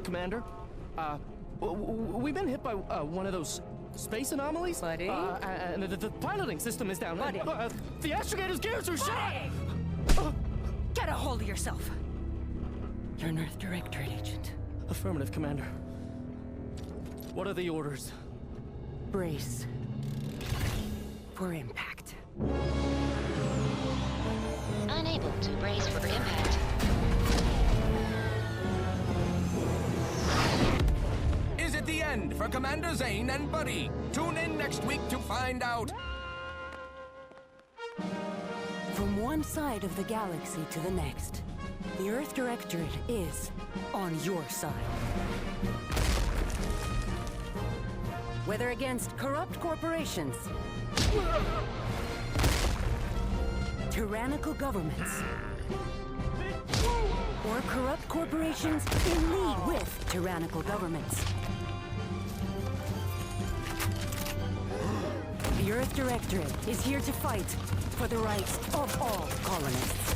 Commander. We've been hit by one of those space anomalies. Buddy? And the piloting system is down. Buddy? The astrogator's gears are shot! Get a hold of yourself! You're an Earth Directorate Agent. Affirmative, Commander. What are the orders? Brace for impact. Unable to brace for impact. Is it the end for Commander Zane and Buddy? Tune in next week to find out. From one side of the galaxy to the next, the Earth Directorate is on your side. Whether against corrupt corporations, tyrannical governments, or corrupt corporations in league with tyrannical governments, the Earth Directorate is here to fight for the rights of all colonists.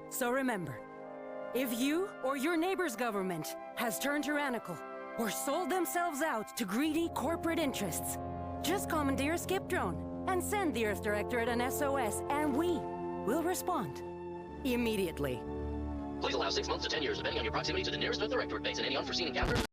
So remember, if you or your neighbor's government has turned tyrannical or sold themselves out to greedy corporate interests, just commandeer a skip drone and send the Earth Directorate an SOS, and we will respond immediately. Please allow 6 months to 10 years, depending on your proximity to the nearest Earth Directorate base and any unforeseen encounters.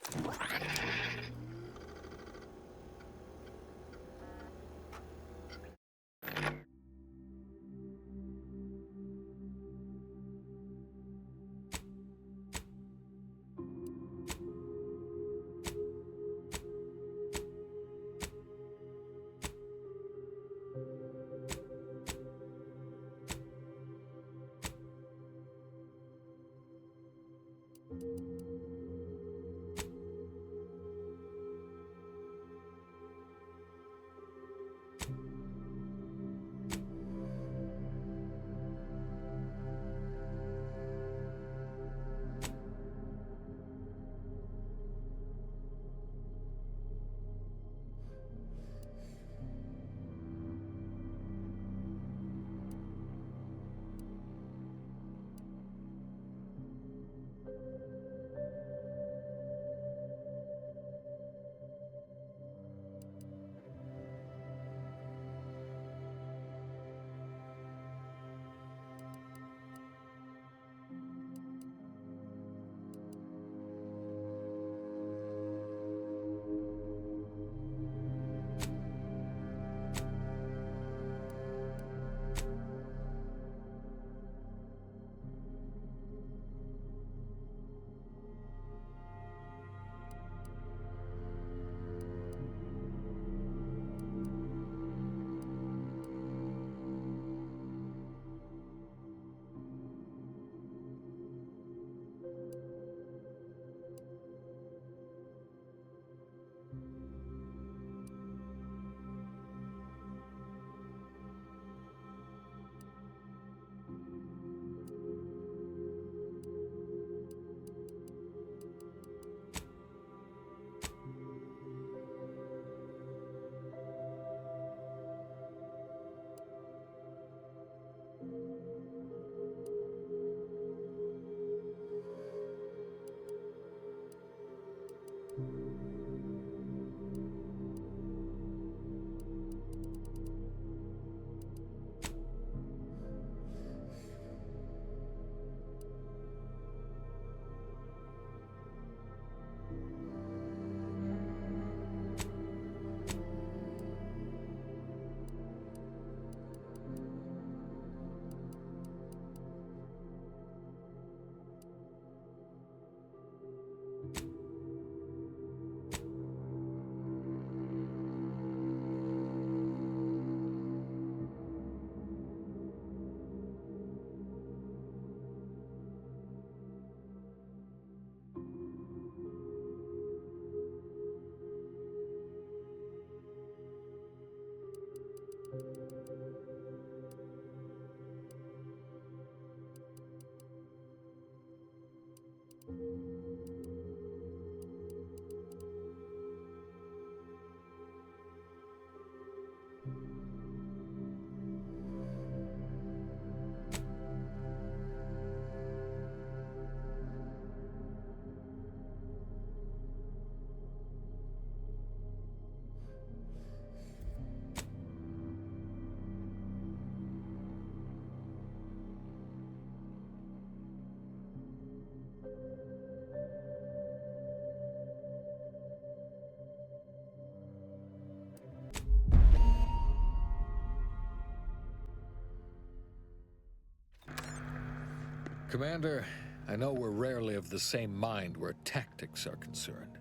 Commander, I know we're rarely of the same mind where tactics are concerned,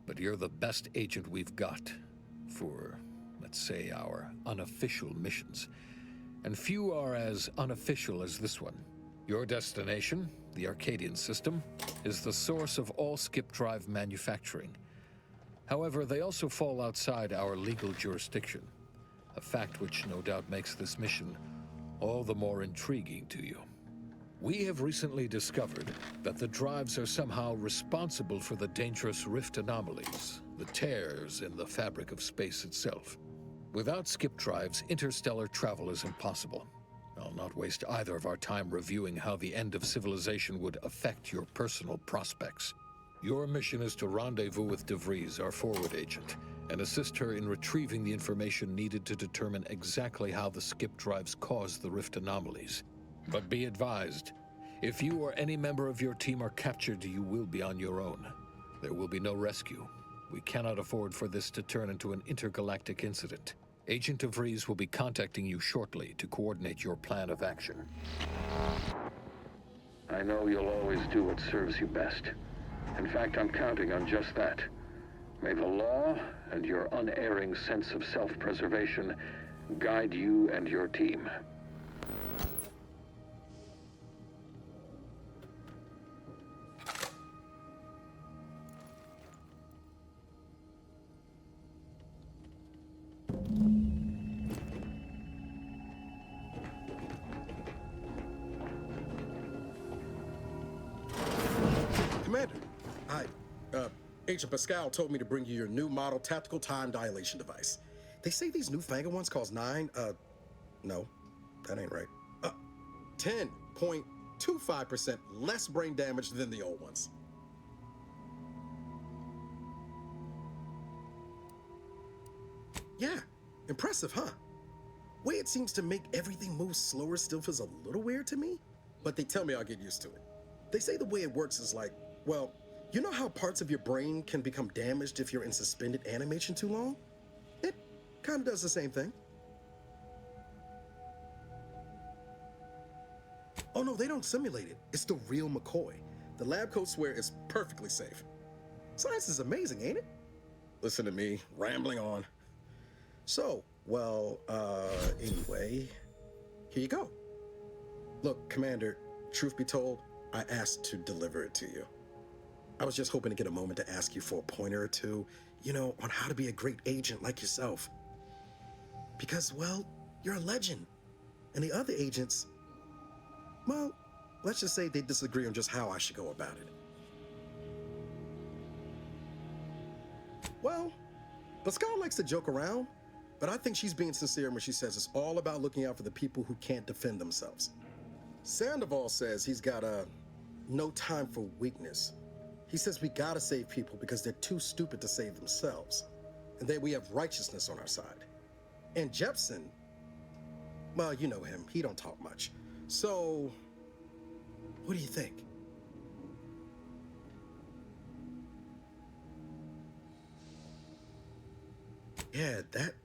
but you're the best agent we've got for, let's say, our unofficial missions. And few are as unofficial as this one. Your destination, the Arcadian system, is the source of all skip drive manufacturing. However, they also fall outside our legal jurisdiction, a fact which no doubt makes this mission all the more intriguing to you. We have recently discovered that the drives are somehow responsible for the dangerous rift anomalies, the tears in the fabric of space itself. Without skip drives, interstellar travel is impossible. I'll not waste either of our time reviewing how the end of civilization would affect your personal prospects. Your mission is to rendezvous with DeVries, our forward agent, and assist her in retrieving the information needed to determine exactly how the skip drives cause the rift anomalies. But be advised, if you or any member of your team are captured, you will be on your own. There will be no rescue. We cannot afford for this to turn into an intergalactic incident. Agent DeVries will be contacting you shortly to coordinate your plan of action. I know you'll always do what serves you best. In fact, I'm counting on just that. May the law and your unerring sense of self-preservation guide you and your team. Commander, Agent Pascal told me to bring you your new model tactical time dilation device. They say these newfangled ones cause no, that ain't right. 10.25% less brain damage than the old ones. Yeah, impressive, huh? Way it seems to make everything move slower still feels a little weird to me, but they tell me I'll get used to it. They say the way it works is like, well, you know how parts of your brain can become damaged if you're in suspended animation too long? It kind of does the same thing. Oh no, they don't simulate it. It's the real McCoy. The lab coats swear it's perfectly safe. Science is amazing, ain't it? Listen to me, rambling on. So, well, anyway, here you go. Look, Commander, truth be told, I asked to deliver it to you. I was just hoping to get a moment to ask you for a pointer or two, you know, on how to be a great agent like yourself. Because, well, you're a legend. And the other agents, well, let's just say they disagree on just how I should go about it. Well, Pascal likes to joke around, but I think she's being sincere when she says it's all about looking out for the people who can't defend themselves. Sandoval says he's got no time for weakness. He says we gotta save people because they're too stupid to save themselves. And that we have righteousness on our side. And Jepson, well, you know him, he don't talk much. So, what do you think? Yeah,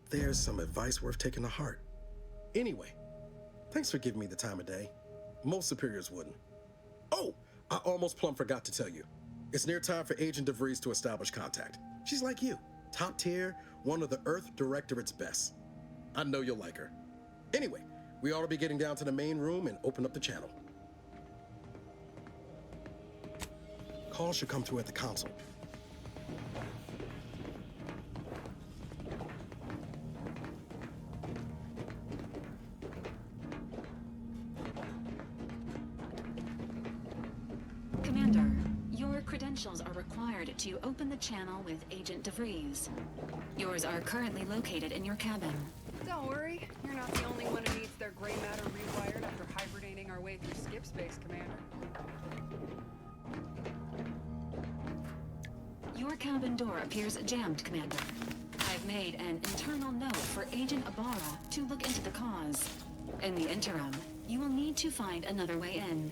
there's some advice worth taking to heart. Anyway, thanks for giving me the time of day. Most superiors wouldn't. Oh, I almost plumb forgot to tell you. It's near time for Agent DeVries to establish contact. She's like you, top tier, one of the Earth Directorate's best. I know you'll like her. Anyway, we ought to be getting down to the main room and open up the channel. Call should come through at the console. Commander, your credentials are required to open the channel with Agent DeVries. Yours are currently located in your cabin. Don't worry, you're not the only one who needs their gray matter rewired after hibernating our way through skip space, Commander. Your cabin door appears jammed, Commander. I've made an internal note for Agent Ibarra to look into the cause. In the interim, you will need to find another way in.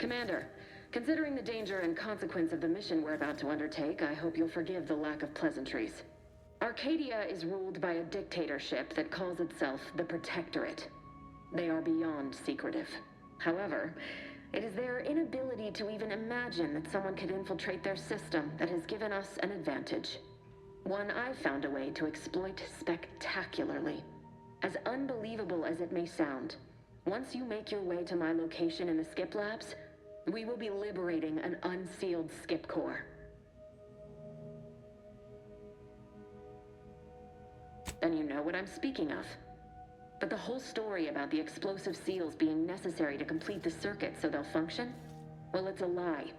Commander, considering the danger and consequence of the mission we're about to undertake, I hope you'll forgive the lack of pleasantries. Arcadia is ruled by a dictatorship that calls itself the Protectorate. They are beyond secretive. However, it is their inability to even imagine that someone could infiltrate their system that has given us an advantage. One I've found a way to exploit spectacularly. As unbelievable as it may sound, once you make your way to my location in the Skip Labs, we will be liberating an unsealed Skip core. Then you know what I'm speaking of. But the whole story about the explosive seals being necessary to complete the circuit so they'll function? Well, it's a lie.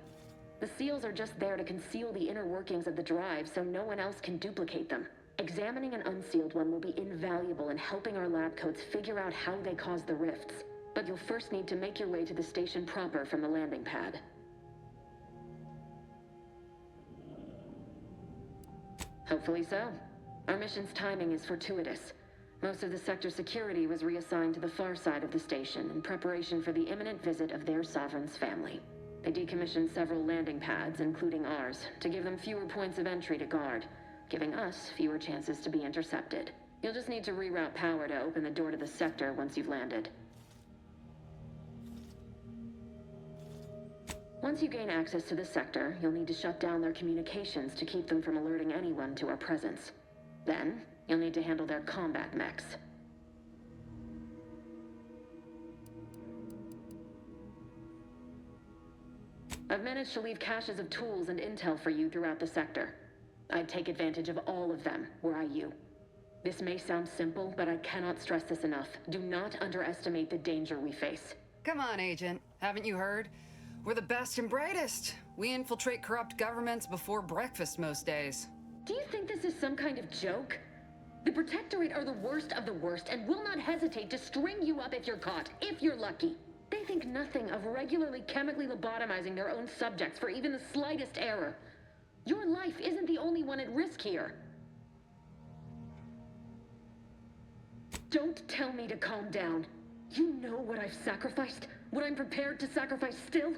The seals are just there to conceal the inner workings of the drive so no one else can duplicate them. Examining an unsealed one will be invaluable in helping our lab coats figure out how they cause the rifts. But you'll first need to make your way to the station proper from the landing pad. Hopefully so. Our mission's timing is fortuitous. Most of the sector security was reassigned to the far side of the station in preparation for the imminent visit of their sovereign's family. They decommissioned several landing pads, including ours, to give them fewer points of entry to guard, giving us fewer chances to be intercepted. You'll just need to reroute power to open the door to the sector once you've landed. Once you gain access to the sector, you'll need to shut down their communications to keep them from alerting anyone to our presence. Then, you'll need to handle their combat mechs. I've managed to leave caches of tools and intel for you throughout the sector. I'd take advantage of all of them, were I you. This may sound simple, but I cannot stress this enough. Do not underestimate the danger we face. Come on, Agent. Haven't you heard? We're the best and brightest. We infiltrate corrupt governments before breakfast most days. Do you think this is some kind of joke? The Protectorate are the worst of the worst and will not hesitate to string you up if you're caught, if you're lucky. They think nothing of regularly chemically lobotomizing their own subjects for even the slightest error. Your life isn't the only one at risk here. Don't tell me to calm down. You know what I've sacrificed? What I'm prepared to sacrifice still?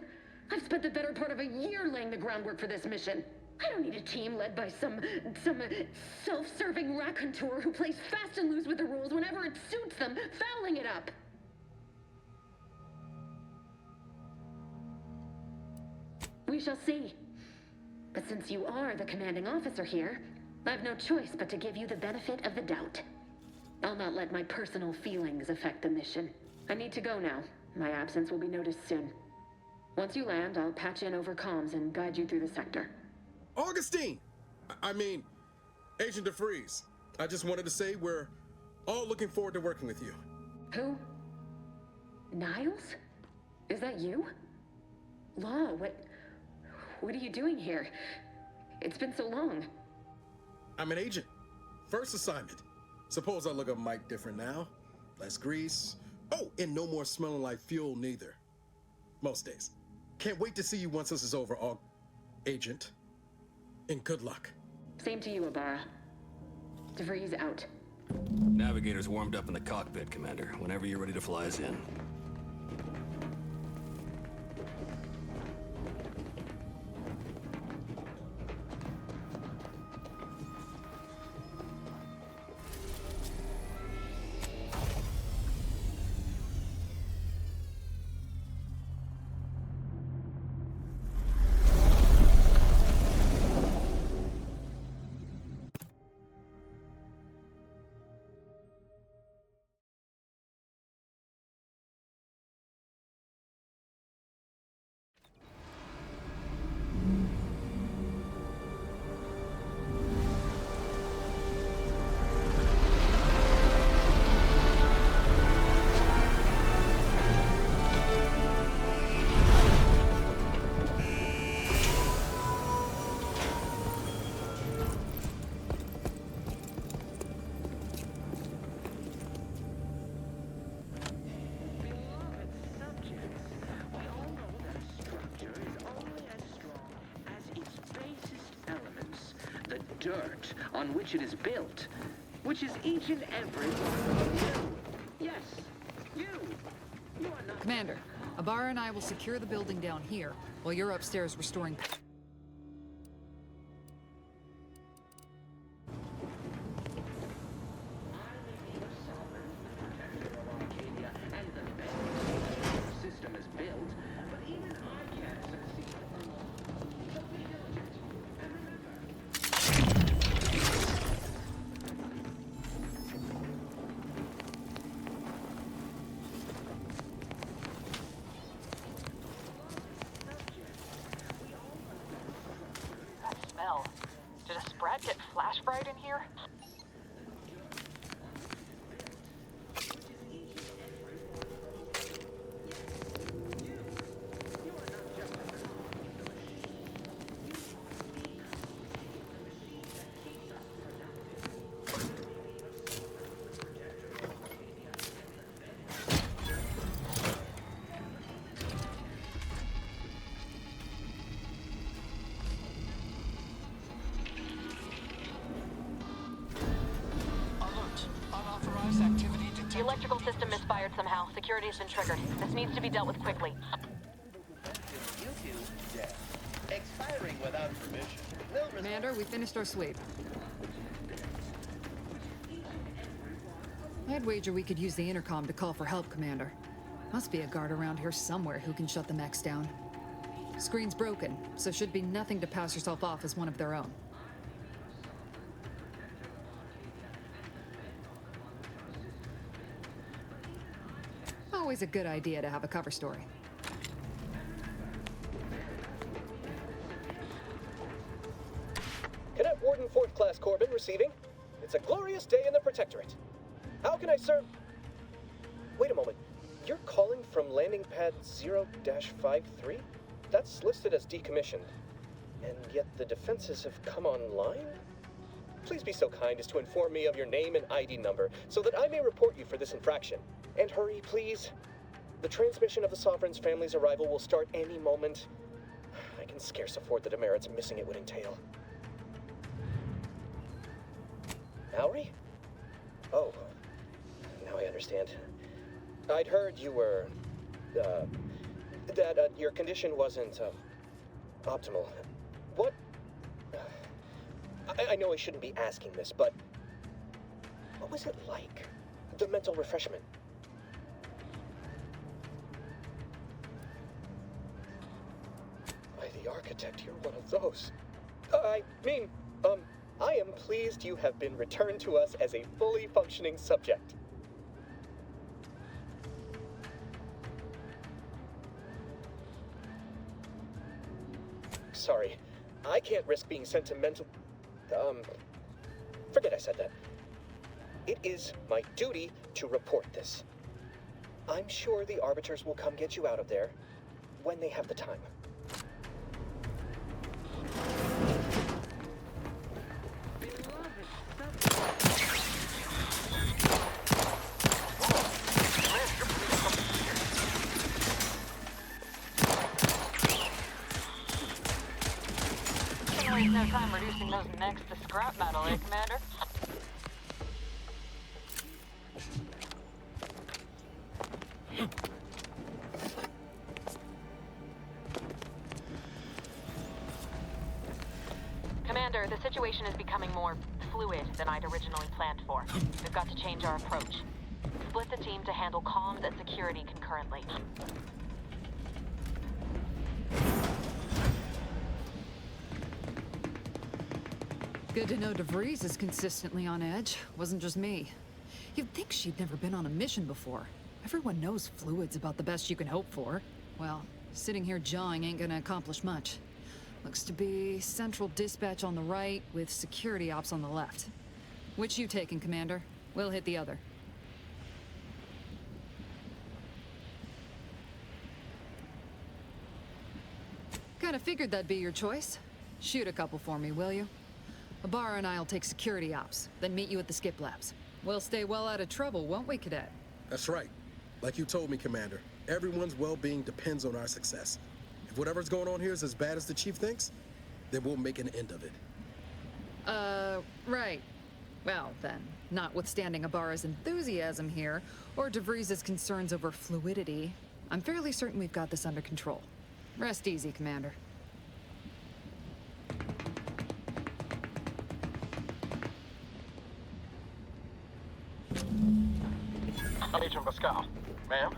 I've spent the better part of a year laying the groundwork for this mission. I don't need a team led by some self-serving raconteur who plays fast and loose with the rules whenever it suits them, fouling it up. We shall see. But since you are the commanding officer here, I've no choice but to give you the benefit of the doubt. I'll not let my personal feelings affect the mission. I need to go now. My absence will be noticed soon. Once you land, I'll patch in over comms and guide you through the sector. Augustine! I mean, Agent DeFreeze. I just wanted to say we're all looking forward to working with you. Who? Niles? Is that you? Law, what are you doing here? It's been so long. I'm an agent. First assignment. Suppose I look a mite different now. Less grease. Oh, and no more smelling like fuel neither. Most days. Can't wait to see you once this is over, Agent. And good luck. Same to you, Ibarra. DeVries out. Navigator's warmed up in the cockpit, Commander. Whenever you're ready to fly us in. Dirt on which it is built, which is each and every one of you. Yes, you. You are not... Commander, Ibarra and I will secure the building down here, while you're upstairs restoring... System is built, but even I can't succeed. That smell. Did a Sprat get flash fried in here? The electrical system misfired somehow. Security has been triggered. This needs to be dealt with quickly. Expiring without permission. Commander, we finished our sweep. I'd wager we could use the intercom to call for help, Commander. Must be a guard around here somewhere who can shut the mechs down. Screen's broken, so should be nothing to pass yourself off as one of their own. Always a good idea to have a cover story. Cadet Warden 4th Class Corbin receiving. It's a glorious day in the Protectorate. How can I serve? Wait a moment. You're calling from landing pad 0-53? That's listed as decommissioned. And yet the defenses have come online? Please be so kind as to inform me of your name and ID number so that I may report you for this infraction. And hurry, please. The transmission of the Sovereign's family's arrival will start any moment. I can scarce afford the demerits missing it would entail. Mallory? Oh, now I understand. I'd heard you were, that your condition wasn't, optimal. What? I know I shouldn't be asking this, but what was it like? The mental refreshment? By the architect, you're one of those. I mean, I am pleased you have been returned to us as a fully functioning subject. Sorry, I can't risk being sentimental. Forget I said that. It is my duty to report this. I'm sure the Arbiters will come get you out of there when they have the time. No time reducing those mechs to scrap metal, eh, Commander? Commander, the situation is becoming more fluid than I'd originally planned for. We've got to change our approach. Split the team to handle comms and security concurrently. Good to know DeVries is consistently on edge. Wasn't just me. You'd think she'd never been on a mission before. Everyone knows fluid's about the best you can hope for. Well, sitting here jawing ain't gonna accomplish much. Looks to be central dispatch on the right with security ops on the left. Which you taking, Commander? We'll hit the other. Kinda figured that'd be your choice. Shoot a couple for me, will you? Ibarra and I'll take security ops, then meet you at the skip labs. We'll stay well out of trouble, won't we, Cadet? That's right. Like you told me, Commander, everyone's well-being depends on our success. If whatever's going on here is as bad as the Chief thinks, then we'll make an end of it. Right. Well, then, notwithstanding Ibarra's enthusiasm here, or DeVries' concerns over fluidity, I'm fairly certain we've got this under control. Rest easy, Commander. Agent Pascal. Ma'am,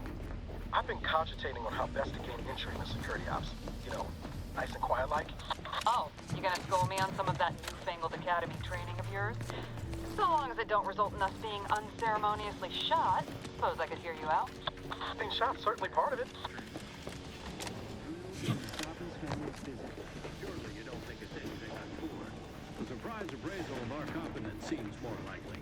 I've been cogitating on how best to gain entry in the security ops. You know, nice and quiet like. Oh, you gonna school me on some of that newfangled academy training of yours? So long as it don't result in us being unceremoniously shot, suppose I could hear you out. Being shot's certainly part of it. Surely you don't think it's anything untoward. The surprise appraisal of our competence seems more likely.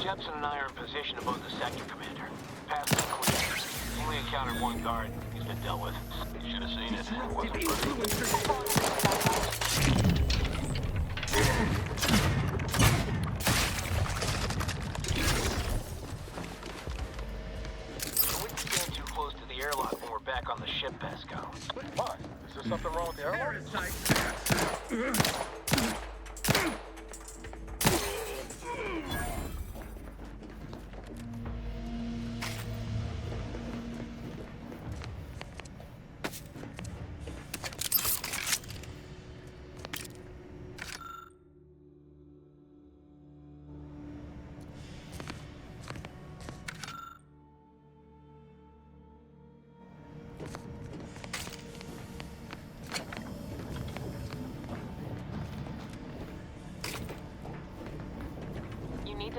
Jepson and I are in position above the sector, Commander. Pass is clear. Only encountered one guard. He's been dealt with. You should have seen it. I wouldn't stand too close to the airlock when we're back on the ship, Pascal. Why? Is there something wrong with the airlock?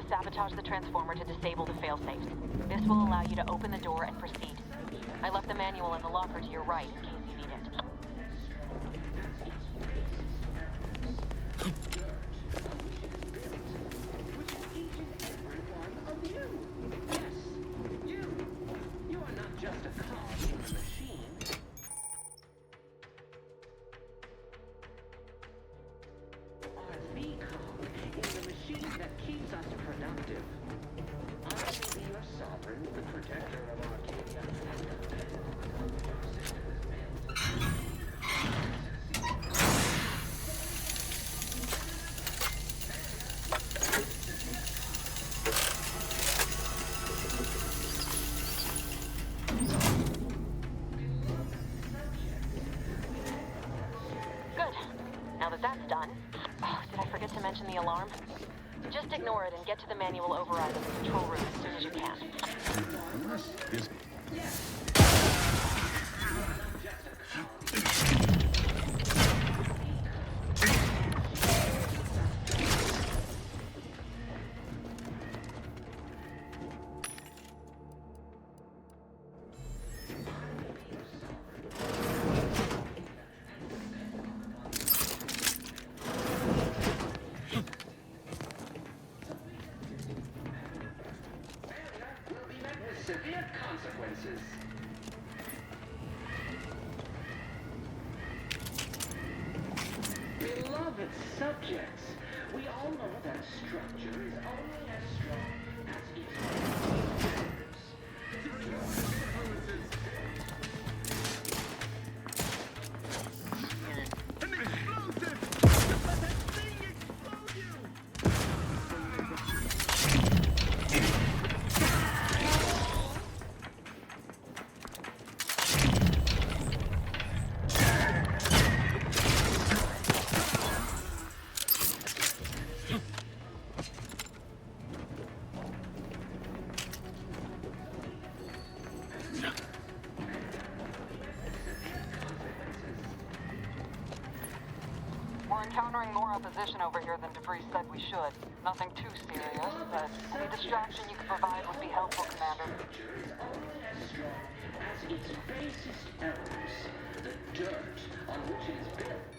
Sabotage the transformer to disable the failsafes. This will allow you to open the door and proceed. I left the manual in the locker to your right in case you need it. You are not just a cog in the machine. Are the cog in the machine that keeps us productive. I will be your sovereign, the protector of Arcadia. Good. Now that that's done... Oh, did I forget to mention the alarm? Just ignore it and get to the manual override in the control room as soon as you can. Severe consequences. Beloved subjects, we all know that a structure is only as strong as its We're encountering more opposition over here than DeVries said we should. Nothing too serious, but any distraction you could provide would be helpful, Commander. as its basest elements, the dirt on which it is built.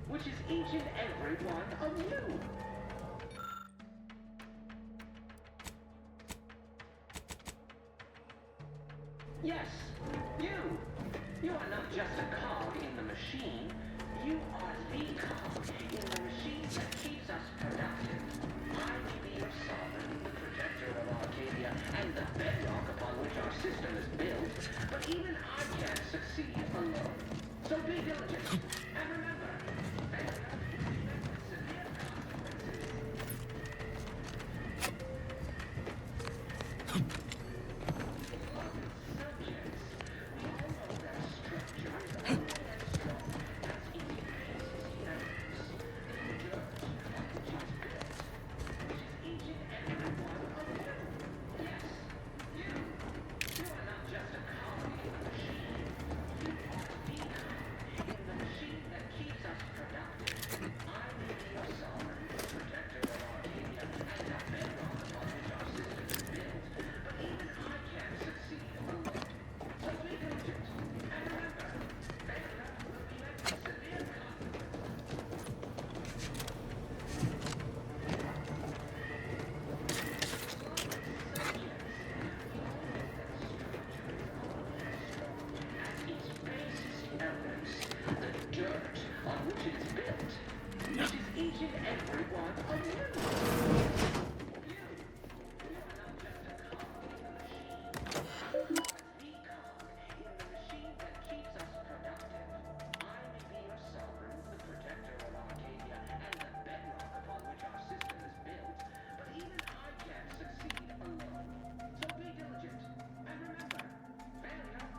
Which is each and every one of you. Yes, you. You are not just a cog in the machine. You are the cog in the machine that keeps us productive. I may be your sovereign, the protector of Arcadia, and the bedrock upon which our system is built, but even I can't succeed alone. So be diligent, and remember, failure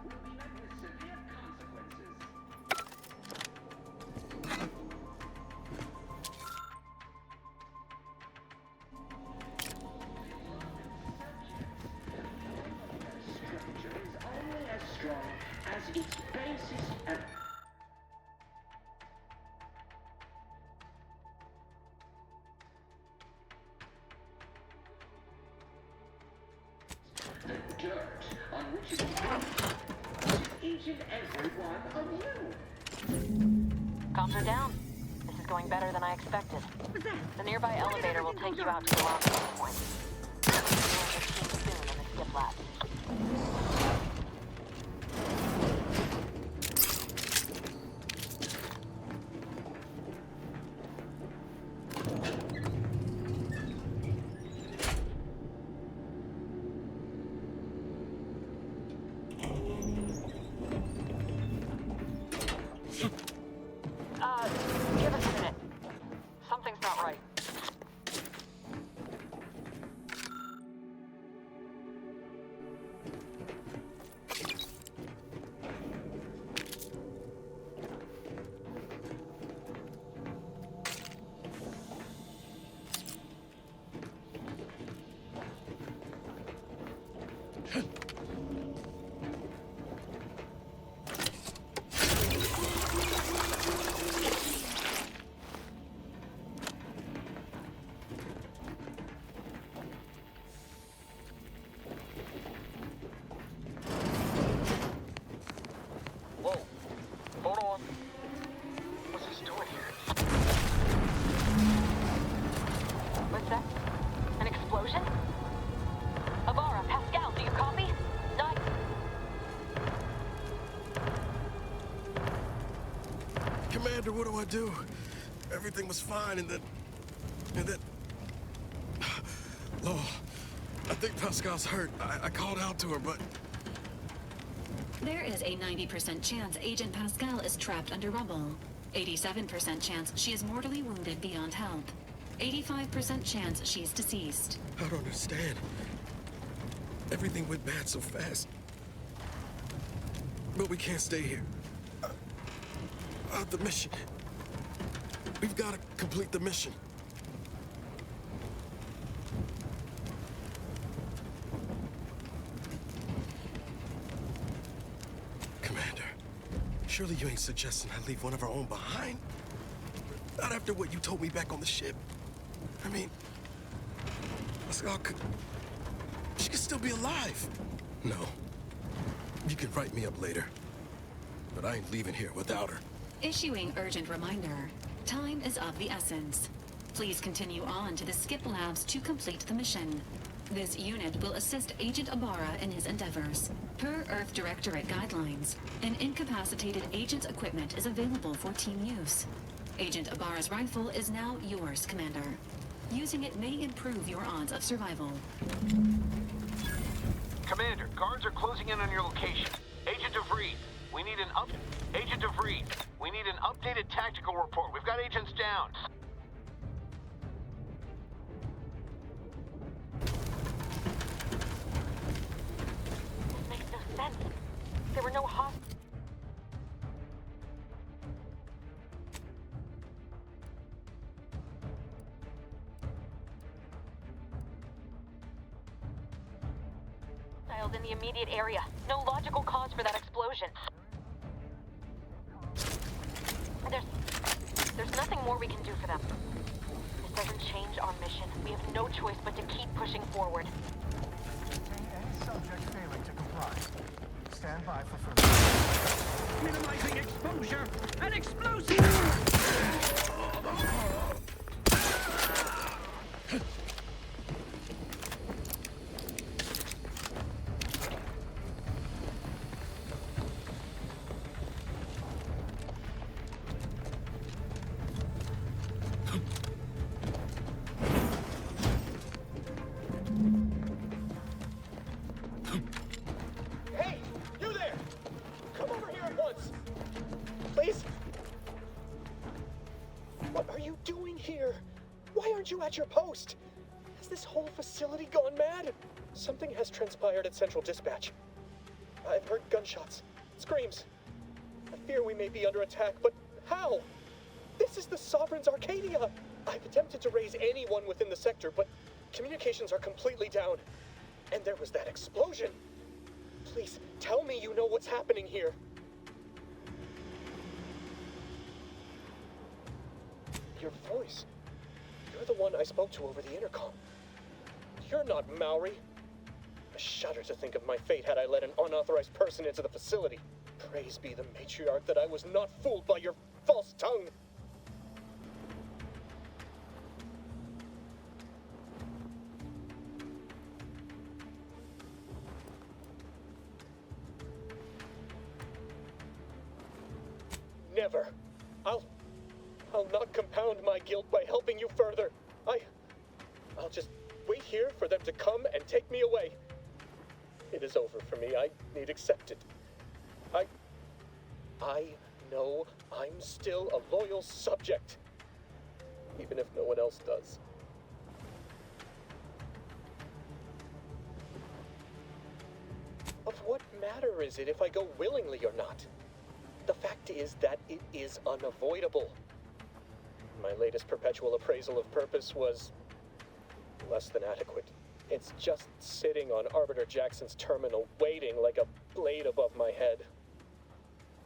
will be met with severe consequences. As its basis and the dirt on which it is built, each and every one of you. Comms are down. This is going better than I expected. The nearby elevator will take you out to the launching point. You'll join your team soon in the skip lab. Give us a minute. Something's not right. what do I do? Everything was fine, and then... Oh, I think Pascal's hurt. I called out to her, but... There is a 90% chance Agent Pascal is trapped under rubble. 87% chance she is mortally wounded beyond help. 85% chance she's deceased. I don't understand. Everything went bad so fast. But we can't stay here. The mission. We've got to complete the mission. Commander, surely you ain't suggesting I leave one of our own behind? Not after what you told me back on the ship. I mean, Pascal could... She could still be alive. No. You can write me up later. But I ain't leaving here without her. Issuing urgent reminder. Time is of the essence. Please continue on to the skip labs to complete the mission. This unit will assist Agent Ibarra in his endeavors. Per Earth Directorate guidelines, an incapacitated agent's equipment is available for team use. Agent Ibarra's rifle is now yours, Commander. Using it may improve your odds of survival. Commander, guards are closing in on your location. Agent DeVries, we need an updated tactical report. We've got agents down. This makes no sense. There were no hostiles. In the immediate area. No logical cause for that explosion. There's nothing more we can do for them. This doesn't change our mission. We have no choice but to keep pushing forward. Any subject failing to comply. Stand by for further. Minimizing exposure and explosive! At your post. Has this whole facility gone mad? Something has transpired at Central Dispatch. I've heard gunshots, screams. I fear we may be under attack, but how? This is the Sovereign's Arcadia. I've attempted to raise anyone within the sector, but communications are completely down. And there was that explosion. Please, tell me you know what's happening here. Your voice. You're the one I spoke to over the intercom. You're not Maori. I shudder to think of my fate had I let an unauthorized person into the facility. Praise be the matriarch that I was not fooled by your false tongue. Never. I'll not compound my guilt by helping you further. I'll just wait here for them to come and take me away. It is over for me. I need accepted. I know I'm still a loyal subject, even if no one else does. Of what matter is it if I go willingly or not? The fact is that it is unavoidable. My latest perpetual appraisal of purpose was less than adequate. It's just sitting on Arbiter Jackson's terminal, waiting like a blade above my head.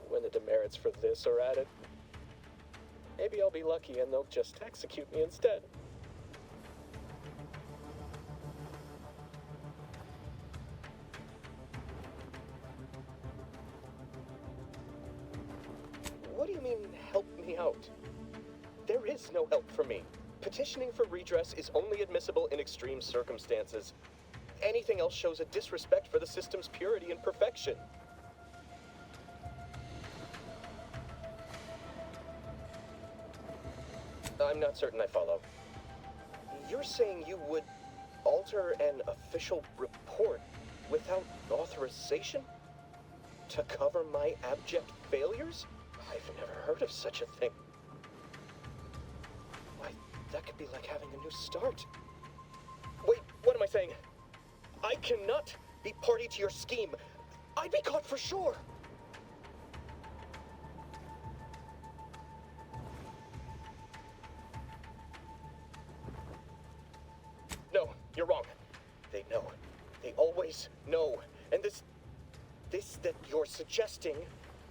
When the demerits for this are added, maybe I'll be lucky and they'll just execute me instead. What do you mean, help me out? There is no help for me. Petitioning for redress is only admissible in extreme circumstances. Anything else shows a disrespect for the system's purity and perfection. I'm not certain I follow. You're saying you would alter an official report without authorization? To cover my abject failures? I've never heard of such a thing. Why, that could be like having a new start. Wait, what am I saying? I cannot be party to your scheme. I'd be caught for sure. No, you're wrong. They know. They always know. And this that you're suggesting,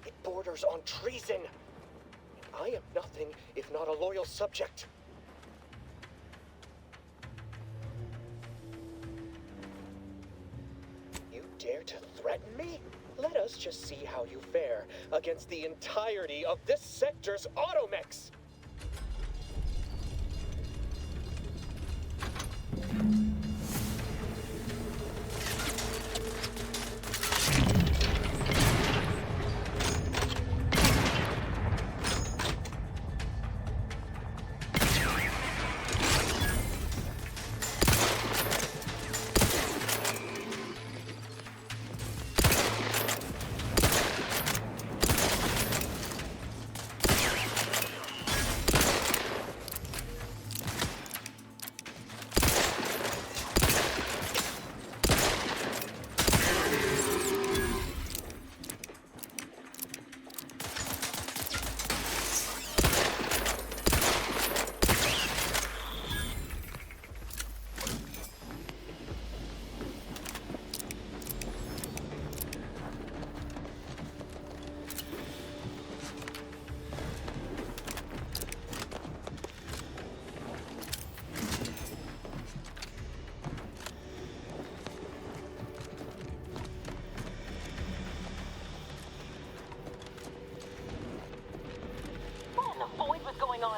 it borders on treason. And I am nothing if not a loyal subject. You dare to threaten me? Let us just see how you fare against the entirety of this sector's automechs.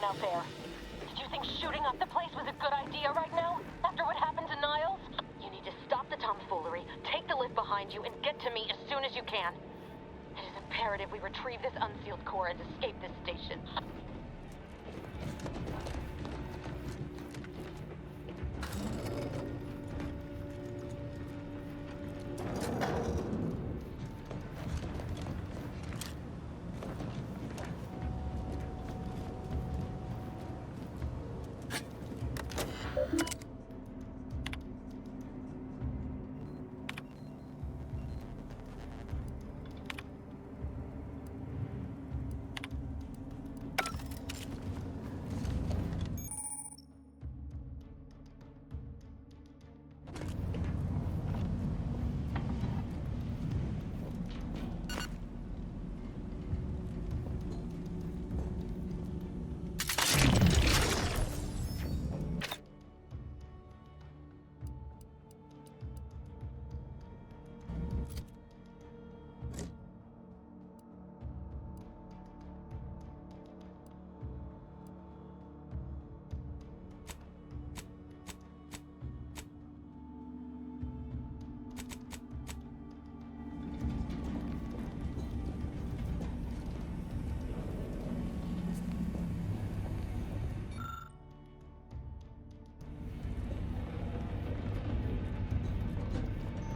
Out there. Did you think shooting up the place was a good idea right now? After what happened to Niles? You need to stop the tomfoolery, take the lift behind you, and get to me as soon as you can. It is imperative we retrieve this unsealed core and escape this station.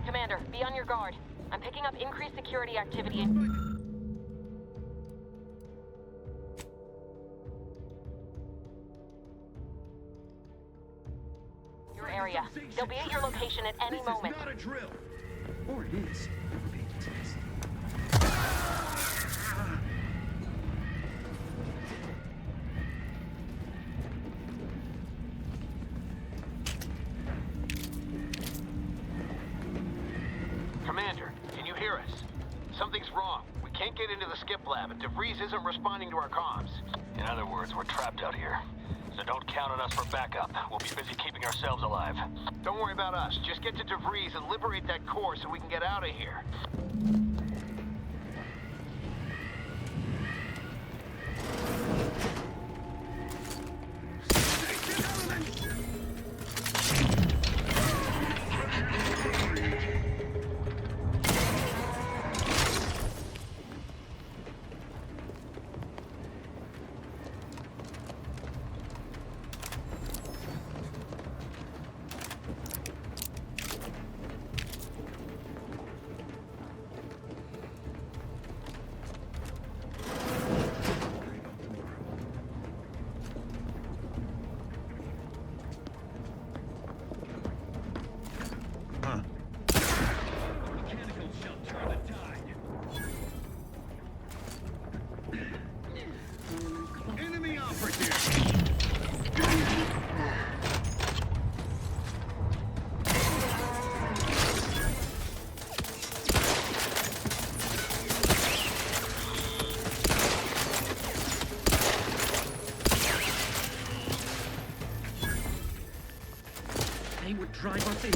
Commander, be on your guard. I'm picking up increased security activity in... your area. They'll be at your location at any moment. This is not a drill. Or it is. Never paid attention. Commander, can you hear us? Something's wrong. We can't get into the skip lab, and DeVries isn't responding to our comms. In other words, we're trapped out here. So don't count on us for backup. We'll be busy keeping ourselves alive. Don't worry about us. Just get to DeVries and liberate that core so we can get out of here. Is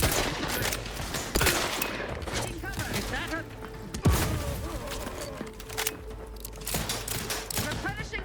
that her? Replenishing.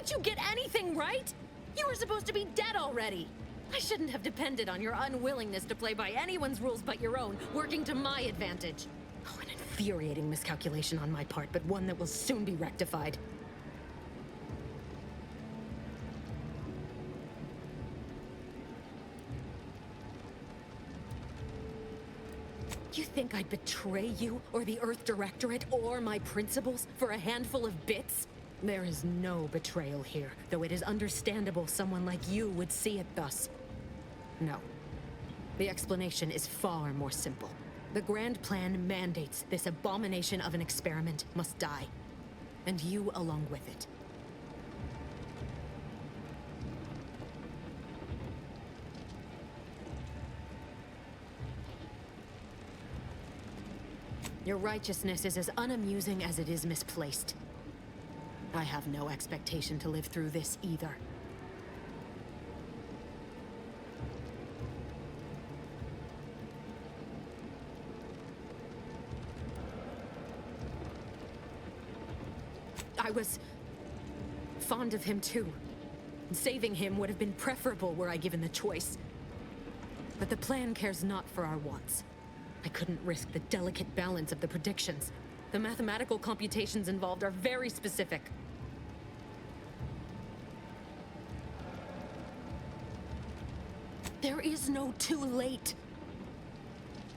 You get anything right? You were supposed to be dead already. I shouldn't have depended on your unwillingness to play by anyone's rules but your own, working to my advantage. Oh, an infuriating miscalculation on my part, but one that will soon be rectified. You think I'd betray you, or the Earth Directorate, or my principles for a handful of bits? There is no betrayal here, though it is understandable someone like you would see it thus. No. The explanation is far more simple. The grand plan mandates this abomination of an experiment must die, and you along with it. Your righteousness is as unamusing as it is misplaced. I have no expectation to live through this either. I was fond of him too. Saving him would have been preferable were I given the choice. But the plan cares not for our wants. I couldn't risk the delicate balance of the predictions. The mathematical computations involved are very specific. There is no too late.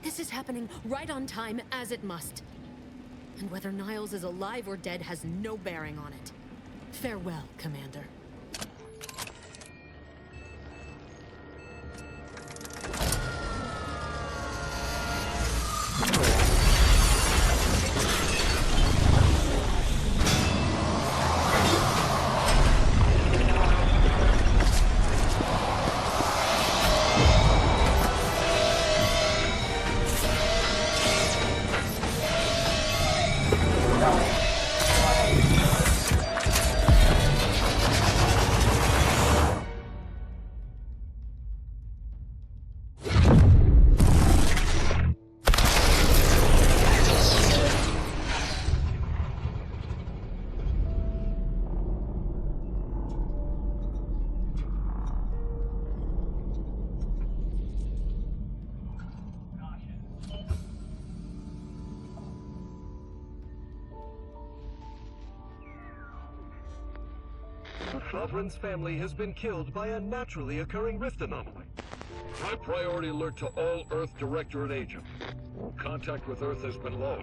This is happening right on time, as it must. And whether Niles is alive or dead has no bearing on it. Farewell, Commander. Sovereign's family has been killed by a naturally occurring rift anomaly. High priority alert to all Earth Directorate Agent. Contact with Earth has been low.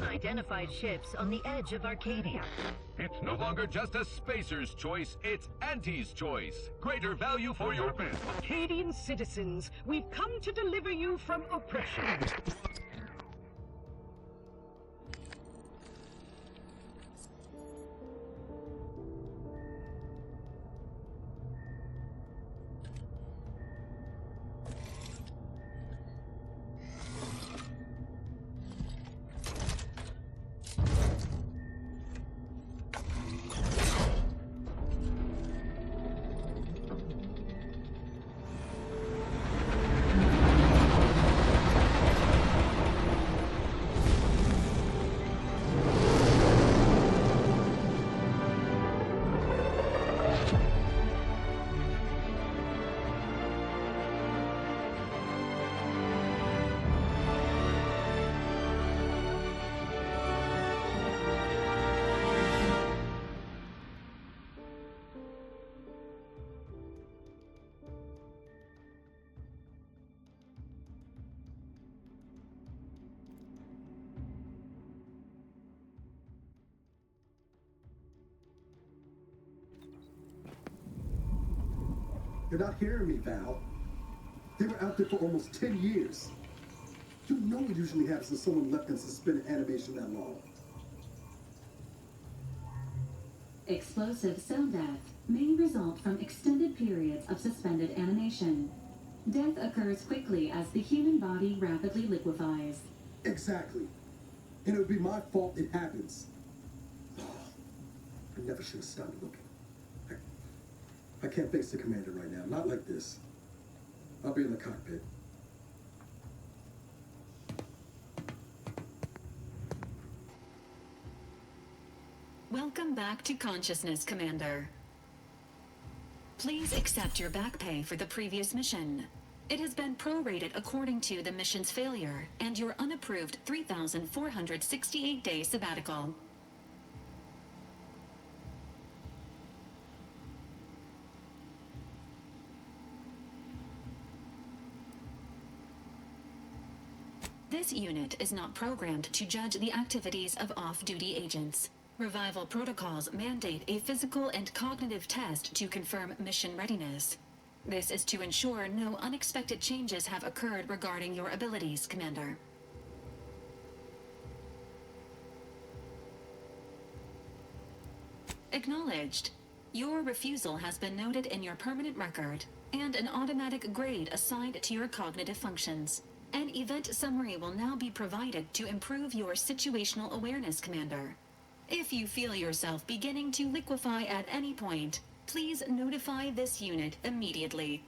Identified ships on the edge of Arcadia. It's no longer just a spacer's choice, it's Auntie's choice. Greater value for your men. Arcadian citizens, we've come to deliver you from oppression. You're not hearing me, Val. They were out there for almost 10 years. You know what usually happens when someone left in suspended animation that long. Explosive cell death may result from extended periods of suspended animation. Death occurs quickly as the human body rapidly liquefies. Exactly. And it would be my fault it happens. I never should have stopped looking. I can't face the commander right now. Not like this. I'll be in the cockpit. Welcome back to consciousness, Commander. Please accept your back pay for the previous mission. It has been prorated according to the mission's failure and your unapproved 3,468-day sabbatical. This unit is not programmed to judge the activities of off-duty agents. Revival protocols mandate a physical and cognitive test to confirm mission readiness. This is to ensure no unexpected changes have occurred regarding your abilities, Commander. Acknowledged. Your refusal has been noted in your permanent record, and an automatic grade assigned to your cognitive functions. An event summary will now be provided to improve your situational awareness, Commander. If you feel yourself beginning to liquefy at any point, please notify this unit immediately.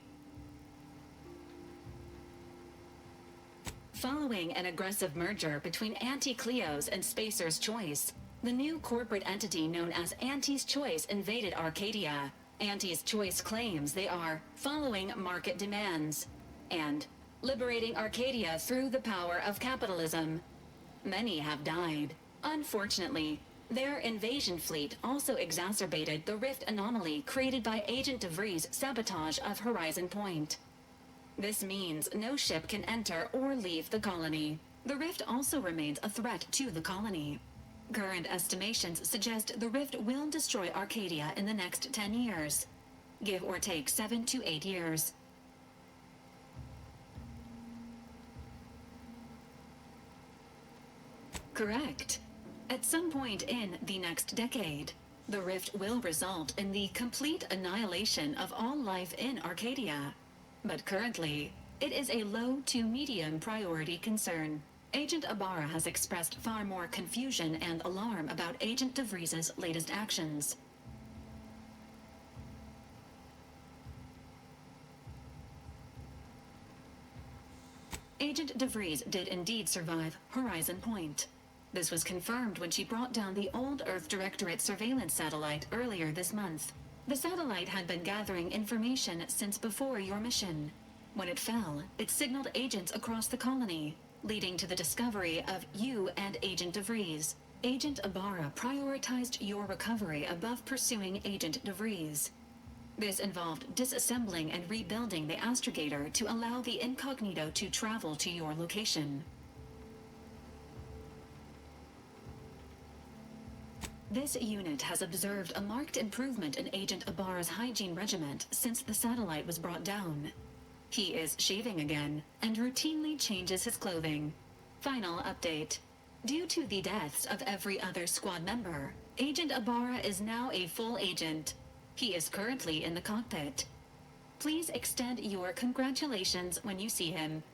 Following an aggressive merger between Anti-Cleo's and Spacer's Choice, the new corporate entity known as Anti's Choice invaded Arcadia. Anti's Choice claims they are following market demands and liberating Arcadia through the power of capitalism. Many have died. Unfortunately, their invasion fleet also exacerbated the rift anomaly created by Agent DeVries' sabotage of Horizon Point. This means no ship can enter or leave the colony. The rift also remains a threat to the colony. Current estimations suggest the rift will destroy Arcadia in the next 10 years. Give or take 7 to 8 years. Correct. At some point in the next decade, the rift will result in the complete annihilation of all life in Arcadia. But currently, it is a low to medium priority concern. Agent Ibarra has expressed far more confusion and alarm about Agent DeVries' latest actions. Agent DeVries did indeed survive Horizon Point. This was confirmed when she brought down the old Earth Directorate surveillance satellite earlier this month. The satellite had been gathering information since before your mission. When it fell, it signaled agents across the colony, leading to the discovery of you and Agent DeVries. Agent Ibarra prioritized your recovery above pursuing Agent DeVries. This involved disassembling and rebuilding the astrogator to allow the incognito to travel to your location. This unit has observed a marked improvement in Agent Ibarra's hygiene regimen since the satellite was brought down. He is shaving again and routinely changes his clothing. Final update. Due to the deaths of every other squad member, Agent Ibarra is now a full agent. He is currently in the cockpit. Please extend your congratulations when you see him.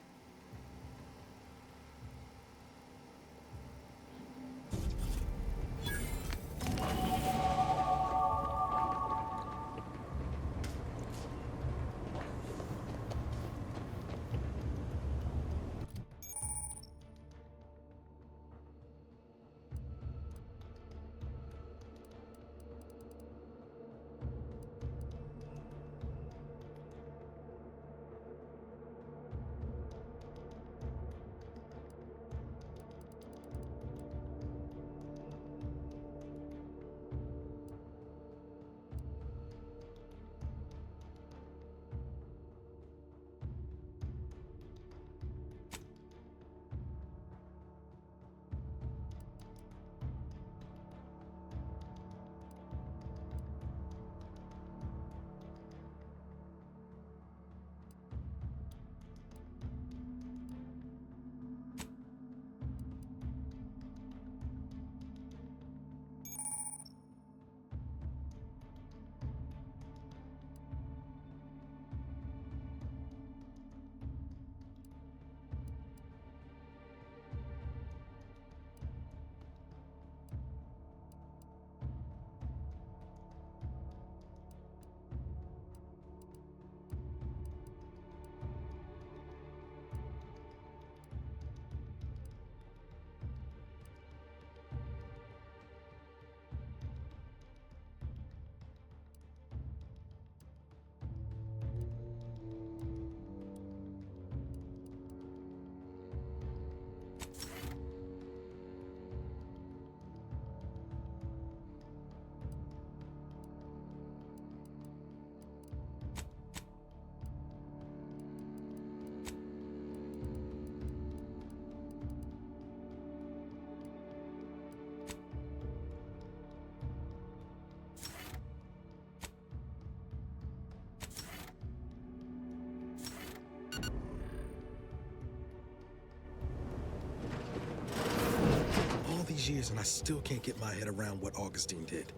these years and I still can't get my head around what Augustine did.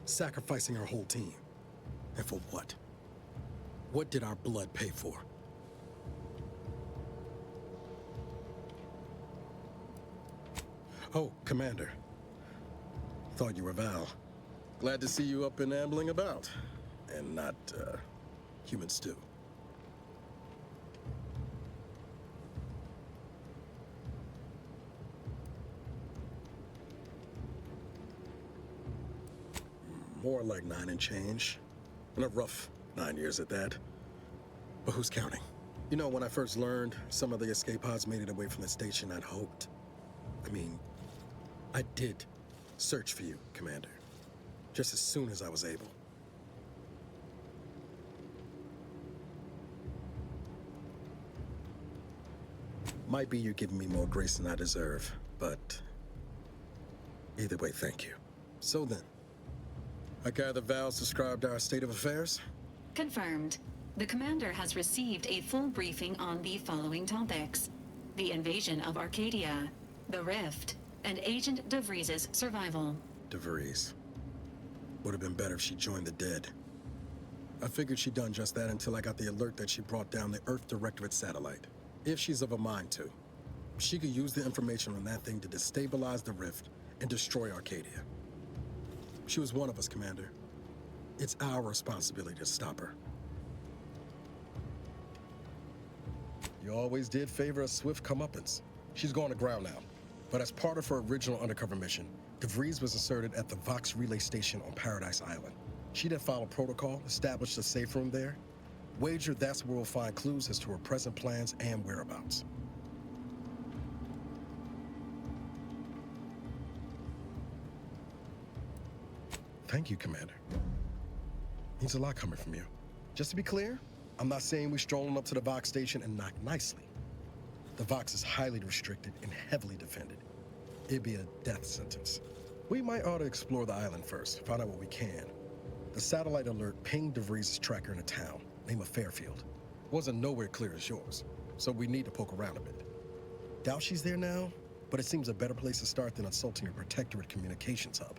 Sacrificing her whole team. And for what? What did our blood pay for? Oh, Commander. Thought you were Val. Glad to see you up and ambling about. And not, human stew. More like 9 and change. And a rough 9 years at that. But who's counting? You know, when I first learned some of the escape pods made it away from the station, I'd hoped. I did search for you, Commander. Just as soon as I was able. Might be you giving me more grace than I deserve, but either way, thank you. So then, I gather Val's described our state of affairs? Confirmed. The commander has received a full briefing on the following topics: the invasion of Arcadia, the Rift, and Agent DeVries' survival. DeVries. Would have been better if she joined the dead. I figured she'd done just that until I got the alert that she brought down the Earth Directorate satellite. If she's of a mind to, she could use the information on that thing to destabilize the Rift and destroy Arcadia. She was one of us, Commander. It's our responsibility to stop her. You always did favor a swift comeuppance. She's going to ground now. But as part of her original undercover mission, DeVries was inserted at the Vox relay station on Paradise Island. She then followed protocol, established a safe room there. Wager that's where we'll find clues as to her present plans and whereabouts. Thank you, Commander. Means a lot coming from you. Just to be clear, I'm not saying we're strolling up to the Vox station and knock nicely. The Vox is highly restricted and heavily defended. It'd be a death sentence. We might ought to explore the island first, find out what we can. The satellite alert pinged DeVries' tracker in a town, name of Fairfield. Wasn't nowhere clear as yours, so we need to poke around a bit. Doubt she's there now, but it seems a better place to start than assaulting a Protectorate communications hub.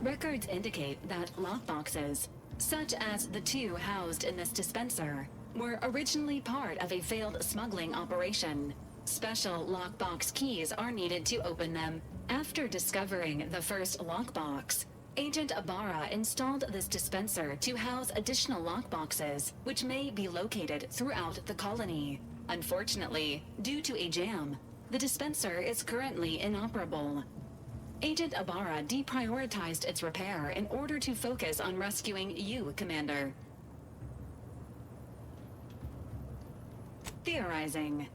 Records indicate that lockboxes, such as the 2 housed in this dispenser, were originally part of a failed smuggling operation. Special lockbox keys are needed to open them. After discovering the first lockbox, Agent Ibarra installed this dispenser to house additional lockboxes, which may be located throughout the colony. Unfortunately, due to a jam, the dispenser is currently inoperable. Agent Ibarra deprioritized its repair in order to focus on rescuing you, Commander. Theorizing.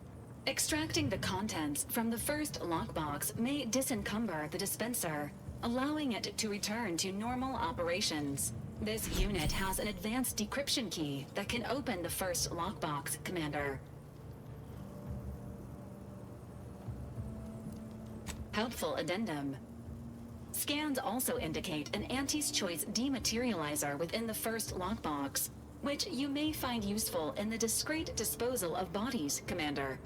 Extracting the contents from the first lockbox may disencumber the dispenser, allowing it to return to normal operations. This unit has an advanced decryption key that can open the first lockbox, Commander. Helpful addendum. Scans also indicate an Anti's Choice dematerializer within the first lockbox, which you may find useful in the discreet disposal of bodies, Commander.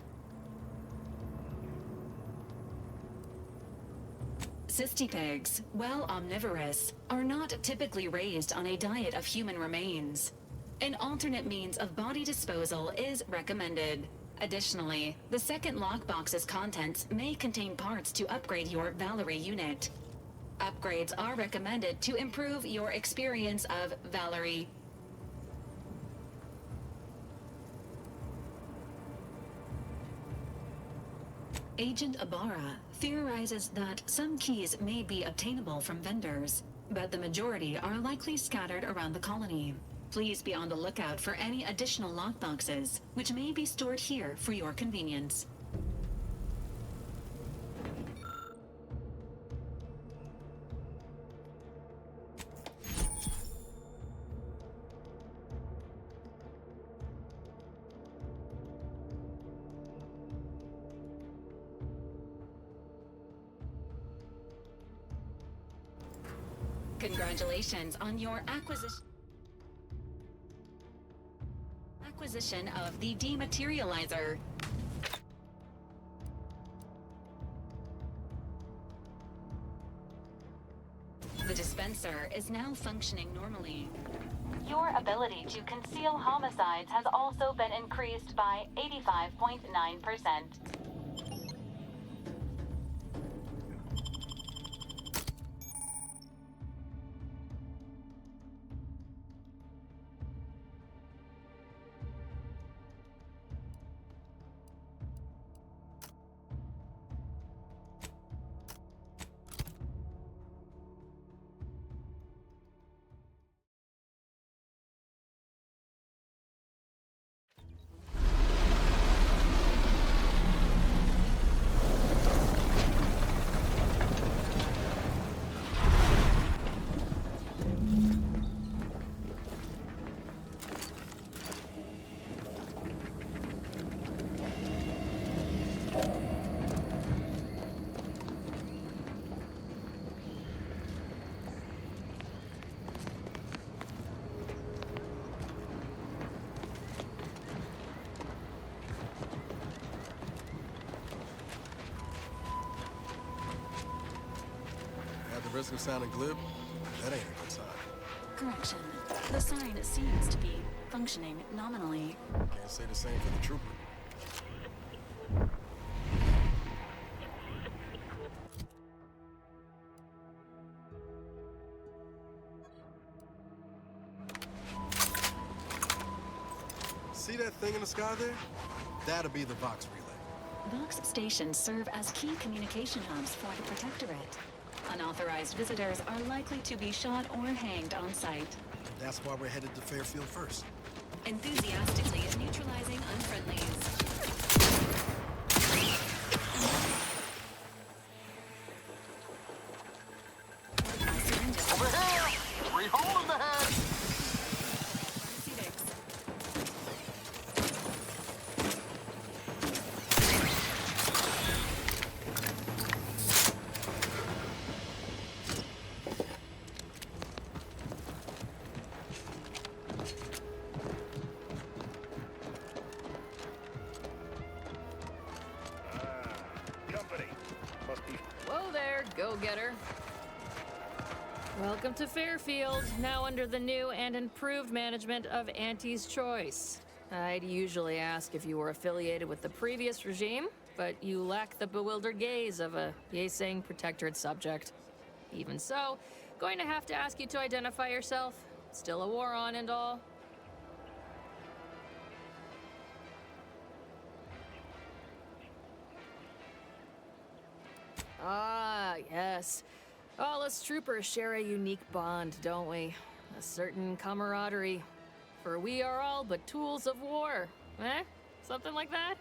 Cystipegs, while omnivorous, are not typically raised on a diet of human remains. An alternate means of body disposal is recommended. Additionally, the second lockbox's contents may contain parts to upgrade your Valerie unit. Upgrades are recommended to improve your experience of Valerie. Agent Ibarra theorizes that some keys may be obtainable from vendors, but the majority are likely scattered around the colony. Please be on the lookout for any additional lockboxes, which may be stored here for your convenience. Congratulations on your acquisition of the dematerializer. The dispenser is now functioning normally. Your ability to conceal homicides has also been increased by 85.9%. Risk of sounding glib? That ain't a good sign. Correction. The sign seems to be functioning nominally. Can't say the same for the trooper. See that thing in the sky there? That'll be the Vox relay. Vox stations serve as key communication hubs for the Protectorate. Unauthorized visitors are likely to be shot or hanged on sight. That's why we're headed to Fairfield first. Enthusiastically neutralizing unfriendlies. Over here! 3 holes in the head! Go-getter. Welcome to Fairfield, now under the new and improved management of Auntie's Choice. I'd usually ask if you were affiliated with the previous regime, but you lack the bewildered gaze of a yay-saying Protectorate subject. Even so, going to have to ask you to identify yourself. Still a war on and all. Ah, yes. All us troopers share a unique bond, don't we? A certain camaraderie. For we are all but tools of war. Eh? Something like that?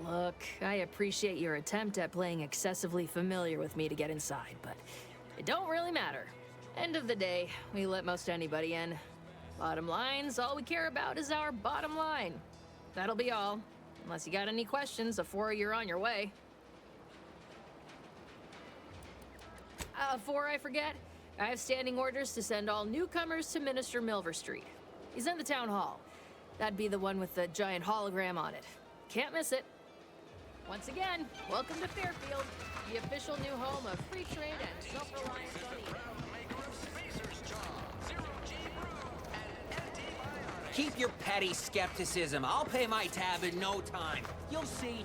Look, I appreciate your attempt at playing excessively familiar with me to get inside, but it don't really matter. End of the day, we let most anybody in. Bottom line's all we care about is our bottom line. That'll be all. Unless you got any questions before you're on your way. Before I forget, I have standing orders to send all newcomers to Minister Milver Street. He's in the town hall. That'd be the one with the giant hologram on it. Can't miss it. Once again, welcome to Fairfield, the official new home of free trade and self-reliance on Eden. Keep your petty skepticism. I'll pay my tab in no time. You'll see.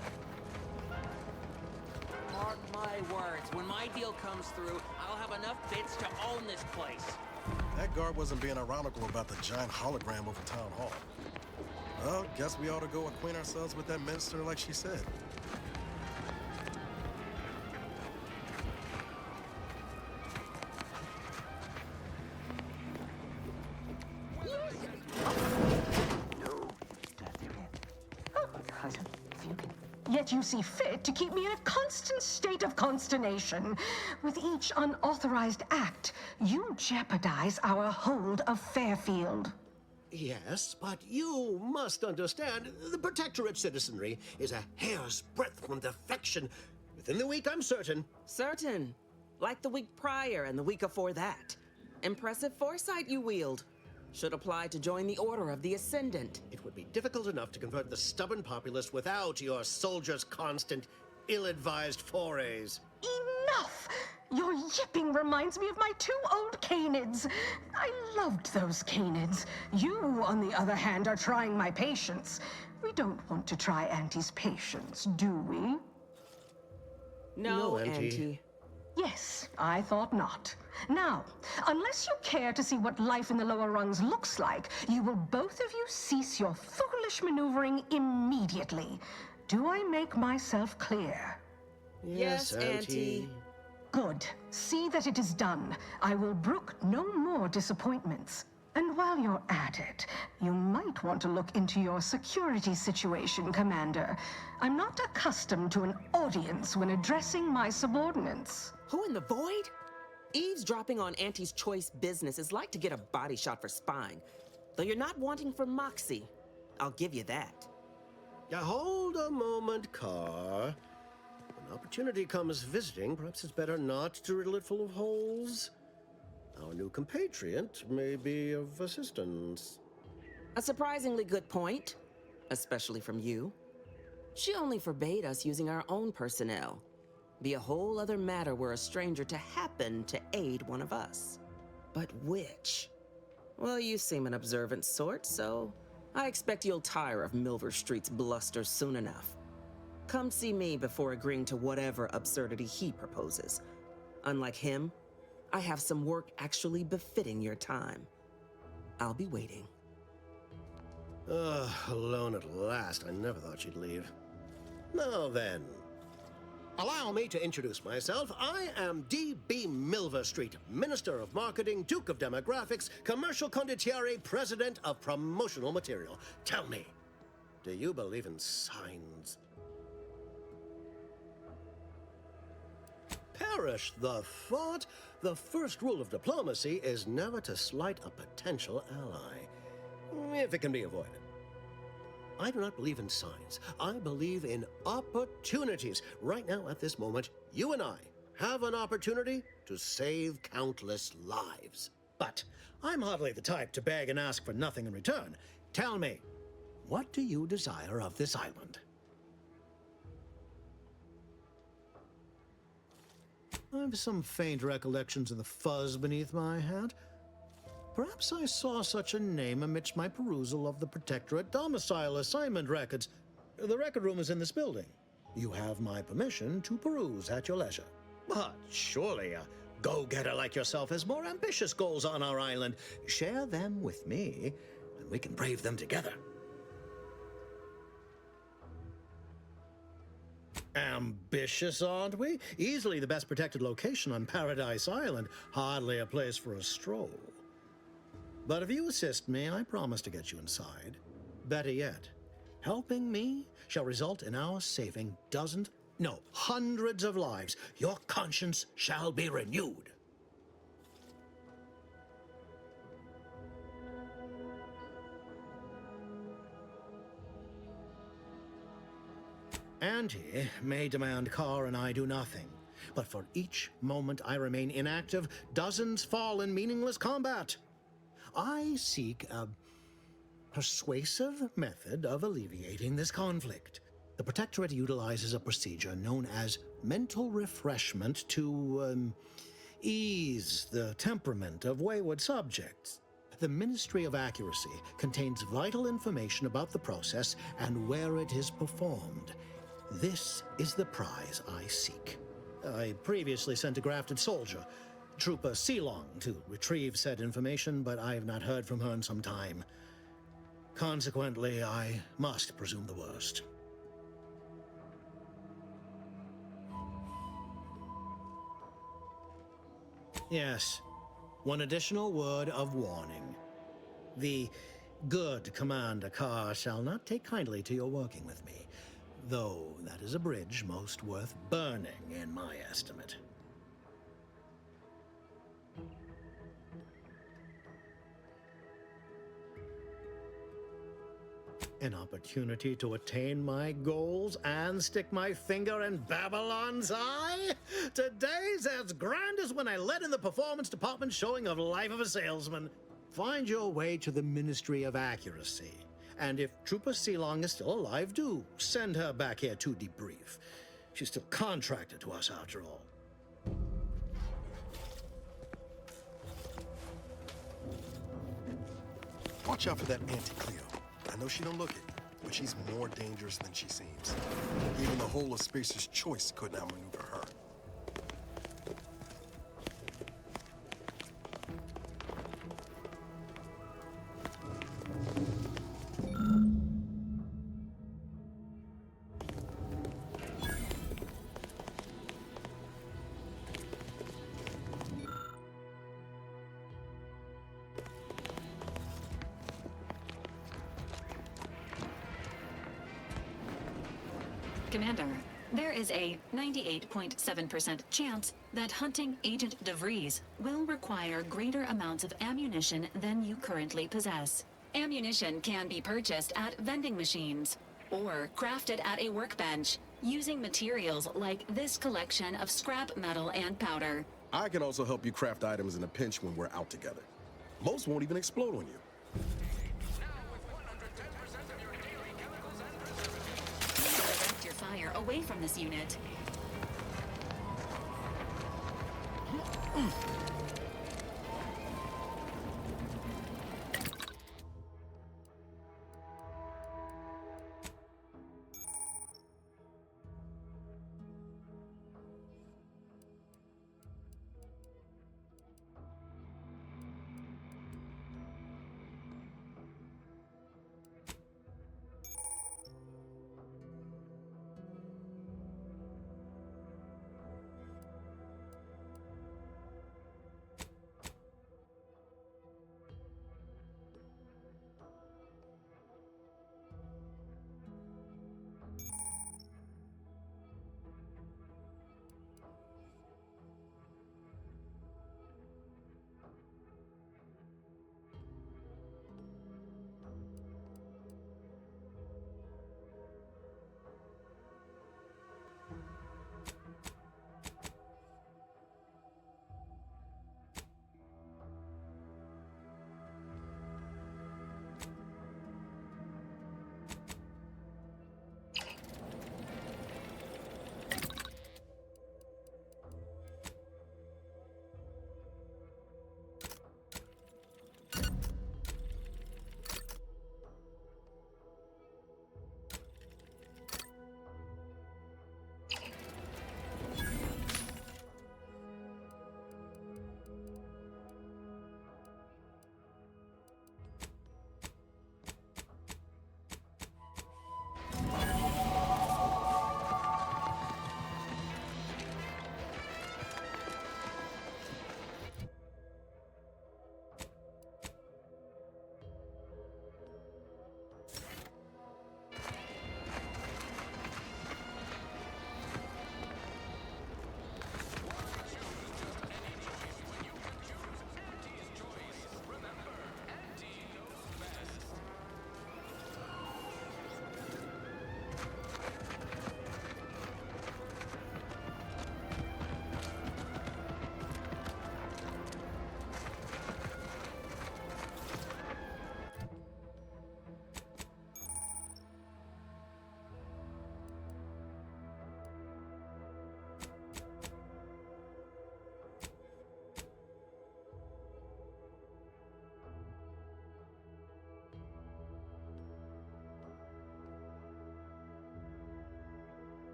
Mark my words, when my deal comes through, I'll have enough bits to own this place. That guard wasn't being ironical about the giant hologram over town hall. Well, guess we ought to go acquaint ourselves with that minister like she said. yet you see fit to keep me in a constant state of consternation. With each unauthorized act, you jeopardize our hold of Fairfield. Yes, but you must understand, the Protectorate citizenry is a hair's breadth from defection. Within the week, I'm certain. Certain. Like the week prior and the week before that. Impressive foresight you wield. Should apply to join the Order of the Ascendant. It would be difficult enough to convert the stubborn populace without your soldiers' constant, ill-advised forays. Enough! Your yipping reminds me of my 2 old canids. I loved those canids. You, on the other hand, are trying my patience. We don't want to try Auntie's patience, do we? No, Auntie. Yes, I thought not. Now, unless you care to see what life in the lower rungs looks like, you will both of you cease your foolish maneuvering immediately. Do I make myself clear? Yes, Auntie. Good. See that it is done. I will brook no more disappointments. And while you're at it, you might want to look into your security situation, Commander. I'm not accustomed to an audience when addressing my subordinates. Who in the void? Eavesdropping on Auntie's choice business is like to get a body shot for spying. Though you're not wanting for moxie. I'll give you that. Now hold a moment, Carr. When opportunity comes visiting, perhaps it's better not to riddle it full of holes. Our new compatriot may be of assistance. A surprisingly good point, especially from you. She only forbade us using our own personnel. Be a whole other matter were a stranger to happen to aid one of us. But which? Well, you seem an observant sort, so I expect you'll tire of Milver Street's bluster soon enough. Come see me before agreeing to whatever absurdity he proposes. Unlike him, I have some work actually befitting your time. I'll be waiting. Alone at last. I never thought she'd leave. Now then, allow me to introduce myself. I am D.B. Milver Street, Minister of Marketing, Duke of Demographics, Commercial Condottiere, President of Promotional Material. Tell me, do you believe in signs? Perish the thought. The first rule of diplomacy is never to slight a potential ally, if it can be avoided. I do not believe in signs. I believe in opportunities. Right now, at this moment, you and I have an opportunity to save countless lives. But I'm hardly the type to beg and ask for nothing in return. Tell me, what do you desire of this island? I have some faint recollections of the fuzz beneath my hat. Perhaps I saw such a name amidst my perusal of the Protectorate domicile assignment records. The record room is in this building. You have my permission to peruse at your leisure. But surely a go-getter like yourself has more ambitious goals on our island. Share them with me, and we can brave them together. Ambitious, aren't we? Easily the best protected location on Paradise Island. Hardly a place for a stroll. But if you assist me, I promise to get you inside. Better yet, helping me shall result in our saving dozens, no, hundreds of lives. Your conscience shall be renewed. Auntie may demand Carr and I do nothing, but for each moment I remain inactive, dozens fall in meaningless combat. I seek a persuasive method of alleviating this conflict. The Protectorate utilizes a procedure known as mental refreshment to ease the temperament of wayward subjects. The Ministry of Accuracy contains vital information about the process and where it is performed. This is the prize I seek. I previously sent a grafted soldier, Trooper Ceylon, to retrieve said information, but I have not heard from her in some time. Consequently, I must presume the worst. Yes, one additional word of warning. The good Commander Carr shall not take kindly to your working with me. Though that is a bridge most worth burning, in my estimate. An opportunity to attain my goals and stick my finger in Babylon's eye? Today's as grand as when I led in the performance department showing of Life of a Salesman. Find your way to the Ministry of Accuracy. And if Trooper Sealong is still alive, do send her back here to debrief. She's still contracted to us after all. Watch out for that Auntie Cleo. I know she don't look it, but she's more dangerous than she seems. Even the whole of Spacer's Choice couldn't outmaneuver her. Commander, there is a 98.7% chance that hunting Agent DeVries will require greater amounts of ammunition than you currently possess. Ammunition can be purchased at vending machines or crafted at a workbench using materials like this collection of scrap metal and powder. I can also help you craft items in a pinch when we're out together. Most won't even explode on you. Direct your fire away from this unit.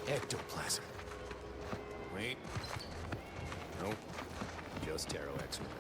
Ectoplasm. Wait. Nope. Just Taro excrement.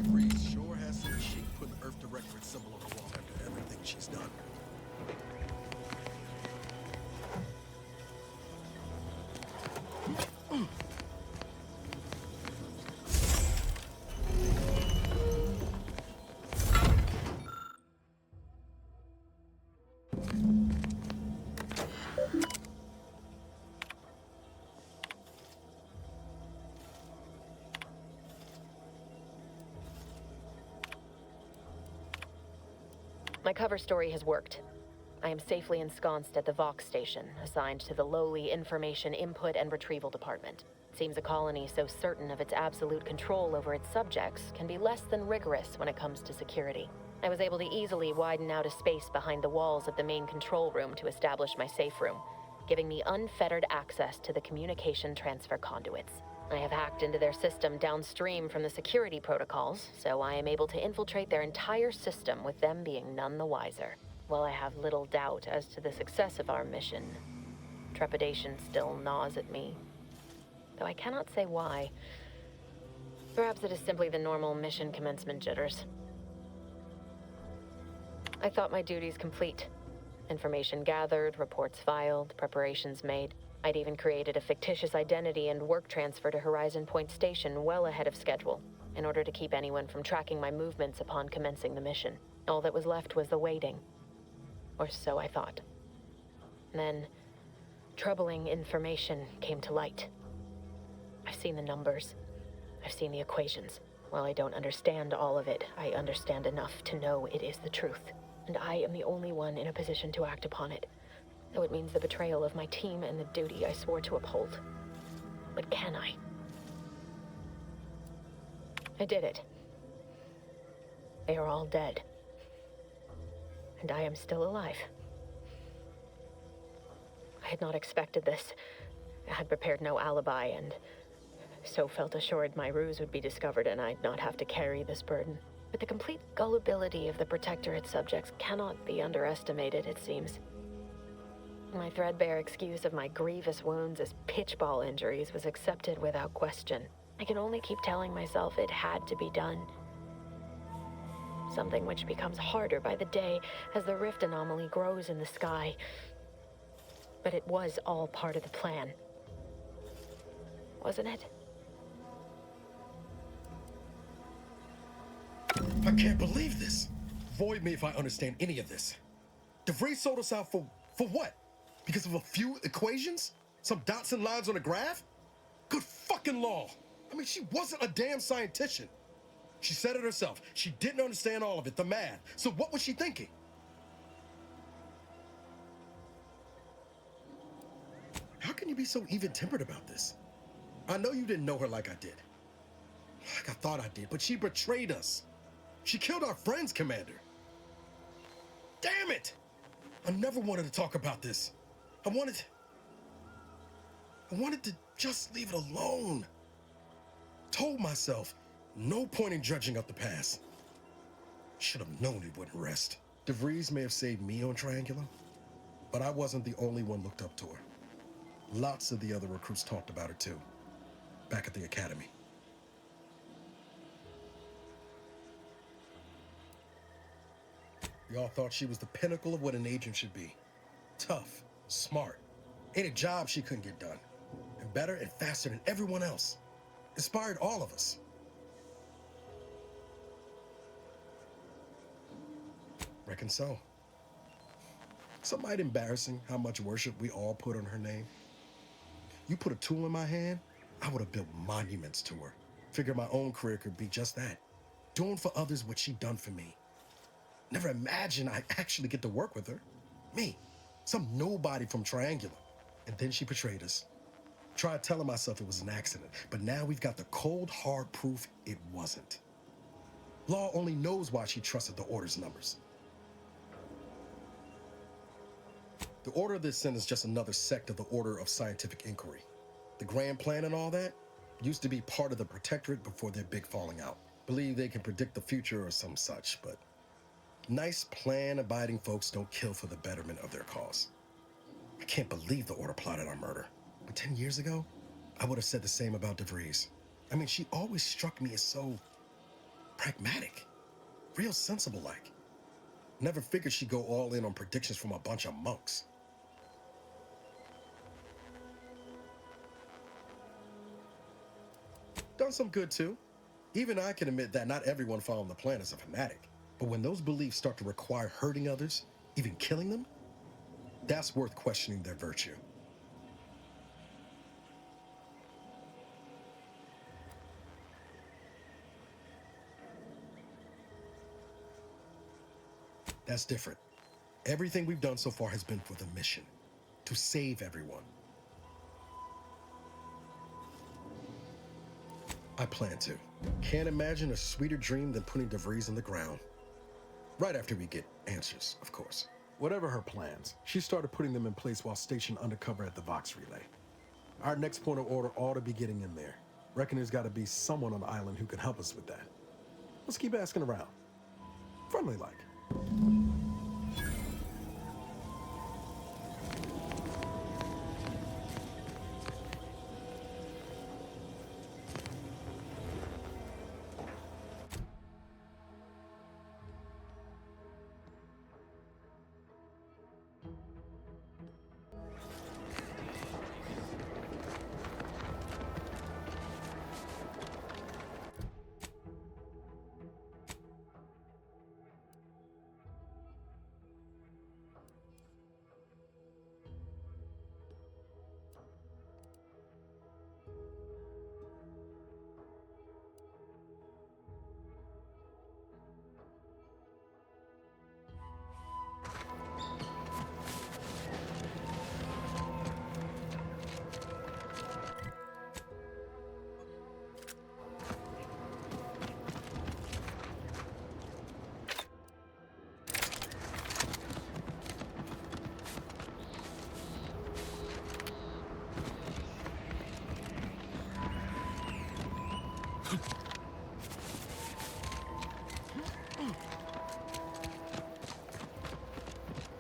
Reese sure has some chic putting Earth Directorate symbol on the wall after everything she's done. My cover story has worked. I am safely ensconced at the Vox station, assigned to the lowly Information Input and Retrieval Department. It seems a colony so certain of its absolute control over its subjects can be less than rigorous when it comes to security. I was able to easily widen out a space behind the walls of the main control room to establish my safe room, giving me unfettered access to the communication transfer conduits. I have hacked into their system downstream from the security protocols, so I am able to infiltrate their entire system with them being none the wiser. While I have little doubt as to the success of our mission, trepidation still gnaws at me, though I cannot say why. Perhaps it is simply the normal mission commencement jitters. I thought my duties complete. Information gathered, reports filed, preparations made. I'd even created a fictitious identity and work transfer to Horizon Point Station well ahead of schedule, in order to keep anyone from tracking my movements upon commencing the mission. All that was left was the waiting. Or so I thought. Then, troubling information came to light. I've seen the numbers. I've seen the equations. While I don't understand all of it, I understand enough to know it is the truth. And I am the only one in a position to act upon it. Though it means the betrayal of my team and the duty I swore to uphold. But can I? I did it. They are all dead. And I am still alive. I had not expected this. I had prepared no alibi, and so felt assured my ruse would be discovered and I'd not have to carry this burden. But the complete gullibility of the Protectorate subjects cannot be underestimated, it seems. My threadbare excuse of my grievous wounds as pitchball injuries was accepted without question. I can only keep telling myself it had to be done. Something which becomes harder by the day as the rift anomaly grows in the sky. But it was all part of the plan. Wasn't it? I can't believe this. Void me if I understand any of this. DeVries sold us out for what? Because of a few equations? Some dots and lines on a graph? Good fucking law. I mean, she wasn't a damn scientist. She said it herself. She didn't understand all of it, the math. So what was she thinking? How can you be so even-tempered about this? I know you didn't know her like I did. Like I thought I did, but she betrayed us. She killed our friends, Commander. Damn it! I never wanted to talk about this. I wanted to just leave it alone. Told myself, no point in dredging up the past. Should have known it wouldn't rest. DeVries may have saved me on Triangulum, but I wasn't the only one looked up to her. Lots of the other recruits talked about her too, back at the academy. We all thought she was the pinnacle of what an agent should be. Tough, smart, ain't a job she couldn't get done. And better and faster than everyone else. Inspired all of us. Reckon so. Something might embarrassing how much worship we all put on her name. You put a tool in my hand, I would have built monuments to her. Figured my own career could be just that. Doing for others what she done for me. Never imagined I'd actually get to work with her. Me, some nobody from Triangulum. And then she betrayed us. Tried telling myself it was an accident, but now we've got the cold, hard proof it wasn't. Law only knows why she trusted the Order's numbers. The Order of the Ascent is just another sect of the Order of Scientific Inquiry. The grand plan and all that used to be part of the Protectorate before their big falling out. Believe they can predict the future or some such, but nice plan-abiding folks don't kill for the betterment of their cause. I can't believe the Order plotted our murder. But 10 years ago, I would have said the same about DeVries. I mean, she always struck me as so pragmatic, real sensible-like. Never figured she'd go all in on predictions from a bunch of monks. Done some good, too. Even I can admit that not everyone following the plan is a fanatic. But when those beliefs start to require hurting others, even killing them, that's worth questioning their virtue. That's different. Everything we've done so far has been for the mission, to save everyone. I plan to. Can't imagine a sweeter dream than putting DeVries in the ground. Right after we get answers, of course. Whatever her plans, she started putting them in place while stationed undercover at the Vox Relay. Our next point of order ought to be getting in there. Reckon there's got to be someone on the island who can help us with that. Let's keep asking around. Friendly like.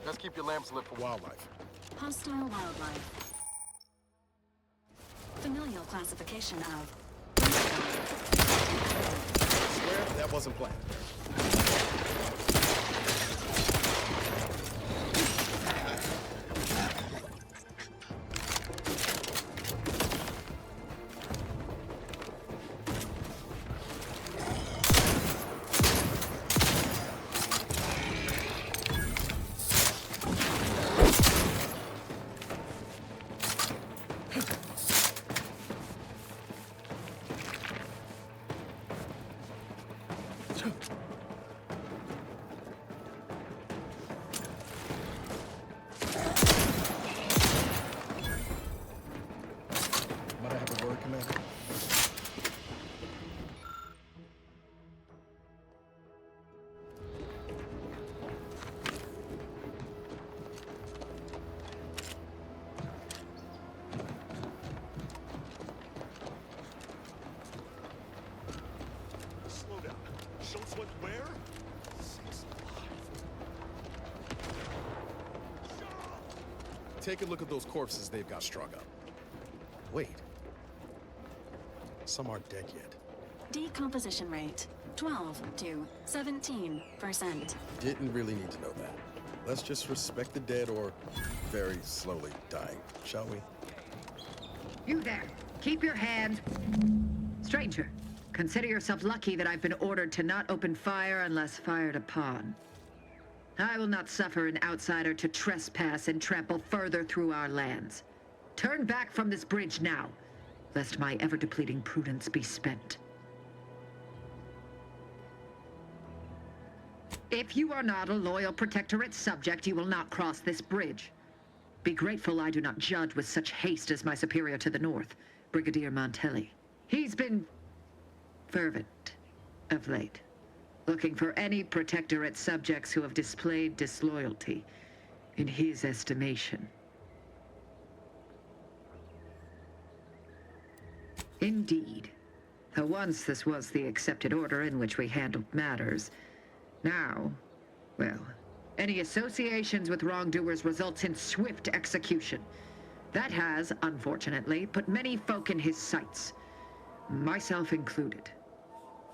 Let's keep your lamps lit for wildlife. Hostile wildlife. Familial classification of... I swear that wasn't planned. Might I have a word, Commander? Slow down. Show us what where? Sakes alive. Take a look at those corpses they've got strung up. Wait. Some aren't dead yet. Decomposition rate, 12 to 17%. Didn't really need to know that. Let's just respect the dead or very slowly dying, shall we? You there. Keep your hand. Stranger, consider yourself lucky that I've been ordered to not open fire unless fired upon. I will not suffer an outsider to trespass and trample further through our lands. Turn back from this bridge now, lest my ever-depleting prudence be spent. If you are not a loyal Protectorate subject, you will not cross this bridge. Be grateful I do not judge with such haste as my superior to the north, Brigadier Montelli. He's been fervent of late, looking for any Protectorate subjects who have displayed disloyalty in his estimation. Indeed. Though once this was the accepted order in which we handled matters. Now, well, any associations with wrongdoers results in swift execution. That has, unfortunately, put many folk in his sights, myself included.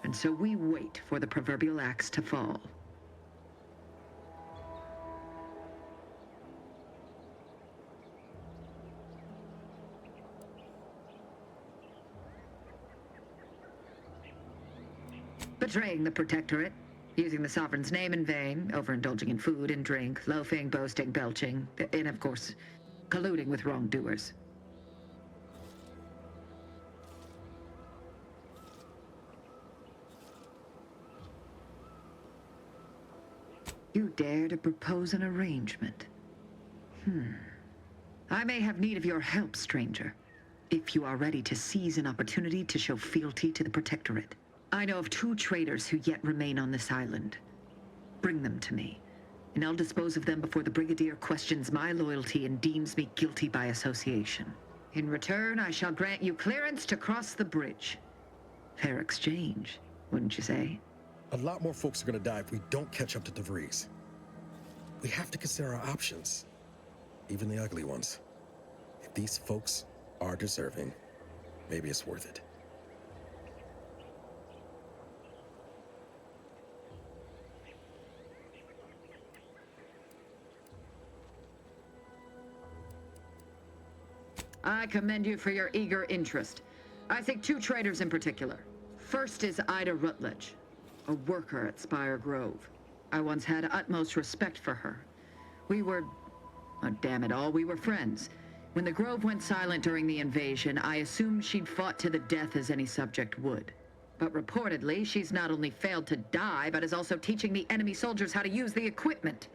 And so we wait for the proverbial axe to fall. Betraying the Protectorate, using the Sovereign's name in vain, overindulging in food and drink, loafing, boasting, belching, and of course, colluding with wrongdoers. You dare to propose an arrangement? I may have need of your help, stranger, if you are ready to seize an opportunity to show fealty to the Protectorate. I know of 2 traitors who yet remain on this island. Bring them to me, and I'll dispose of them before the Brigadier questions my loyalty and deems me guilty by association. In return, I shall grant you clearance to cross the bridge. Fair exchange, wouldn't you say? A lot more folks are gonna die if we don't catch up to DeVries. We have to consider our options, even the ugly ones. If these folks are deserving, maybe it's worth it. I commend you for your eager interest. I think 2 traitors in particular. First is Ida Rutledge, a worker at Spire Grove. I once had utmost respect for her. We were, oh, damn it all, we were friends. When the Grove went silent during the invasion, I assumed she'd fought to the death as any subject would. But reportedly, she's not only failed to die, but is also teaching the enemy soldiers how to use the equipment.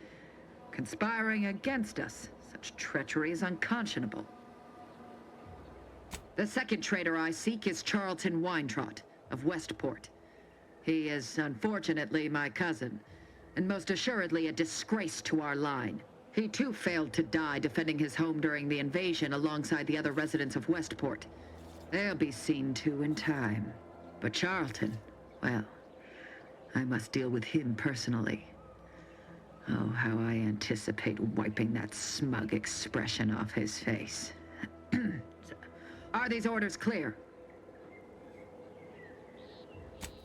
Conspiring against us. Such treachery is unconscionable. The second traitor I seek is Charlton Weintrot of Westport. He is, unfortunately, my cousin, and most assuredly a disgrace to our line. He too failed to die defending his home during the invasion alongside the other residents of Westport. They'll be seen to in time. But Charlton, well, I must deal with him personally. Oh, how I anticipate wiping that smug expression off his face. Are these orders clear?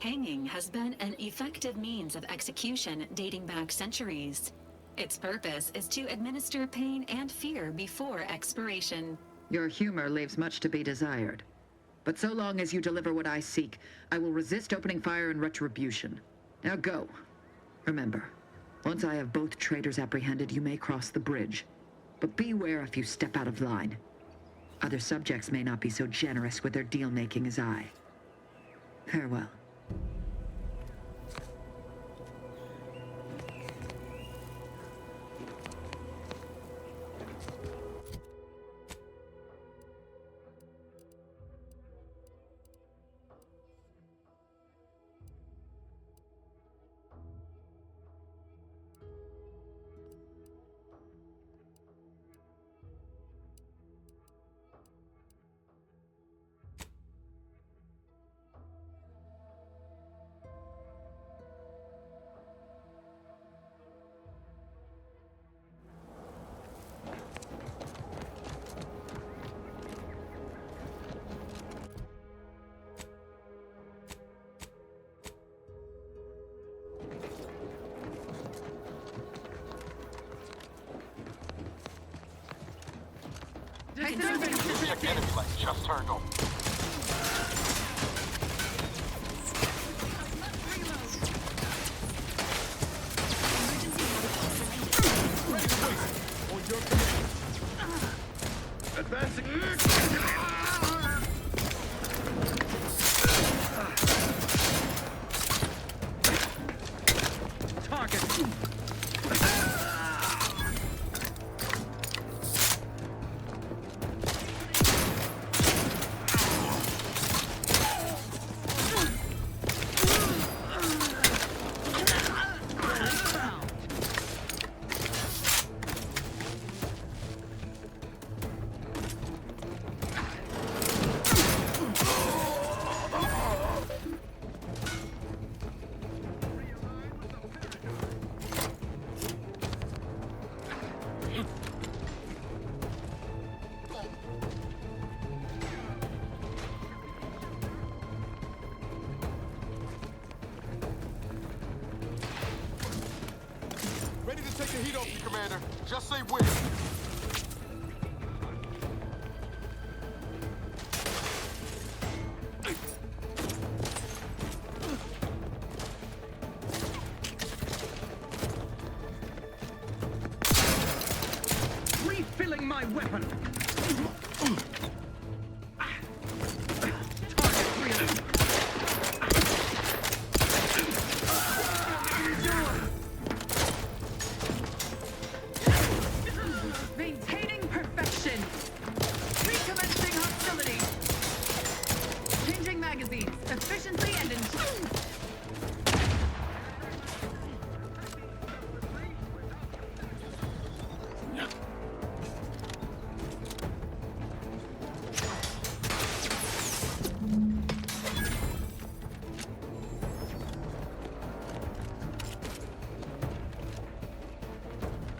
Hanging has been an effective means of execution dating back centuries. Its purpose is to administer pain and fear before expiration. Your humor leaves much to be desired. But so long as you deliver what I seek, I will resist opening fire in retribution. Now go. Remember, once I have both traitors apprehended, you may cross the bridge. But beware if you step out of line. Other subjects may not be so generous with their deal-making as I. Farewell. Enemy light just turned on. Ready to wait. On your command. Advancing. Target. Ready to take the heat off you, Commander. Just say when. Refilling my weapon! Maintaining perfection! Recommencing hostility! Changing magazines, efficiently and in...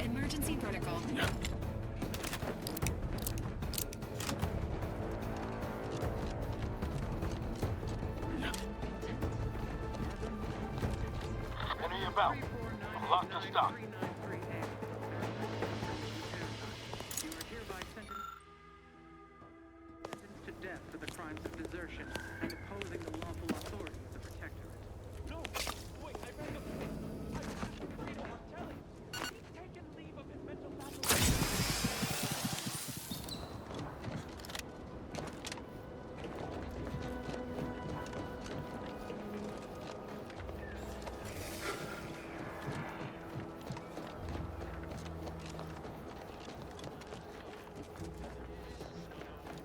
Emergency protocol. Enemy about. I'm locked and stocked. You are hereby sentenced to death for the crimes of desertion and opposing the lawful authority of the Protectorate. No! Wait, I read the... I'm telling you, he's taken leave of his mental faculties.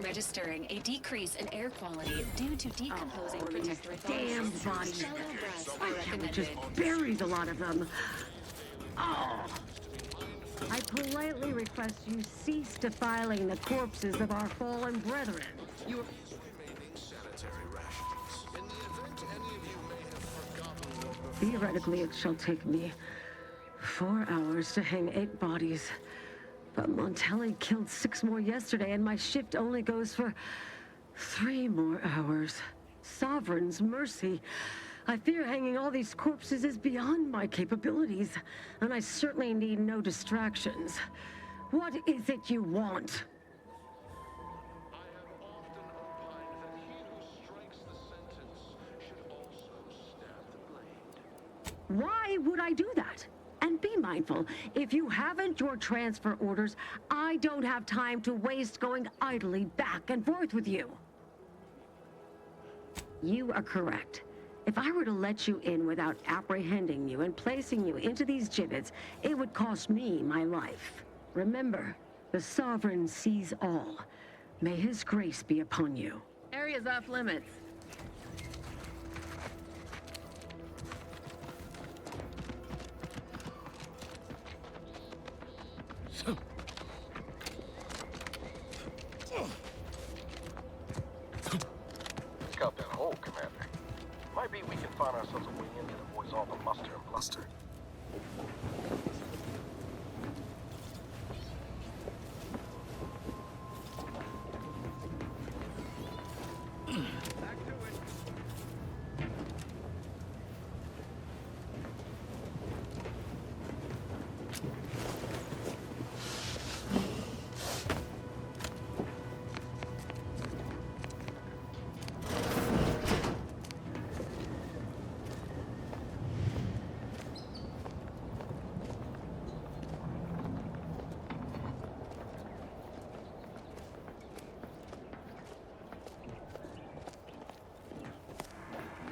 Registering a decrease in air quality due to decomposing protectorate Damn bodies. bodies. Shallow breaths are Why can't we recommended. just bury a lot of them? Oh. I politely request you cease defiling the corpses of our fallen brethren. You Theoretically, it shall take me 4 hours to hang 8 bodies. But Montelli killed 6 more yesterday, and my shift only goes for 3 more hours. Sovereign's mercy. I fear hanging all these corpses is beyond my capabilities, and I certainly need no distractions. What is it you want? Why would I do that? And be mindful, if you haven't your transfer orders, I don't have time to waste going idly back and forth with you. You are correct. If I were to let you in without apprehending you and placing you into these gibbets, it would cost me my life. Remember, the Sovereign sees all. May his grace be upon you. Area's off limits. Scout that hole, Commander. Might be we can find ourselves a way in that avoids all the muster and bluster.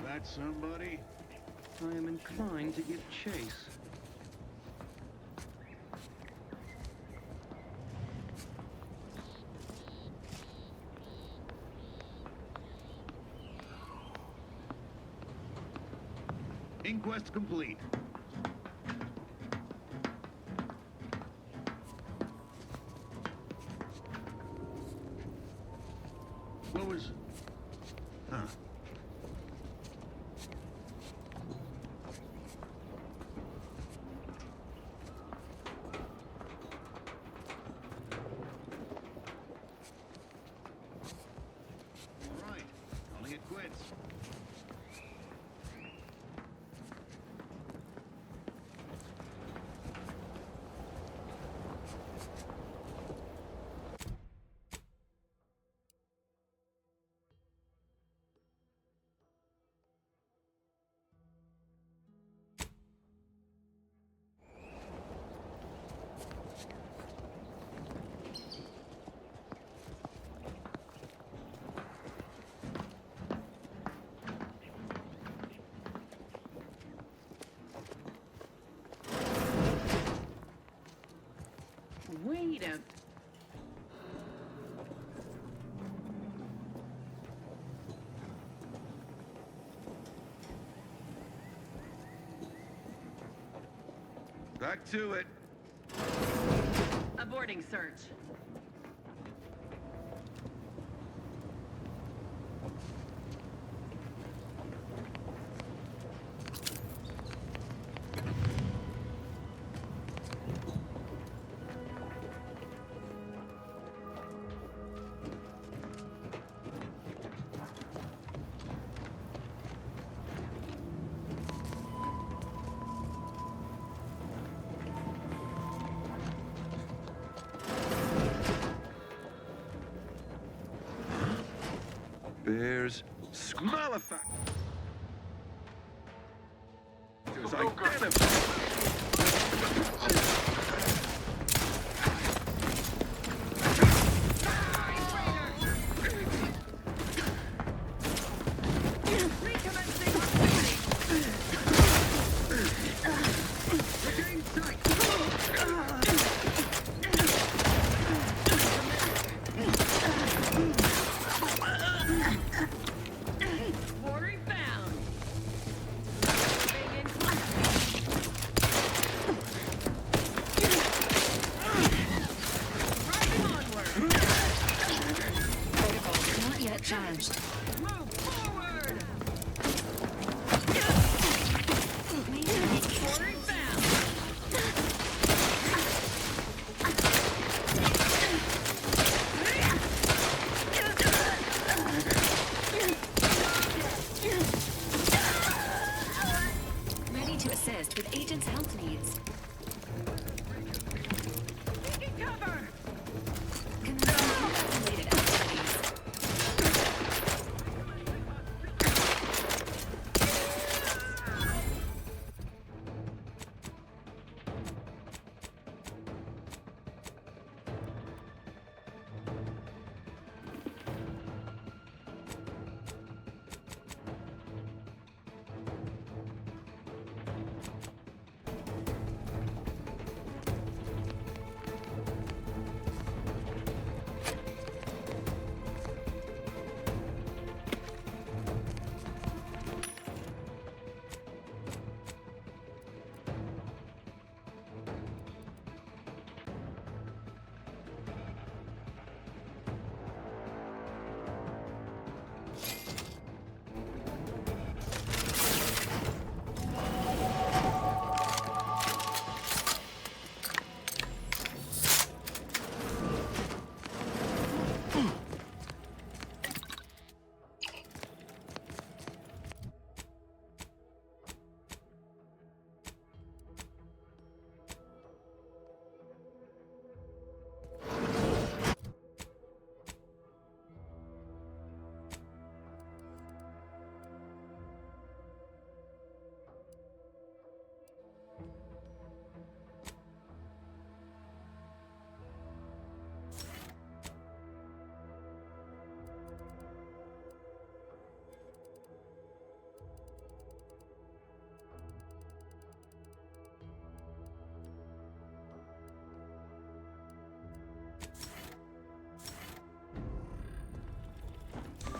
That somebody? I am inclined to give chase. Inquest complete. What was... Huh. All right. Calling it quits. Wait a... Back to it. Aborting search. Bears smell effect. Quarry found.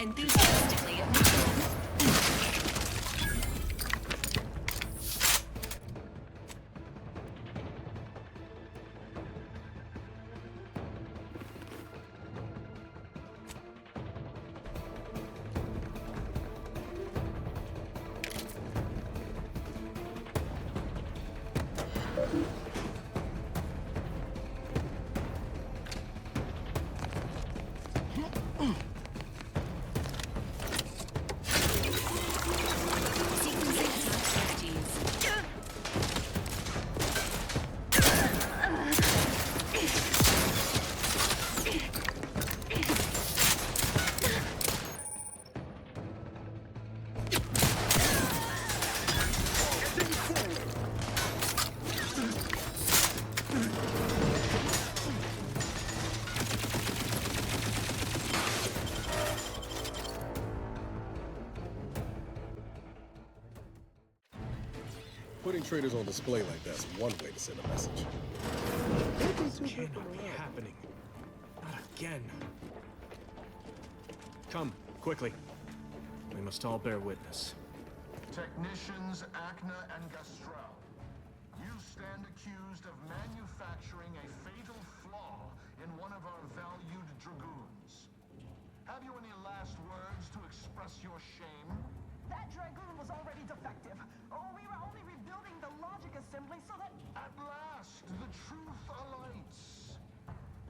enthusiastically mutual. Putting traders on display like that's one way to send a message. This cannot be happening. Not again. Come, quickly. We must all bear witness. Technicians Acna and Gastrell, you stand accused of manufacturing a fatal flaw in one of our valued dragoons. Have you any last words to express your shame? That dragoon was already defective. We were only rebuilding the logic assembly so that... At last, the truth alights.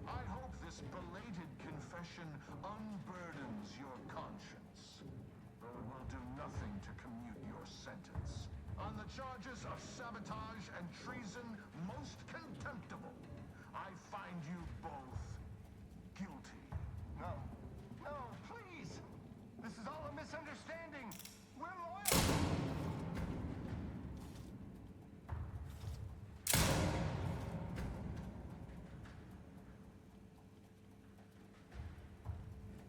I hope this belated confession unburdens your conscience. Though it will do nothing to commute your sentence. On the charges of sabotage and treason most contemptible, I find you both guilty. No, please! This is all a misunderstanding! We're loyal!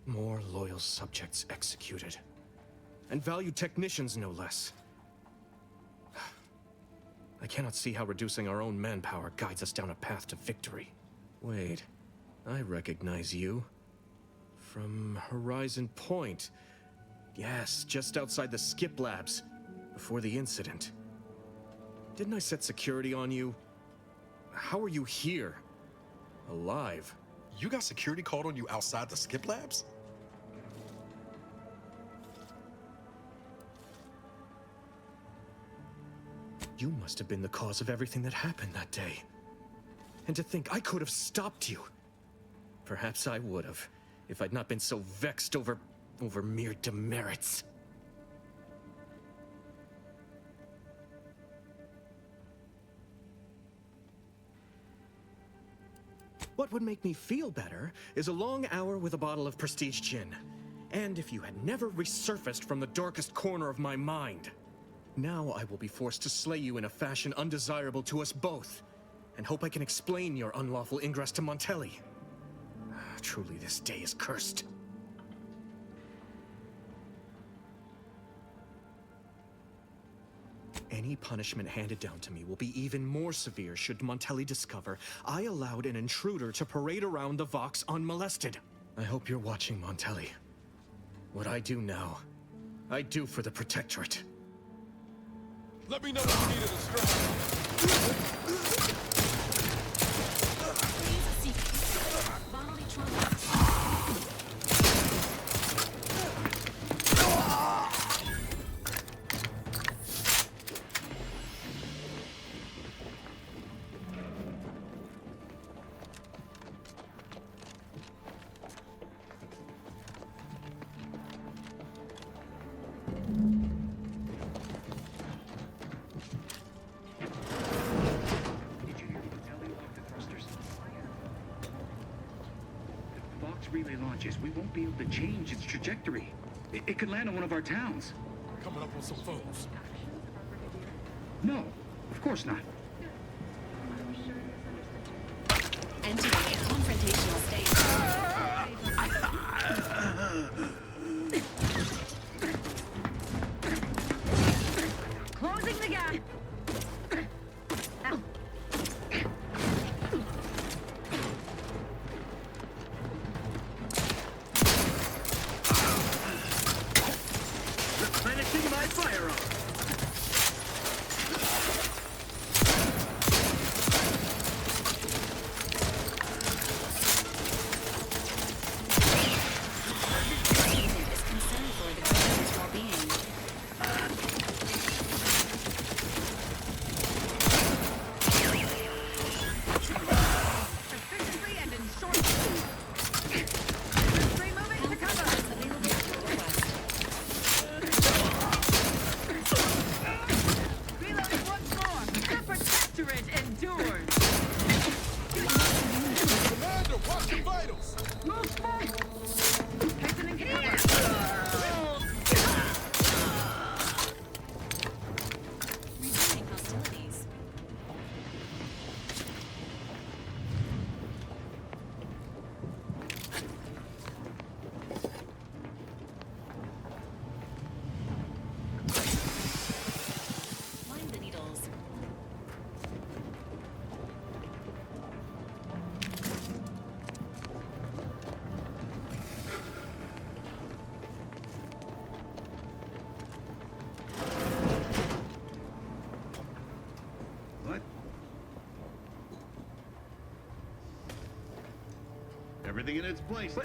More loyal subjects executed. And valued technicians, no less. I cannot see how reducing our own manpower guides us down a path to victory. Wait, I recognize you. From Horizon Point. Yes, just outside the skip labs, before the incident. Didn't I set security on you? How are you here? Alive? You got security called on you outside the skip labs? You must have been the cause of everything that happened that day. And to think I could have stopped you. Perhaps I would have, if I'd not been so vexed over mere demerits. What would make me feel better is a long hour with a bottle of prestige gin. And if you had never resurfaced from the darkest corner of my mind. Now I will be forced to slay you in a fashion undesirable to us both, and hope I can explain your unlawful ingress to Montelli. Truly, this day is cursed. Any punishment handed down to me will be even more severe should Montelli discover I allowed an intruder to parade around the Vox unmolested. I hope you're watching, Montelli. What I do now, I do for the Protectorate. Let me know if you need a distraction. Relay launches, we won't be able to change its trajectory. It could land on one of our towns. Coming up with some foes. No, of course not. Entering a confrontational state. Closing the gap! Replenishing my firearm. Is concerned for the commander's well-being. Efficiently and in short speed. Free moving to cover. Reloading once more. The protectorate endures. Commander, watch your vitals! Move forward. Hastening to cover. Resuming hostilities. Line the needles. What? Everything in its place.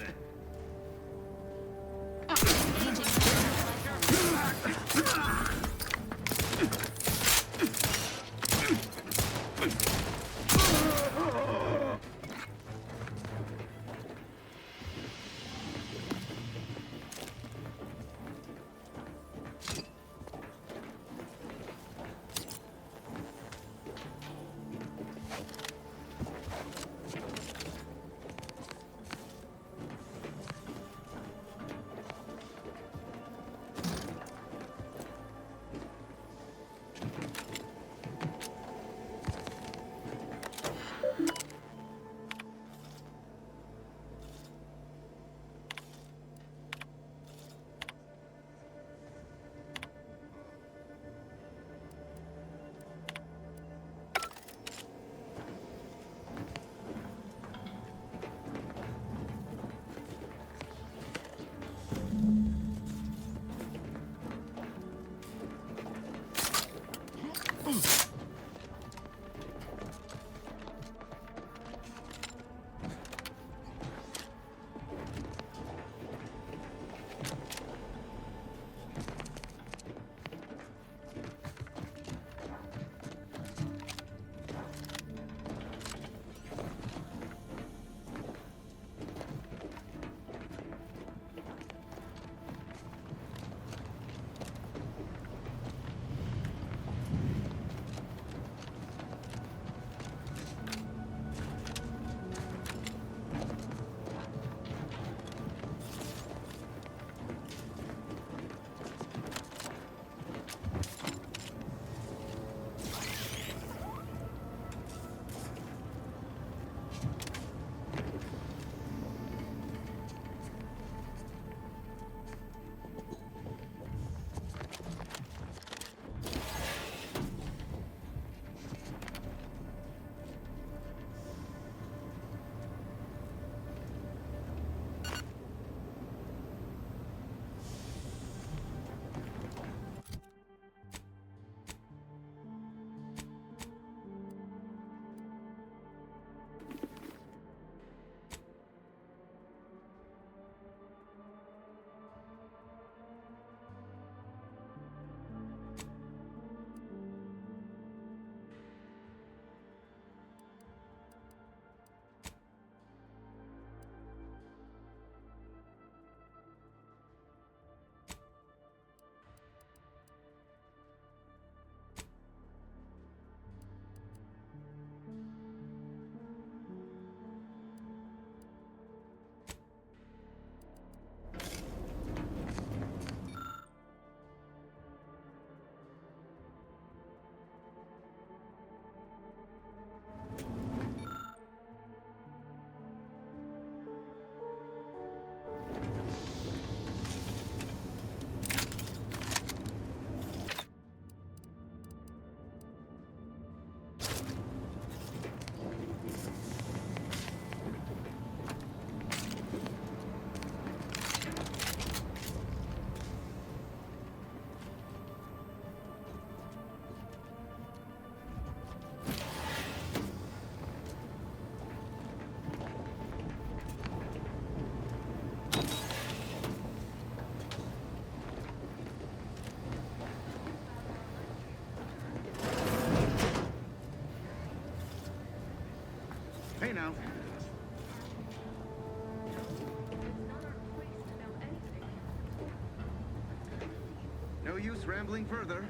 No use rambling further.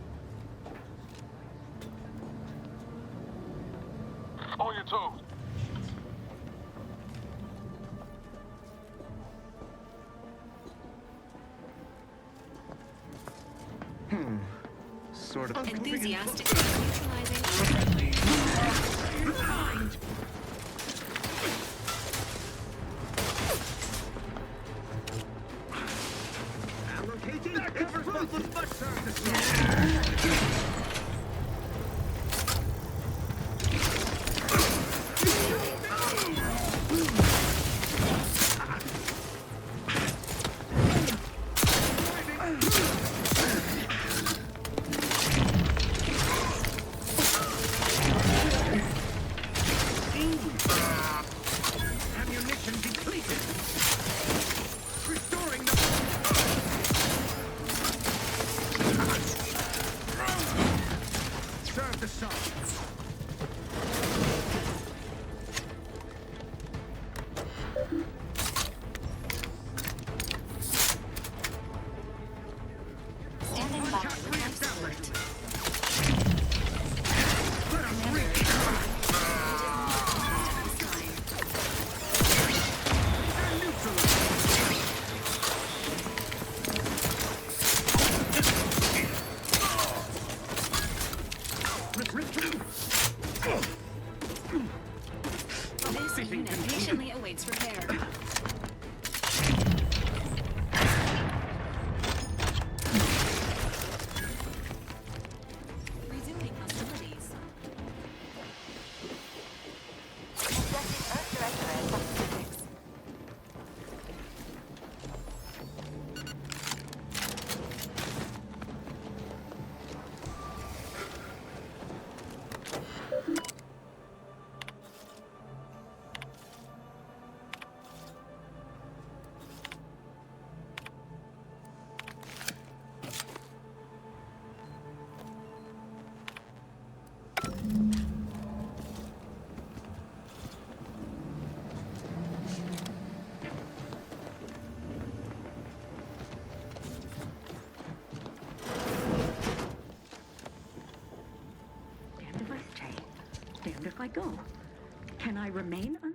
On your toes. Sort of. Enthusiastically neutralizing. Allocating explosive butt surface. Ammunition depleted. Restoring the... Serve the shot. Standing by with Reestablished. This unit patiently awaits repair. Resuming hostilities. Injecting Earth Directorate from physics. Damned if I stay, damned if I go. Can I remain un...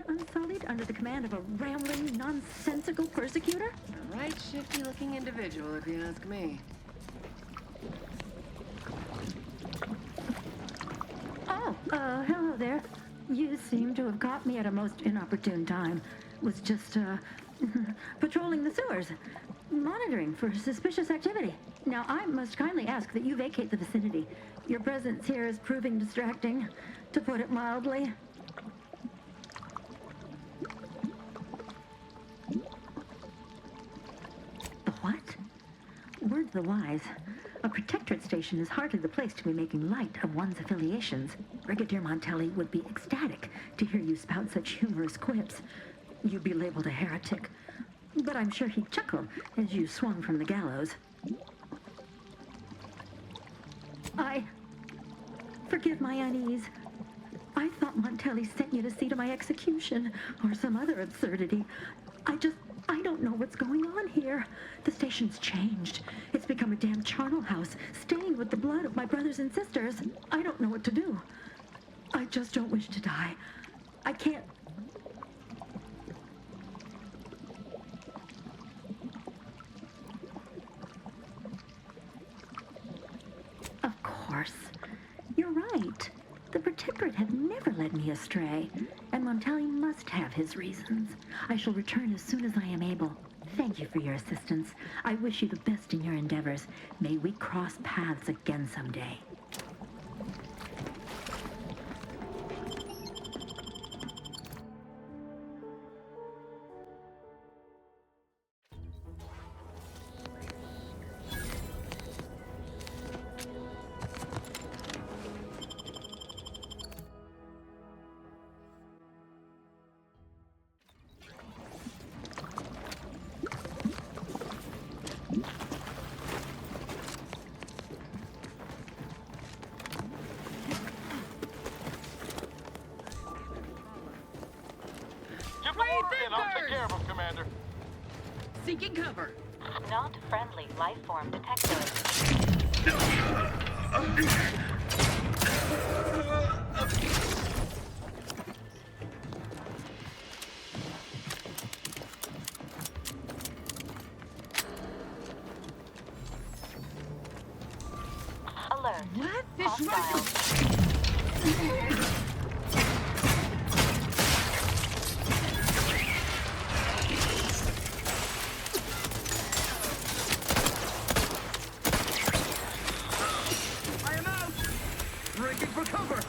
unsullied under the command of a rambling, nonsensical persecutor? A right shifty-looking individual, if you ask me. Oh, hello there. You seem to have caught me at a most inopportune time. Was just, patrolling the sewers, monitoring for suspicious activity. Now, I must kindly ask that you vacate the vicinity. Your presence here is proving distracting, to put it mildly. The what? Word to the wise. A protectorate station is hardly the place to be making light of one's affiliations. Brigadier Montelli would be ecstatic to hear you spout such humorous quips. You'd be labeled a heretic, but I'm sure he'd chuckle as you swung from the gallows. Forgive my unease. I thought Montelli sent you to see to my execution, or some other absurdity. I don't know what's going on here. The station's changed. It's become a damn charnel house, stained with the blood of my brothers and sisters. I don't know what to do. I just don't wish to die. I can't... Of course. You're right. The Protectorate have never led me astray, and Montelli must have his reasons. I shall return as soon as I am able. Thank you for your assistance. I wish you the best in your endeavors. May we cross paths again someday. in. I'll take care of him, Commander. Seeking cover. Not friendly life form detected. Alert. What? This Hostile. I am out! Breaking for cover!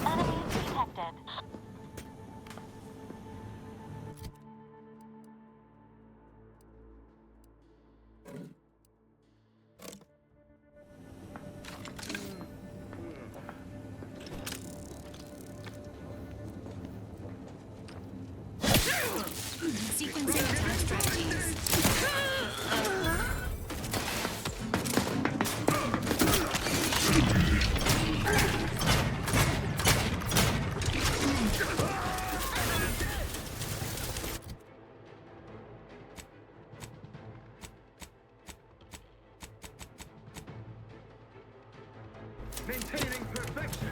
Enemy detected. Sequencing attack strategies. Maintaining perfection.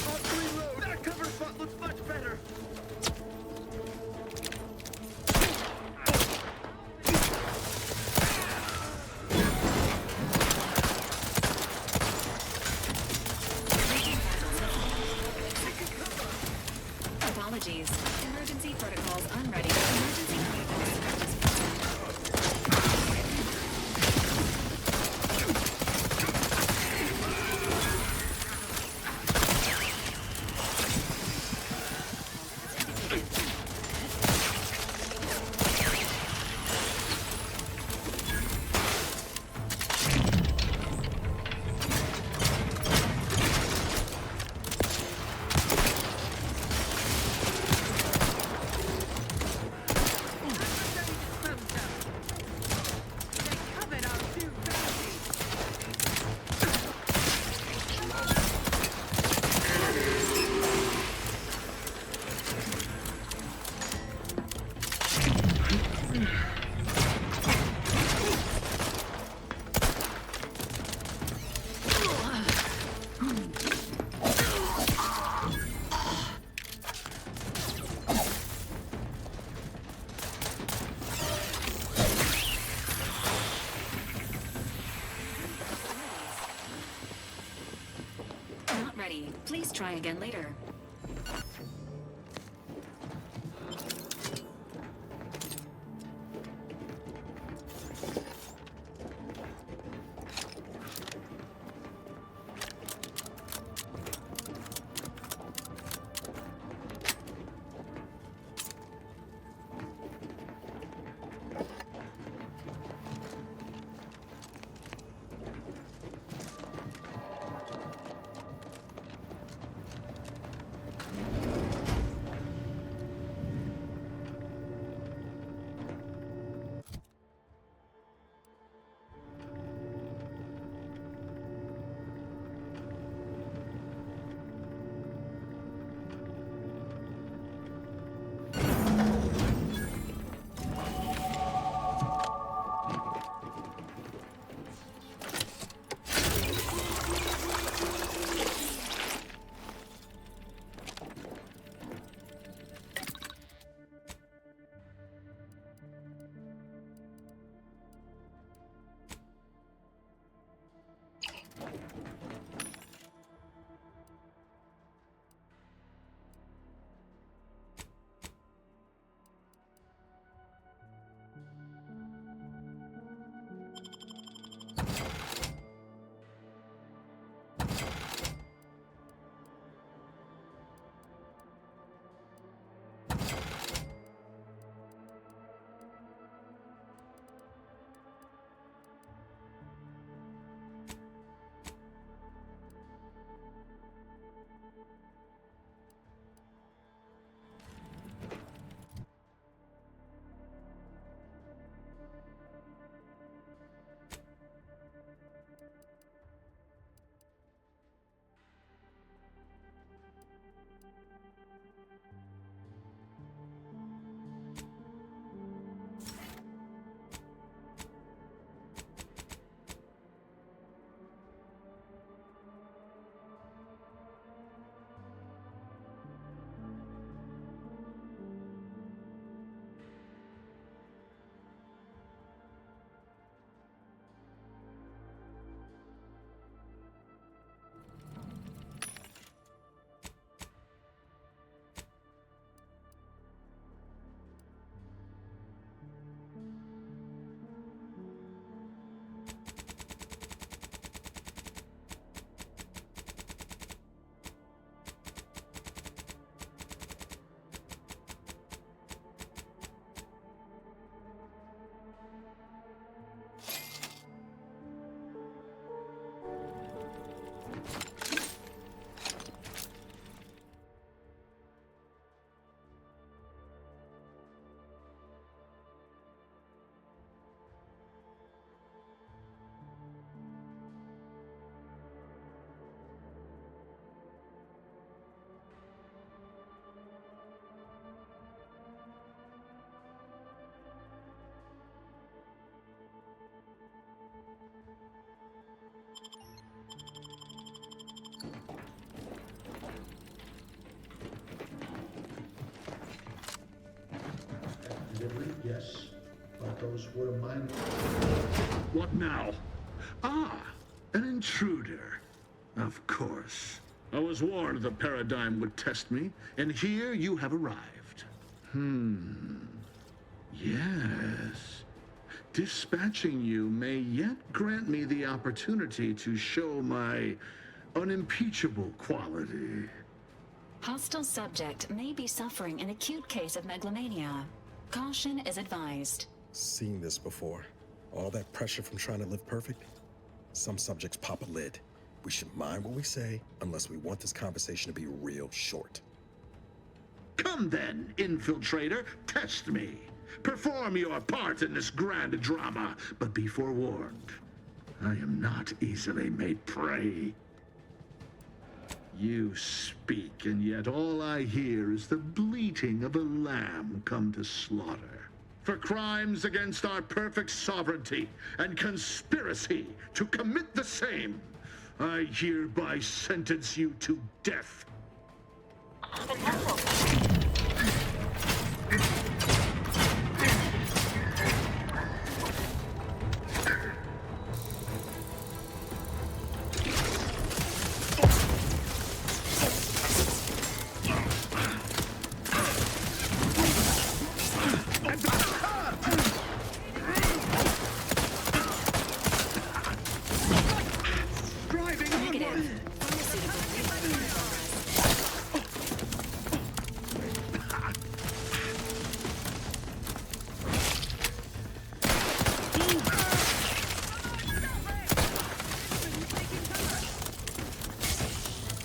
Off to reload. That cover spot looks much better. Apologies. Emergency protocols unready. Emergency protocols. Not ready. Please try again later. Yes, but those were my... What now? Ah, an intruder. Of course. I was warned the paradigm would test me, and here you have arrived. Yes. Dispatching you may yet grant me the opportunity to show my unimpeachable quality. Hostile subject may be suffering an acute case of megalomania. Caution is advised. Seen this before. All that pressure from trying to live perfect. Some subjects pop a lid. We should mind what we say, unless we want this conversation to be real short. Come then, infiltrator, test me. Perform your part in this grand drama, but be forewarned. I am not easily made prey. You speak, and yet all I hear is the bleating of a lamb come to slaughter. For crimes against our perfect sovereignty and conspiracy to commit the same, I hereby sentence you to death.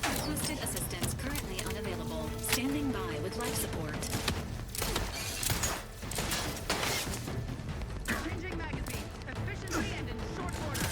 Requested assistance currently unavailable. Standing by with life support. Changing magazine, efficiently and in short order.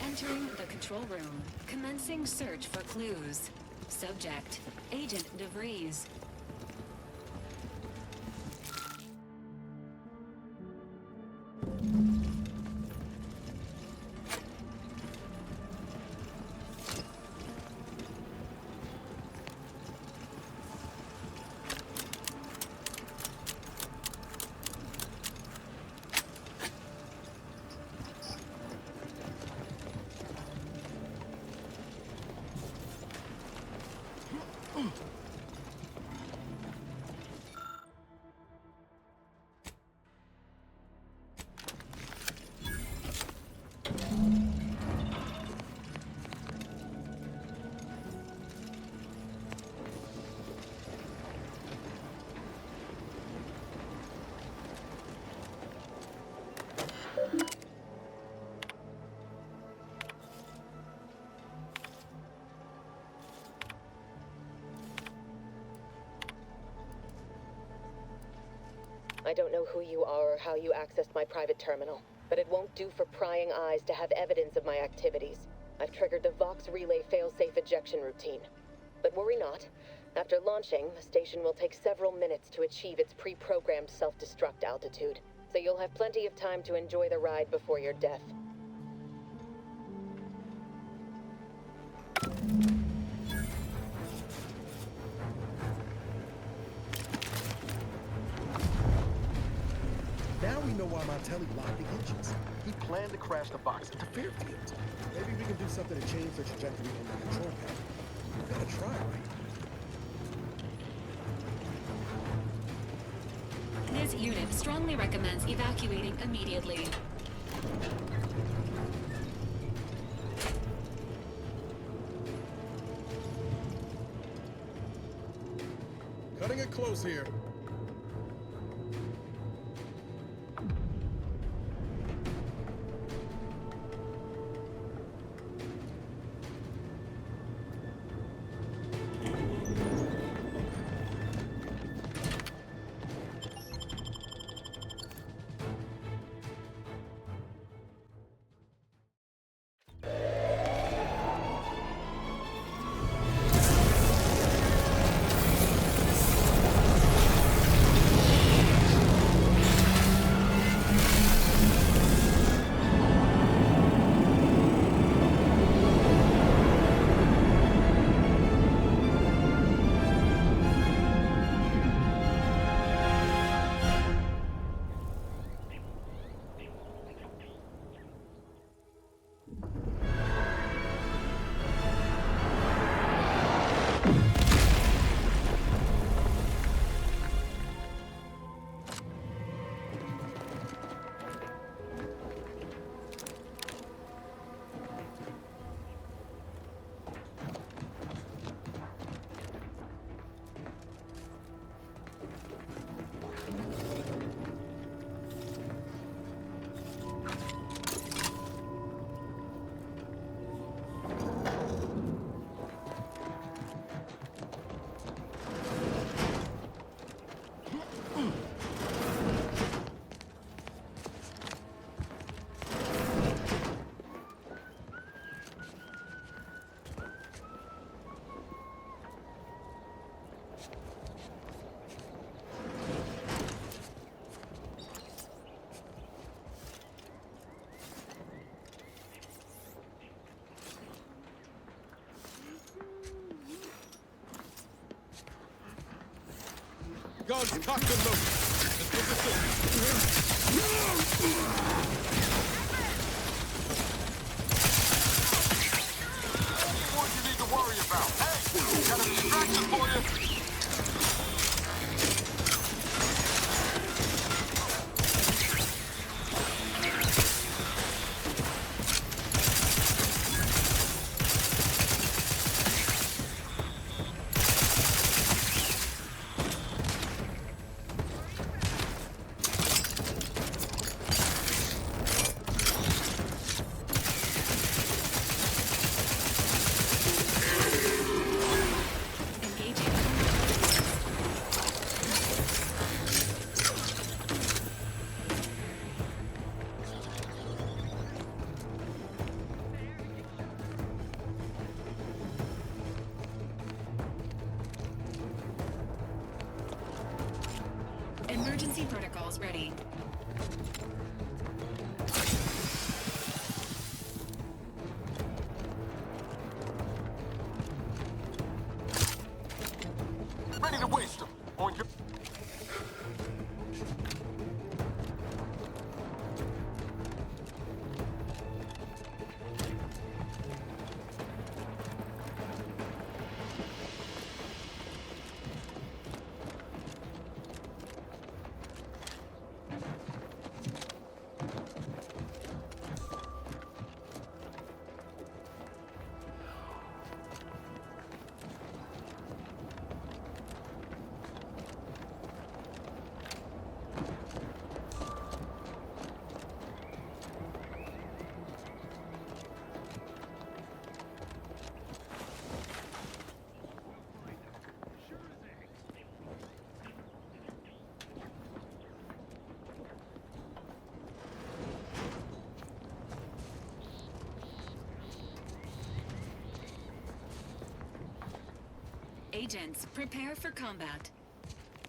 Entering the control room. Commencing search for clues. Subject: Agent DeVries. I don't know who you are or how you accessed my private terminal, but it won't do for prying eyes to have evidence of my activities. I've triggered the Vox relay failsafe ejection routine. But worry not. After launching, the station will take several minutes to achieve its pre-programmed self-destruct altitude, so you'll have plenty of time to enjoy the ride before your death. Now we know why Montelli locked the engines. He planned to crash the box into Fairfield. Maybe we can do something to change the trajectory in the control panel. We gotta try, right? This unit strongly recommends evacuating immediately. Cutting it close here. Guns, cock and load. Let's get this What you need to worry about? Hey, got a distraction for you. Emergency protocols ready. Ready to waste them. On your... Agents, prepare for combat.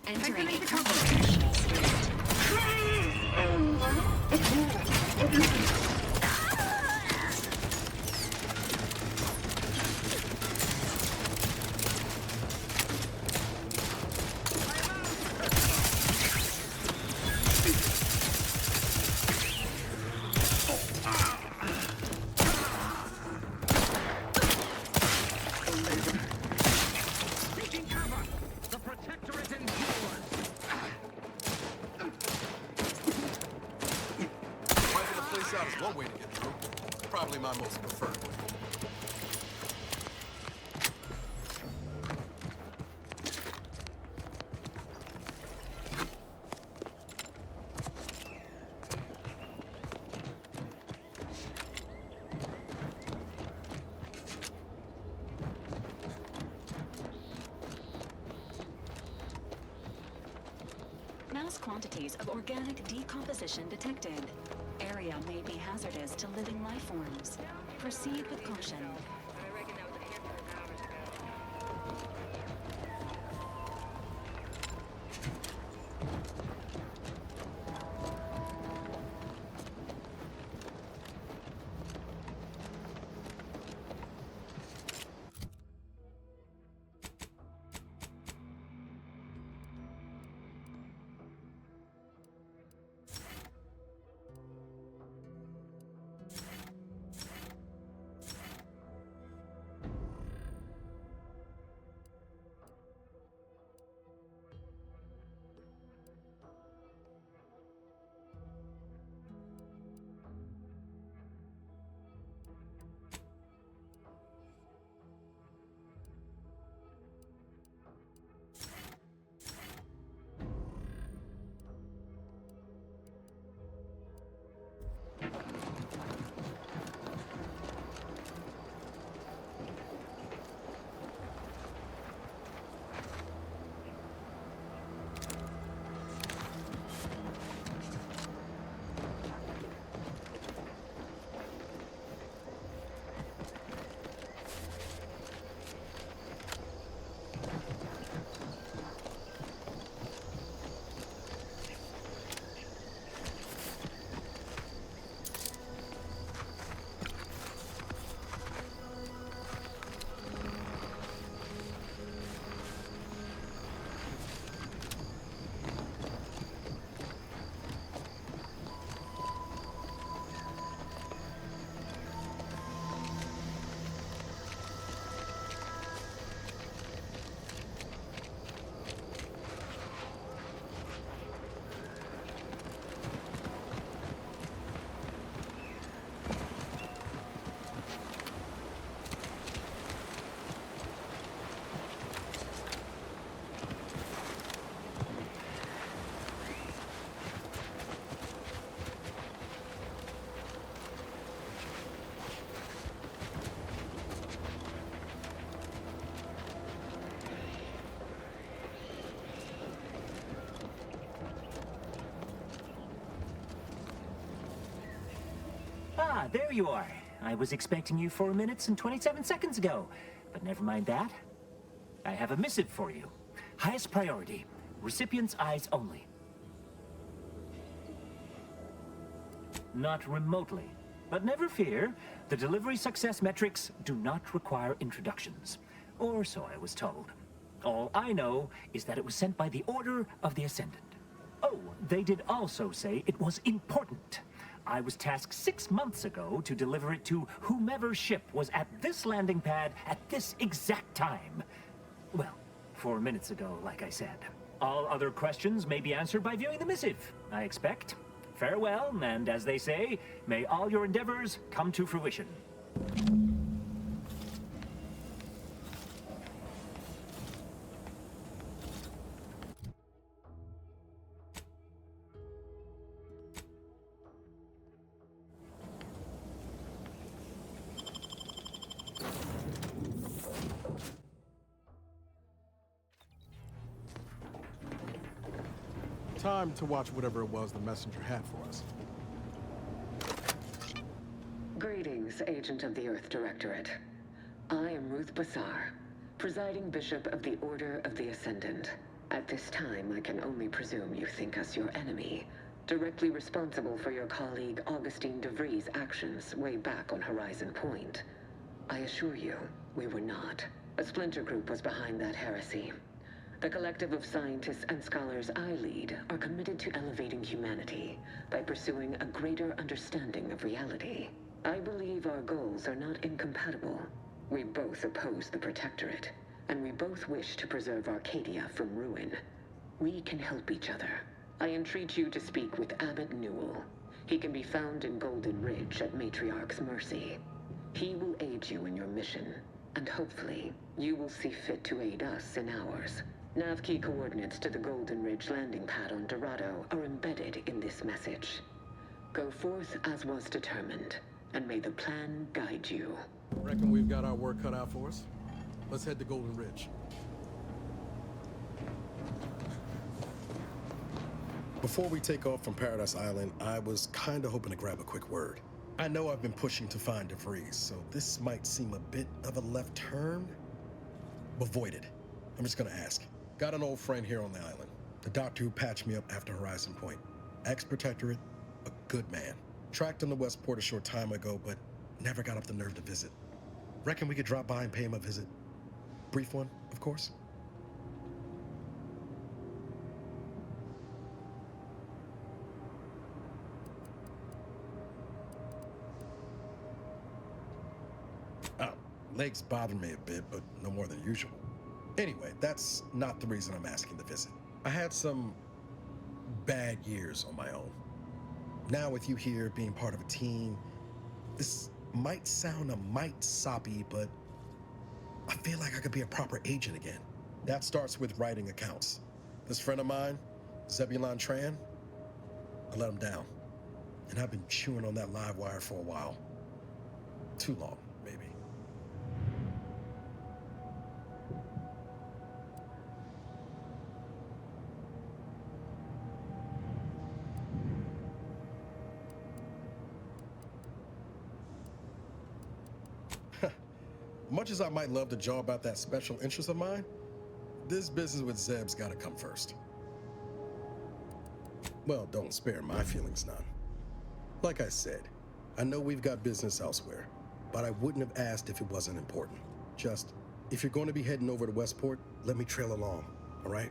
Entering a confrontational state. Taking cover! The Protectorate endures! Wiping the place out is one way to get through. Probably my most preferred way. Mass quantities of organic decomposition detected. Area may be hazardous to living life forms. Proceed with caution. Ah, there you are. I was expecting you 4 minutes and 27 seconds ago. But never mind that. I have a missive for you. Highest priority. Recipient's eyes only. Not remotely. But never fear. The delivery success metrics do not require introductions. Or so I was told. All I know is that it was sent by the Order of the Ascendant. Oh, they did also say it was important. I was tasked 6 months ago to deliver it to whomever ship was at this landing pad at this exact time. Well, 4 minutes ago, like I said. All other questions may be answered by viewing the missive, I expect. Farewell, and as they say, may all your endeavors come to fruition. Time to watch whatever it was the messenger had for us. Greetings, Agent of the Earth Directorate. I am Ruth Bassar, Presiding Bishop of the Order of the Ascendant. At this time, I can only presume you think us your enemy, directly responsible for your colleague Augustine DeVries' actions way back on Horizon Point. I assure you, we were not. A splinter group was behind that heresy. The collective of scientists and scholars I lead are committed to elevating humanity by pursuing a greater understanding of reality. I believe our goals are not incompatible. We both oppose the Protectorate, and we both wish to preserve Arcadia from ruin. We can help each other. I entreat you to speak with Abbot Newell. He can be found in Golden Ridge at Matriarch's mercy. He will aid you in your mission, and hopefully, you will see fit to aid us in ours. Nav key coordinates to the Golden Ridge landing pad on Dorado are embedded in this message. Go forth as was determined, and may the plan guide you. Reckon we've got our work cut out for us? Let's head to Golden Ridge. Before we take off from Paradise Island, I was kinda hoping to grab a quick word. I know I've been pushing to find DeVries, so this might seem a bit of a left turn, but void it. I'm just gonna ask. Got an old friend here on the island. The doctor who patched me up after Horizon Point. Ex-Protectorate, a good man. Tracked him to Westport a short time ago, but never got up the nerve to visit. Reckon we could drop by and pay him a visit. Brief one, of course. Oh, legs bother me a bit, but no more than usual. Anyway, that's not the reason I'm asking to visit. I had some bad years on my own. Now with you here, being part of a team, this might sound a mite soppy, but I feel like I could be a proper agent again. That starts with writing accounts. This friend of mine, Zebulon Tran, I let him down. And I've been chewing on that live wire for a while. Too long, maybe. Much as I might love to jaw about that special interest of mine, this business with Zeb's gotta come first. Well, don't spare my feelings none. Like I said, I know we've got business elsewhere, but I wouldn't have asked if it wasn't important. Just, if you're going to be heading over to Westport, let me trail along, all right?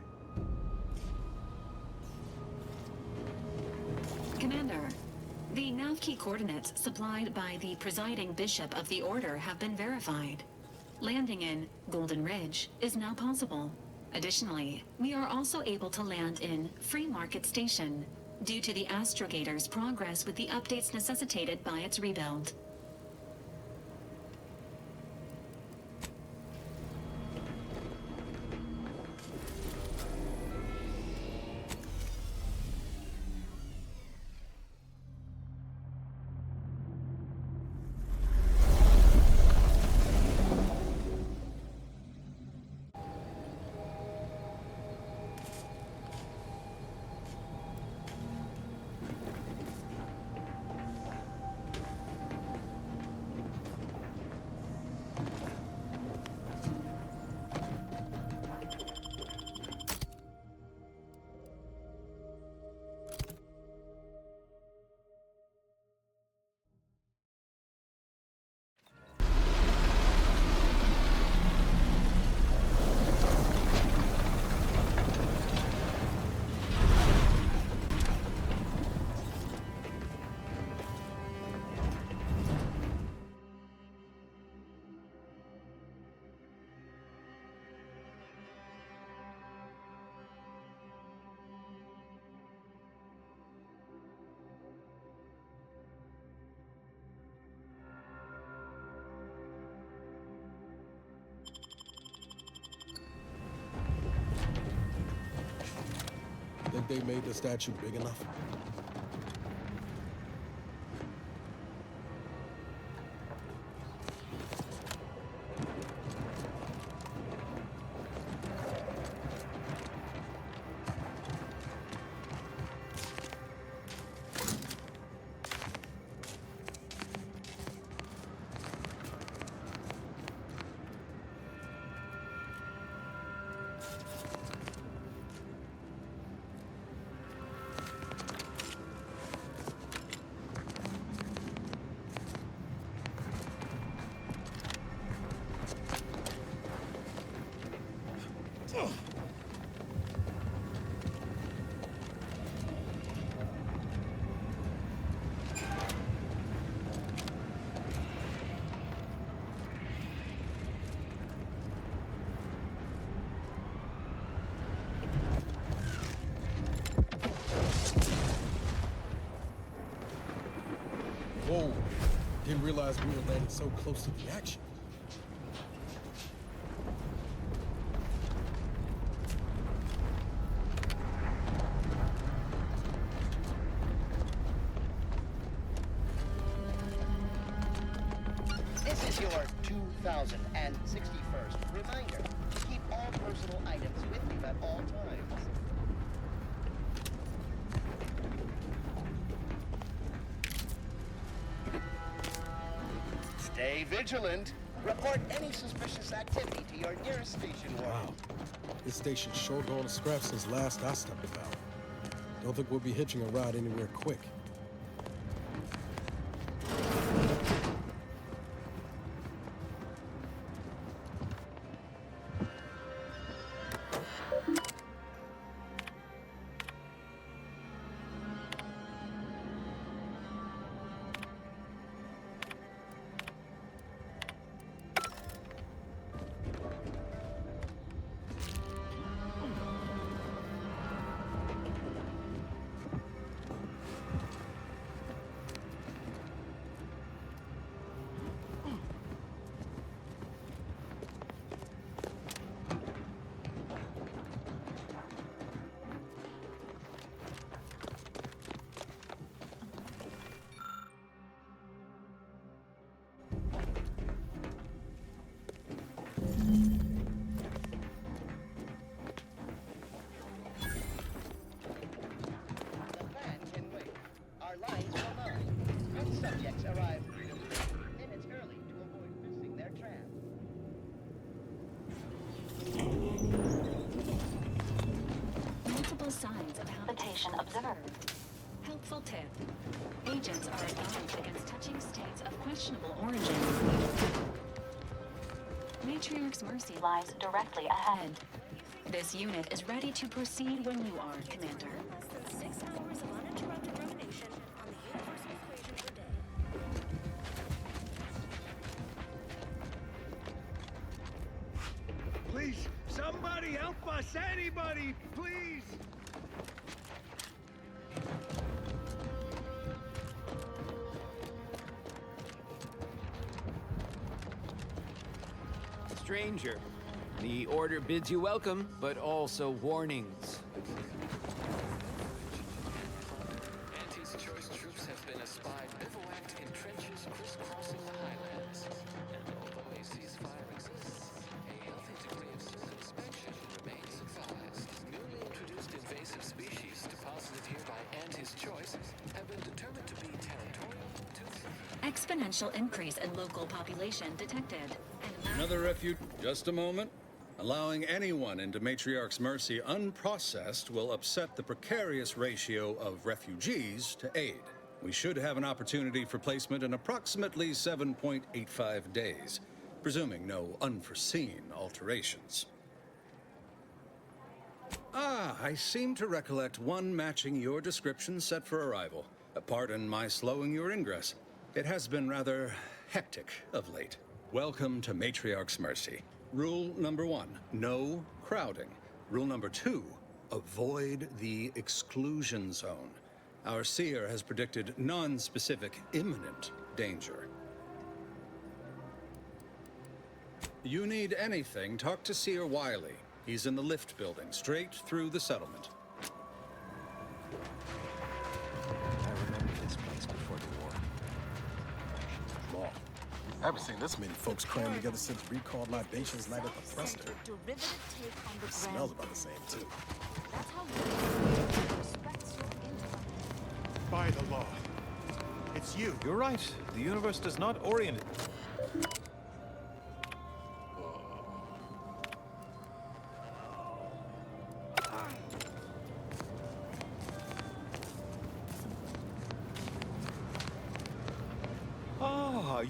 Commander, the nav key coordinates supplied by the presiding bishop of the Order have been verified. Landing in Golden Ridge is now possible. Additionally, we are also able to land in Free Market Station due to the Astrogator's progress with the updates necessitated by its rebuild. Think they made the statue big enough? realize we were landing so close to the action. This is your 2061st reminder. Keep all personal items with you at all times. Stay vigilant. Report any suspicious activity to your nearest station warden. Wow. This station's sure going to scratch since last I stepped about. Don't think we'll be hitching a ride anywhere quick. Subjects arrive 3 minutes early to avoid missing their tram. Multiple signs of habitation observed. Helpful tip. Agents are advised against touching states of questionable origin. Matriarch's Mercy lies directly ahead. This unit is ready to proceed when you are, Commander. Less than 6 hours of uninterrupted rumination on the universal equation per day. Please, somebody help us! Anybody, please! Stranger, the Order bids you welcome, but also warnings. Anti's choice troops have been espied bivouacked in trenches crisscrossing the highlands. And although a ceasefire exists, a healthy degree of circumspection remains advised. Newly introduced invasive species deposited here by Anti's choice have been determined to be territorial to... Exponential increase in local population detected. Another refuge. Just a moment. Allowing anyone into Matriarch's Mercy unprocessed will upset the precarious ratio of refugees to aid. We should have an opportunity for placement in approximately 7.85 days, presuming no unforeseen alterations. Ah, I seem to recollect one matching your description set for arrival. Pardon my slowing your ingress. It has been rather hectic of late. Welcome to Matriarch's Mercy. Rule number 1, no crowding. Rule number 2, avoid the exclusion zone. Our seer has predicted non-specific imminent danger. You need anything, talk to Seer Wiley. He's in the lift building, straight through the settlement. I remember this place before the war. Law. I haven't seen this many folks crammed together since recalled libations night at the Prester. It smells about the same, too. That's how respects your intellect. By the law. It's you. You're right. The universe does not orient...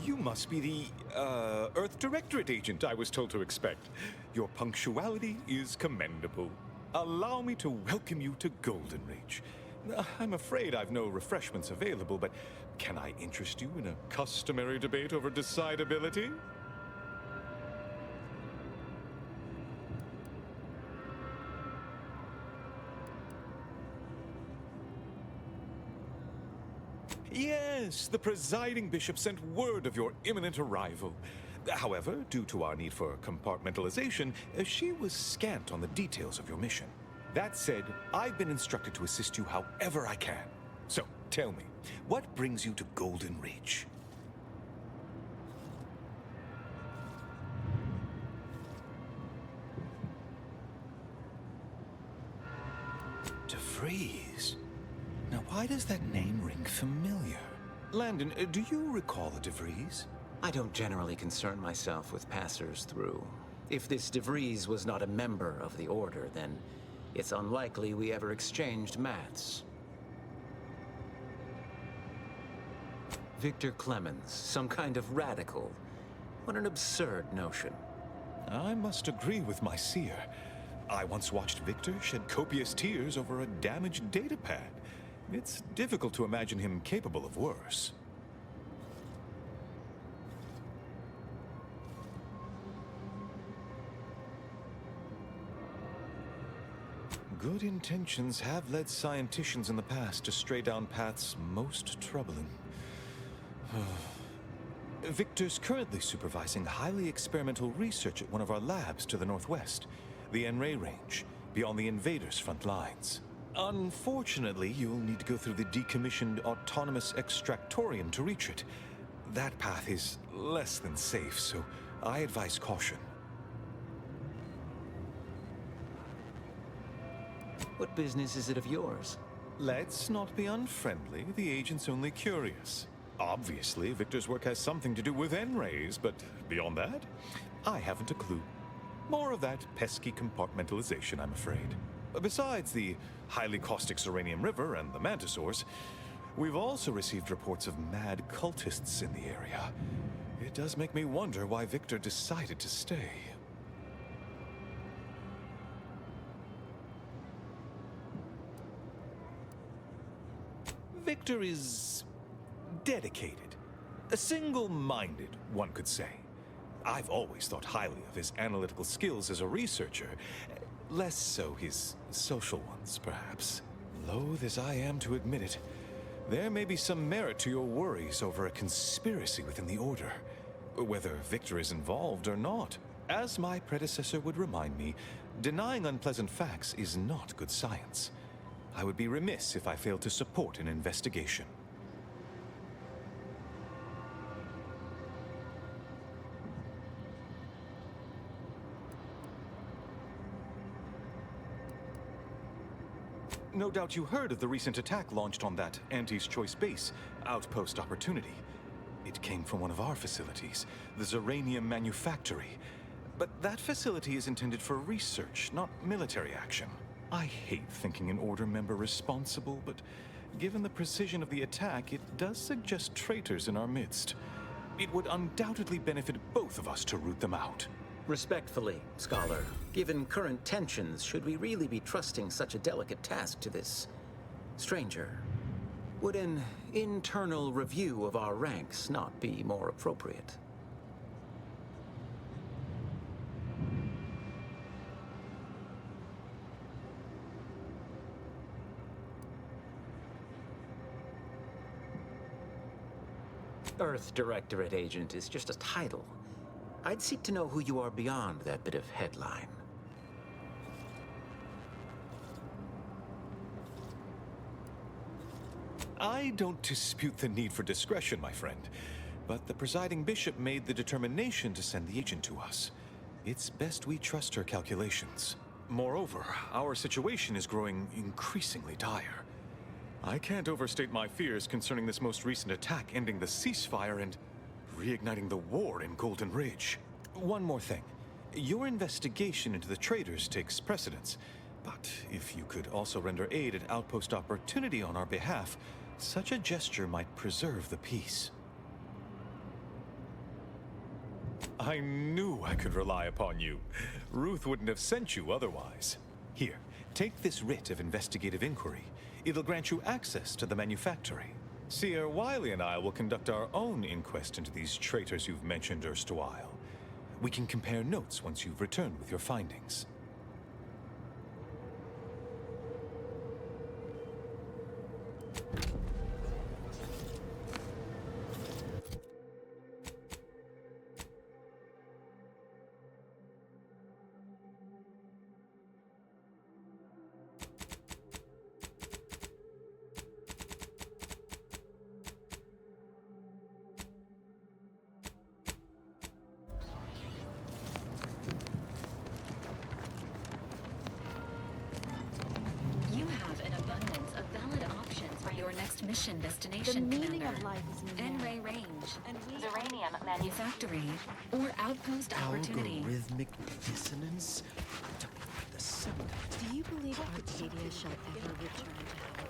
You must be the, Earth Directorate Agent I was told to expect. Your punctuality is commendable. Allow me to welcome you to Golden Reach. I'm afraid I've no refreshments available, but can I interest you in a customary debate over decidability? Yes, the presiding bishop sent word of your imminent arrival. However, due to our need for compartmentalization, she was scant on the details of your mission. That said, I've been instructed to assist you however I can. So, tell me, what brings you to Golden Ridge? DeVries? Now, why does that name ring familiar? Landon, do you recall a DeVries? I don't generally concern myself with passers through. If this DeVries was not a member of the Order, then it's unlikely we ever exchanged mats. Victor Clemens, some kind of radical. What an absurd notion. I must agree with my seer. I once watched Victor shed copious tears over a damaged datapad. It's difficult to imagine him capable of worse. Good intentions have led scienticians in the past to stray down paths most troubling. Victor's currently supervising highly experimental research at one of our labs to the northwest, the N-Ray range, beyond the invaders' front lines. Unfortunately, you'll need to go through the decommissioned autonomous extractorium to reach it. That path is less than safe, so I advise caution. What business is it of yours? Let's not be unfriendly. The agent's only curious. Obviously, Victor's work has something to do with N-rays, but beyond that, I haven't a clue. More of that pesky compartmentalization, I'm afraid. Besides the highly caustic Serenium River and the Mantisaurs, we've also received reports of mad cultists in the area. It does make me wonder why Victor decided to stay. Victor is dedicated. Single-minded, one could say. I've always thought highly of his analytical skills as a researcher. Less so his social ones, perhaps. Loath as I am to admit it, there may be some merit to your worries over a conspiracy within the Order. Whether Victor is involved or not. As my predecessor would remind me, denying unpleasant facts is not good science. I would be remiss if I failed to support an investigation. No doubt you heard of the recent attack launched on that Anti's Choice base, Outpost Opportunity. It came from one of our facilities, the Zeranium Manufactory. But that facility is intended for research, not military action. I hate thinking an Order member responsible, but given the precision of the attack, it does suggest traitors in our midst. It would undoubtedly benefit both of us to root them out. Respectfully, Scholar, given current tensions, should we really be trusting such a delicate task to this stranger? Would an internal review of our ranks not be more appropriate? Earth Directorate Agent is just a title. I'd seek to know who you are beyond that bit of headline. I don't dispute the need for discretion, my friend. But the presiding bishop made the determination to send the agent to us. It's best we trust her calculations. Moreover, our situation is growing increasingly dire. I can't overstate my fears concerning this most recent attack ending the ceasefire and reigniting the war in Golden Ridge. One more thing. Your investigation into the traitors takes precedence, but if you could also render aid at Outpost Opportunity on our behalf, such a gesture might preserve the peace. I knew I could rely upon you. Ruth wouldn't have sent you otherwise. Here, take this writ of investigative inquiry. It'll grant you access to the manufactory. Seer Wiley and I will conduct our own inquest into these traitors you've mentioned erstwhile. We can compare notes once you've returned with your findings. mission destination, The meaning Commander. of life is N-ray range, and we Zeranium manufactory, or outpost opportunity. Algorithmic dissonance? The symbol. Do you believe Arcadia shall ever return to heaven?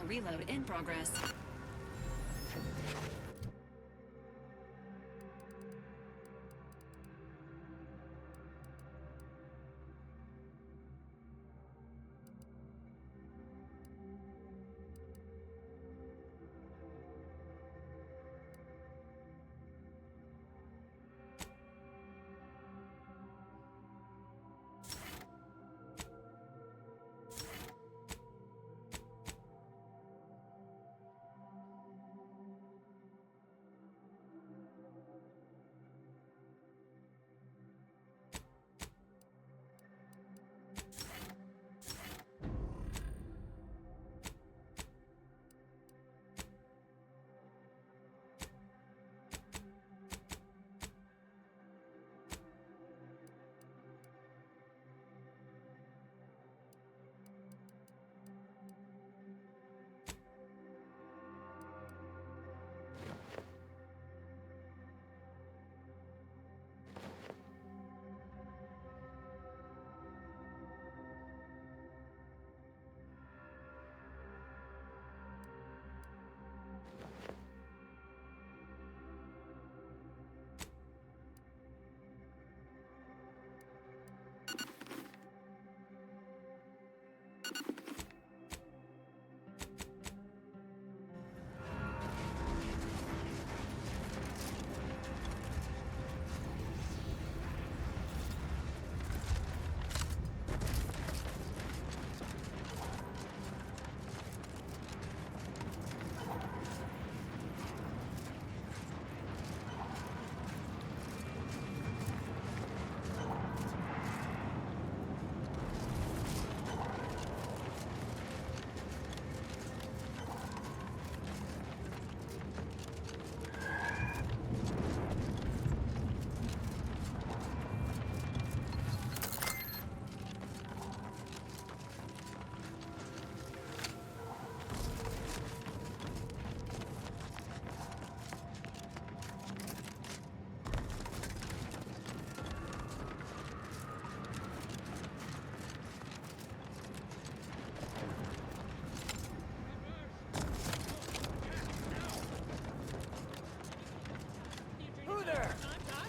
reload in progress.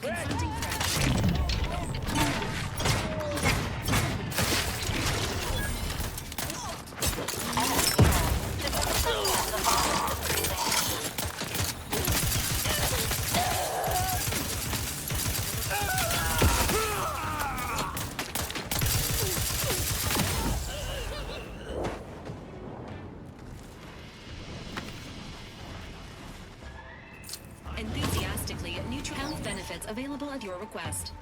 Confronting enthusiastically neutral health benefits available at your request.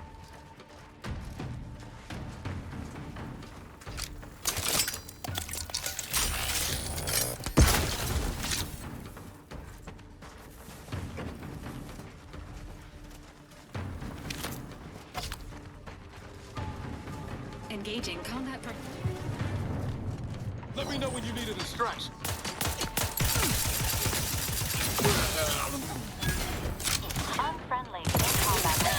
Engaging combat. Let me know when you need a distraction. Unfriendly in combat.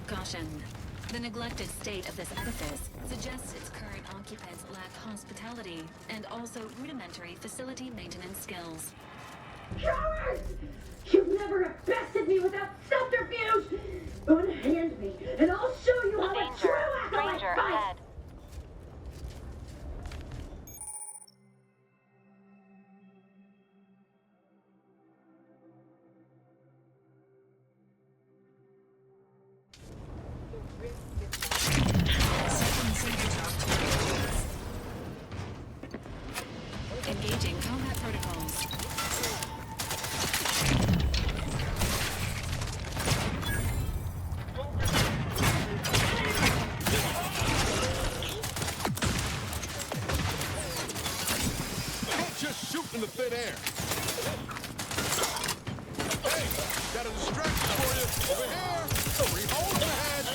Caution. The neglected state of this edifice suggests its current occupants lack hospitality and also rudimentary facility maintenance skills. Cowards! You never have bested me without subterfuge! Unhand me, and I'll show you how a true acolyte fights! Engaging combat protocols. Don't just shoot in the thin air. Hey, got a distraction for you. Over here. Three holes in the head.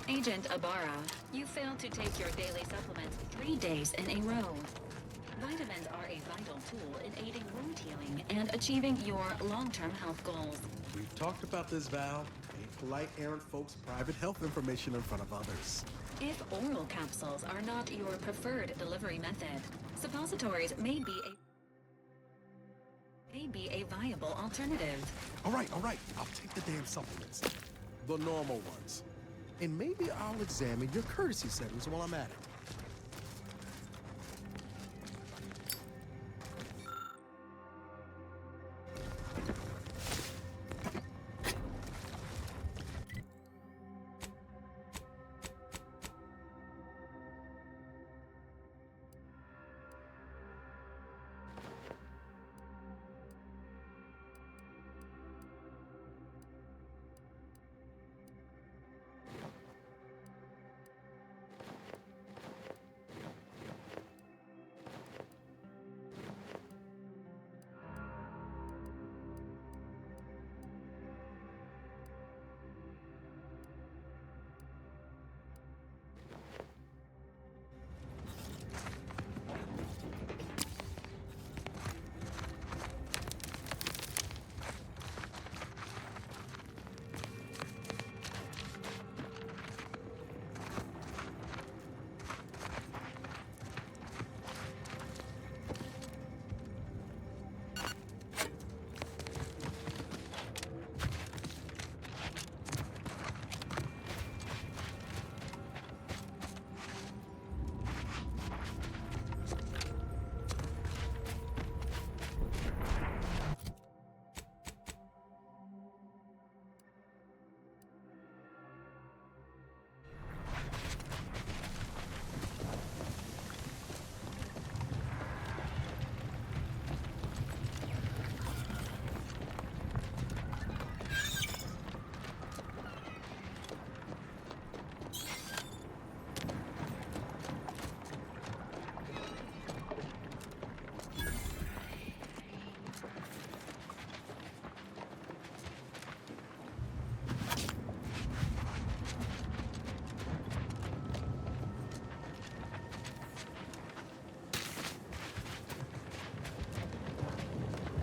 Agent Ibarra, you failed to take your daily supplements 3 days in a row. Vitamins are a vital tool in aiding wound healing and achieving your long-term health goals. We've talked about this, Val. Ain't polite errant folks' private health information in front of others. If oral capsules are not your preferred delivery method, suppositories may be a viable alternative. All right. I'll take the damn supplements. The normal ones. And maybe I'll examine your courtesy settings while I'm at it.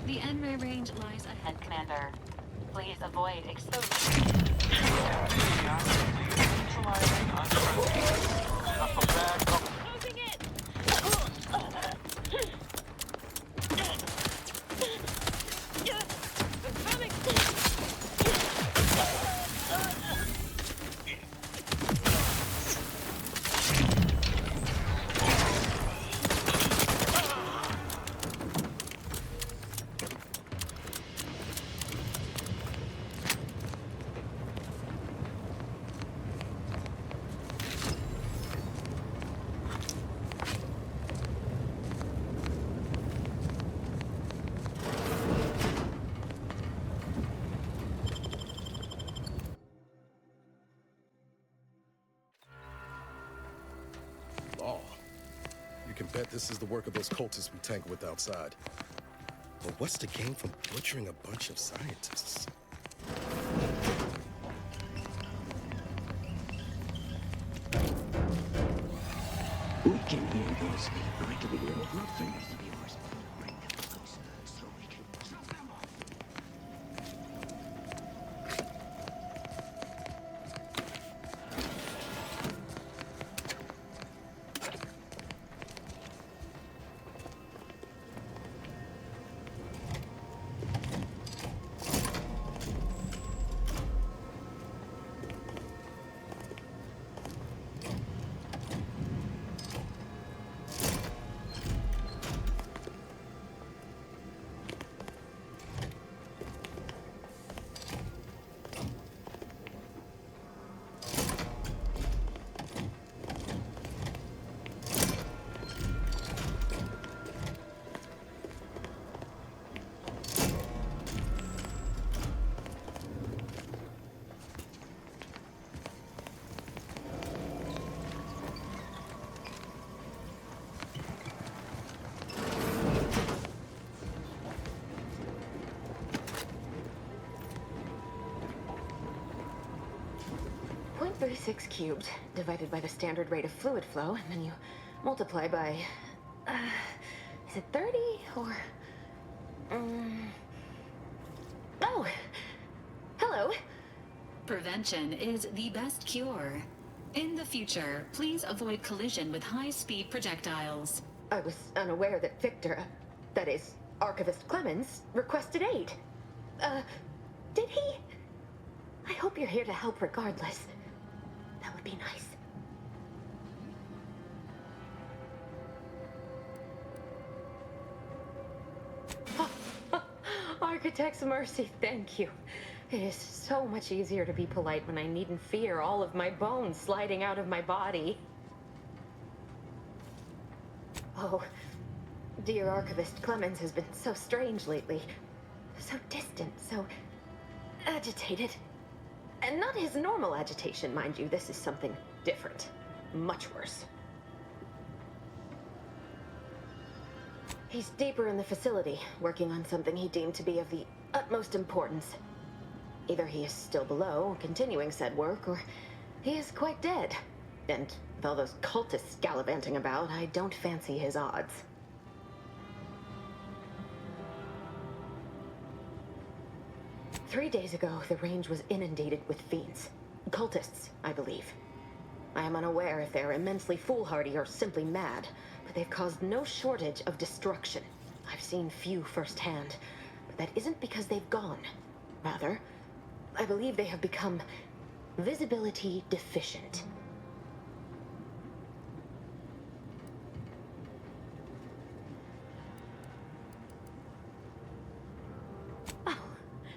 The N-ray range lies ahead, Commander. Please avoid exposure. Closing in! Coming! Law. You can bet this is the work of those cultists we tangled with outside. But what's the gain from butchering a bunch of scientists? We can hear those prickly little blood fingers of yours. Bring them closer so we can chop them off. .36 cubed divided by the standard rate of fluid flow, and then you multiply by, is it 30 or, oh, hello. Prevention is the best cure. In the future, please avoid collision with high-speed projectiles. I was unaware that Victor, that is, Archivist Clemens, requested aid. Did he? I hope you're here to help regardless. That would be nice. Architect's mercy, thank you. It is so much easier to be polite when I needn't fear all of my bones sliding out of my body. Oh, dear Archivist Clemens has been so strange lately. So distant, so agitated. And not his normal agitation, mind you. This is something different. Much worse. He's deeper in the facility, working on something he deemed to be of the utmost importance. Either he is still below, continuing said work, or he is quite dead. And with all those cultists gallivanting about, I don't fancy his odds. "3 days ago, the range was inundated with fiends. Cultists, I believe. I am unaware if they're immensely foolhardy or simply mad, but they've caused no shortage of destruction. I've seen few firsthand, but that isn't because they've gone. Rather, I believe they have become visibility deficient.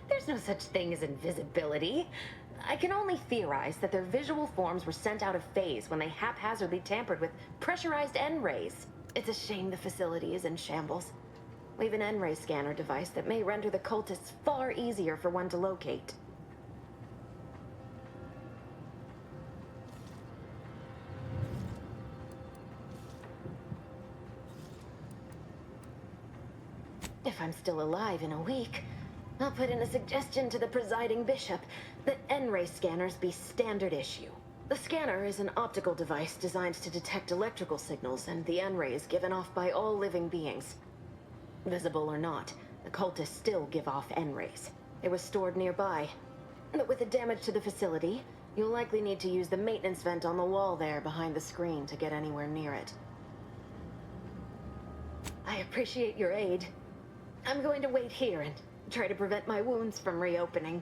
There's no such thing as invisibility. I can only theorize that their visual forms were sent out of phase when they haphazardly tampered with pressurized N-rays. It's a shame the facility is in shambles. We've an N-ray scanner device that may render the cultists far easier for one to locate. If I'm still alive in a week, I'll put in a suggestion to the presiding bishop that N-ray scanners be standard issue. The scanner is an optical device designed to detect electrical signals and the N-rays given off by all living beings. Visible or not, The cultists still give off N-rays. It was stored nearby. But with the damage to the facility, you'll likely need to use the maintenance vent on the wall there behind the screen to get anywhere near it. I appreciate your aid. I'm going to wait here and try to prevent my wounds from reopening.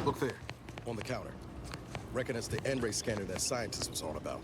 Look there, on the counter. Reckon it's the N-ray scanner that scientist was on about.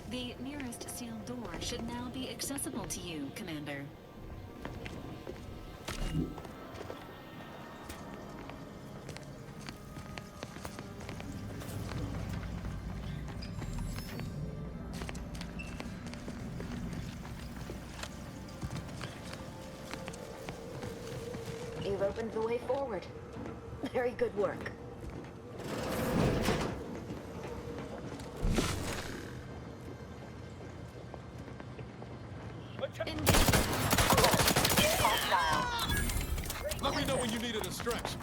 The nearest sealed door should now be accessible to you, Commander. You've opened the way forward. Very good work. Let me know when you needed a stretch.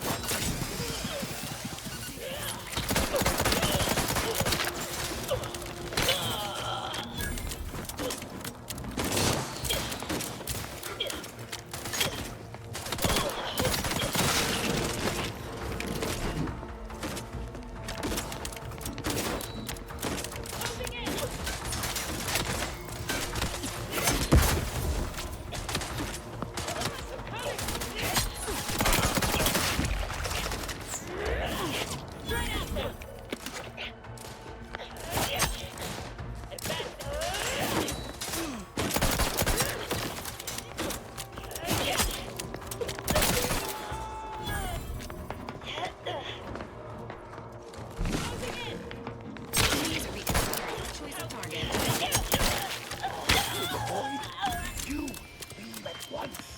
once!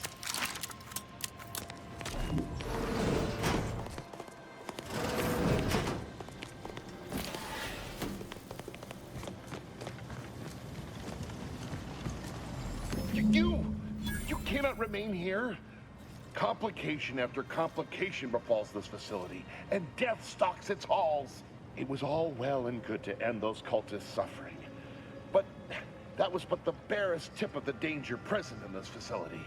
You cannot remain here. Complication after complication befalls this facility, and death stalks its halls. It was all well and good to end those cultists' suffering, but that was but the barest tip of the danger present in this facility.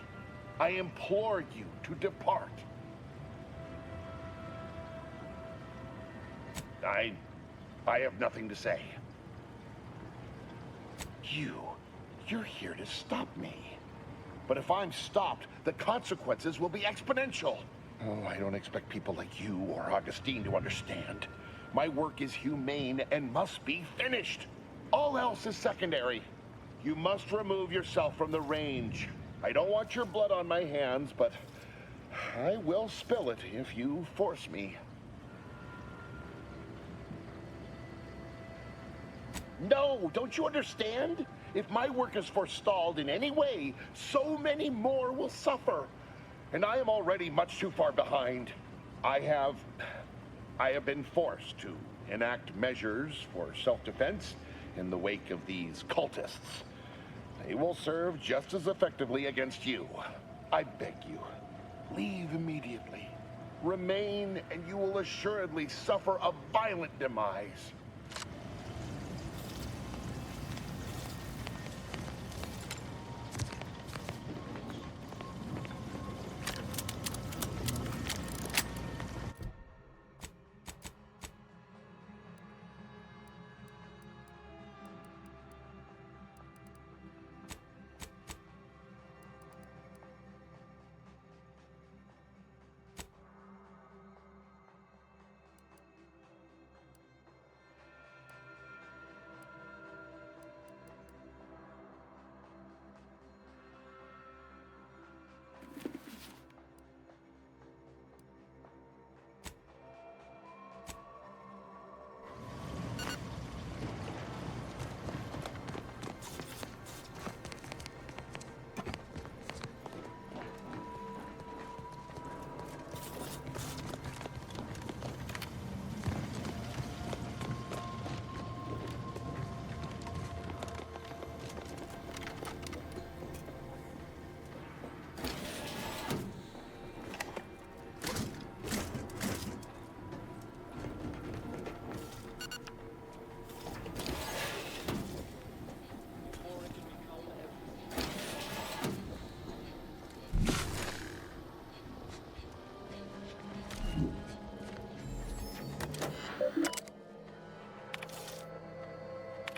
I implore you to depart. I have nothing to say. You're here to stop me. But if I'm stopped, the consequences will be exponential. Oh, I don't expect people like you or Augustine to understand. My work is humane and must be finished. All else is secondary. You must remove yourself from the range. I don't want your blood on my hands, but I will spill it if you force me. No, don't you understand? If my work is forestalled in any way, so many more will suffer. And I am already much too far behind. I have been forced to enact measures for self-defense in the wake of these cultists. They will serve just as effectively against you. I beg you, leave immediately. Remain, and you will assuredly suffer a violent demise.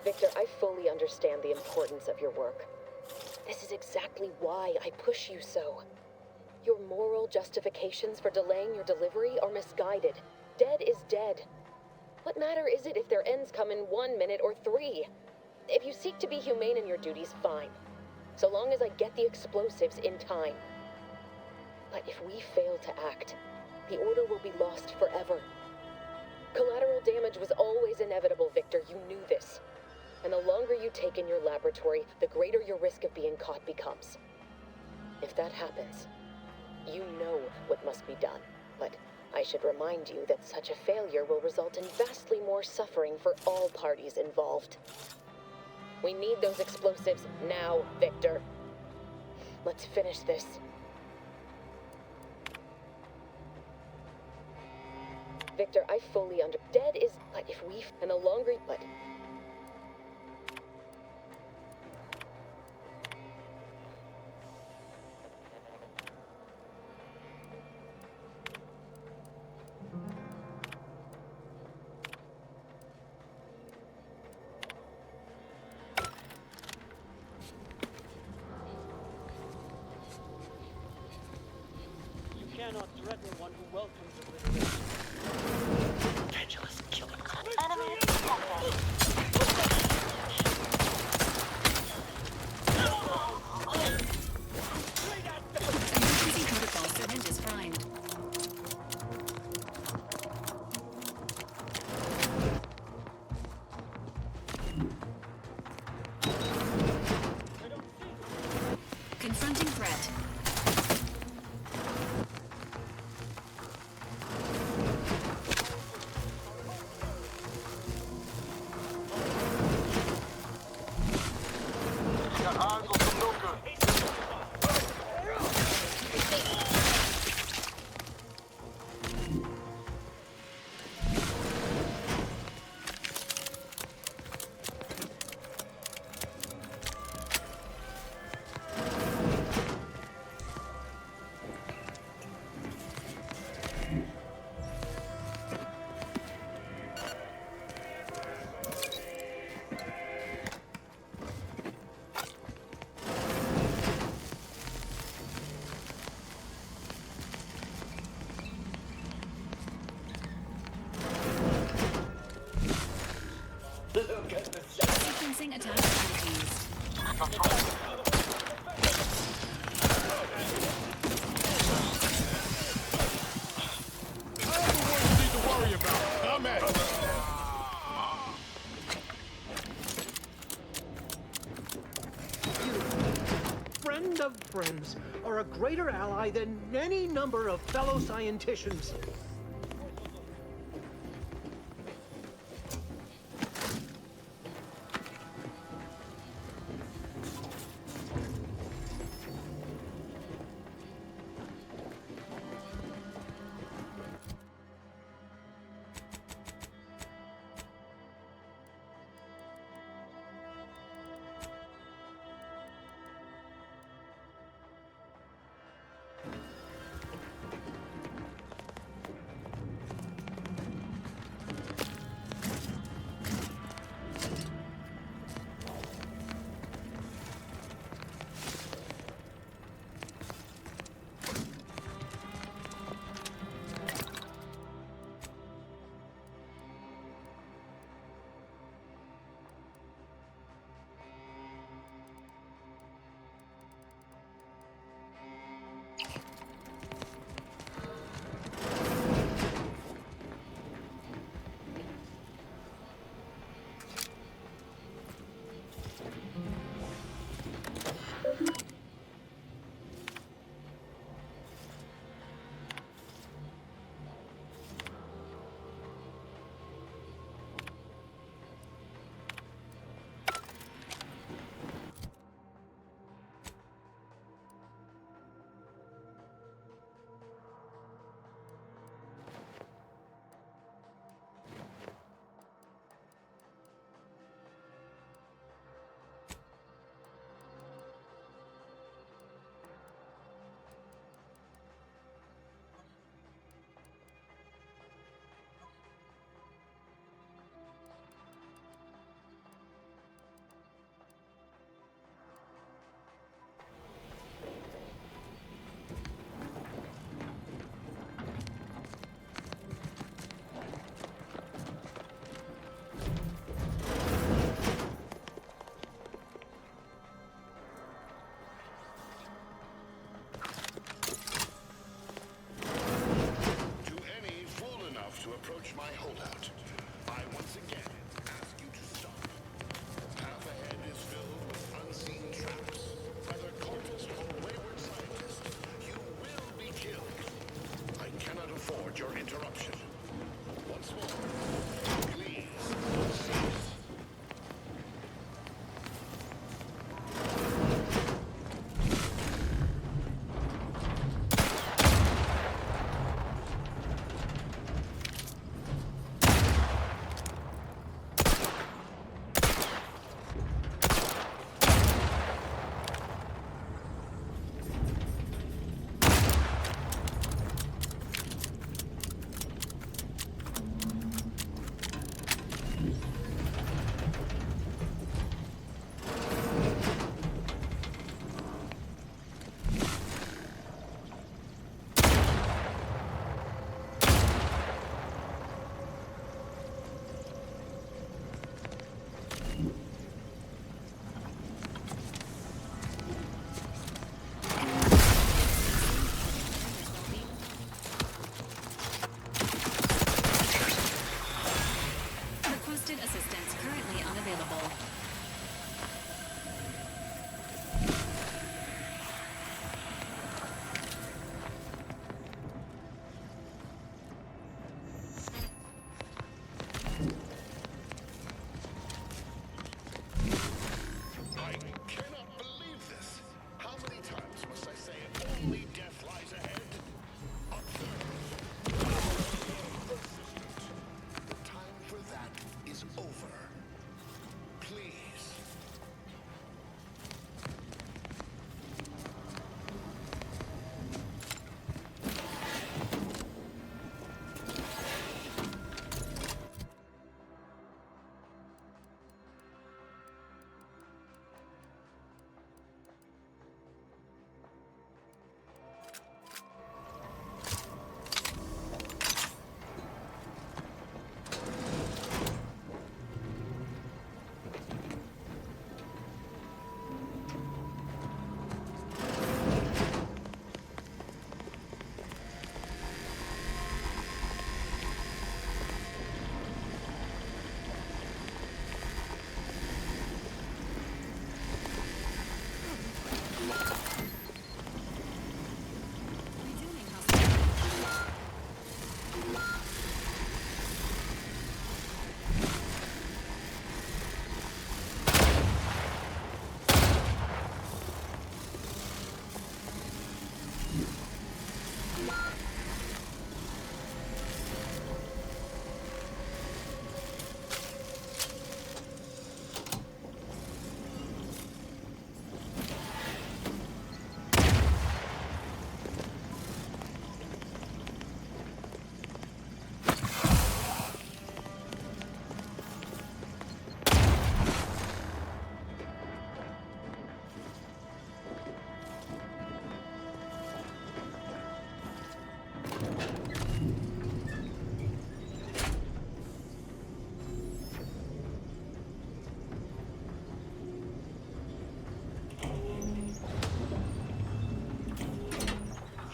Victor, I fully understand the importance of your work. This is exactly why I push you so. Your moral justifications for delaying your delivery are misguided. Dead is dead. What matter is it if their ends come in 1 minute or 3? If you seek to be humane in your duties, fine. So long as I get the explosives in time. But if we fail to act, the order will be lost forever. Collateral damage was always inevitable, Victor. You knew this. And the longer you take in your laboratory, the greater your risk of being caught becomes. If that happens, you know what must be done. But I should remind you that such a failure will result in vastly more suffering for all parties involved. We need those explosives now, Victor. Let's finish this. Victor, I fully Dead is... But if we... And the longer... But... You cannot threaten one who welcomes the liberation. Enemy detected. Emergency protocol syringe is primed. Confronting threat. Assassins are a greater ally than any number of fellow scienticians.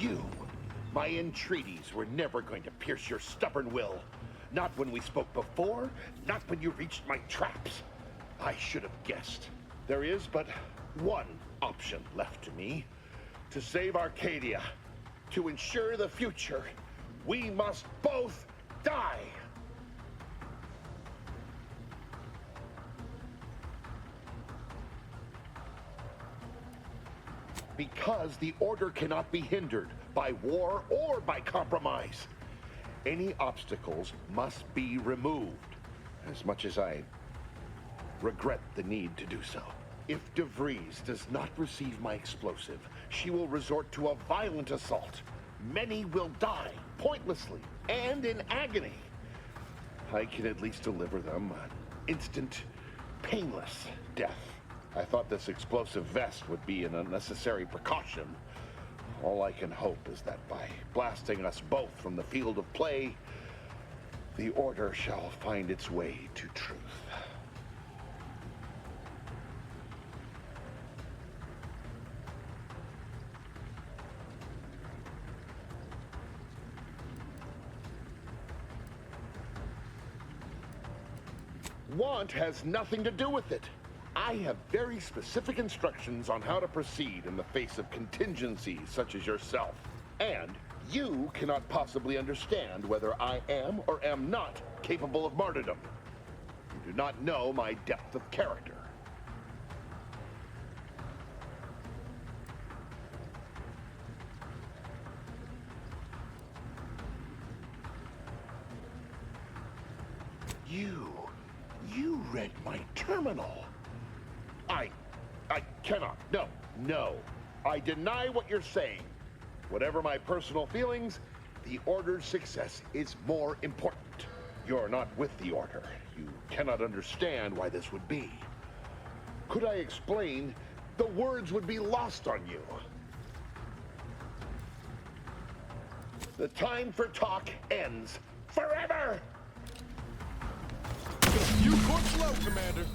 You, my entreaties were never going to pierce your stubborn will. Not when we spoke before, not when you reached my traps. I should have guessed. There is but one option left to me. To save Arcadia, to ensure the future, we must both die. Because the Order cannot be hindered by war or by compromise. Any obstacles must be removed, as much as I regret the need to do so. If DeVries does not receive my explosive, she will resort to a violent assault. Many will die, pointlessly, and in agony. I can at least deliver them an instant, painless death. I thought this explosive vest would be an unnecessary precaution. All I can hope is that by blasting us both from the field of play, the Order shall find its way to truth. Want has nothing to do with it. I have very specific instructions on how to proceed in the face of contingencies such as yourself. And you cannot possibly understand whether I am or am not capable of martyrdom. You do not know my depth of character. You read my terminal. I cannot. No. I deny what you're saying. Whatever my personal feelings, the Order's success is more important. You're not with the Order. You cannot understand why this would be. Could I explain, the words would be lost on you. The time for talk ends forever! You court slow, Commander.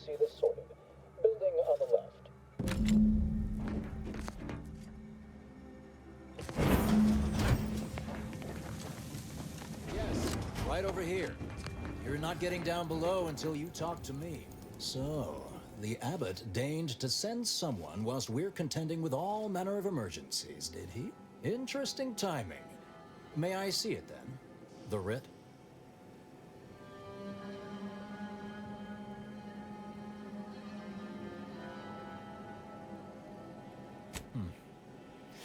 see this sorted. Building on the left. Yes, right over here. You're not getting down below until you talk to me. So, the abbot deigned to send someone whilst we're contending with all manner of emergencies, did he? Interesting timing. May I see it then? The writ?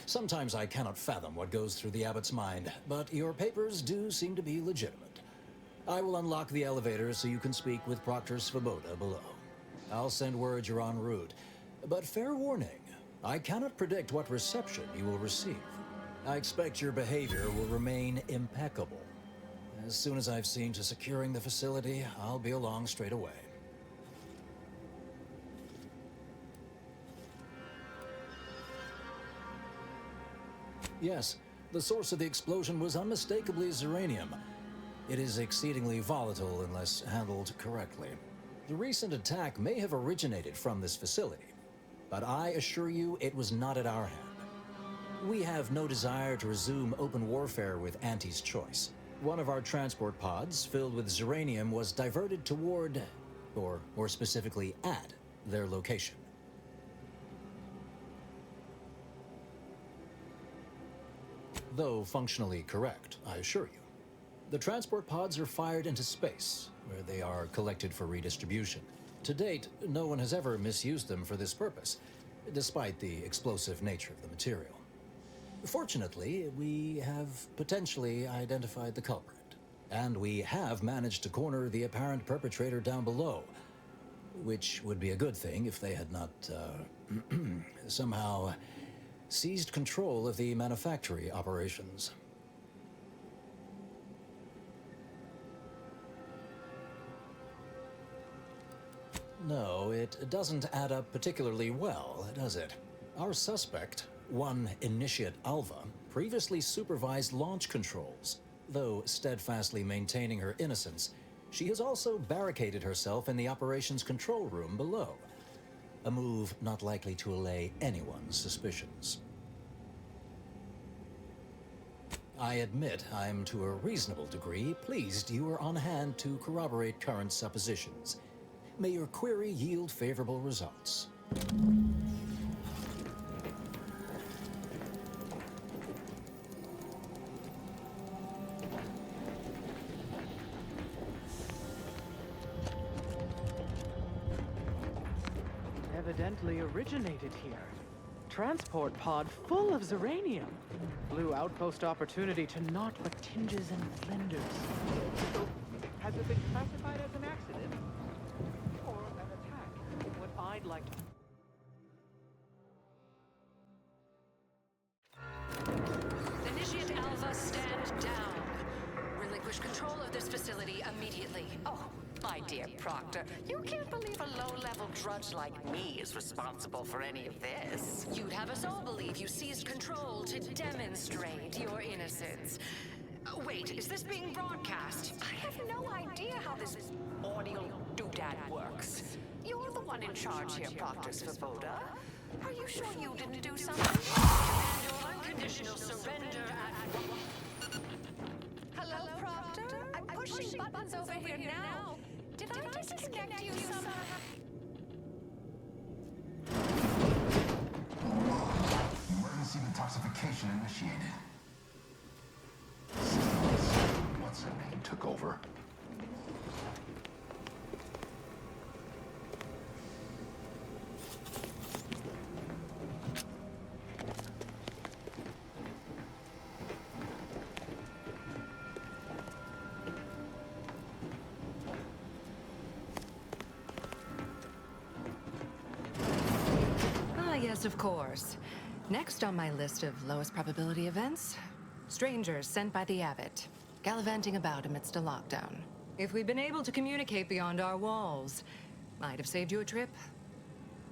Sometimes I cannot fathom what goes through the abbot's mind, but your papers do seem to be legitimate. I will unlock the elevator so you can speak with Proctor Svoboda below. I'll send word you're en route, but fair warning, I cannot predict what reception you will receive. I expect your behavior will remain impeccable. As soon as I've seen to securing the facility, I'll be along straight away. Yes, the source of the explosion was unmistakably Zeranium. It is exceedingly volatile unless handled correctly. The recent attack may have originated from this facility, but I assure you it was not at our hand. We have no desire to resume open warfare with Auntie's choice. One of our transport pods, filled with Zeranium, was diverted toward, or more specifically at, their location. Though functionally correct, I assure you. The transport pods are fired into space, where they are collected for redistribution. To date, no one has ever misused them for this purpose, despite the explosive nature of the material. Fortunately, we have potentially identified the culprit, and we have managed to corner the apparent perpetrator down below, which would be a good thing if they had not, somehow seized control of the manufactory operations. No, it doesn't add up particularly well, does it? Our suspect, one Initiate Alva, previously supervised launch controls. Though steadfastly maintaining her innocence, she has also barricaded herself in the operations control room below. A move not likely to allay anyone's suspicions. I admit I'm to a reasonable degree pleased you are on hand to corroborate current suppositions. May your query yield favorable results. Evidently originated here. Transport pod full of Zeranium. Blue outpost opportunity to naught but tinges and flinders. So, has it been classified as an accident? Or an attack? What I'd like to... Initiate Alpha, stand down. Relinquish control of this facility immediately. Oh, my dear Proctor, you can't believe a low-level drudge like me is responsible for any of this. You'd have us all believe you seized control to demonstrate your innocence. Wait, is this being broadcast? I have no idea how this audio doodad works. You're the one in charge here, Proctor Svoboda. Are you sure you didn't do something? And your unconditional surrender at... Hello, Proctor? I'm pushing buttons over here now. Did I disconnect you somehow? Emergency detoxification initiated. What's her name took over? Yes, of course. Next on my list of lowest probability events, strangers sent by the abbot, gallivanting about amidst a lockdown. If we'd been able to communicate beyond our walls, might have saved you a trip.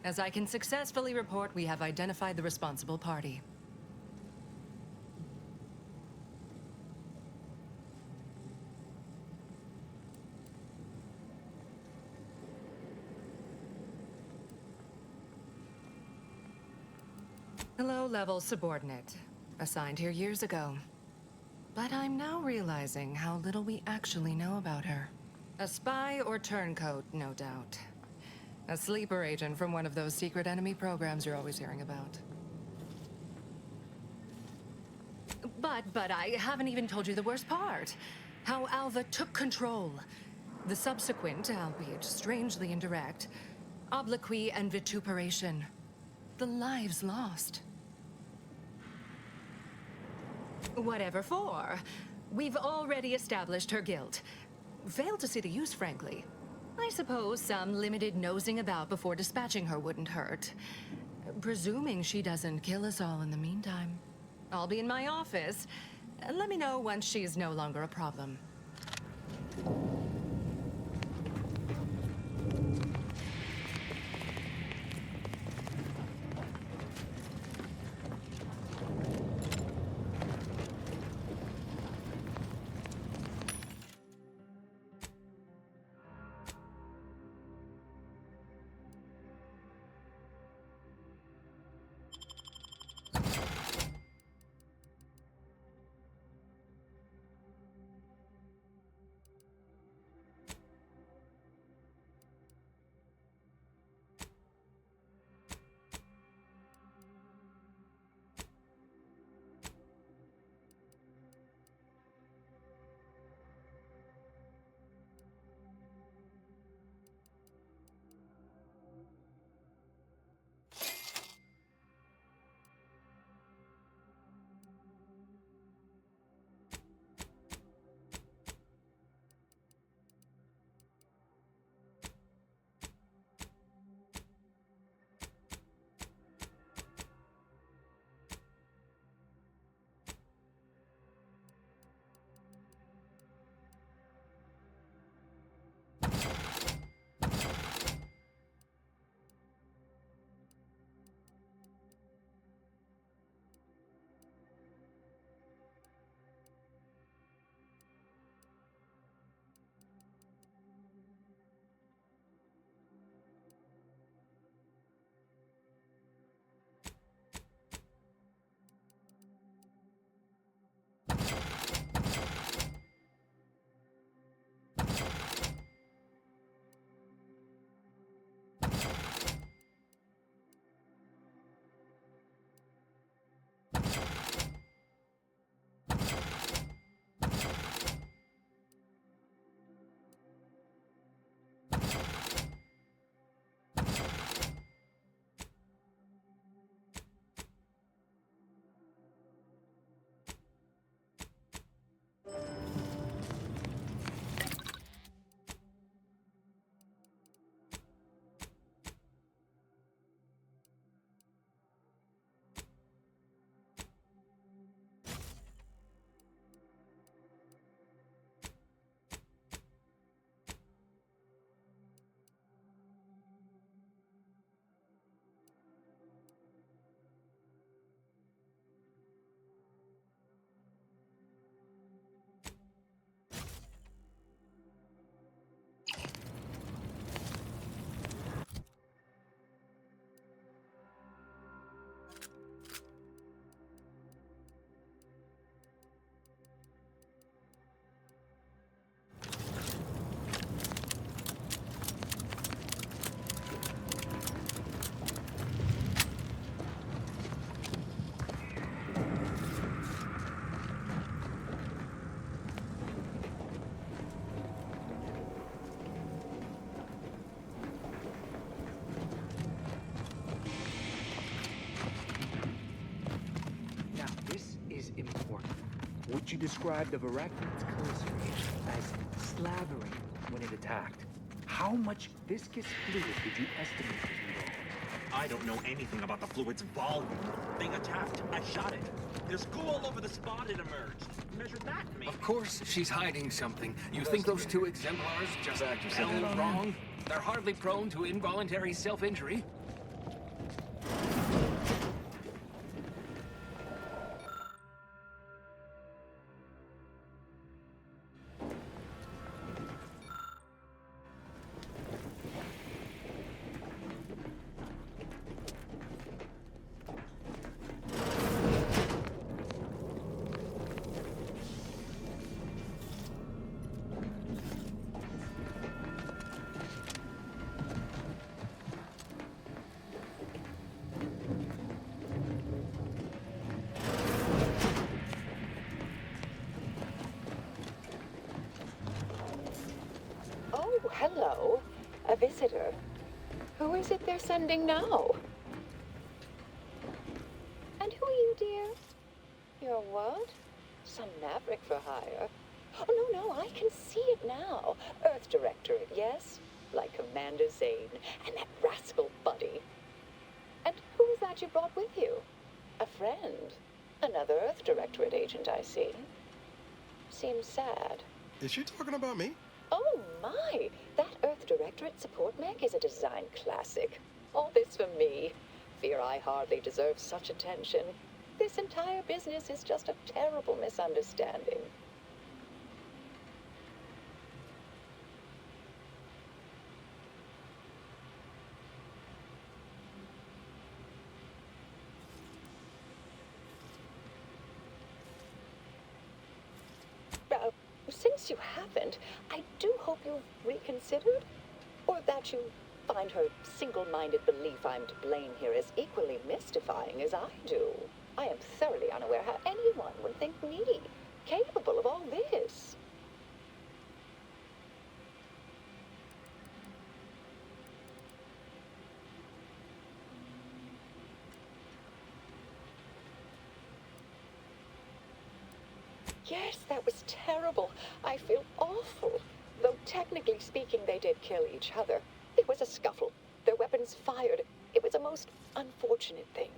As I can successfully report, we have identified the responsible party. A low-level subordinate, assigned here years ago. But I'm now realizing how little we actually know about her. A spy or turncoat, no doubt. A sleeper agent from one of those secret enemy programs you're always hearing about. But I haven't even told you the worst part. How Alva took control. The subsequent, albeit strangely indirect, obloquy and vituperation. The lives lost. Whatever for. We've already established her guilt. Failed to see the use, frankly. I suppose some limited nosing about before dispatching her wouldn't hurt. Presuming she doesn't kill us all in the meantime. I'll be in my office. Let me know once she's no longer a problem. What you described of Arachnids cursory as slavering when it attacked. How much viscous fluid did you estimate was involved? I don't know anything about the fluid's volume. Thing attacked. I shot it. There's goo all over the spot it emerged. Measure that, maybe. Of course she's hiding something. You think those two exemplars just fell wrong? They're hardly prone to involuntary self-injury. Oh, hello. A visitor. Who is it they're sending now? And who are you, dear? You're what? Some maverick for hire? Oh, no, I can see it now. Earth Directorate, yes? Like Commander Zane and that rascal Buddy. And who is that you brought with you? A friend. Another Earth Directorate agent, I see. Seems sad. Is she talking about me? Oh, my! That Earth Directorate support mech is a design classic. All this for me. Fear I hardly deserve such attention. This entire business is just a terrible misunderstanding. Since you haven't, I do hope you've reconsidered, or that you find her single-minded belief I'm to blame here as equally mystifying as I do. I am thoroughly unaware how anyone would think me capable of all this. Yes, that was terrible. I feel awful. Though technically speaking, they did kill each other. It was a scuffle. Their weapons fired. It was a most unfortunate thing.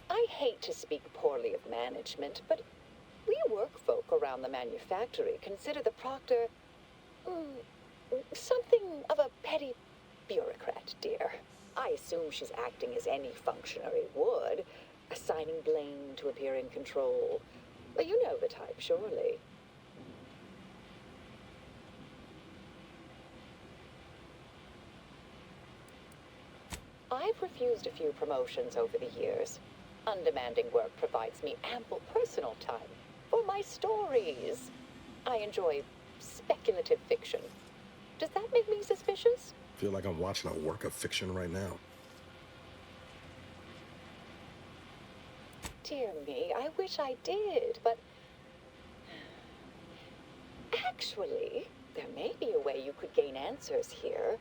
I hate to speak poorly of management, but we workfolk around the manufactory consider the proctor something of a petty bureaucrat, dear. I assume she's acting as any functionary would, assigning blame to appear in control. But you know the type, surely. I've refused a few promotions over the years. Undemanding work provides me ample personal time for my stories. I enjoy speculative fiction. Does that make me suspicious? Feel like I'm watching a work of fiction right now. Dear me, I wish I did, but... Actually, there may be a way you could gain answers here.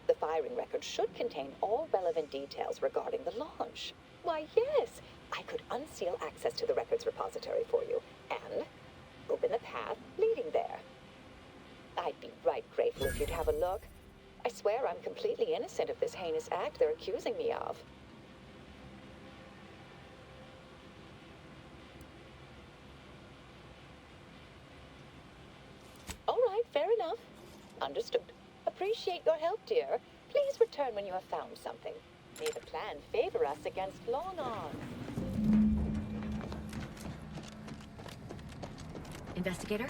The firing record should contain all relevant details regarding the launch. Why, yes, I could unseal access to the records repository for you, and open the path leading there. I'd be right grateful if you'd have a look. I swear I'm completely innocent of this heinous act they're accusing me of. All right, fair enough. Understood. Appreciate your help, dear. Please return when you have found something. May the plan favor us against long odds. Investigator?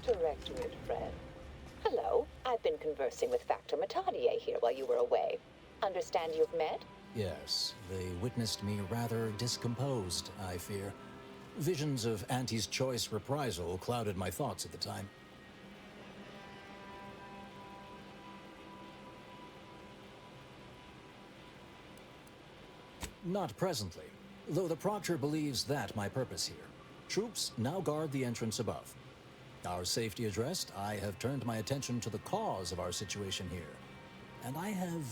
Earth Directorate, friend. Hello, I've been conversing with Factor Matadier here while you were away. Understand you've met? Yes, they witnessed me rather discomposed, I fear. Visions of Auntie's choice reprisal clouded my thoughts at the time. Not presently, though the Proctor believes that my purpose here. Troops now guard the entrance above. Our safety addressed, I have turned my attention to the cause of our situation here, and I have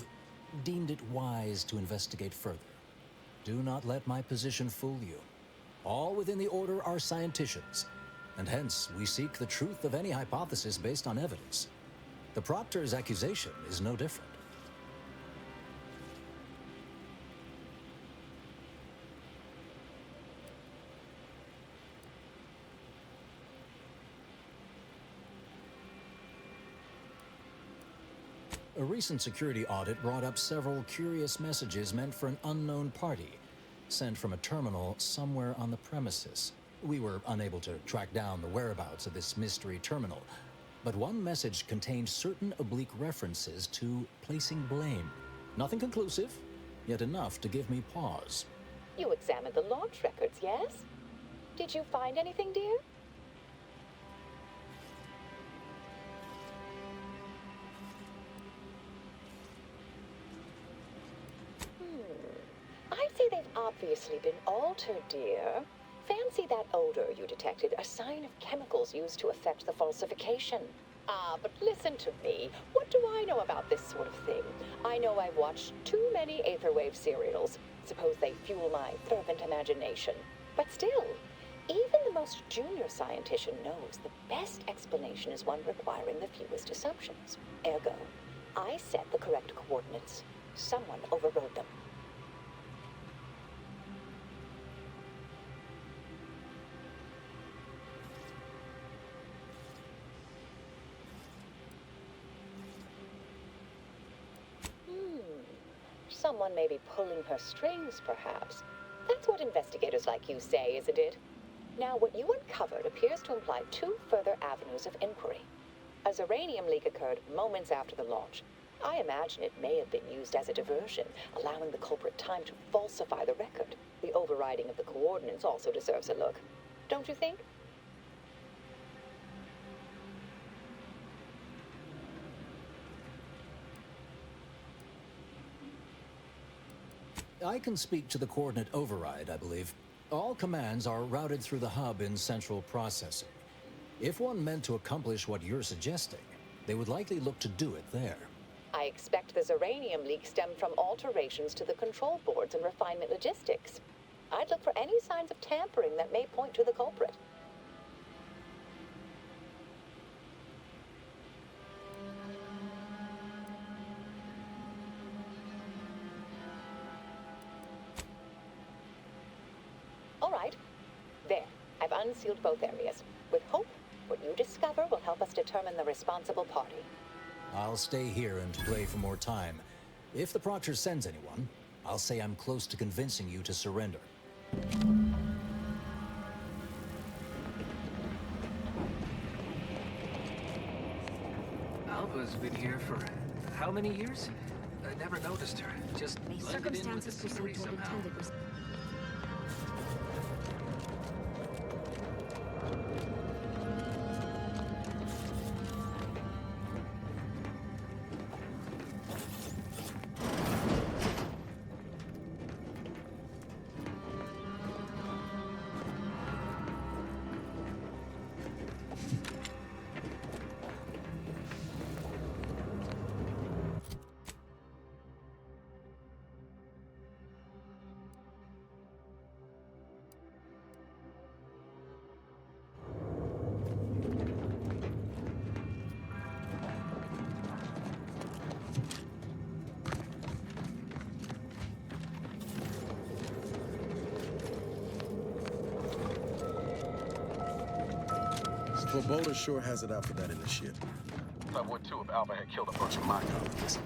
deemed it wise to investigate further. Do not let my position fool you. All within the Order are scienticians, and hence we seek the truth of any hypothesis based on evidence. The Proctor's accusation is no different. A recent security audit brought up several curious messages meant for an unknown party, sent from a terminal somewhere on the premises. We were unable to track down the whereabouts of this mystery terminal, but one message contained certain oblique references to placing blame. Nothing conclusive, yet enough to give me pause. You examined the launch records, yes? Did you find anything, dear? I'd say they've obviously been altered, dear. Fancy that odor you detected, a sign of chemicals used to effect the falsification. But listen to me. What do I know about this sort of thing? I know I've watched too many Aetherwave serials. Suppose they fuel my fervent imagination. But still, even the most junior scientician knows the best explanation is one requiring the fewest assumptions. Ergo, I set the correct coordinates. Someone overrode them. Someone may be pulling her strings, perhaps. That's what investigators like you say, isn't it? Now, what you uncovered appears to imply two further avenues of inquiry. A Zeranium leak occurred moments after the launch. I imagine it may have been used as a diversion, allowing the culprit time to falsify the record. The overriding of the coordinates also deserves a look. Don't you think? I can speak to the coordinate override, I believe. All commands are routed through the hub in central processing. If one meant to accomplish what you're suggesting, they would likely look to do it there. I expect the Zeranium leak stemmed from alterations to the control boards and refinement logistics. I'd look for any signs of tampering that may point to the culprit. All right. There. I've unsealed both areas. With hope, what you discover will help us determine the responsible party. I'll stay here and play for more time. If the Proctor sends anyone, I'll say I'm close to convincing you to surrender. Alva's been here for how many years? I never noticed her. Just blended in with the scenery somehow. Svoboda sure has it out for that initiate. I would too if Alva had killed a bunch of my colleagues.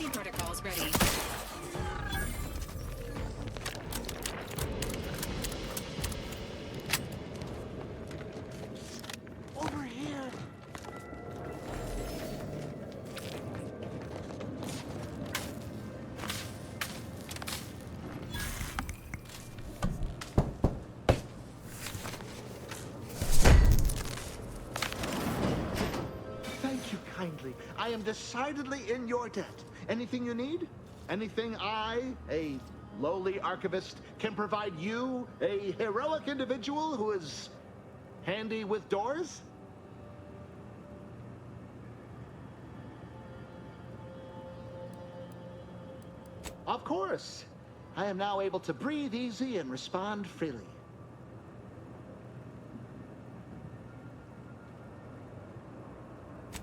Safety protocols ready. Over here. Thank you kindly. I am decidedly in your debt. Anything you need? Anything I, a lowly archivist, can provide you, a heroic individual who is handy with doors? Of course. I am now able to breathe easy and respond freely.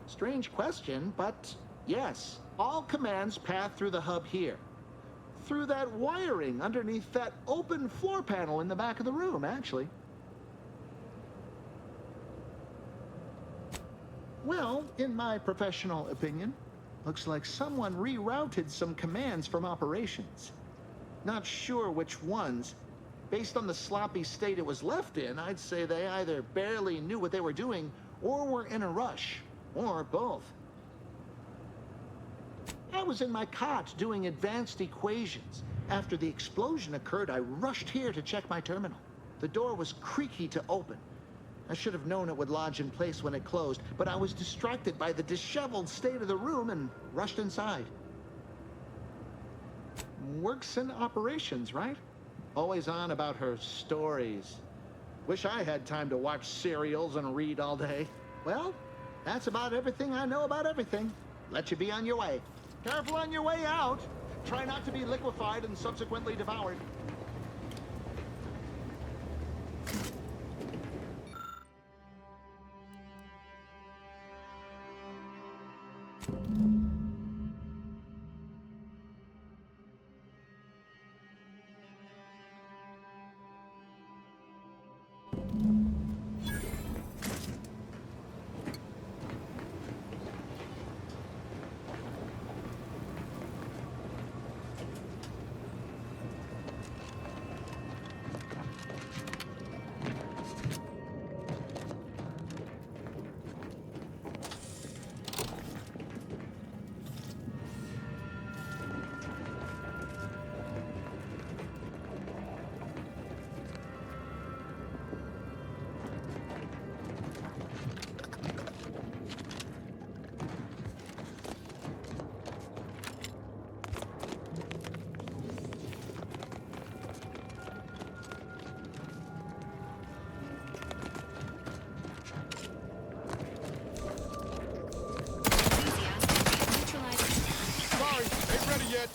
Strange question, but yes. All commands pass through the hub here. Through that wiring underneath that open floor panel in the back of the room, actually. Well, in my professional opinion, looks like someone rerouted some commands from operations. Not sure which ones. Based on the sloppy state it was left in, I'd say they either barely knew what they were doing or were in a rush, or both. I was in my cot doing advanced equations. After the explosion occurred, I rushed here to check my terminal. The door was creaky to open. I should have known it would lodge in place when it closed, but I was distracted by the disheveled state of the room and rushed inside. Works in operations, right? Always on about her stories. Wish I had time to watch serials and read all day. Well, that's about everything I know about everything. Let you be on your way. Careful on your way out. Try not to be liquefied and subsequently devoured.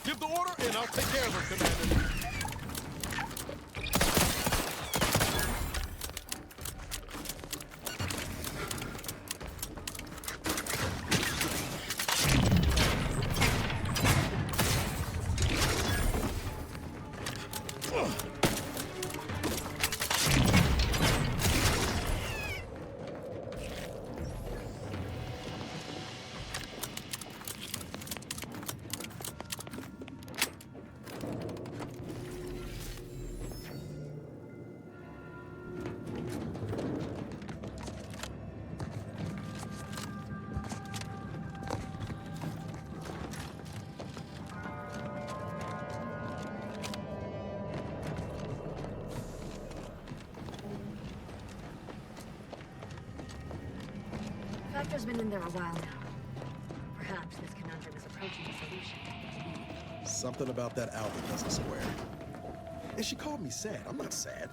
Give the order, and I'll take care of her, Commander. Factor's been in there a while now. Perhaps this conundrum is approaching a solution. Something about that owl that doesn't square. And she called me sad. I'm not sad.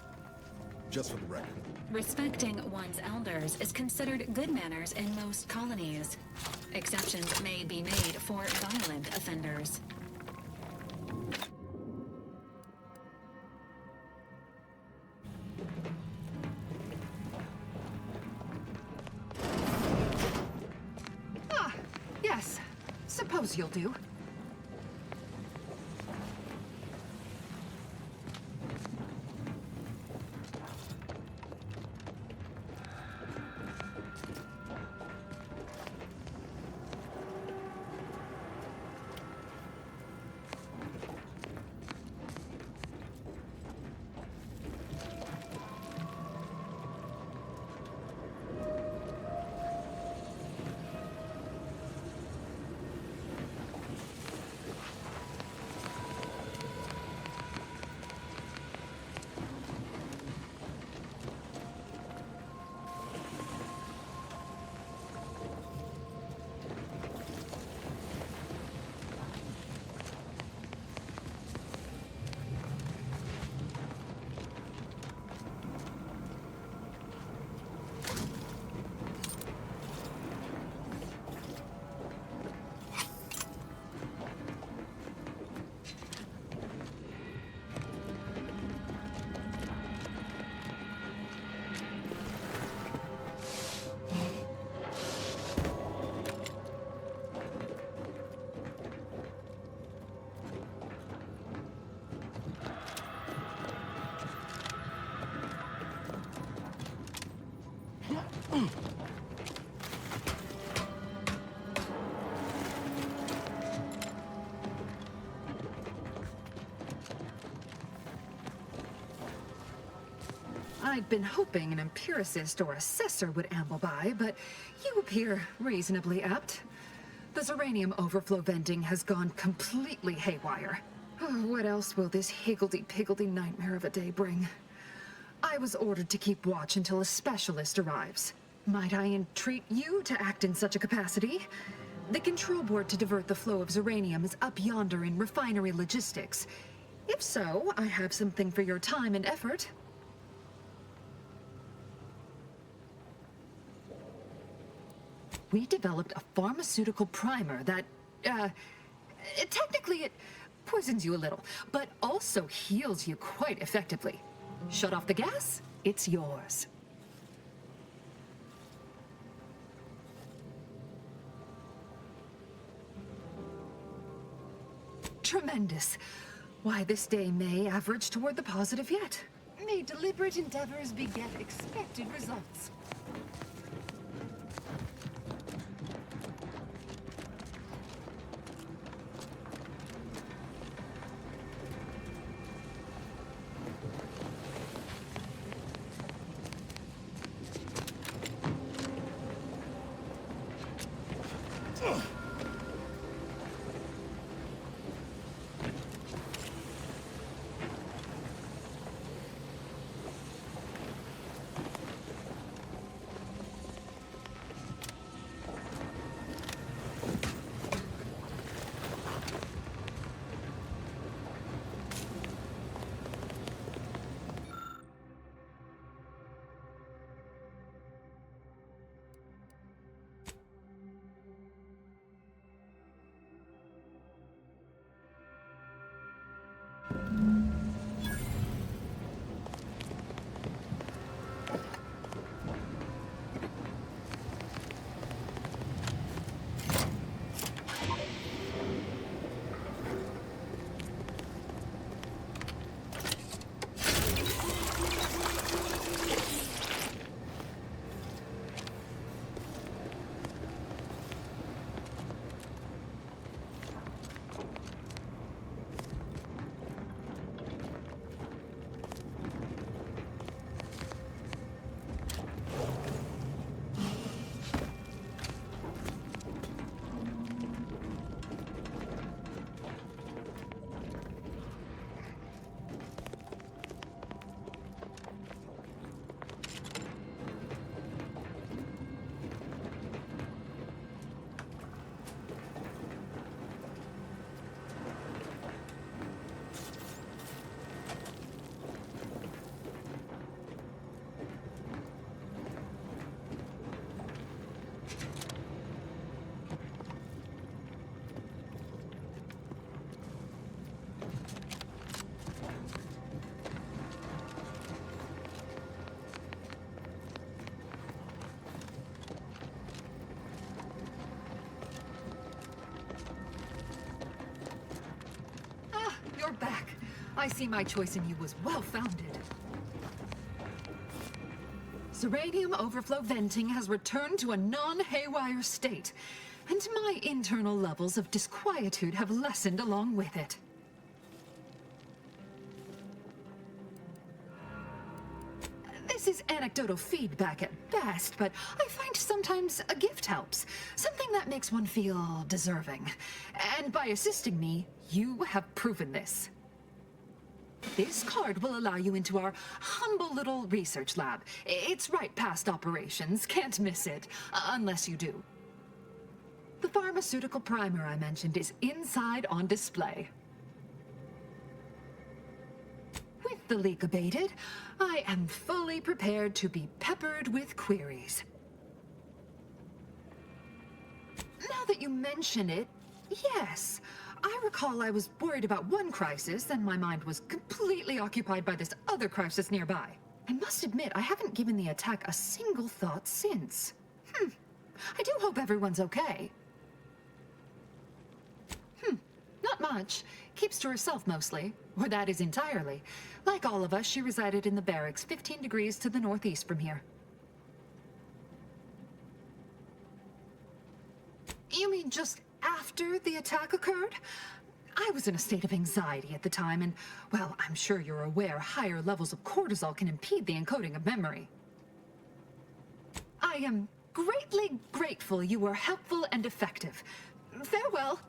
Just for the record. Respecting one's elders is considered good manners in most colonies. Exceptions may be made for violent offenders. Yes. Suppose you'll do. I'd been hoping an empiricist or assessor would amble by, but you appear reasonably apt. The Zeranium overflow venting has gone completely haywire. Oh, what else will this higgledy-piggledy nightmare of a day bring? I was ordered to keep watch until a specialist arrives. Might I entreat you to act in such a capacity? The control board to divert the flow of Zeranium is up yonder in refinery logistics. If so, I have something for your time and effort. We developed a pharmaceutical primer that, technically it poisons you a little, but also heals you quite effectively. Shut off the gas, it's yours. Tremendous. Why, this day may average toward the positive yet. May deliberate endeavors beget expected results. You're back. I see my choice in you was well-founded. Zeranium overflow venting has returned to a non-haywire state, and my internal levels of disquietude have lessened along with it. This is anecdotal feedback at best, but I find sometimes a gift helps. Something that makes one feel deserving. And by assisting me, you have proven this. This card will allow you into our humble little research lab. It's right past operations, can't miss it, unless you do. The pharmaceutical primer I mentioned is inside on display. With the leak abated, I am fully prepared to be peppered with queries. Now that you mention it, yes. I recall I was worried about one crisis, and my mind was completely occupied by this other crisis nearby. I must admit, I haven't given the attack a single thought since. I do hope everyone's okay. Not much. Keeps to herself mostly, or that is entirely. Like all of us, she resided in the barracks 15 degrees to the northeast from here. You mean just after the attack occurred? I was in a state of anxiety at the time, and, well, I'm sure you're aware higher levels of cortisol can impede the encoding of memory. I am greatly grateful you were helpful and effective. Farewell.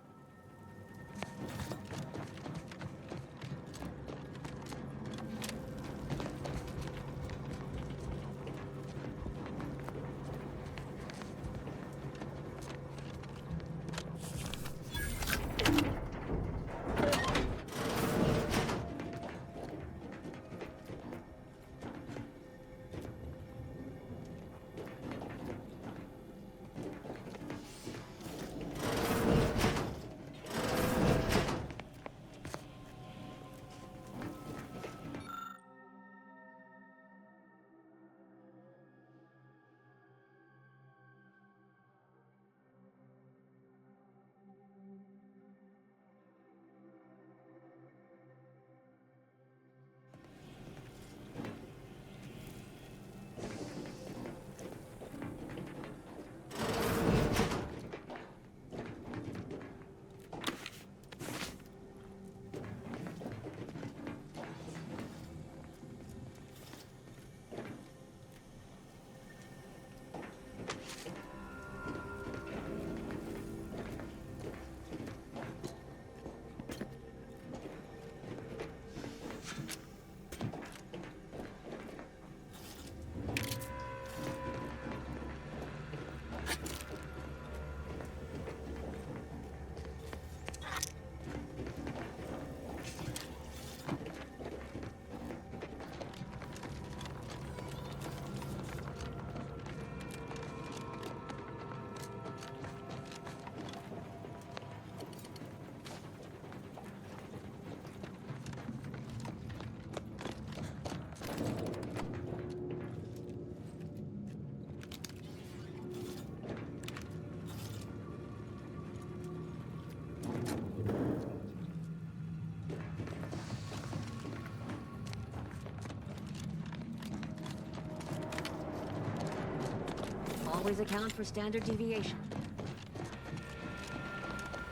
Always account for standard deviation.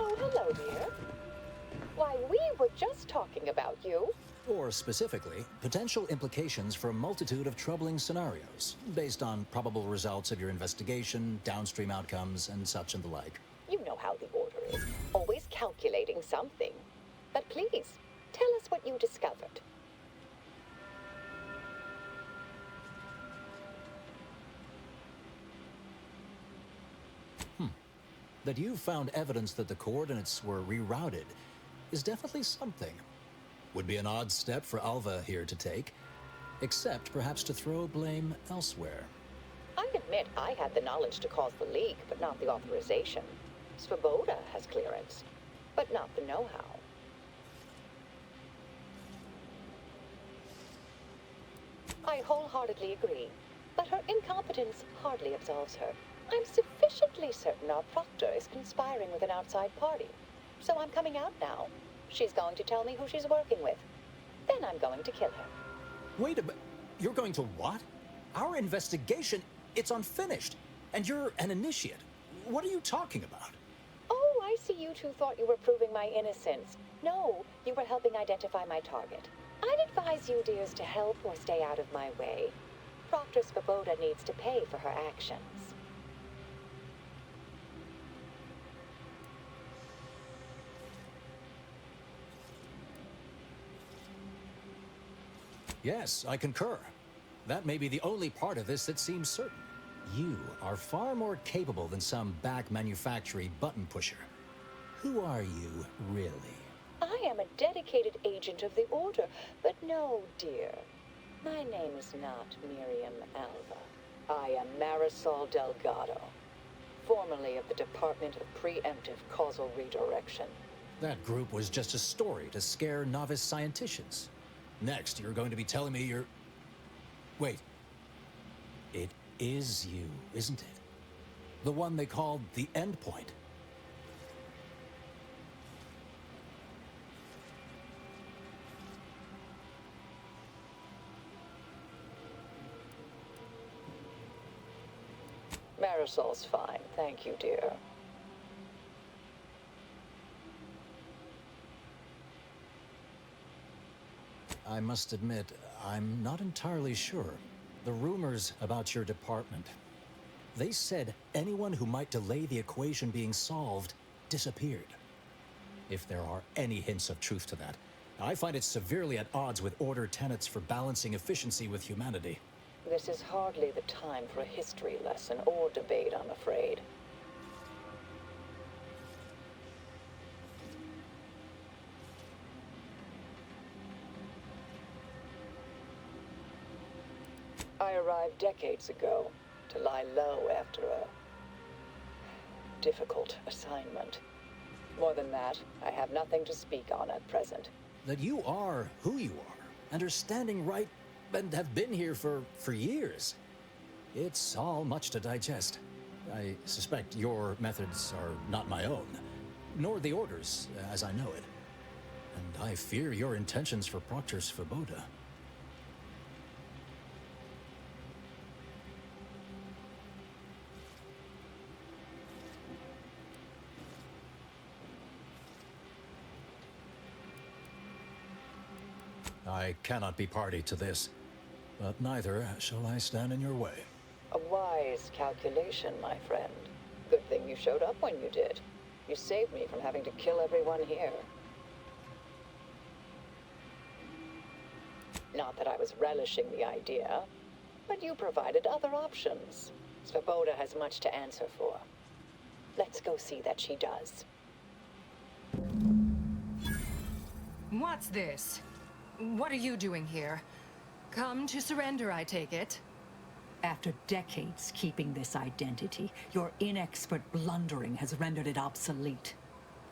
Oh, hello, dear. Why, we were just talking about you. Or specifically, potential implications for a multitude of troubling scenarios, based on probable results of your investigation, downstream outcomes, and such and the like. You know how the Order is. Always calculating something. But please, tell us what you discovered. That you found evidence that the coordinates were rerouted is definitely something. Would be an odd step for Alva here to take, except perhaps to throw blame elsewhere. I admit I had the knowledge to cause the leak, but not the authorization. Svoboda has clearance, but not the know-how. I wholeheartedly agree, but her incompetence hardly absolves her. I'm sufficiently certain our proctor is conspiring with an outside party. So I'm coming out now. She's going to tell me who she's working with. Then I'm going to kill her. Wait a minute. You're going to what? Our investigation, it's unfinished. And you're an initiate. What are you talking about? Oh, I see you two thought you were proving my innocence. No, you were helping identify my target. I'd advise you dears to help or stay out of my way. Proctor Svoboda needs to pay for her actions. Yes, I concur. That may be the only part of this that seems certain. You are far more capable than some back manufacturing button pusher. Who are you, really? I am a dedicated agent of the Order, but no, dear. My name is not Miriam Alva. I am Marisol Delgado, formerly of the Department of Preemptive Causal Redirection. That group was just a story to scare novice scienticians. Next, you're going to be telling me you're... Wait. It is you, isn't it? The one they called the Endpoint. Marisol's fine, thank you, dear. I must admit, I'm not entirely sure. The rumors about your department. They said anyone who might delay the equation being solved disappeared. If there are any hints of truth to that, I find it severely at odds with Order tenets for balancing efficiency with humanity. This is hardly the time for a history lesson or debate, I'm afraid. I arrived decades ago to lie low after a difficult assignment. More than that, I have nothing to speak on at present. That you are who you are, and are standing right, and have been here for years. It's all much to digest. I suspect your methods are not my own, nor the Order's, as I know it. And I fear your intentions for Proctor's Svoboda. I cannot be party to this, but neither shall I stand in your way. A wise calculation, my friend. Good thing you showed up when you did. You saved me from having to kill everyone here. Not that I was relishing the idea, but you provided other options. Svoboda has much to answer for. Let's go see that she does. What's this? What are you doing here? Come to surrender, I take it? After decades keeping this identity, your inexpert blundering has rendered it obsolete.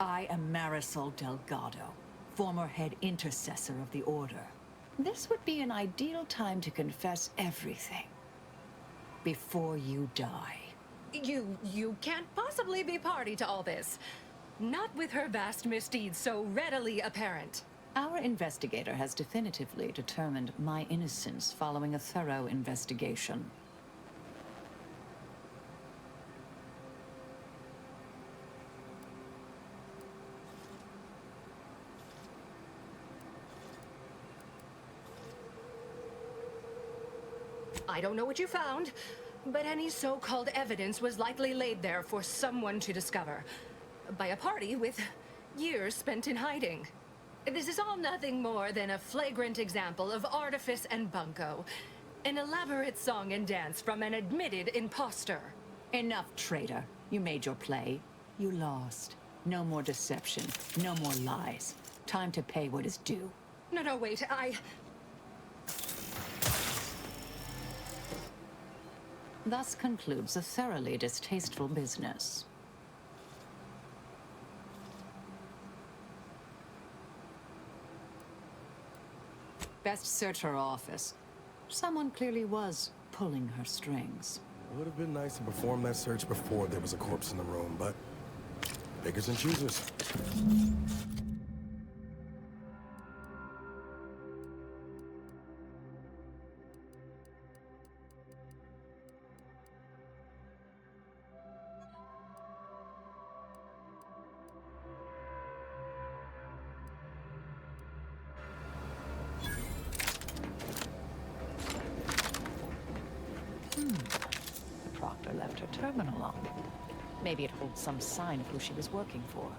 I am Marisol Delgado, former head intercessor of the Order. This would be an ideal time to confess everything. Before you die. You can't possibly be party to all this. Not with her vast misdeeds so readily apparent. Our investigator has definitively determined my innocence following a thorough investigation. I don't know what you found, but any so-called evidence was likely laid there for someone to discover. By a party with years spent in hiding. This is all nothing more than a flagrant example of artifice and bunco. An elaborate song and dance from an admitted imposter. Enough, traitor. You made your play. You lost. No more deception. No more lies. Time to pay what is due. No, wait, Thus concludes a thoroughly distasteful business. Best search her office. Someone clearly was pulling her strings. It would have been nice to perform that search before there was a corpse in the room, but beggars and choosers. Proctor left her terminal on. Maybe it holds some sign of who she was working for.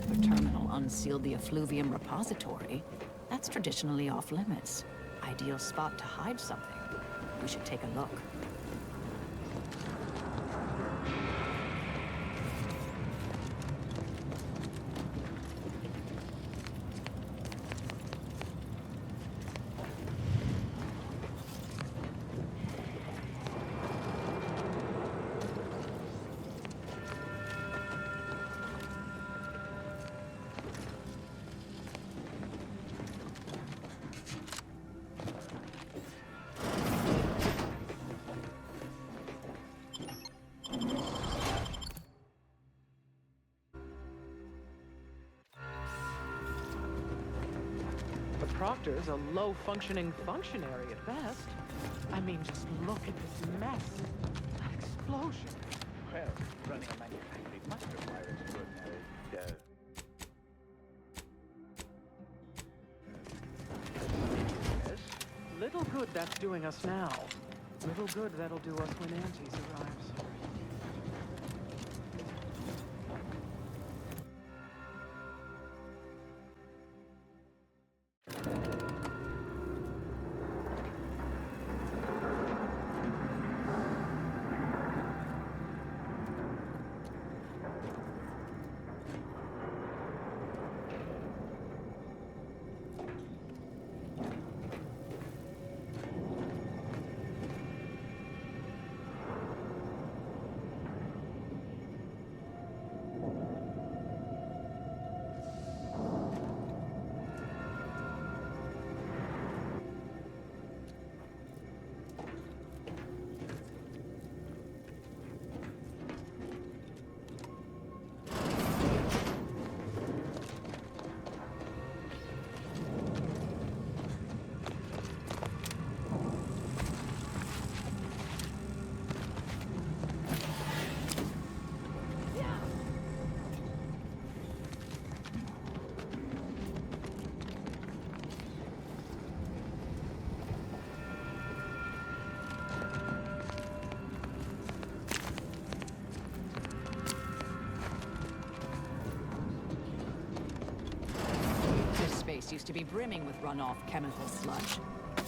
Her terminal unsealed the effluvium repository. That's traditionally off limits. Ideal spot to hide something. We should take a look. The Proctor's a low-functioning functionary at best. I mean, just look at this mess. That explosion. Well, running a manufactory must require extraordinary, Yes. Little good that's doing us now. Little good that'll do us when Antes arrives. Used to be brimming with runoff chemical sludge.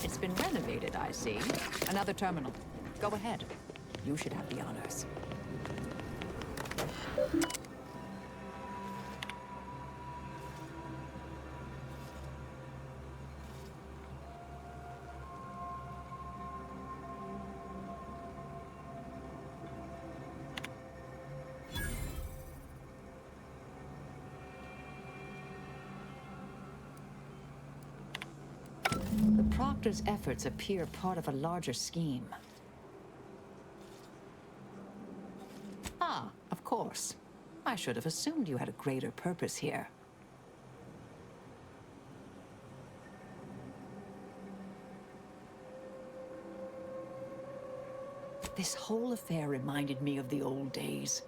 It's been renovated, I see. Another terminal. Go ahead. You should have the honors. Proctor's efforts appear part of a larger scheme. Ah, of course. I should have assumed you had a greater purpose here. This whole affair reminded me of the old days.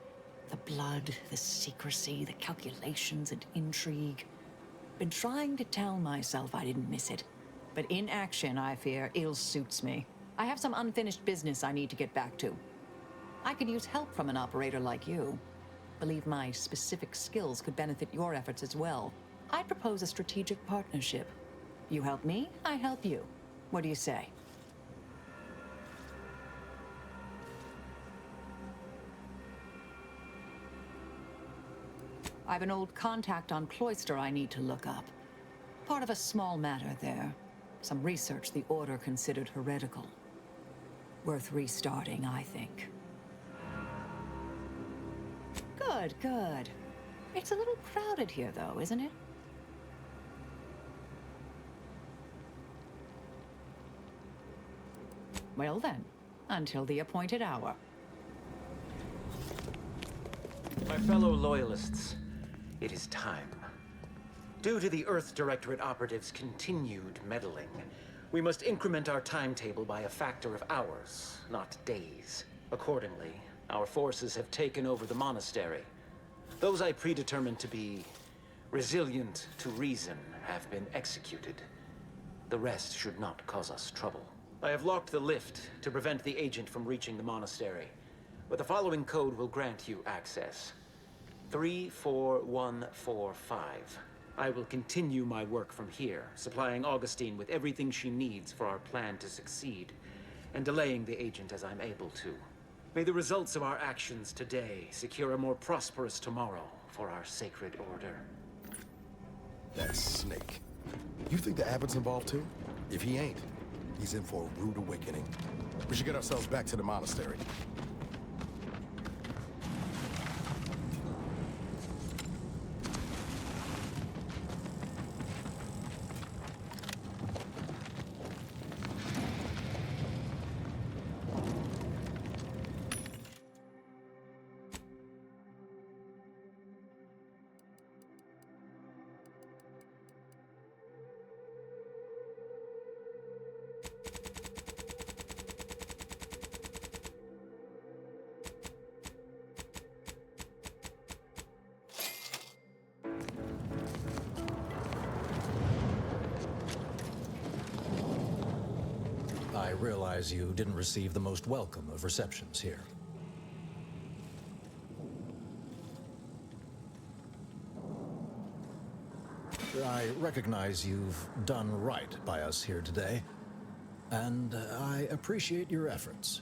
The blood, the secrecy, the calculations and intrigue. Been trying to tell myself I didn't miss it. But in action, I fear, ill suits me. I have some unfinished business I need to get back to. I could use help from an operator like you. Believe my specific skills could benefit your efforts as well. I'd propose a strategic partnership. You help me, I help you. What do you say? I've an old contact on Cloister I need to look up. Part of a small matter there. Some research the Order considered heretical. Worth restarting, I think. Good, good. It's a little crowded here, though, isn't it? Well then, until the appointed hour. My fellow loyalists, it is time. Due to the Earth Directorate operatives' continued meddling, we must increment our timetable by a factor of hours, not days. Accordingly, our forces have taken over the monastery. Those I predetermined to be resilient to reason have been executed. The rest should not cause us trouble. I have locked the lift to prevent the agent from reaching the monastery, but the following code will grant you access. 34145. I will continue my work from here, supplying Augustine with everything she needs for our plan to succeed, and delaying the agent as I'm able to. May the results of our actions today secure a more prosperous tomorrow for our sacred order. That snake. You think the Abbot's involved too? If he ain't, he's in for a rude awakening. We should get ourselves back to the monastery. I realize you didn't receive the most welcome of receptions here. I recognize you've done right by us here today, and I appreciate your efforts.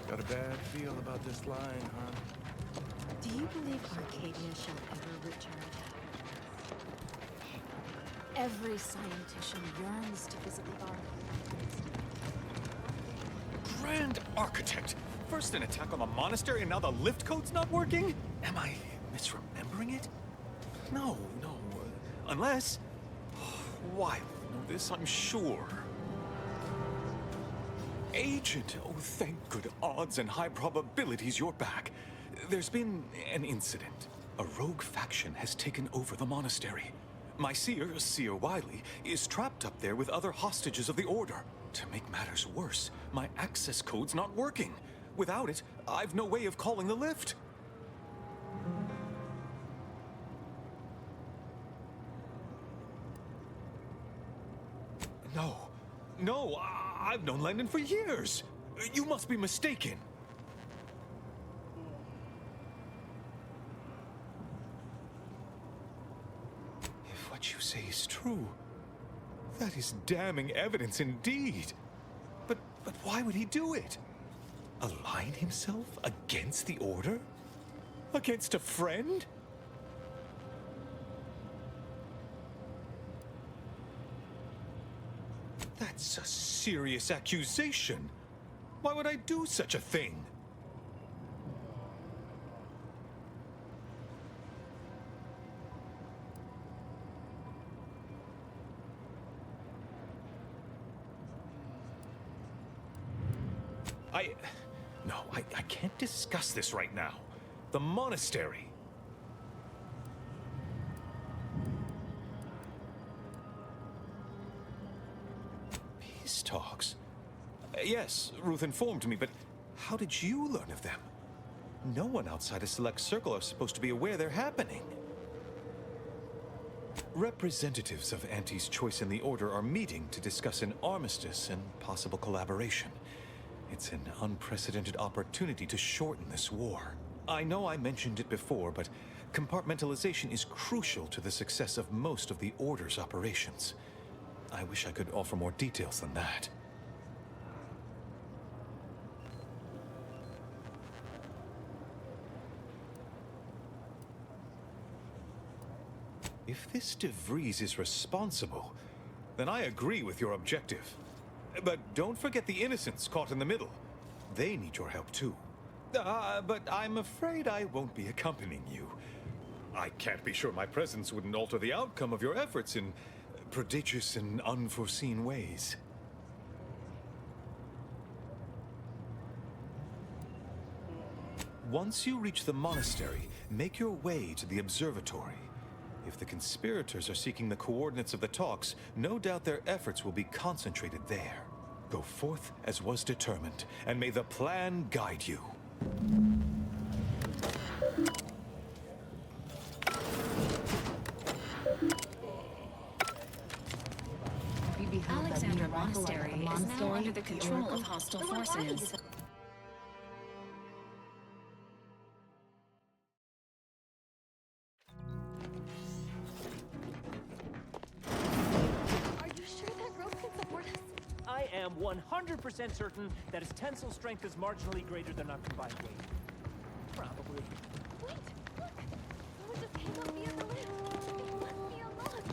Got a bad feel about this line, huh? Do you believe Arcadia shall ever return? Every scientician yearns to visit the Ark. Grand Architect! First an attack on the monastery and now the lift code's not working? Am I misremembering it? No. Unless... Why would know this, I'm sure. Agent, oh thank good odds and high probabilities you're back. There's been an incident. A rogue faction has taken over the monastery. My Seer Wiley, is trapped up there with other hostages of the Order. To make matters worse, my access code's not working. Without it, I've no way of calling the lift. No, I've known Landon for years. You must be mistaken. If what you say is true, that is damning evidence indeed. But why would he do it? Align himself against the Order? Against a friend? That's a serious accusation. Why would I do such a thing? I can't discuss this right now. The monastery. Peace talks? Yes, Ruth informed me, but how did you learn of them? No one outside a select circle are supposed to be aware they're happening. Representatives of Auntie's Choice and the Order are meeting to discuss an armistice and possible collaboration. It's an unprecedented opportunity to shorten this war. I know I mentioned it before, but compartmentalization is crucial to the success of most of the Order's operations. I wish I could offer more details than that. If this DeVries is responsible, then I agree with your objective. But don't forget the innocents caught in the middle. They need your help too. But I'm afraid I won't be accompanying you. I can't be sure my presence wouldn't alter the outcome of your efforts in prodigious and unforeseen ways. Once you reach the monastery, make your way to the observatory. If the conspirators are seeking the coordinates of the talks, no doubt their efforts will be concentrated there. Go forth as was determined, and may the plan guide you. Alexandra Monastery is now under the control of hostile forces. Are you sure that rope can support us? I am 100% certain that its tensile strength is marginally greater than our combined weight. Probably. Wait, look! Someone just came up the other lift. They left me alone.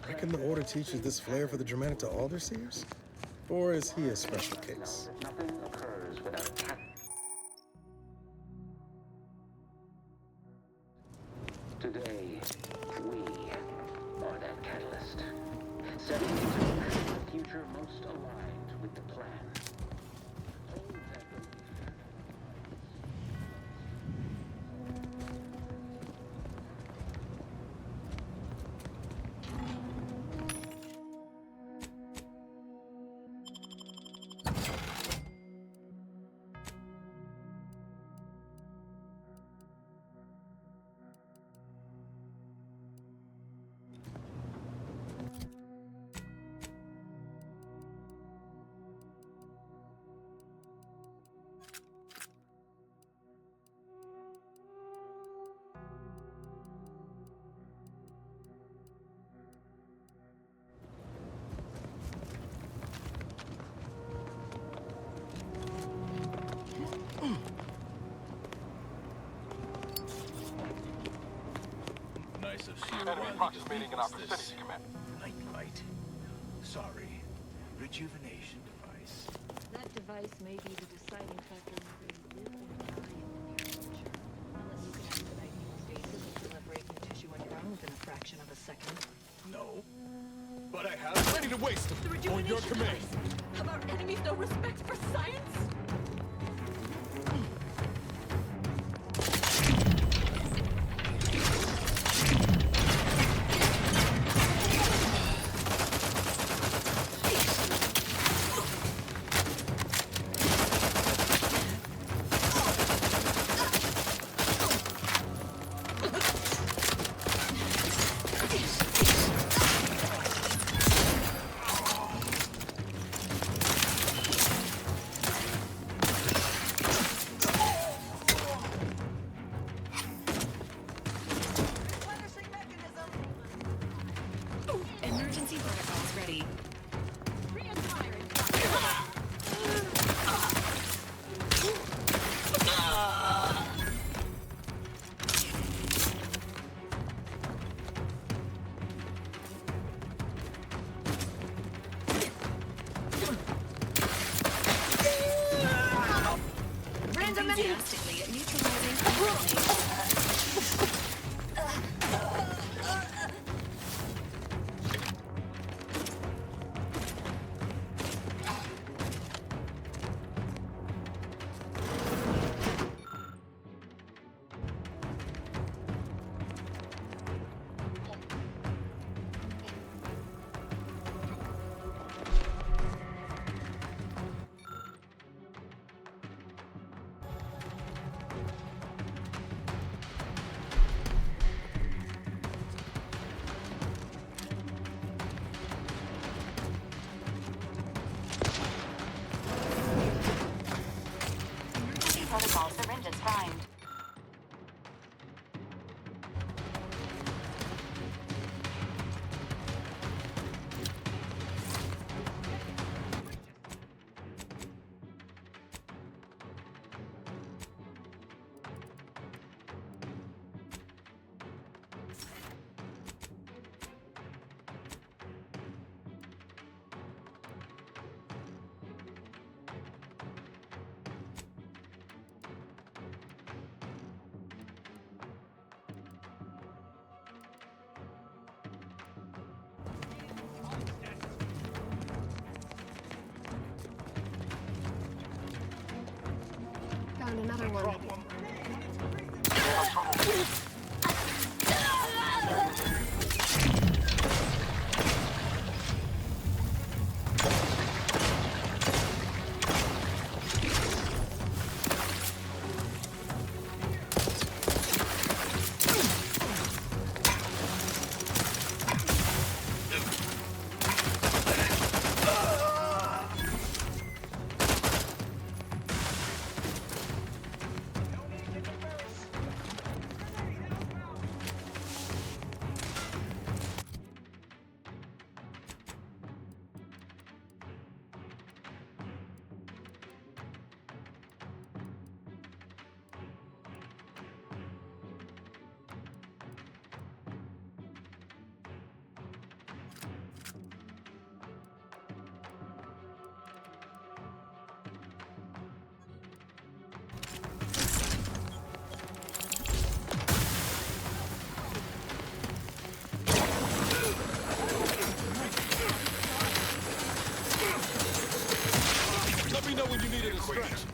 Reckon the Order teaches this flair for the dramatic to Alderseers? Or is he a special case? Nothing occurs without Today, we are that catalyst, setting into motion the future most aligned with the plan. Hold that belief. Nice of Enemy approximating in our vicinity, Command. Nightlight. Sorry. Rejuvenation device. That device may be the deciding factor in whether you live or die in the near future. Unless you can expedite hemostasis and proliferate new tissue on your own within a fraction of a second. No. But I have ready to waste them. The On your rejuvenation command. device! Have our enemies no respect for science? Emergency protocols ready. Enthusiastically at neutralizing protocol syringes primed. Found another one. Let me know when you need it to stretch.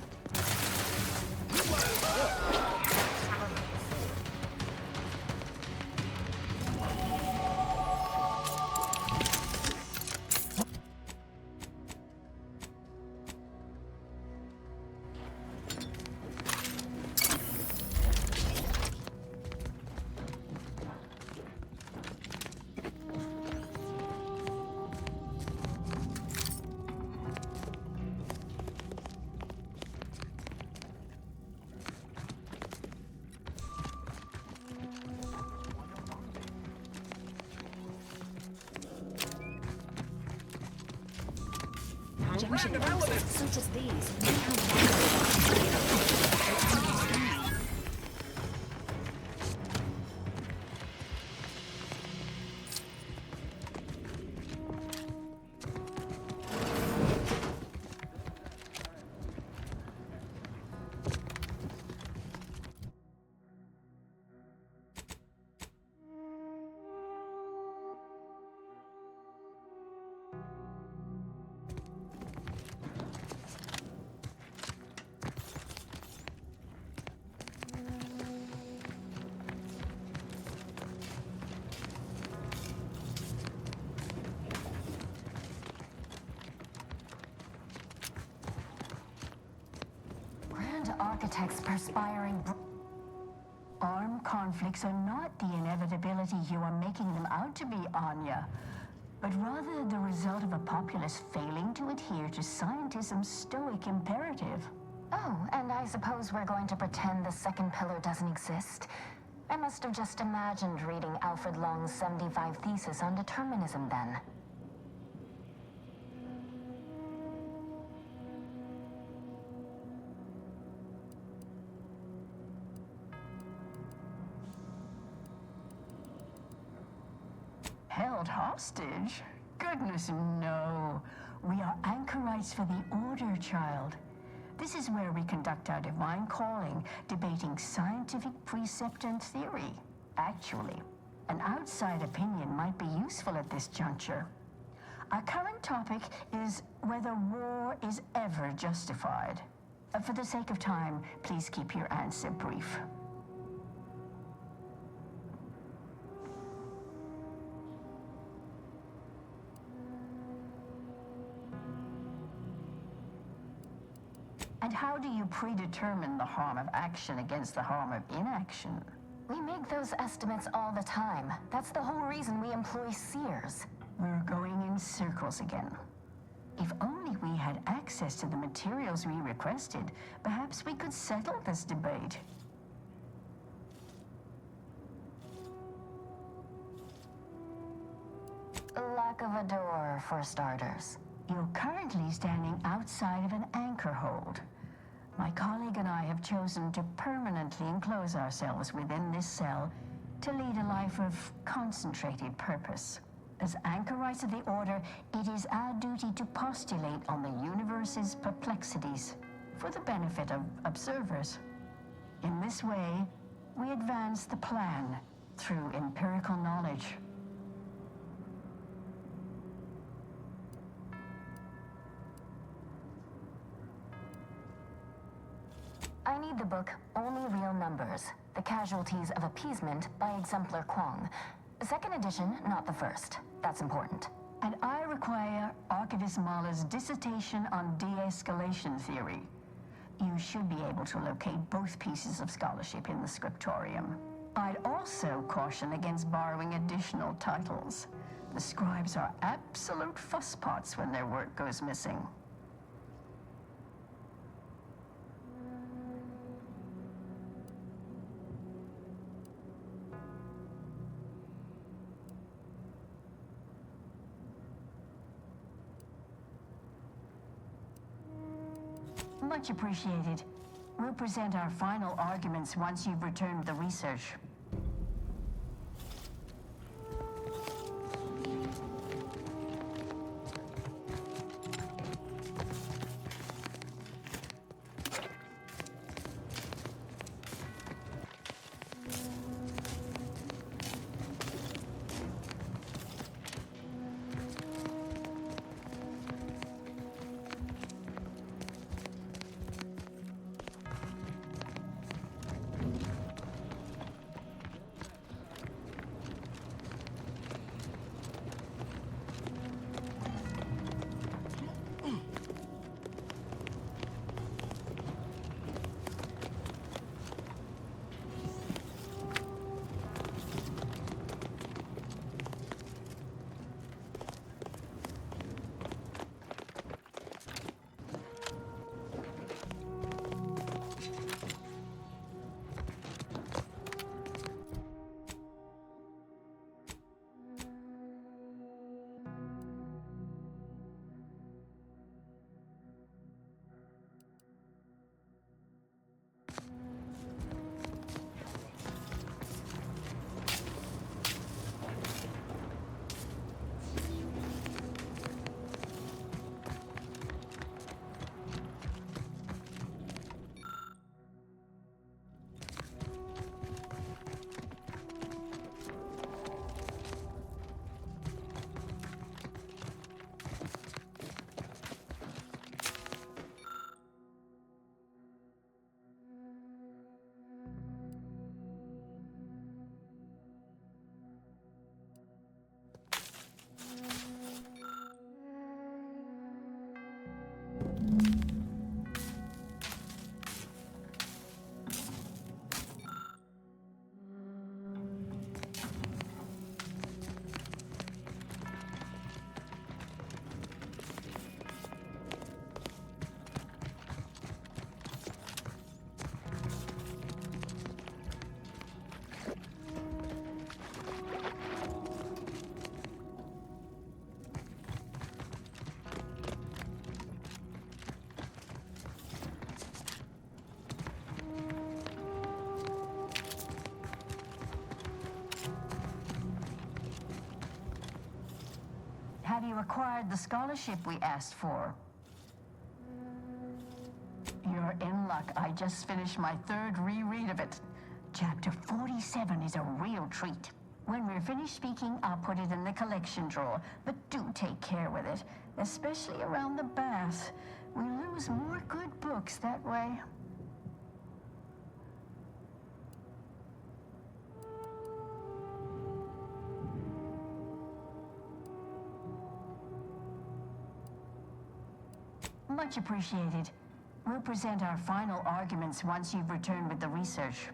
Junction boxes such as these may have Architects perspiring. Armed conflicts are not the inevitability you are making them out to be, Anya, but rather the result of a populace failing to adhere to scientism's stoic imperative. Oh, and I suppose we're going to pretend the second pillar doesn't exist. I must have just imagined reading Alfred Long's 75 thesis on determinism then. Held hostage? Goodness, no. We are anchorites for the Order, child. This is where we conduct our divine calling, debating scientific precept and theory. Actually, an outside opinion might be useful at this juncture. Our current topic is whether war is ever justified. For the sake of time, please keep your answer brief. And how do you predetermine the harm of action against the harm of inaction? We make those estimates all the time. That's the whole reason we employ seers. We're going in circles again. If only we had access to the materials we requested, perhaps we could settle this debate. Lack of a door, for starters. You're currently standing outside of an anchor hold. My colleague and I have chosen to permanently enclose ourselves within this cell to lead a life of concentrated purpose. As anchorites of the Order, it is our duty to postulate on the universe's perplexities for the benefit of observers. In this way, we advance the plan through empirical knowledge. I need the book Only Real Numbers, The Casualties of Appeasement by Exemplar Kwong. Second edition, not the first. That's important. And I require Archivist Mahler's dissertation on de-escalation theory. You should be able to locate both pieces of scholarship in the scriptorium. I'd also caution against borrowing additional titles. The scribes are absolute fusspots when their work goes missing. Much appreciated. We'll present our final arguments once you've returned the research. Have you acquired the scholarship we asked for? You're in luck. I just finished my third reread of it. Chapter 47 is a real treat. When we're finished speaking, I'll put it in the collection drawer. But do take care with it, especially around the bath. We lose more good books that way. Much appreciated. We'll present our final arguments once you've returned with the research.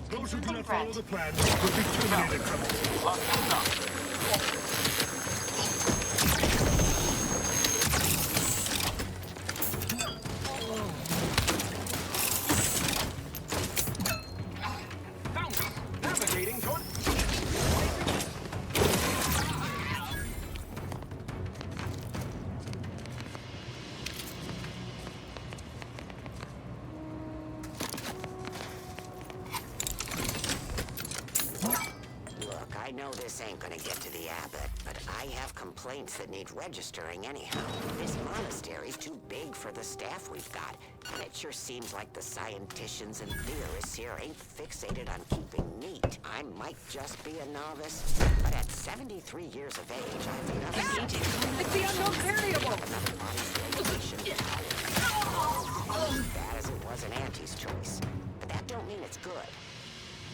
Those who do not follow the plan will be terminated from Navigating toward... Look, I know this ain't gonna get to the abbot, but I have complaints that need registering anyhow. This monastery's too big for the staff we've got, and it sure seems like the scienticians and theorists here ain't fixated on keeping neat. I might just be a novice, but at 73 years of age, I've nothing. It's the unknown variable! Bad as it was an Auntie's choice, but that don't mean it's good.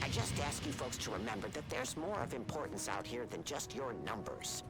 I just ask you folks to remember that there's more of importance out here than just your numbers.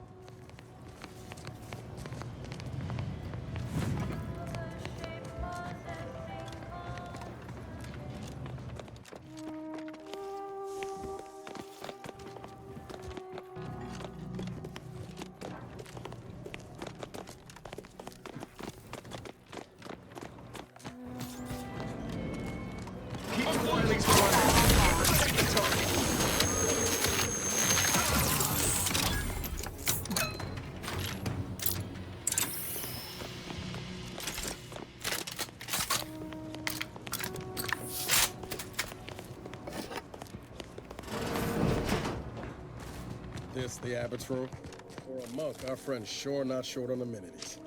This the abbot's room? For a monk, our friend's sure not short on amenities.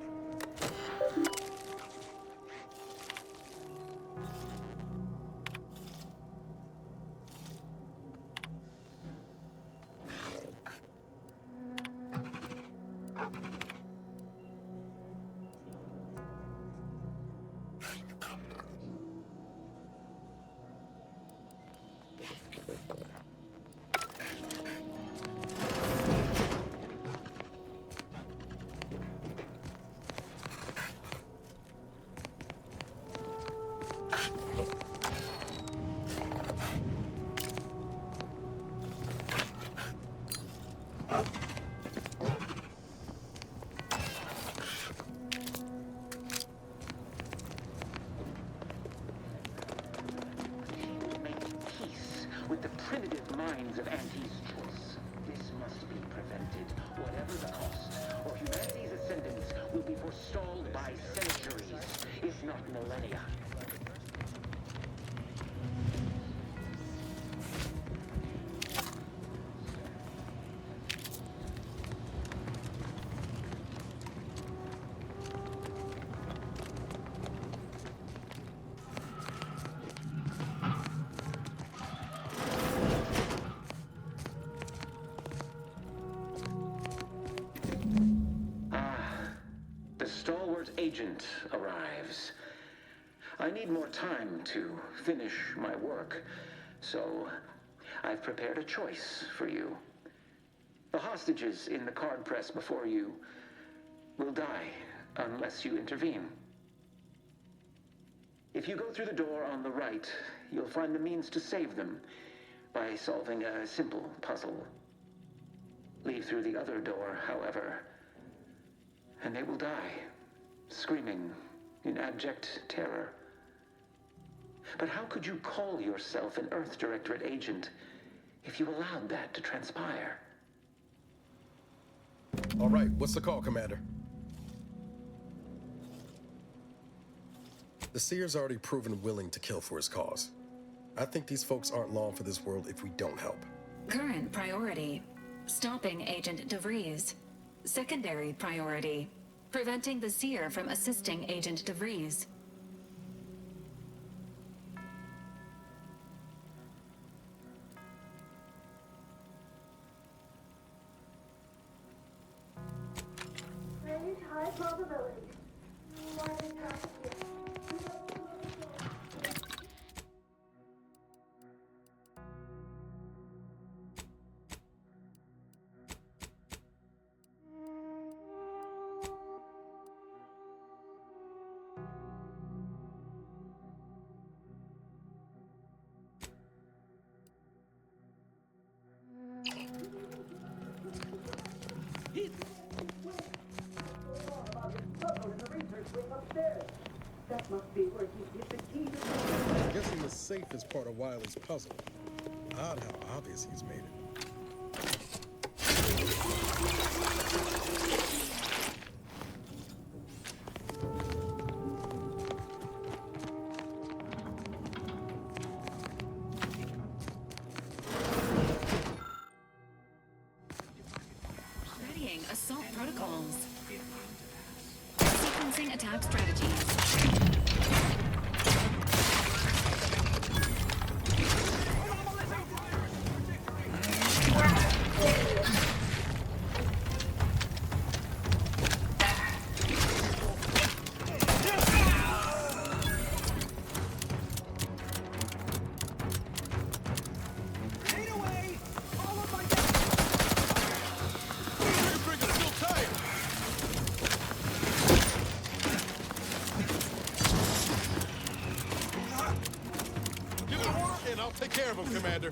With the primitive minds of Auntie's choice. This must be prevented, whatever the cost, or humanity's ascendance will be forestalled by centuries, if not millennia. Agent arrives. I need more time to finish my work, so I've prepared a choice for you. The hostages in the card press before you will die unless you intervene. If you go through the door on the right, you'll find the means to save them by solving a simple puzzle. Leave through the other door, however, and they will die, screaming in abject terror. But how could you call yourself an Earth Directorate agent if you allowed that to transpire? All right, what's the call, Commander? The Seer's already proven willing to kill for his cause. I think these folks aren't long for this world if we don't help. Current priority, stopping Agent DeVries. Secondary priority, preventing the Seer from assisting Agent DeVries. Range high probability. safe is part of Wiley's puzzle. Odd how obvious he's made it. Readying assault protocols. Sequencing attack strategies. I'll take care of him, Commander.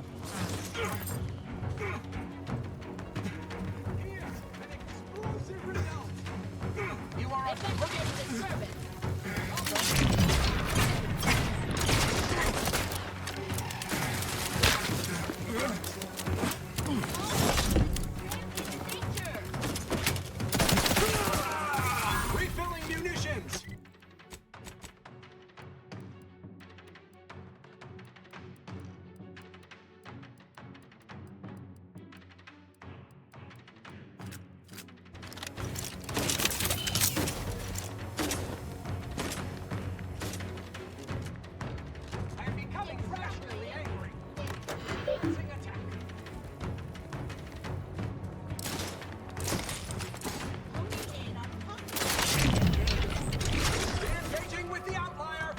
You are a forgiveness servant. Refilling munitions! I'm becoming fractionally angry. Commencing attack. Engaging with the outlier.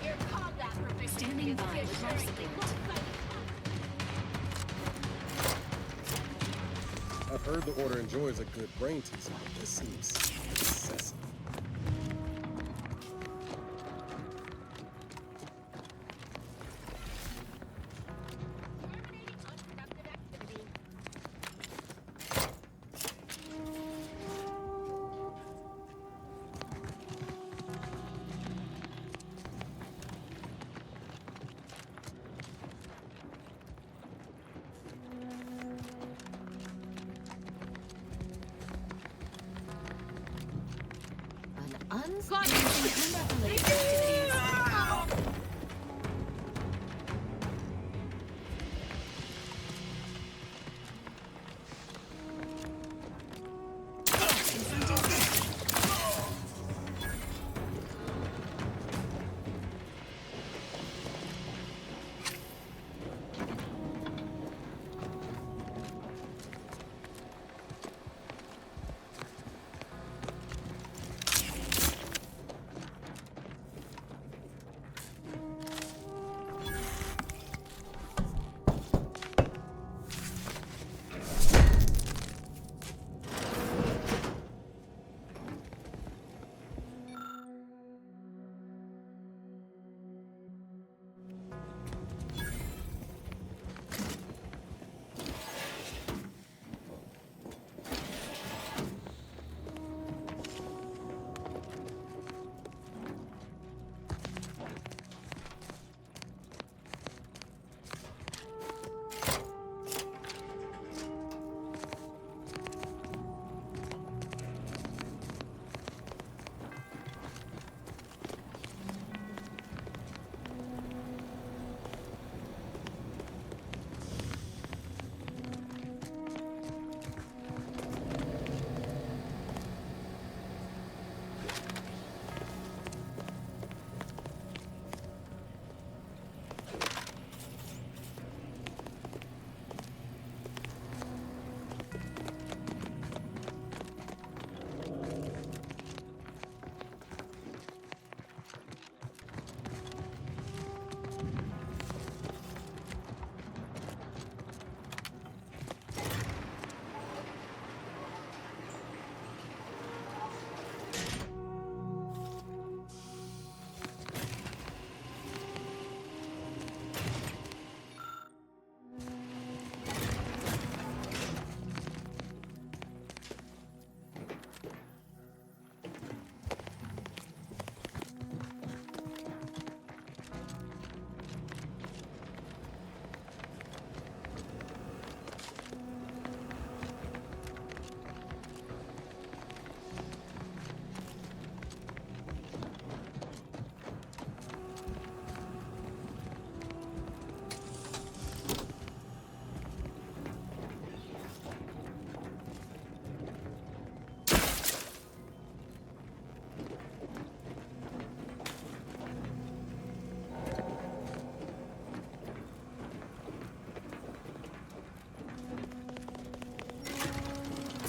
Your combat proficiency Standing is by with reassuring. life support. I've heard the Order enjoys a good brain teaser, but this seems excessive.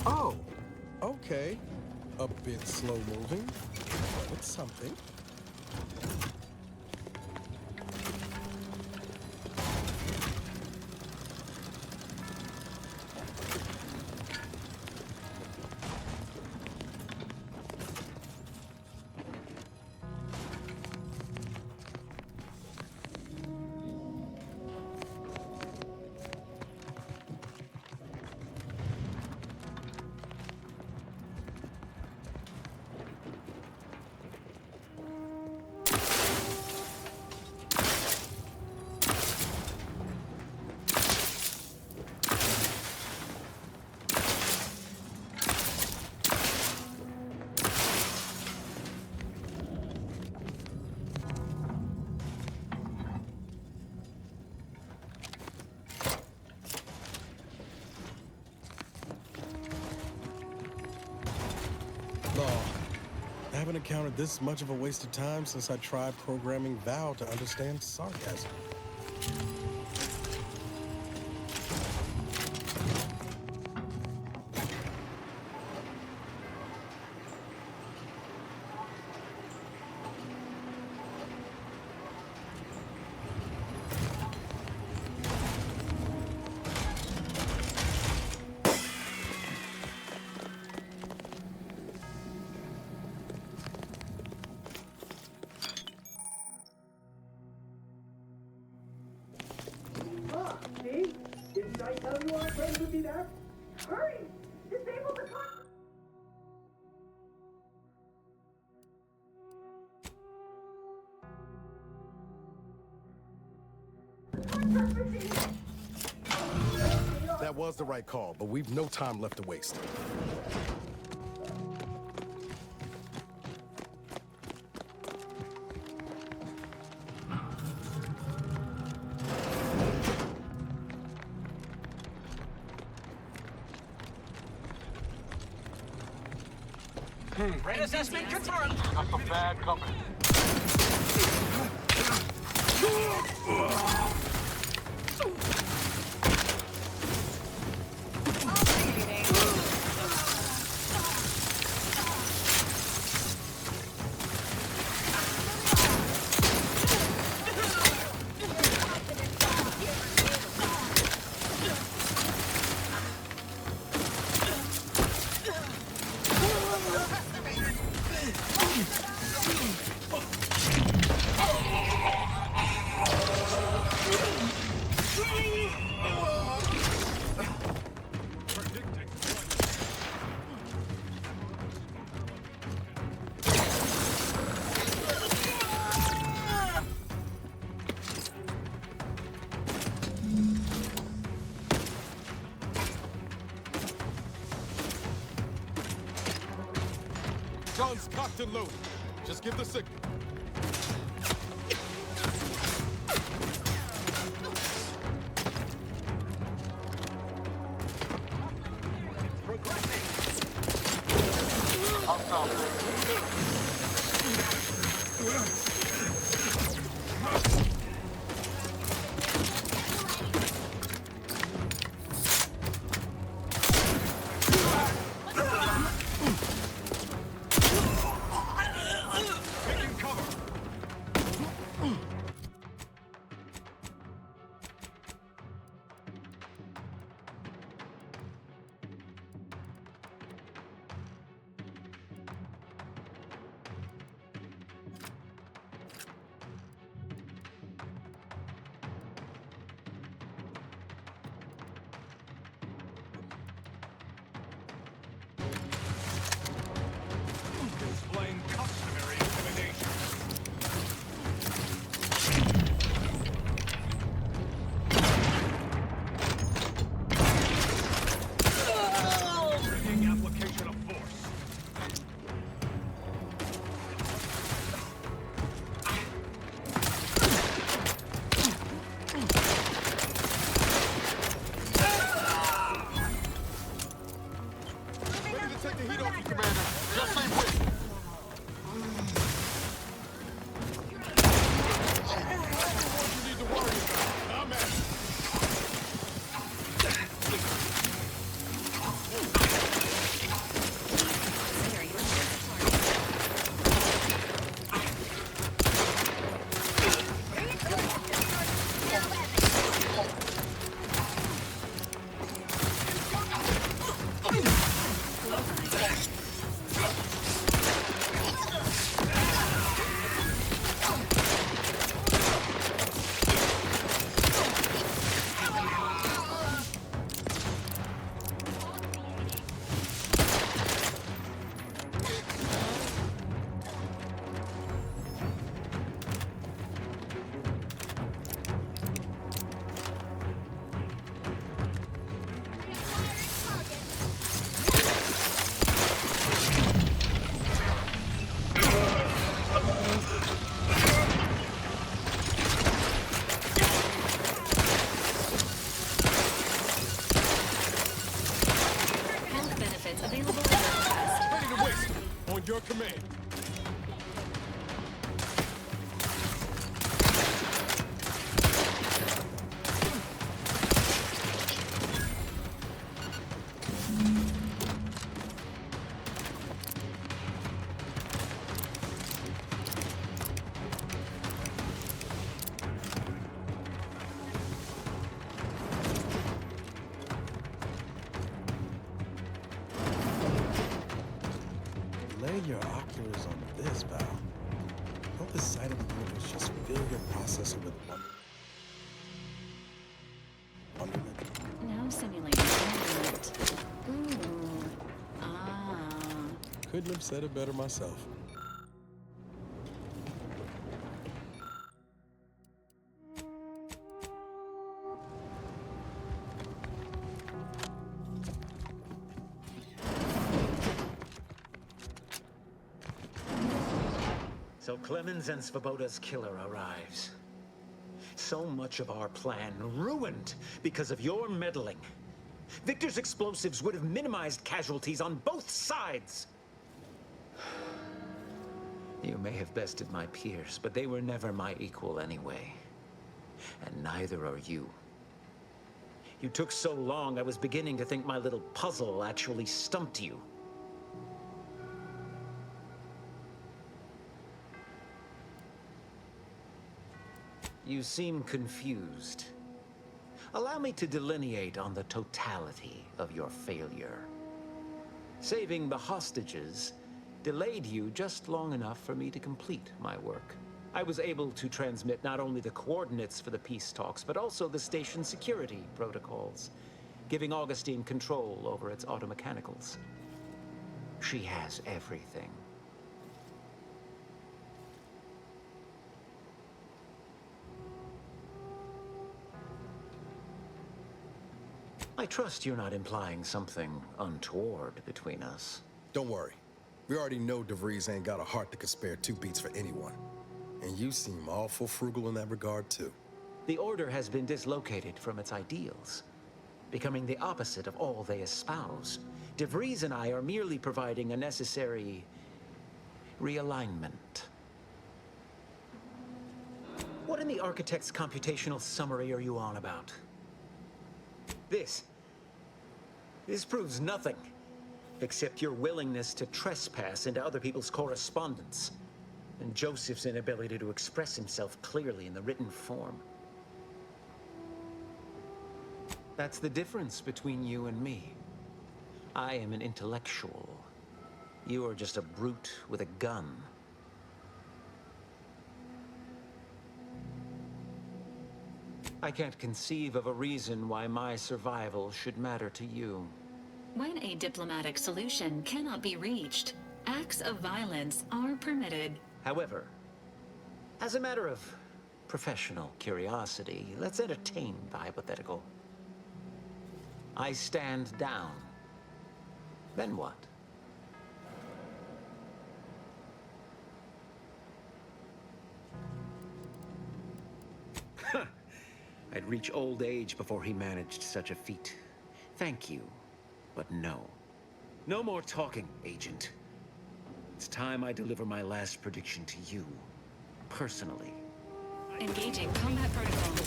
Oh, okay. A bit slow moving, but it's something. I haven't encountered this much of a waste of time since I tried programming Val to understand sarcasm. See? Didn't I tell you our friends would be back? Hurry! Disable the car! That was the right call, but we've no time left to waste. Red assessment confirmed. Got some bad company. Guns cocked and loaded. Just give the signal. Taking your oculars on this, Val. Don't the sight of the universe just fill your processor with wonderment? Now simulating wonderment. Ooh. Ah. Couldn't have said it better myself. So Clemens and Svoboda's killer arrives. So much of our plan ruined because of your meddling. Victor's explosives would have minimized casualties on both sides. You may have bested my peers, but they were never my equal anyway. And neither are you. You took so long, I was beginning to think my little puzzle actually stumped you. You seem confused. Allow me to delineate on the totality of your failure. Saving the hostages delayed you just long enough for me to complete my work. I was able to transmit not only the coordinates for the peace talks, but also the station security protocols, giving Augustine control over its automechanicals. She has everything. I trust you're not implying something untoward between us. Don't worry. We already know DeVries ain't got a heart that could spare 2 beats for anyone. And you seem awful frugal in that regard, too. The Order has been dislocated from its ideals, becoming the opposite of all they espouse. DeVries and I are merely providing a necessary realignment. What in the Architect's computational summary are you on about? This proves nothing, except your willingness to trespass into other people's correspondence, and Joseph's inability to express himself clearly in the written form. That's the difference between you and me. I am an intellectual. You are just a brute with a gun. I can't conceive of a reason why my survival should matter to you. When a diplomatic solution cannot be reached, acts of violence are permitted. However, as a matter of professional curiosity, let's entertain the hypothetical. I stand down. Then what? I'd reach old age before he managed such a feat. Thank you, but no. No more talking, Agent. It's time I deliver my last prediction to you, personally. Engaging combat protocols.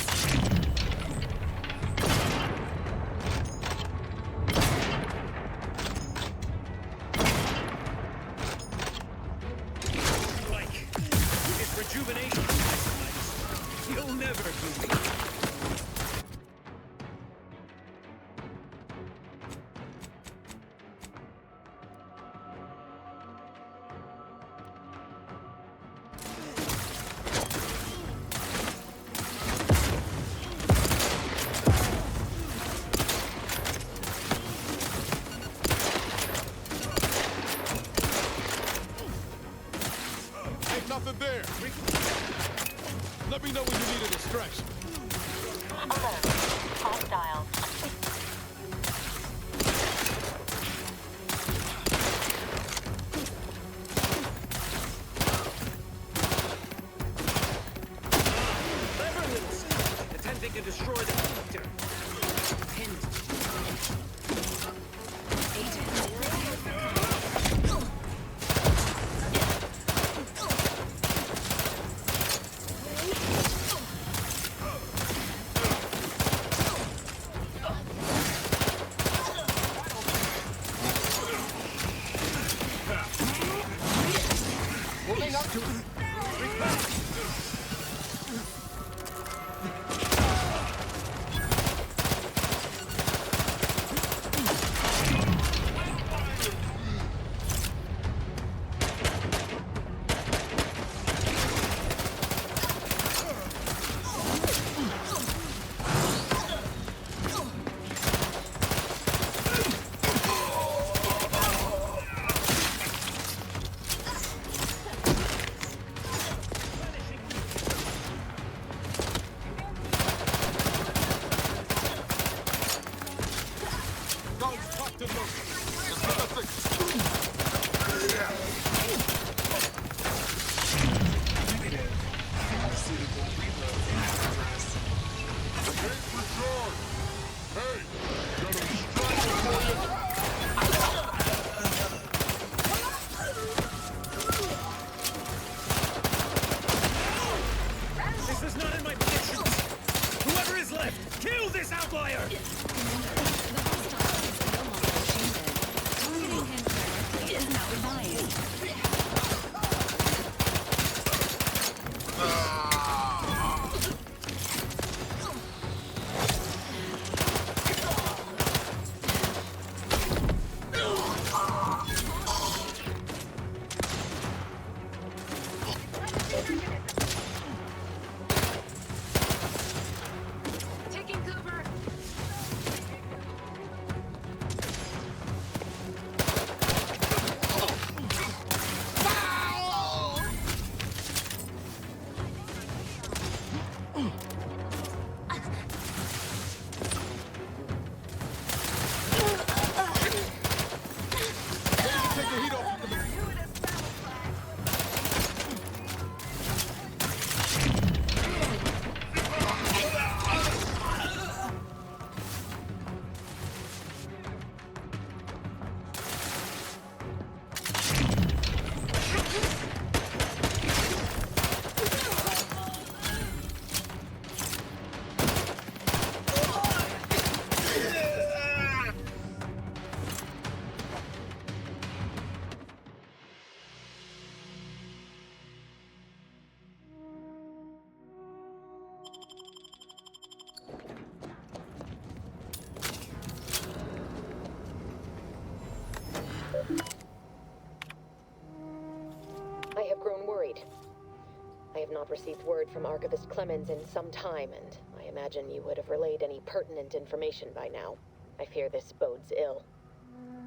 With its rejuvenation, you'll never do me. Nothing there. Let me know when you need a distraction. Alert. Hostile. Clever little stuff, attempting to destroy the Doctor. Pinned. Moving up to Kill this outlier! Targeting him directly is now advised. Taking cover. Take the heat off. I have grown worried. I have not received word from Archivist Clemens in some time, and I imagine you would have relayed any pertinent information by now. I fear this bodes ill.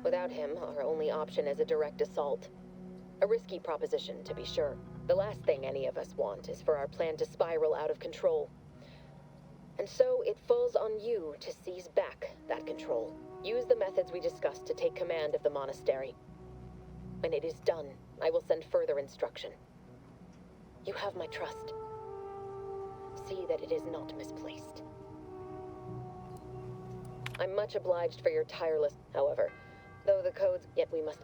Without him, our only option is a direct assault. A risky proposition, to be sure. The last thing any of us want is for our plan to spiral out of control. And so it falls on you to seize back that control. Use the methods we discussed to take command of the monastery. When it is done, I will send further instruction. You have my trust. See that it is not misplaced. I'm much obliged for your tireless, however, though the codes, yet we must...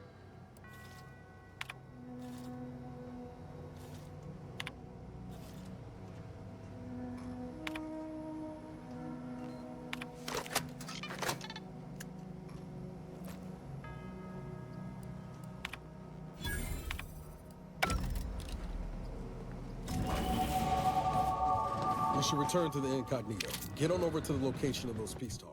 We should return to the incognito. Get on over to the location of those peace talks.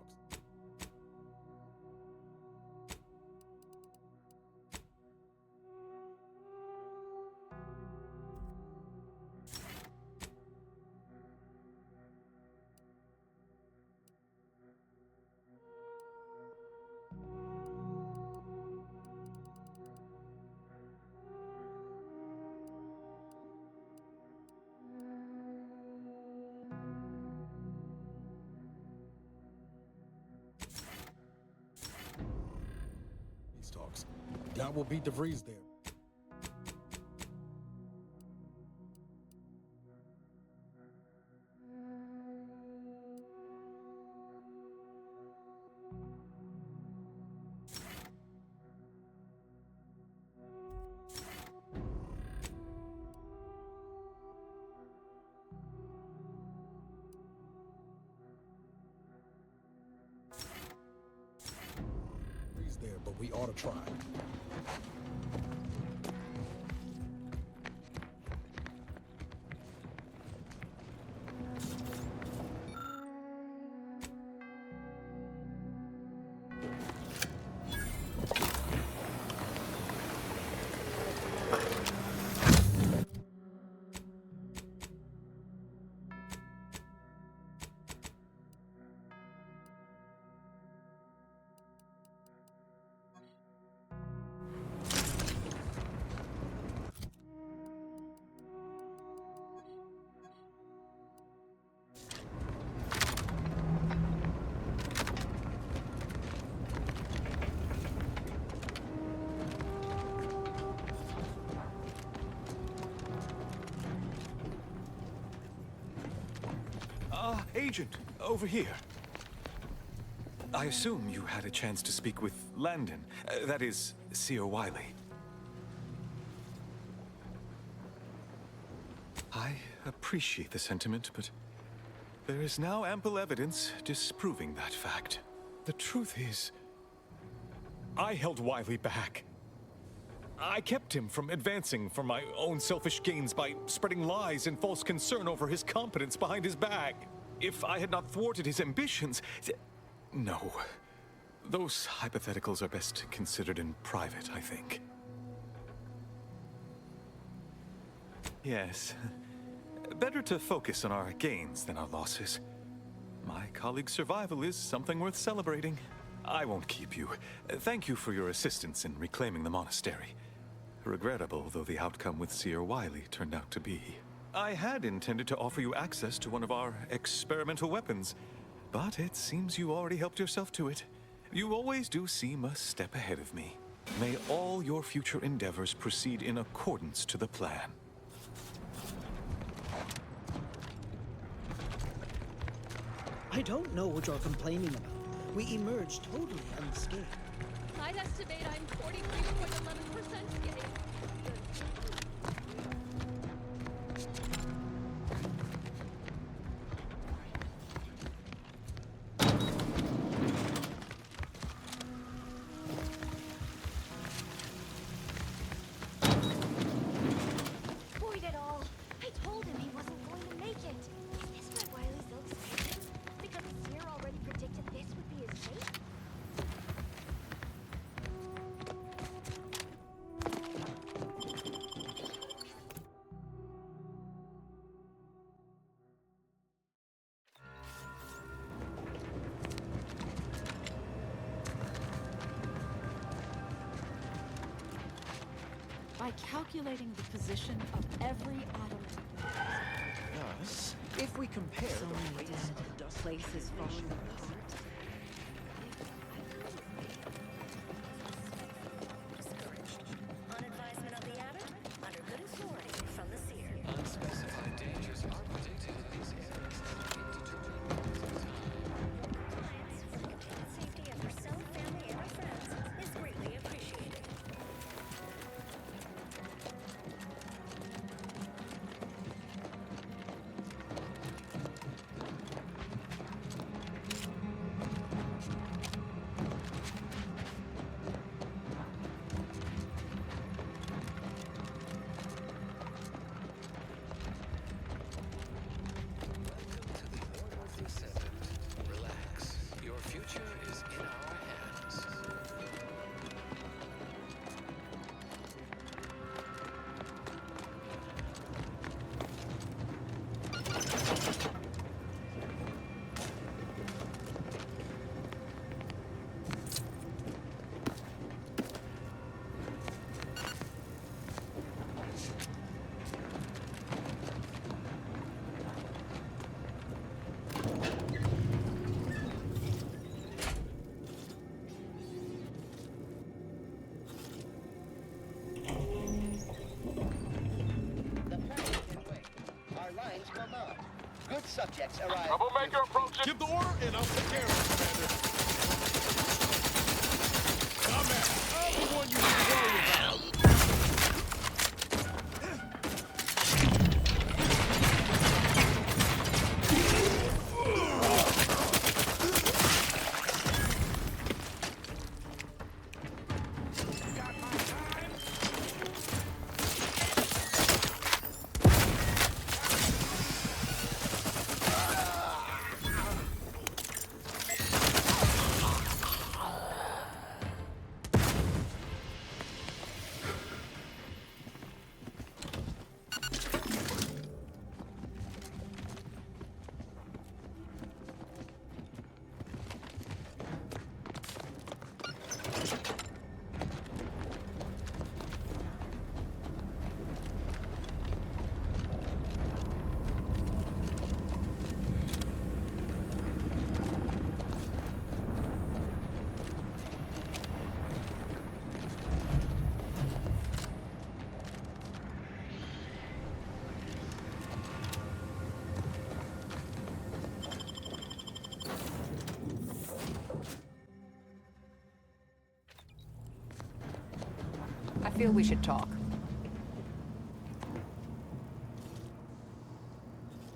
Talks. God will beat DeVries there. There, but we ought to try. Agent, over here. I assume you had a chance to speak with Landon, that is, Seer Wiley. I appreciate the sentiment, but There is now ample evidence disproving that fact. The truth is, I held Wiley back. I kept him from advancing for my own selfish gains by spreading lies and false concern over his competence behind his back. If I had not thwarted his ambitions... No. Those hypotheticals are best considered in private, I think. Yes. Better to focus on our gains than our losses. My colleague's survival is something worth celebrating. I won't keep you. Thank you for your assistance in reclaiming the monastery. Regrettable though the outcome with Seer Wiley turned out to be. I had intended to offer you access to one of our experimental weapons, but it seems you already helped yourself to it. You always do seem a step ahead of me. May all your future endeavors proceed in accordance to the plan. I don't know what you're complaining about. We emerged totally unscathed. I'd estimate I'm 43.11% gay. Void it all. I told him he wasn't going to make it. Is this why Wiley's so excited? Because the seer already predicted this would be his fate? By calculating the position of every atom. Thus, if we compare So the many weights dead, of dust places falling apart. On advisement of the atom, under good authority from the seer. Unspecified dangers are predicted in these areas. Compliance for the continued safety of yourself, family, and your friends is greatly appreciated. Relax. Your future is in our hands. Our lines will not. Good subjects arrive. Troublemaker approaching. Give the order, and I'll take care of it, Commander. Combat, I'm the one you need to worry about. I feel we should talk.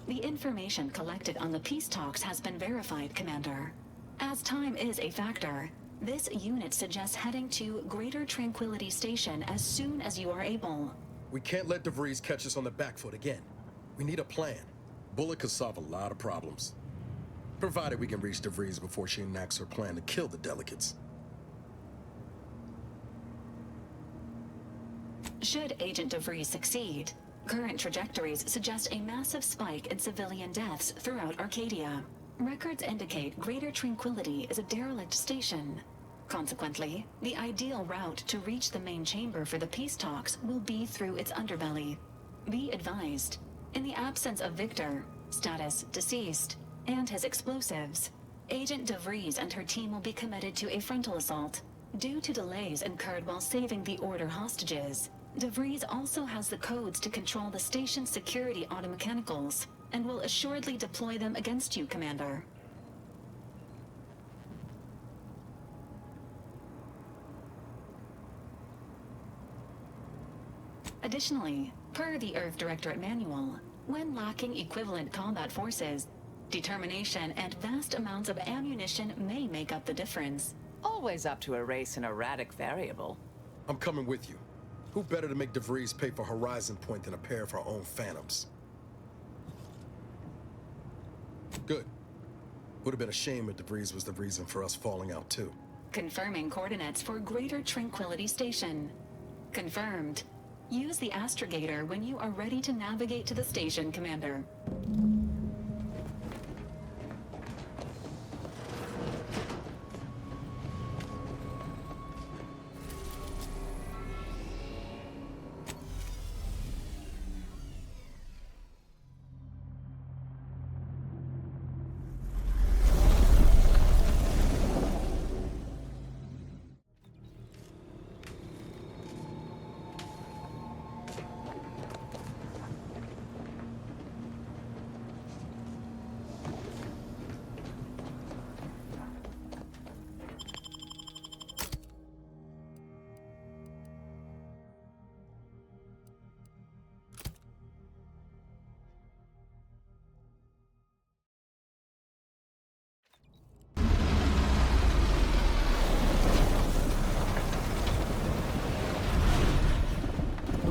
The information collected on the peace talks has been verified, Commander. As time is a factor, this unit suggests heading to Greater Tranquility Station as soon as you are able. We can't let DeVries catch us on the back foot again. We need a plan. Bullet could solve a lot of problems. Provided we can reach DeVries before she enacts her plan to kill the delegates. Should Agent DeVries succeed, current trajectories suggest a massive spike in civilian deaths throughout Arcadia. Records indicate Greater Tranquility is a derelict station. Consequently, the ideal route to reach the main chamber for the peace talks will be through its underbelly. Be advised, in the absence of Victor, status deceased, and his explosives, Agent DeVries and her team will be committed to a frontal assault. Due to delays incurred while saving the Order hostages, DeVries also has the codes to control the station's security automechanicals, and will assuredly deploy them against you, Commander. Additionally, per the Earth Directorate Manual, when lacking equivalent combat forces, determination and vast amounts of ammunition may make up the difference. Always up to erase an erratic variable. I'm coming with you. Who better to make DeVries pay for Horizon Point than a pair of her own Phantoms? Good. Would have been a shame if DeVries was the reason for us falling out too. Confirming coordinates for Greater Tranquility Station. Confirmed. Use the astrogator when you are ready to navigate to the station, Commander.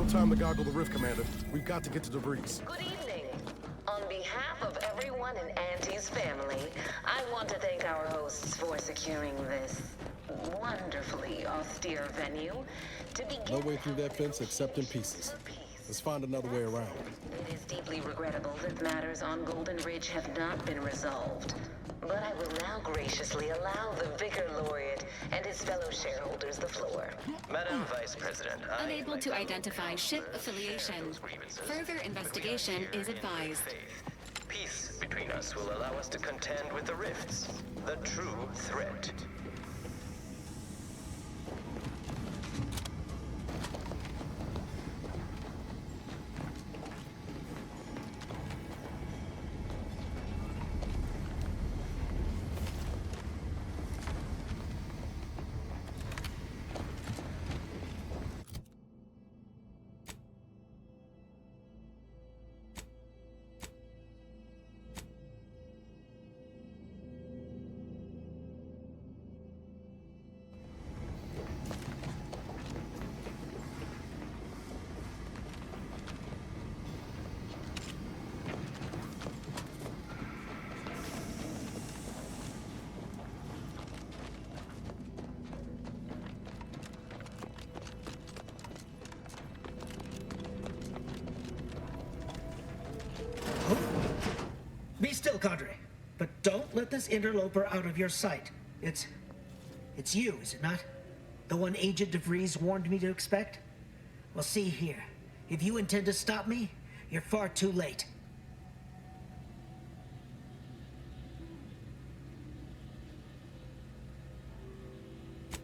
Time to goggle the rift, Commander. We've got to get to DeVries. Good evening. On behalf of everyone in Auntie's family, I want to thank our hosts for securing this wonderfully austere venue to begin. No way through that fence except in pieces. Let's find another way around. It is deeply regrettable that matters on Golden Ridge have not been resolved. But I will now graciously allow the Vicar Laureate and his fellow shareholders the floor. Madam Vice President, Unable to identify ship affiliation. Further investigation is advised. Peace between us will allow us to contend with the rifts, the true threat. Be still, Cadre. But don't let this interloper out of your sight. It's you, is it not? The one Agent DeVries warned me to expect? Well, see here. If you intend to stop me, you're far too late.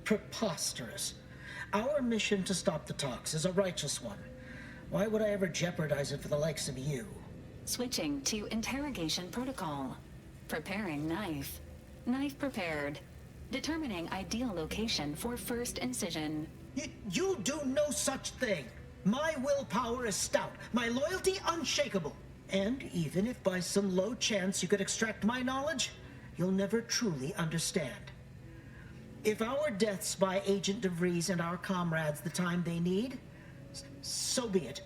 Preposterous. Our mission to stop the talks is a righteous one. Why would I ever jeopardize it for the likes of you? Switching to interrogation protocol. Preparing knife. Knife prepared. Determining ideal location for first incision. You do no such thing. My willpower is stout, my loyalty unshakable. And even if by some low chance you could extract my knowledge, you'll never truly understand. If our deaths buy Agent DeVries and our comrades the time they need, so be it.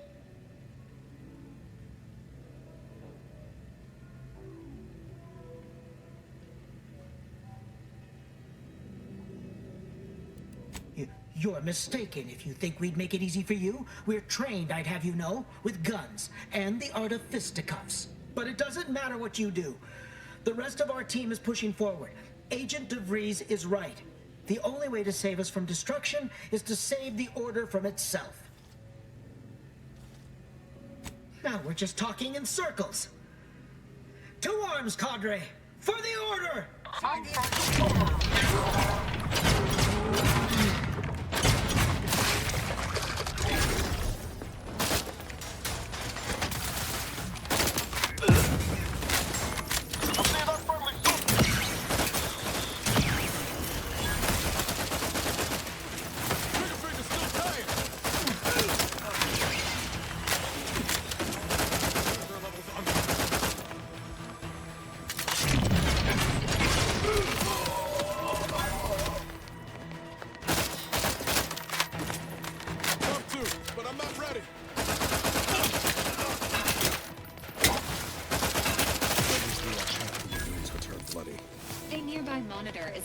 You're mistaken if you think we'd make it easy for you. We're trained, I'd have you know, with guns and the art of fisticuffs. But it doesn't matter what you do. The rest of our team is pushing forward. Agent DeVries is right. The only way to save us from destruction is to save the Order from itself. Now we're just talking in circles. To arms, cadre! For the Order!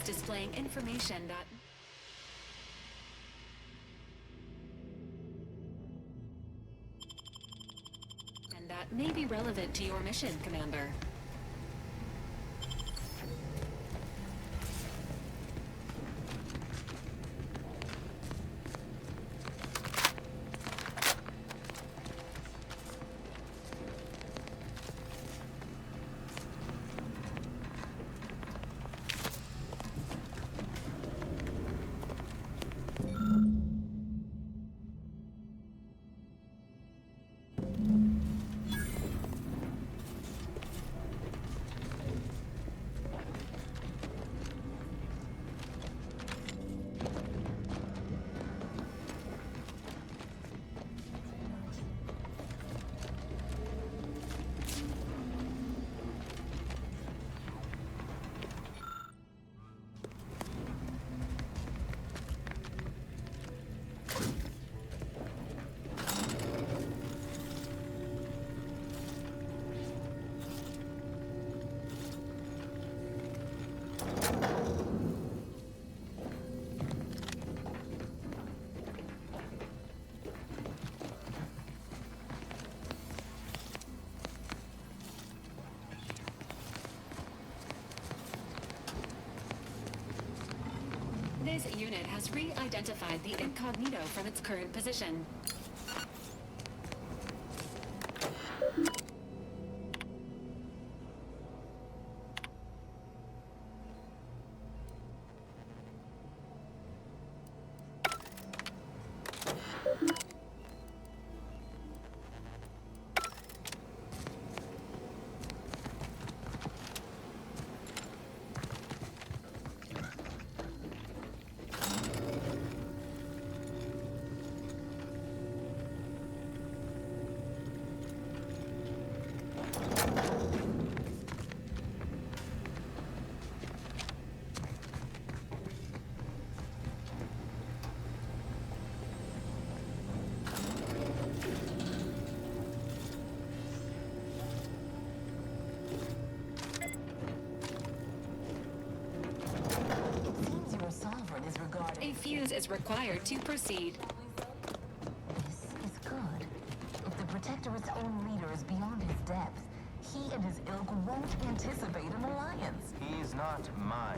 Displaying information that may be relevant to your mission, Commander. This unit has re-identified the incognito from its current position. A fuse is required to proceed. This is good. If the Protectorate's own leader is beyond his depth, he and his ilk won't anticipate an alliance. He's not my...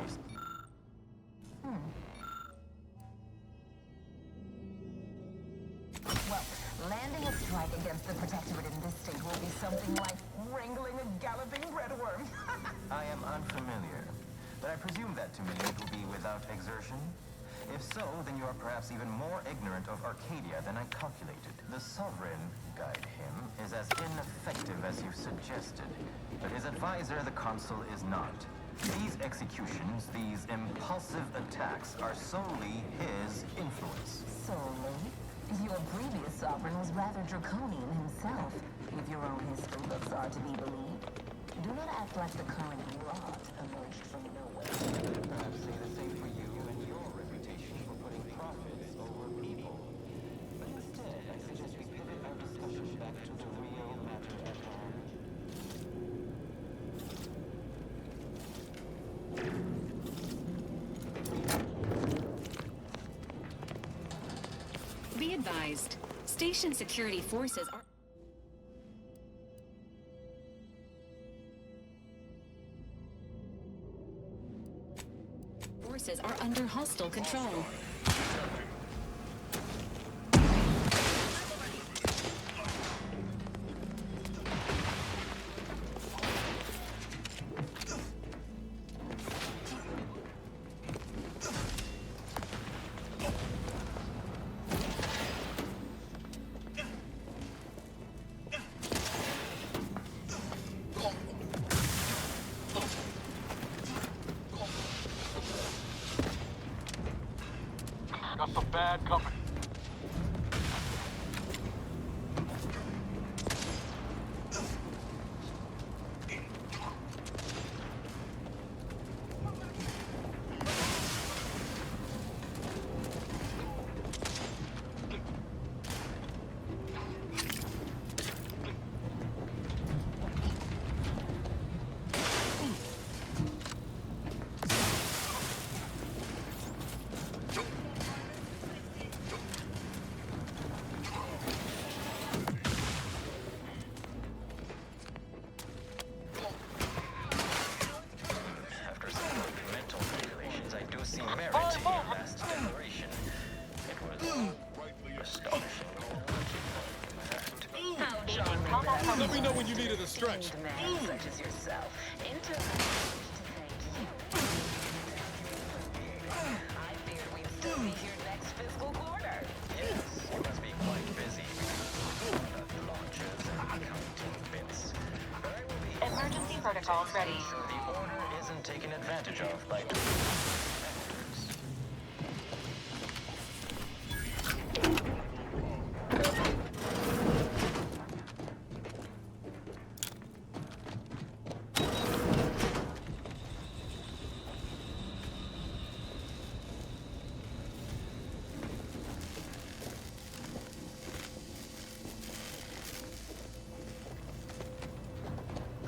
Well, landing a strike against the Protectorate in this state will be something like wrangling a galloping breadworm. I am unfamiliar, but I presume that to mean it will be without exertion. If so, then you are perhaps even more ignorant of Arcadia than I calculated. The Sovereign, guide him, is as ineffective as you suggested. But his advisor, the Consul, is not. These executions, these impulsive attacks, are solely his influence. Solely? Your previous sovereign was rather draconian himself, if your own history books are to be believed. Do not act like the current rot emerged from nowhere. Perhaps say the same for you and your reputation for putting profits over people. But instead, I suggest we pivot our discussion back to the real matter at hand. Be advised, station security forces are under hostile control. Got some bad company. Let me know when you needed a stretch. Such as yourself. I feared we'd still be here next fiscal quarter. Yes, you must be quite busy. Launches and counting bits. But I will be Emergency protocols ready. sure the order isn't taken advantage of by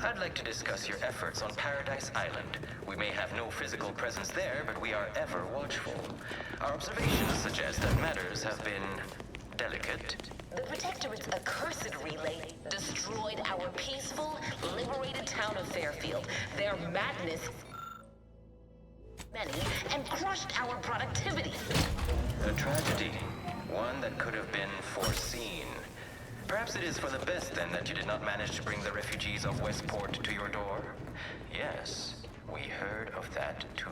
I'd like to discuss your efforts on Paradise Island. We may have no physical presence there, but we are ever watchful. Our observations suggest that matters have been delicate. The Protectorate's accursed relay destroyed our peaceful, liberated town of Fairfield. Their madness many and crushed our productivity. A tragedy. One that could have been foreseen. Perhaps it is for the best, then, that you did not manage to bring the refugees of Westport to your door? Yes, we heard of that, too.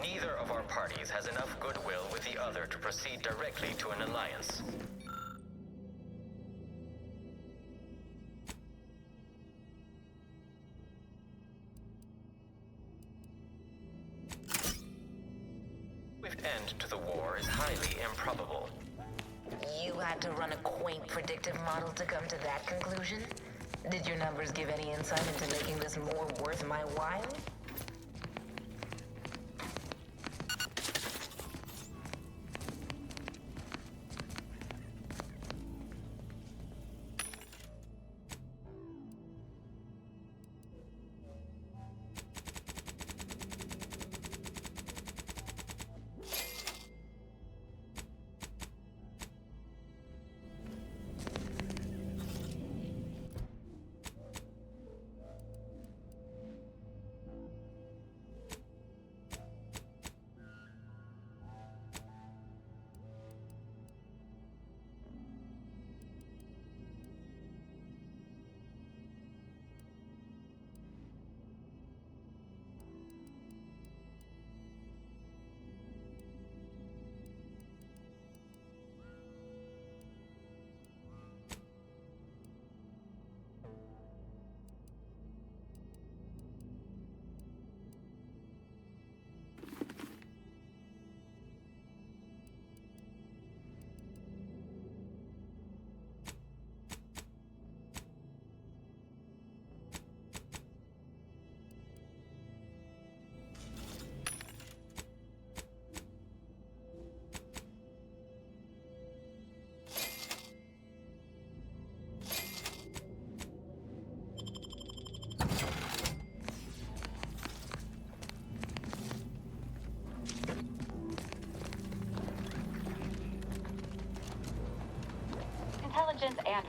Neither of our parties has enough goodwill with the other to proceed directly to an alliance. Swift end to the war is highly improbable. You had to run a quaint predictive model to come to that conclusion? Did your numbers give any insight into making this more worth my while? questions and...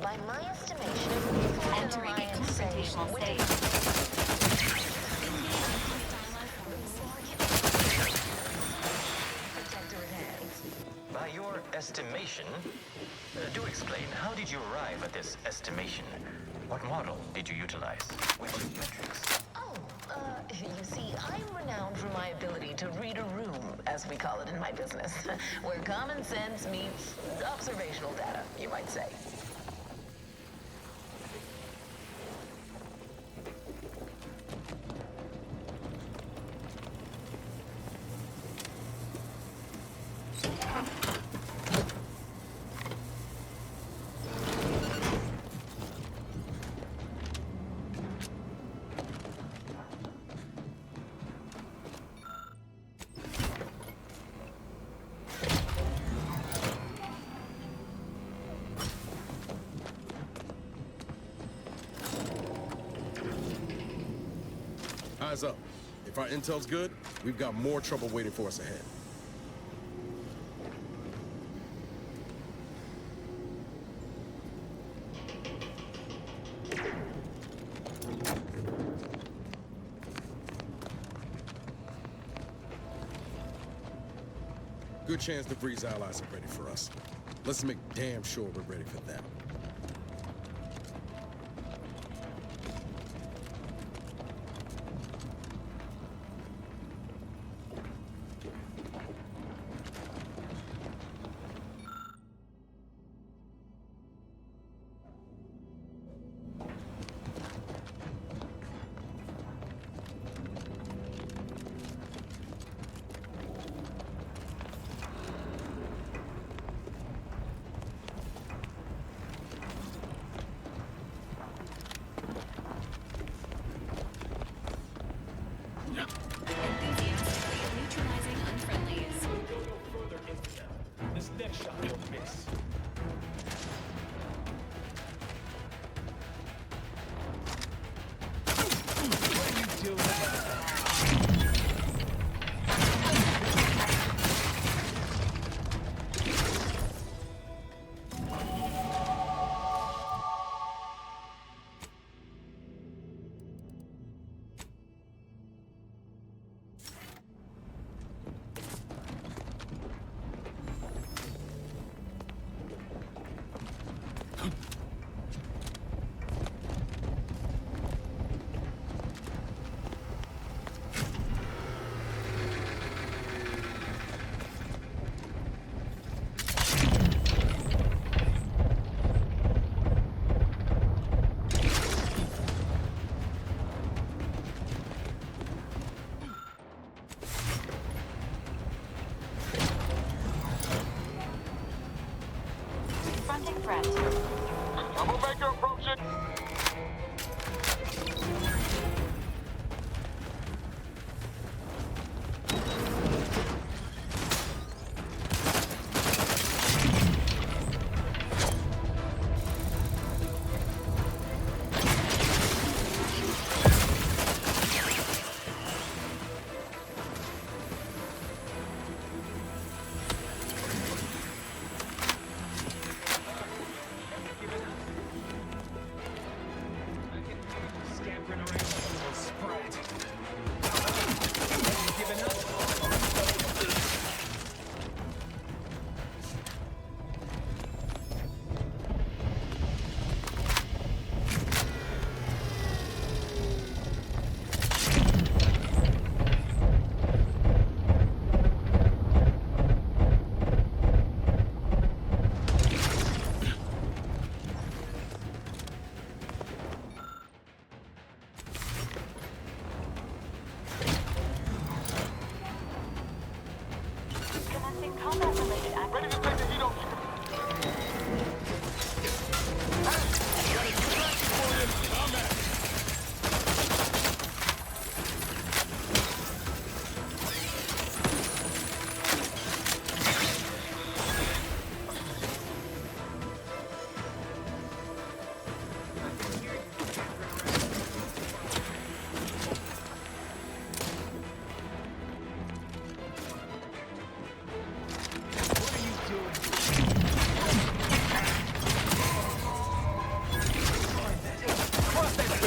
By my estimation, Entering a confrontational state. By your estimation? Do explain, how did you arrive at this estimation? What model did you utilize? Which metrics? You see, I'm renowned for my ability to read a room, as we call it in my business, where common sense meets observational data, you might say. Eyes up. If our intel's good, we've got more trouble waiting for us ahead. Good chance the Breeze allies are ready for us. Let's make damn sure we're ready for them. Detecting threat. Troublemaker approaching.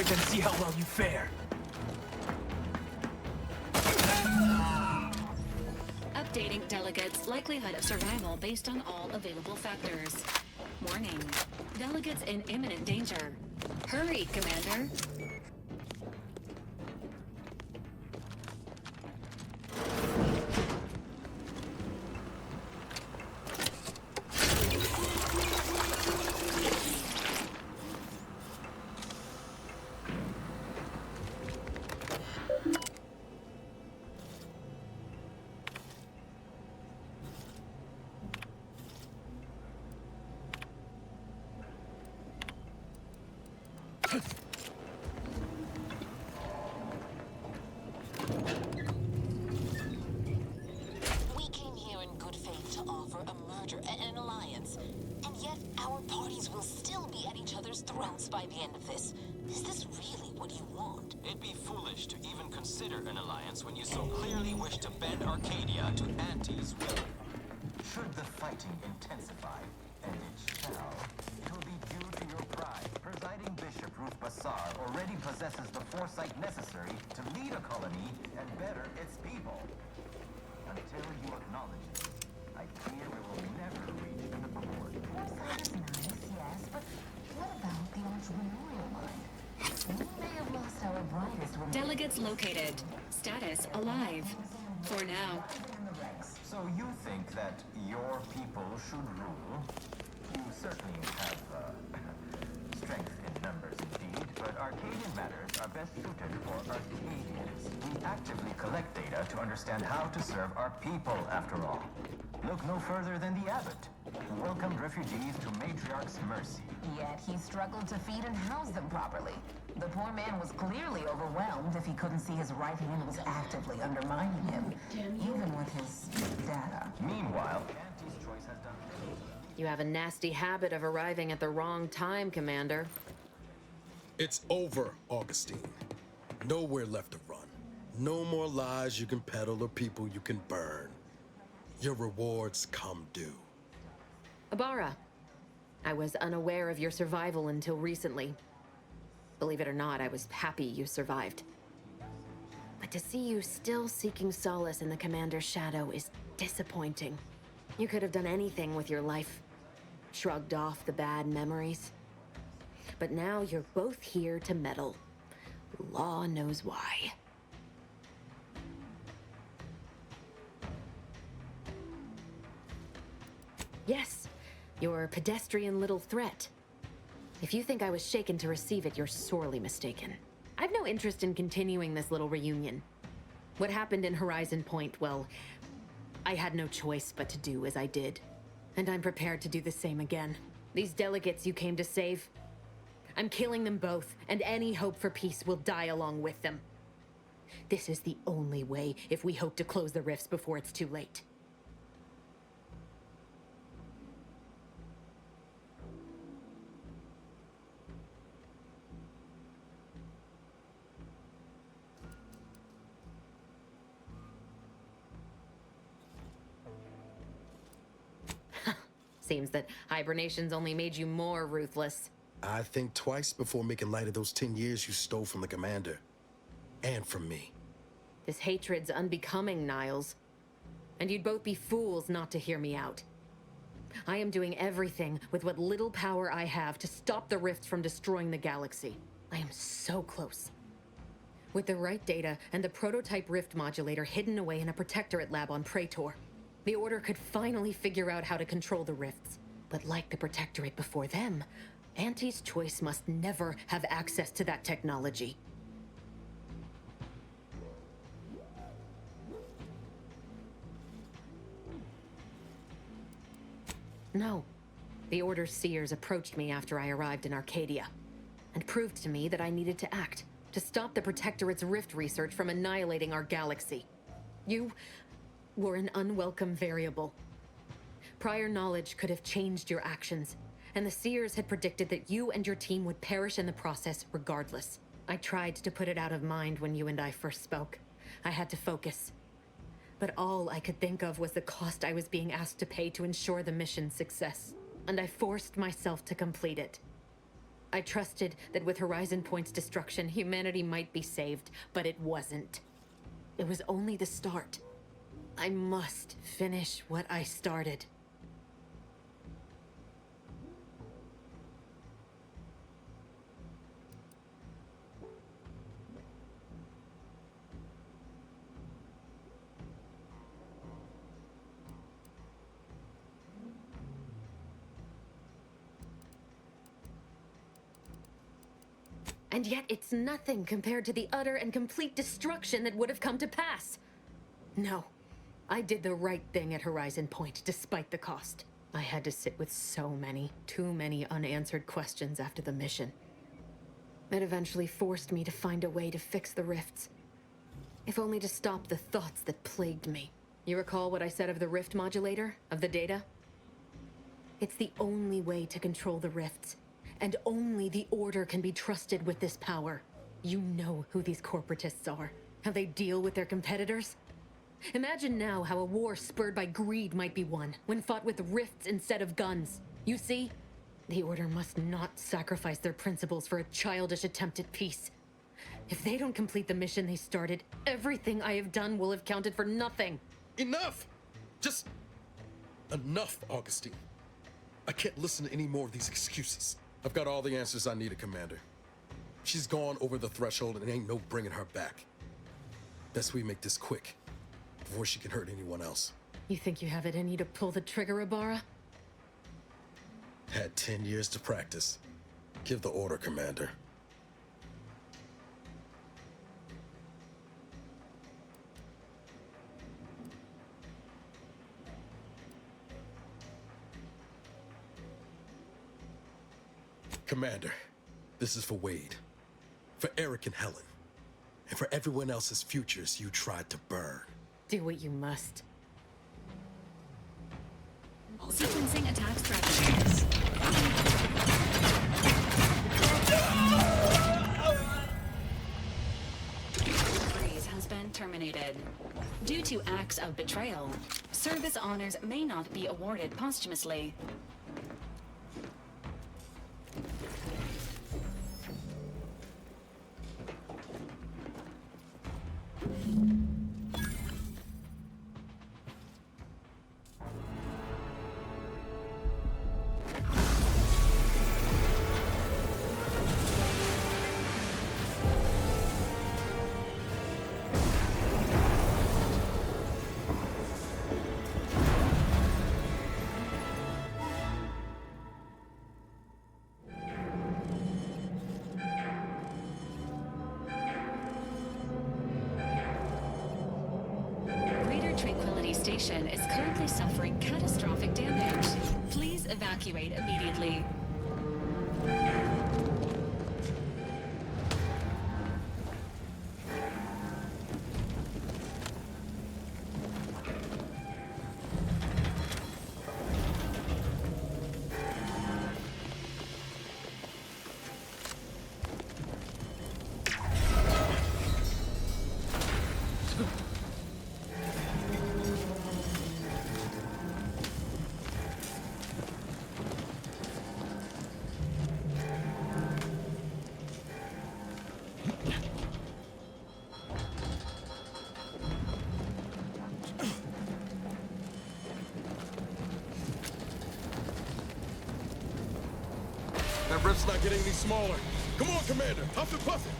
And see how well you fare. Updating delegates' likelihood of survival based on all available factors. Warning. Delegates in imminent danger. Hurry, Commander. We came here in good faith to offer a merger and an alliance, and yet our parties will still be at each other's throats by the end of this. Is this really what you want? It'd be foolish to even consider an alliance when you so clearly wish to bend Arcadia to Auntie's will. Should the fighting intensify, and it shall, it will be due to your pride. Presiding Bishop Ruth Bassar already possesses the foresight necessary to lead a colony and better its people. Until you acknowledge it, I fear we will never reach an accord. Foresight is nice, yes, but what about the entrepreneurial mind? We may have lost our brightest women. Delegates located. Status alive. For now. So you think that your people should rule? You certainly have strength in numbers indeed, but Arcadian matters are best suited for Arcadians. We actively collect data to understand how to serve our people, after all. Look no further than the abbot, who welcomed refugees to Matriarch's mercy. Yet he struggled to feed and house them properly. The poor man was clearly overwhelmed if he couldn't see his right hand was actively undermining him, even with his data. Meanwhile, Auntie's choice has done little. You have a nasty habit of arriving at the wrong time, Commander. It's over, Augustine. Nowhere left to run. No more lies you can peddle or people you can burn. Your rewards come due. Ibarra, I was unaware of your survival until recently. Believe it or not, I was happy you survived. But to see you still seeking solace in the Commander's shadow is disappointing. You could have done anything with your life. Shrugged off the bad memories. But now you're both here to meddle. Law knows why. Yes, your pedestrian little threat. If you think I was shaken to receive it, you're sorely mistaken. I've no interest in continuing this little reunion. What happened in Horizon Point, well, I had no choice but to do as I did. And I'm prepared to do the same again. These delegates you came to save. I'm killing them both, and any hope for peace will die along with them. This is the only way if we hope to close the rifts before it's too late. Seems that hibernation's only made you more ruthless. I think twice before making light of those 10 years you stole from the commander. And from me. This hatred's unbecoming, Niles. And you'd both be fools not to hear me out. I am doing everything with what little power I have to stop the rifts from destroying the galaxy. I am so close. With the right data and the prototype rift modulator hidden away in a protectorate lab on Praetor, the Order could finally figure out how to control the rifts. But like the protectorate before them, Auntie's Choice must never have access to that technology. No. The Order's seers approached me after I arrived in Arcadia, and proved to me that I needed to act, to stop the Protectorate's rift research from annihilating our galaxy. You were an unwelcome variable. Prior knowledge could have changed your actions, and the seers had predicted that you and your team would perish in the process regardless. I tried to put it out of mind when you and I first spoke. I had to focus. But all I could think of was the cost I was being asked to pay to ensure the mission's success, and I forced myself to complete it. I trusted that with Horizon Point's destruction, humanity might be saved, but it wasn't. It was only the start. I must finish what I started. And yet it's nothing compared to the utter and complete destruction that would have come to pass. No, I did the right thing at Horizon Point, despite the cost. I had to sit with too many unanswered questions after the mission. It eventually forced me to find a way to fix the rifts. If only to stop the thoughts that plagued me. You recall what I said of the rift modulator, of the data? It's the only way to control the rifts. And only the Order can be trusted with this power. You know who these corporatists are, how they deal with their competitors. Imagine now how a war spurred by greed might be won, when fought with rifts instead of guns. You see? The Order must not sacrifice their principles for a childish attempt at peace. If they don't complete the mission they started, everything I have done will have counted for nothing. Enough! Just enough, Augustine. I can't listen to any more of these excuses. I've got all the answers I needed, Commander. She's gone over the threshold and ain't no bringing her back. Best we make this quick, before she can hurt anyone else. You think you have it in you to pull the trigger, Ibarra? Had 10 years to practice. Give the order, Commander. Commander, this is for Wade, for Eric and Helen, and for everyone else's futures you tried to burn. Do what you must. Sequencing attack strategies. Freeze has been terminated. Due to acts of betrayal, service honors may not be awarded posthumously. Tranquility Station is currently suffering catastrophic damage. Please Please evacuate immediately. That rift's not getting any smaller. Come on, Commander. Huff and puff it.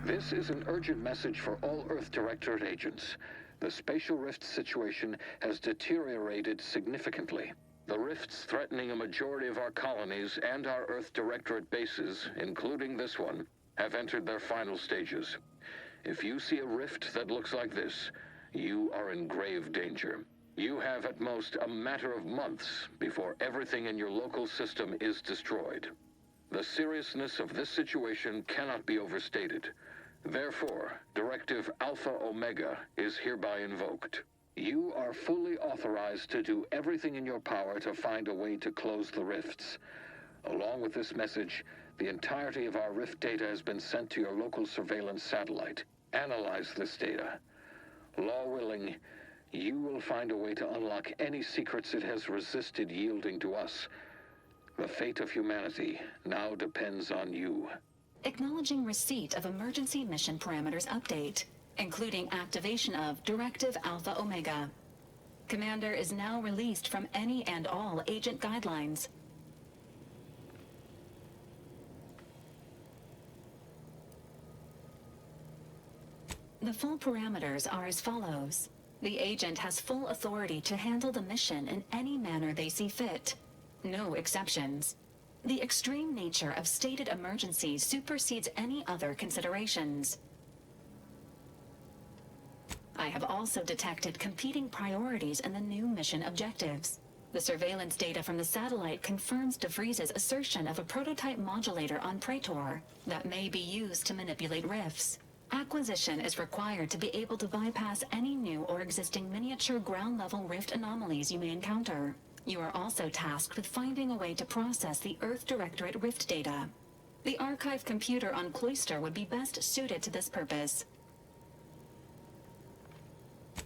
This is an urgent message for all Earth Directorate agents. The spatial rift situation has deteriorated significantly. The rifts threatening a majority of our colonies and our Earth Directorate bases, including this one, have entered their final stages. If you see a rift that looks like this, you are in grave danger. You have at most a matter of months before everything in your local system is destroyed. The seriousness of this situation cannot be overstated. Therefore, Directive Alpha Omega is hereby invoked. You are fully authorized to do everything in your power to find a way to close the rifts. Along with this message, the entirety of our rift data has been sent to your local surveillance satellite. Analyze this data. Law willing, you will find a way to unlock any secrets it has resisted yielding to us. The fate of humanity now depends on you. Acknowledging receipt of emergency mission parameters update, including activation of Directive Alpha Omega. Commander is now released from any and all agent guidelines. The full parameters are as follows. The agent has full authority to handle the mission in any manner they see fit. No exceptions. The extreme nature of stated emergencies supersedes any other considerations. I have also detected competing priorities in the new mission objectives. The surveillance data from the satellite confirms DeVries's assertion of a prototype modulator on Praetor that may be used to manipulate rifts. Acquisition is required to be able to bypass any new or existing miniature ground-level rift anomalies you may encounter. You are also tasked with finding a way to process the Earth Directorate rift data. The archive computer on Cloister would be best suited to this purpose.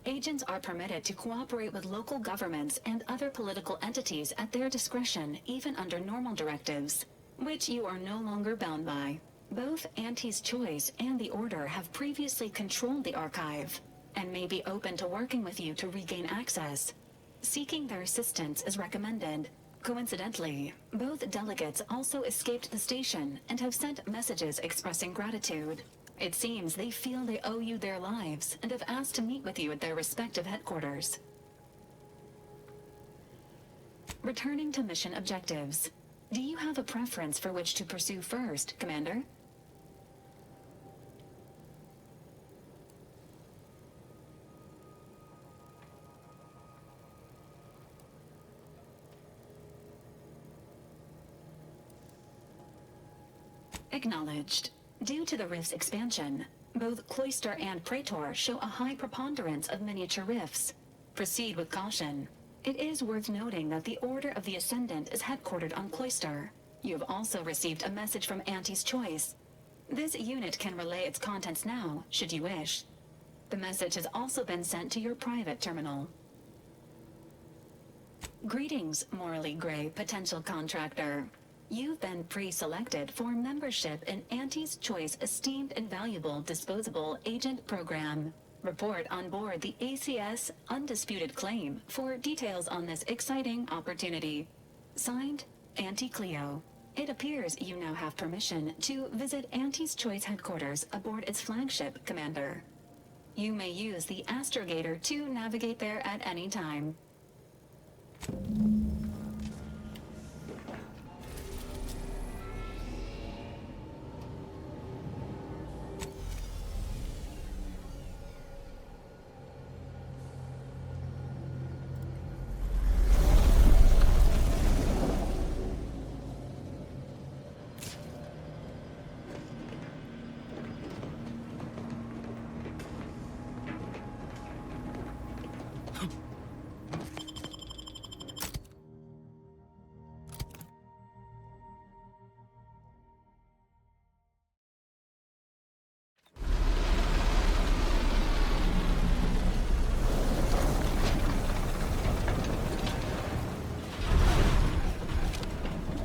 Agents are permitted to cooperate with local governments and other political entities at their discretion, even under normal directives, which you are no longer bound by. Both Auntie's Choice and the Order have previously controlled the archive, and may be open to working with you to regain access. Seeking their assistance is recommended. Coincidentally, both delegates also escaped the station and have sent messages expressing gratitude. It seems they feel they owe you their lives and have asked to meet with you at their respective headquarters. Returning to mission objectives. Do you have a preference for which to pursue first, Commander? Acknowledged. Due to the rift's expansion, both Cloister and Praetor show a high preponderance of miniature rifts. Proceed with caution. It is worth noting that the Order of the Ascendant is headquartered on Cloister. You have also received a message from Auntie's Choice. This unit can relay its contents now, should you wish. The message has also been sent to your private terminal. Greetings, morally gray potential contractor. You've been pre-selected for membership in Auntie's Choice Esteemed and Valuable Disposable Agent Program. Report on board the ACS Undisputed Claim for details on this exciting opportunity. Signed, Auntie Cleo. It appears you now have permission to visit Auntie's Choice headquarters aboard its flagship, Commander. You may use the astrogator to navigate there at any time.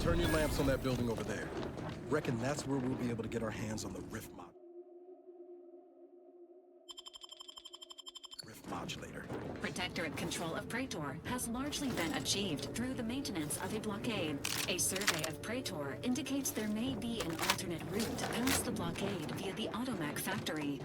Turn your lamps on that building over there. Reckon that's where we'll be able to get our hands on the rift modulator. Protectorate control of Praetor has largely been achieved through the maintenance of a blockade. A survey of Praetor indicates there may be an alternate route past the blockade via the Automech factory.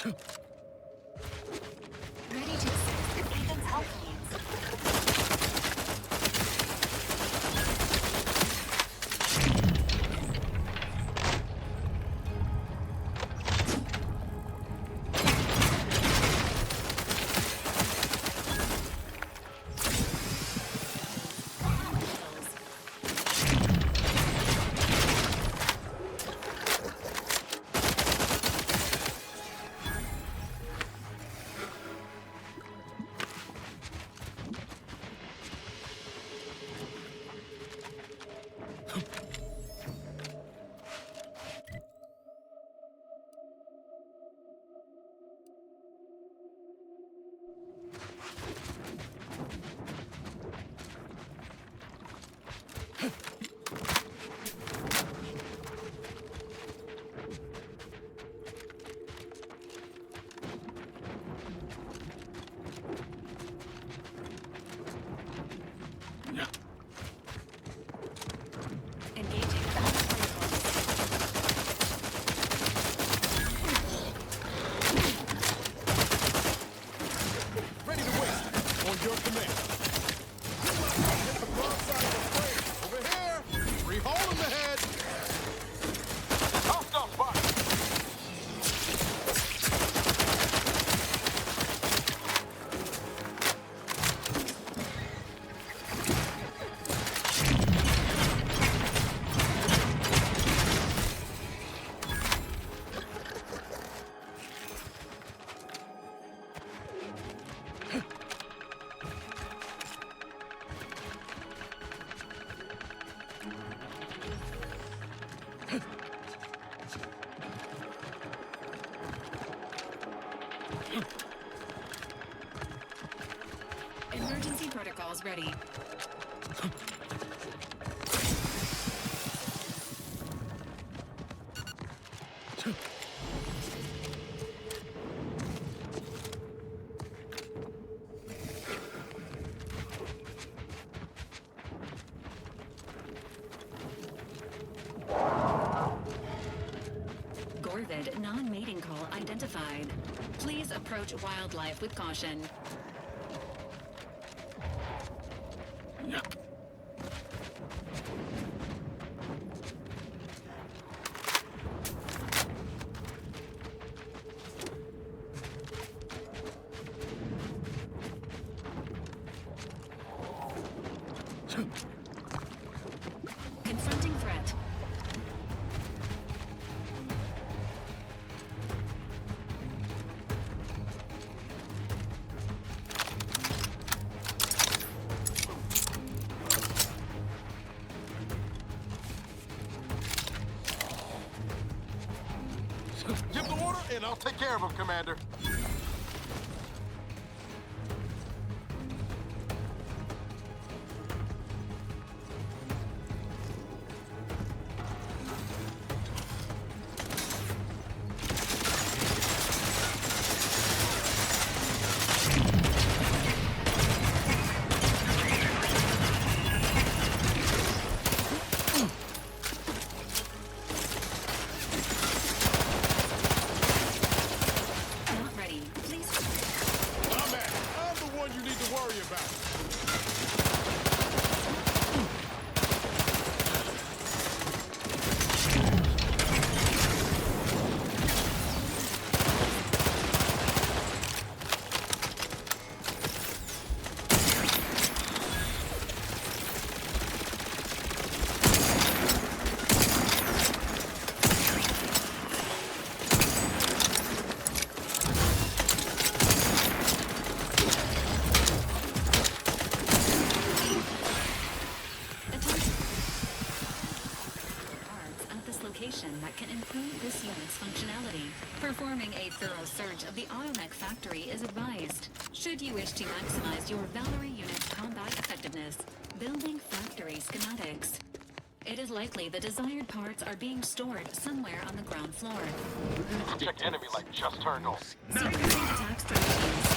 Ready to assist if agent's help Emergency protocols ready. Gorvid non-mating call identified. Please approach wildlife with caution. in. I'll take care of him, Commander. that can improve this unit's functionality. Performing a thorough search of the Automech factory is advised. Should you wish to maximize your Valerie unit's combat effectiveness, building factory schematics. It is likely the desired parts are being stored somewhere on the ground floor. Check enemy light just turned on. Sequencing attack strategies.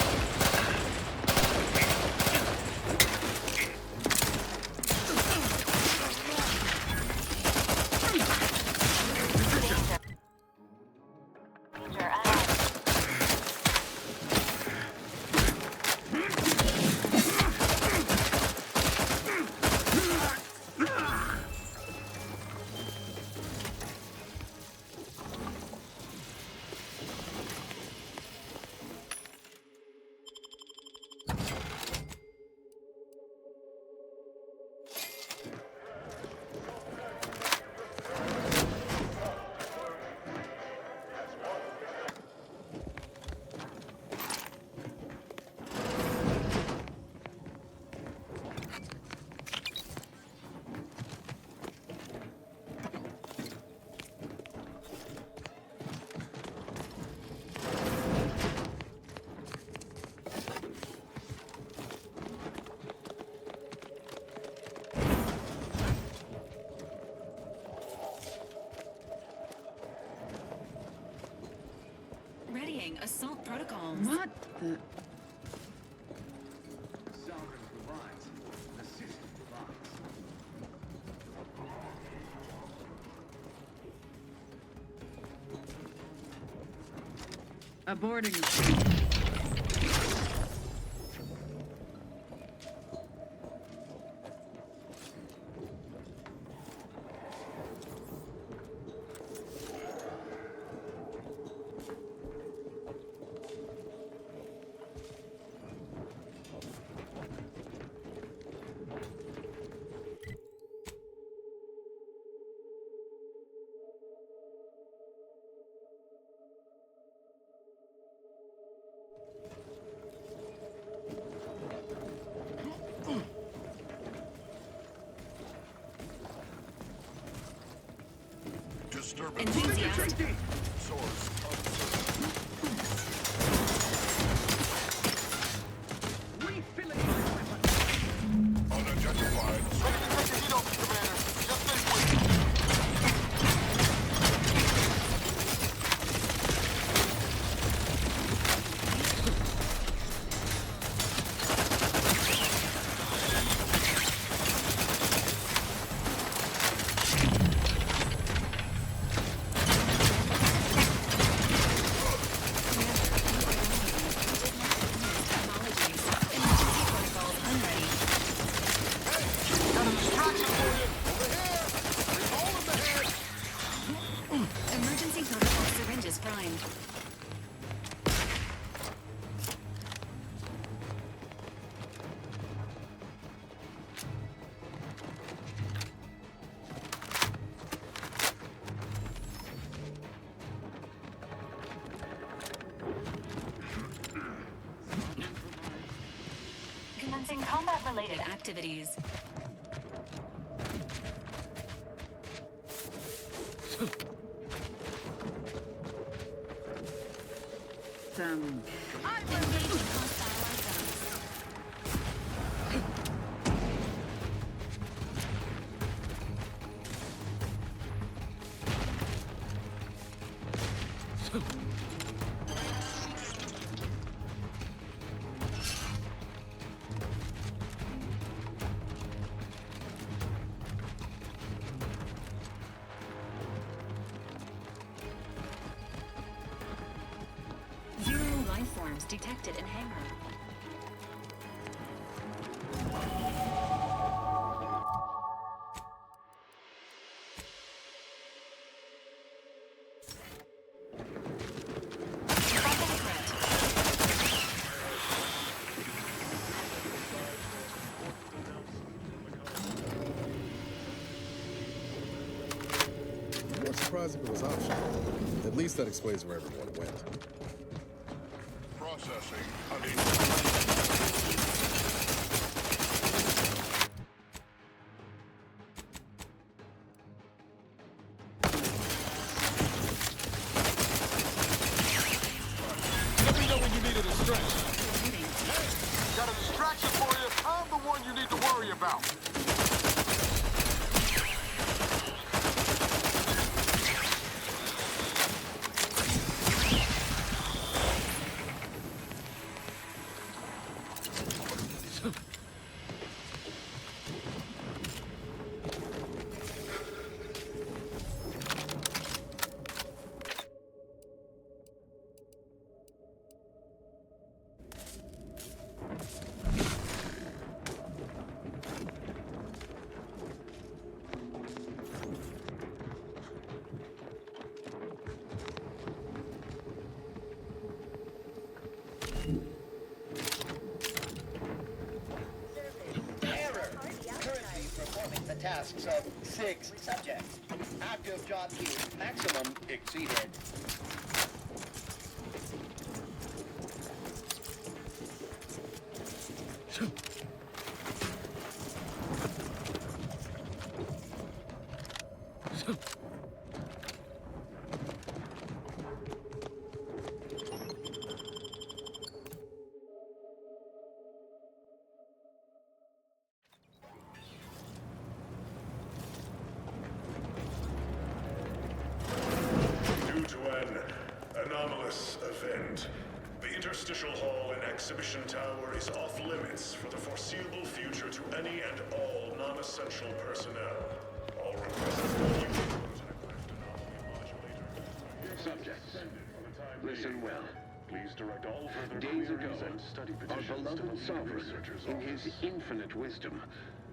Readying assault protocols. What the? Aborting. Enthusiast. Refilling my weapon. Unidentified. Ready to take the heat off, Commander. Just this way. Emergency protocol syringes primed. Commencing combat-related activities. Engaging hostile Zero life forms detected in hangar. I'm more surprised if it was optional. At least that explains where everyone went. Processing. Let me know when you need a distraction. Got a distraction for you. I'm the one you need to worry about. The tasks of 6 subjects. Active job queue maximum exceeded. Due to an anomalous event, the interstitial hall and exhibition tower is off limits for the foreseeable future to any and all non-essential personnel. All requests Subjects, listen well. Please direct all further Days ago, queries and study our petitions to the beloved lead sovereign, researcher's in office. his infinite wisdom,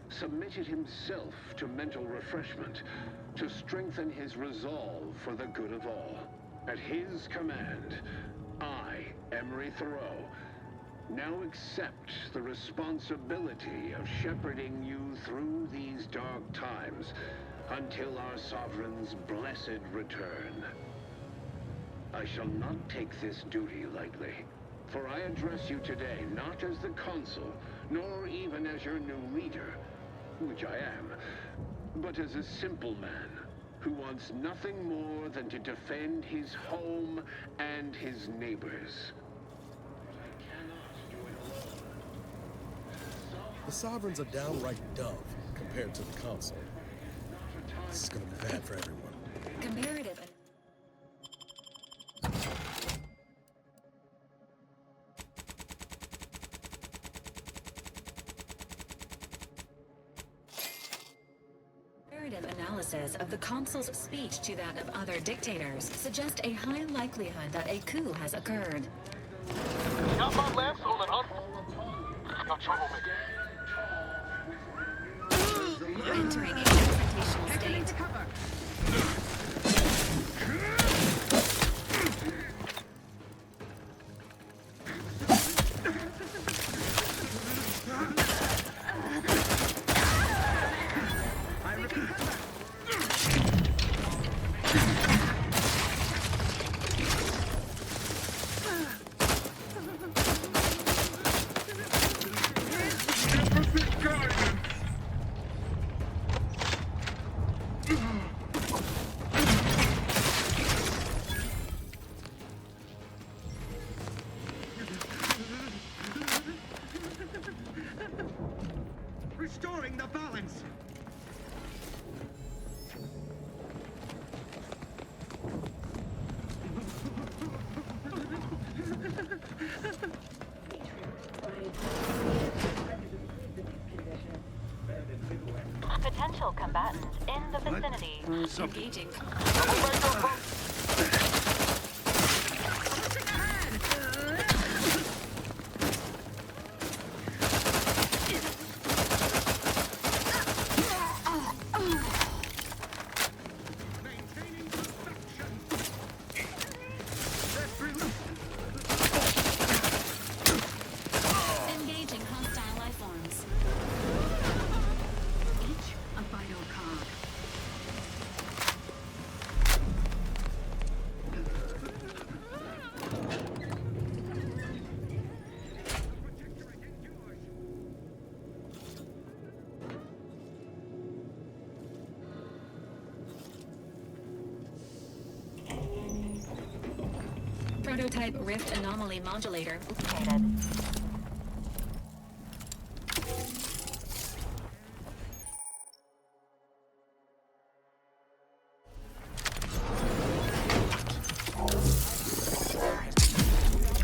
submitted himself to mental refreshment to strengthen his resolve for the good of all. At his command, I, Emery Thoreau, now accept the responsibility of shepherding you through these dark times until our sovereign's blessed return. I shall not take this duty lightly, for I address you today not as the consul, nor even as your new leader, which I am, but as a simple man who wants nothing more than to defend his home and his neighbors. The Sovereign's a downright dove compared to the console. This is gonna be bad for everyone. Comparative. Analysis of the consul's speech to that of other dictators suggest a high likelihood that a coup has occurred. Got my lens on an got troublemaker. Entering a confrontational state. doing something. Engaging. Engaging hostile life forms. Each a vital cog. Prototype rift anomaly modulator located.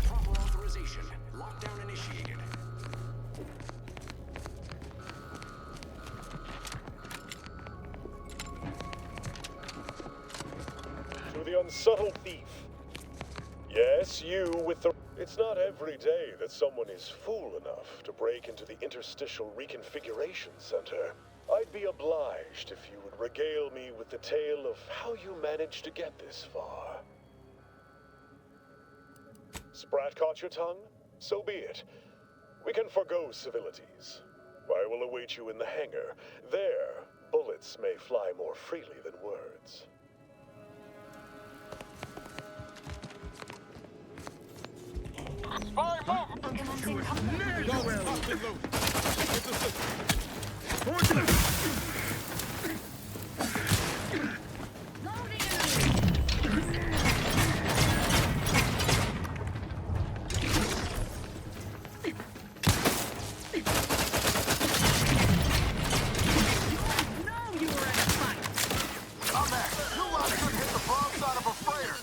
Proper authorization. Lockdown initiated. To the unsubtle thief. Yes, you with the... It's not every day that someone is fool enough to break into the Interstitial Reconfiguration Center. I'd be obliged if you would regale me with the tale of how you managed to get this far. Sprat caught your tongue? So be it. We can forgo civilities. I will await you in the hangar. There, bullets may fly more freely than words. Spy move! Go around. Hostage loaded. Get the system. I'm back. You lot should hit the broadside of a freighter.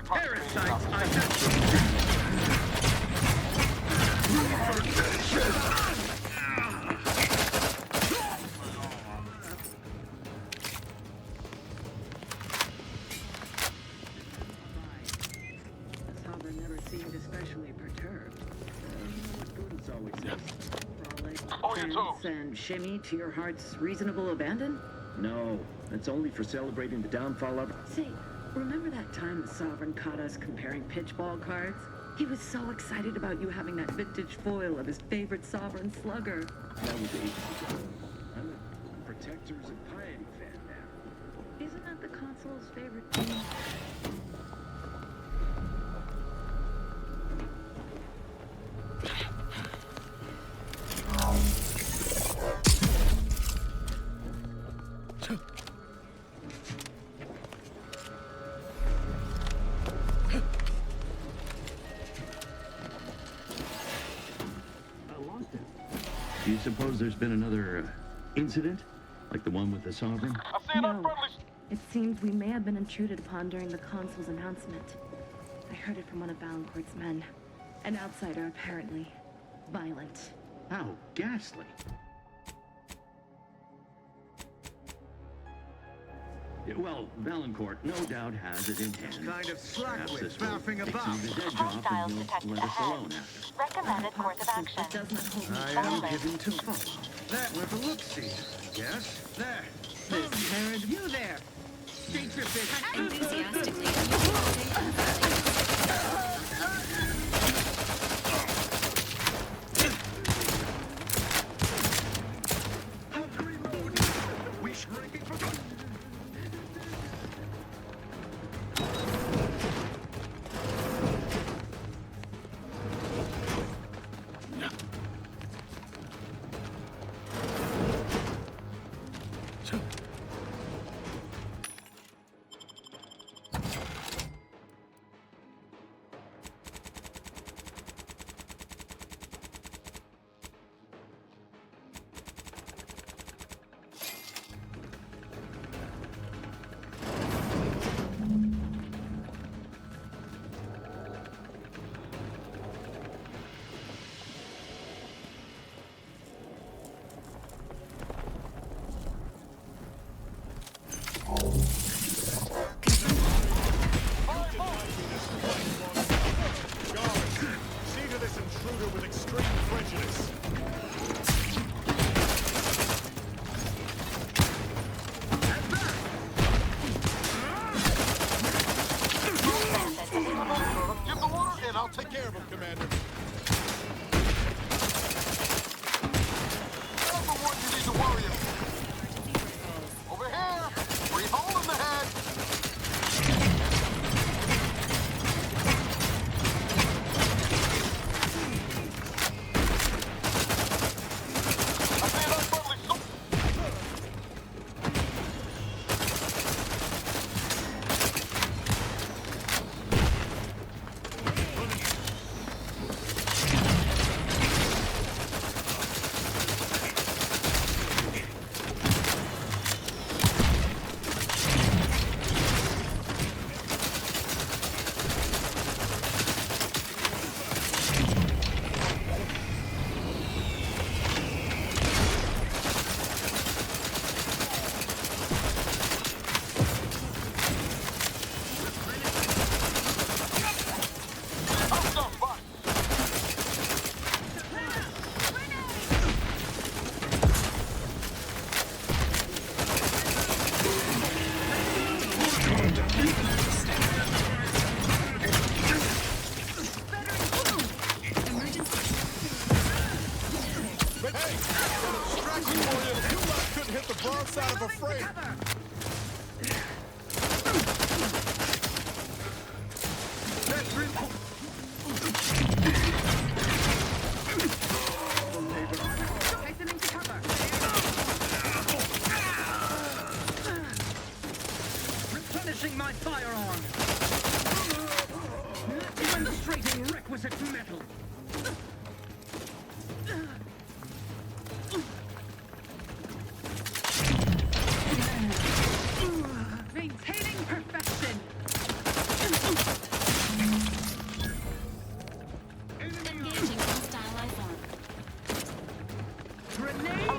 Parasites, I have The Sovereign never seemed especially perturbed. Prudence always exists. Frolic, dance, and shimmy to your heart's reasonable abandon? No, that's only for celebrating the downfall of... Say, remember that time the Sovereign caught us comparing pitchball cards? He was so excited about you having that vintage foil of his favorite Sovereign slugger. That was ages ago. I'm a Protectors of Piety fan now. Isn't that the console's favorite team? Do you suppose there's been another incident? Like the one with the Sovereign? No. It seems we may have been intruded upon during the Consul's announcement. I heard it from one of Valancourt's men. An outsider, apparently. Violent. How ghastly. Well, Valancourt no doubt has it in hand. Kind of Perhaps slackwit, this will faffing take about. some of his edge off and he'll let us alone after. Recommended course of action. I am given to follow. That with a look-see, I guess. There. There's Karen. You there. Stay drifted. Enthusiastically. We shrinking for good. Take care of him, Commander. I'm the one you need to worry about. Over here! Free hole in the head! I say that firmly, so... Replenishing my firearm. Demonstrating requisite metal. Maintaining perfection. Engaging hostile life form. Grenade.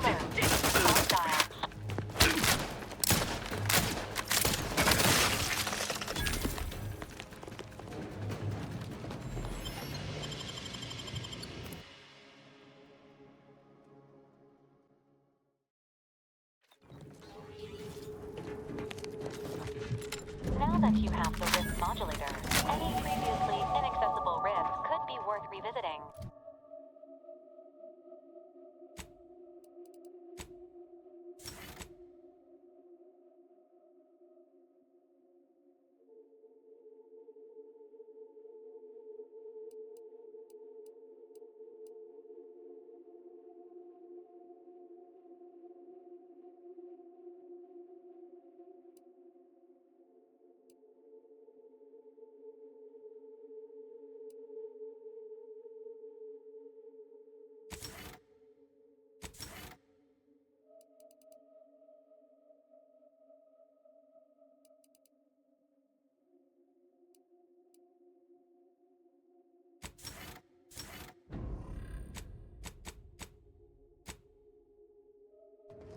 Now that you have the rift modulator, any previously inaccessible rifts could be worth revisiting.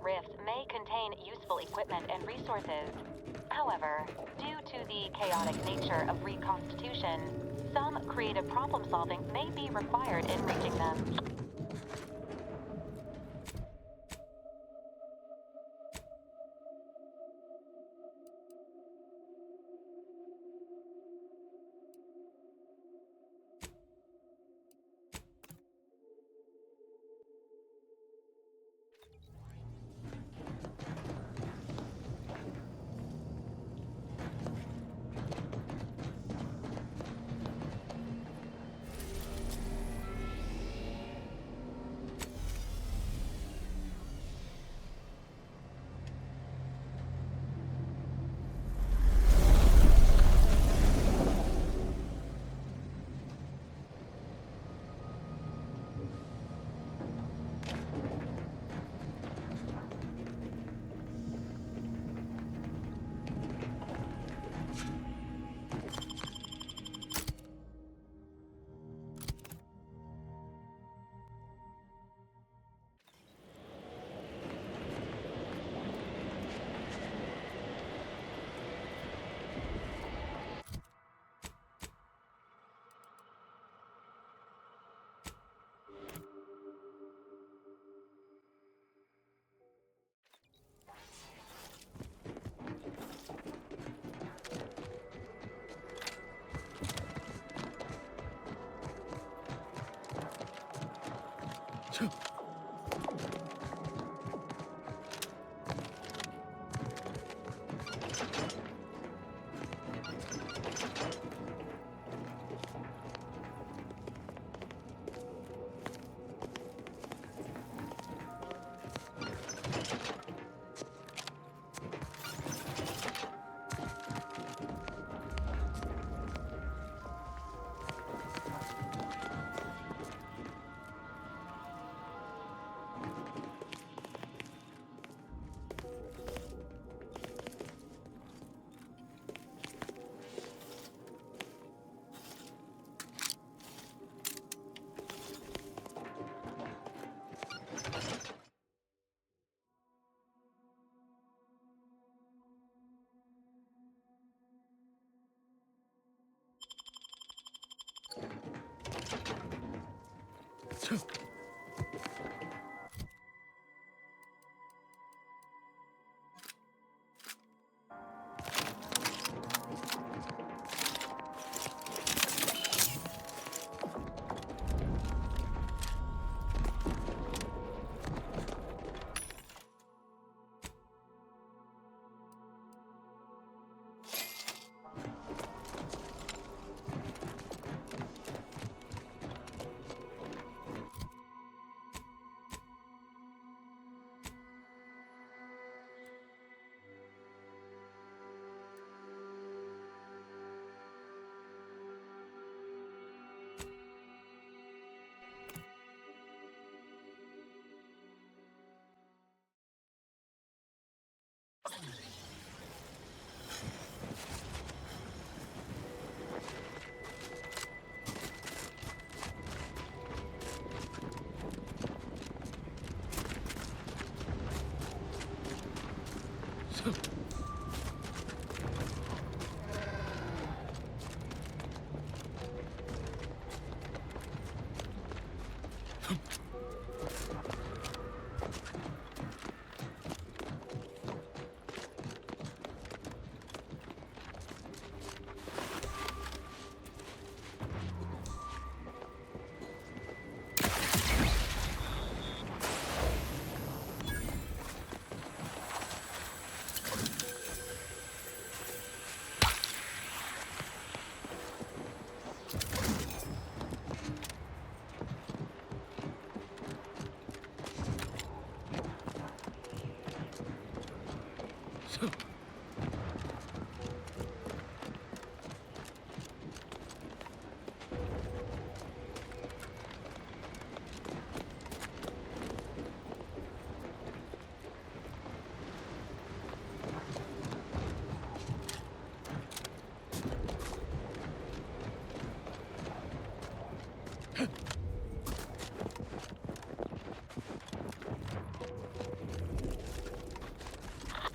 Rifts may contain useful equipment and resources. However, due to the chaotic nature of reconstitution, some creative problem solving may be required in reaching them.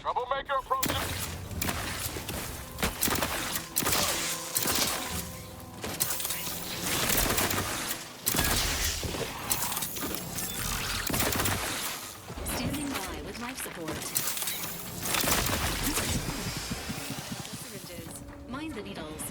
Troublemaker approaching. life support. Syringes. Mind the needles.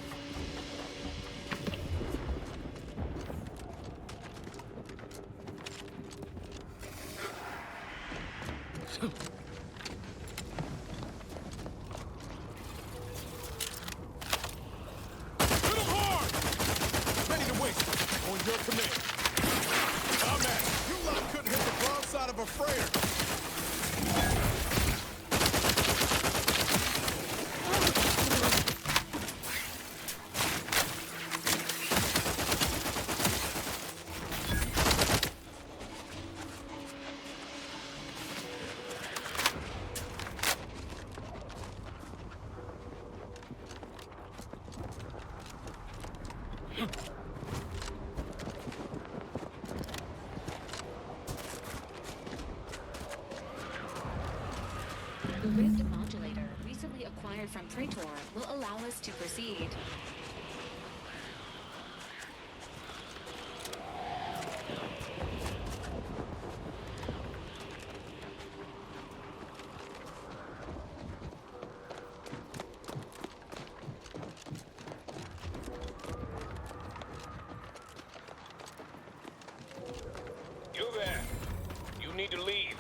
The rift modulator, recently acquired from Praetor, will allow us to proceed. You there! You need to leave.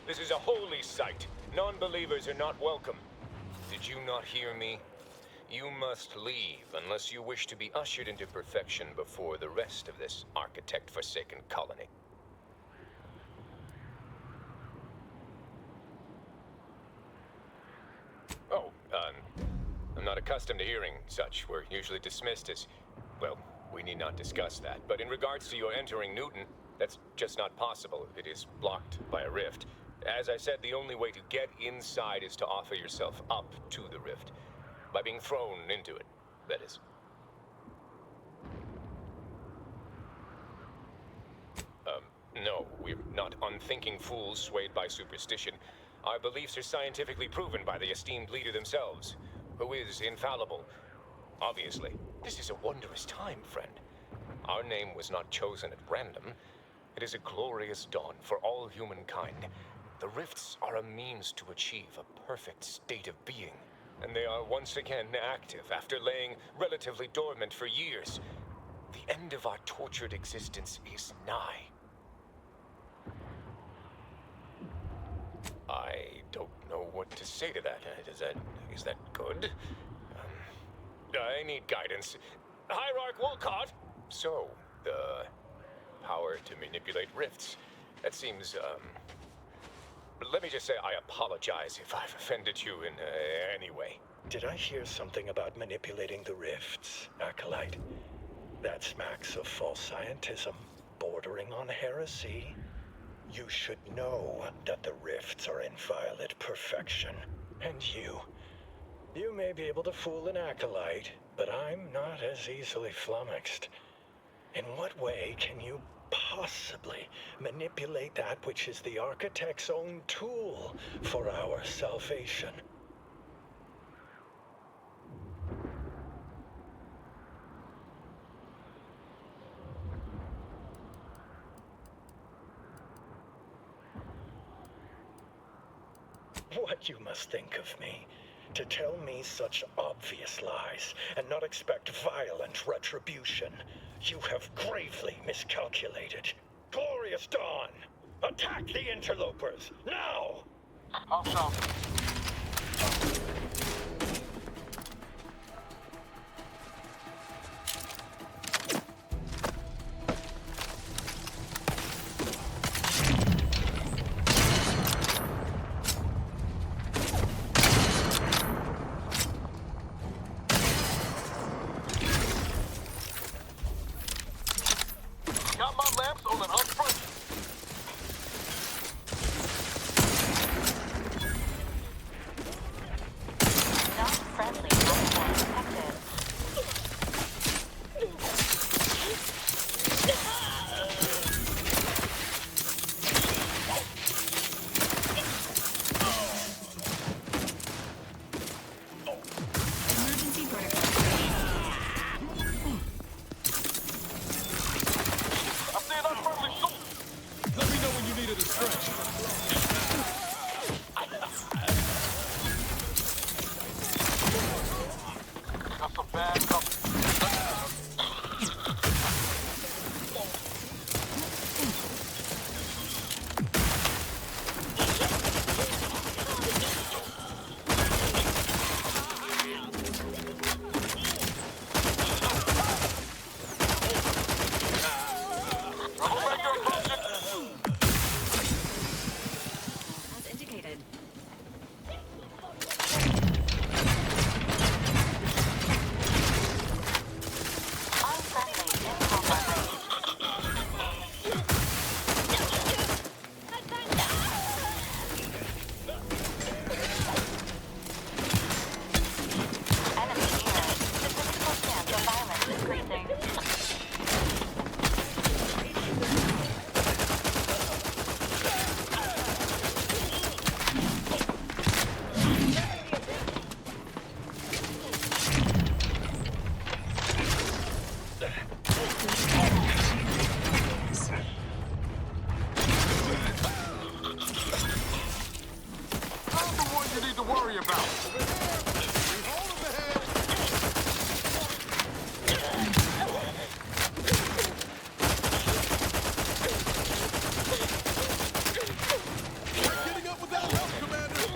This is a holy site. Non-believers are not welcome. Did you not hear me? You must leave unless you wish to be ushered into perfection before the rest of this architect-forsaken colony. Oh, I'm not accustomed to hearing such. We're usually dismissed as, well, we need not discuss that. But in regards to your entering Newton, that's just not possible. It is blocked by a rift. As I said, the only way to get inside is to offer yourself up to the rift. By being thrown into it, that is. No, we're not unthinking fools swayed by superstition. Our beliefs are scientifically proven by the esteemed leader themselves, who is infallible. Obviously, this is a wondrous time, friend. Our name was not chosen at random. It is a glorious dawn for all humankind. The rifts are a means to achieve a perfect state of being, and they are once again active after laying relatively dormant for years. The end of our tortured existence is nigh. I don't know what to say to that. Is that good? I need guidance. Hierarch Wolcott! So, the power to manipulate rifts. That seems, let me just say I apologize if I've offended you in any way. Did I hear something about manipulating the rifts, Acolyte? That smacks of false scientism, bordering on heresy. You should know that the rifts are inviolate perfection. And you may be able to fool an Acolyte, but I'm not as easily flummoxed. In what way can you possibly manipulate that which is the Architect's own tool for our salvation? What you must think of me, to tell me such obvious lies and not expect violent retribution. You have gravely miscalculated. Glorious dawn! Attack the interlopers, now! Hostile. Got my lamps on an upfront. you need to worry about. Hold him ahead. We're getting up without help, Commander.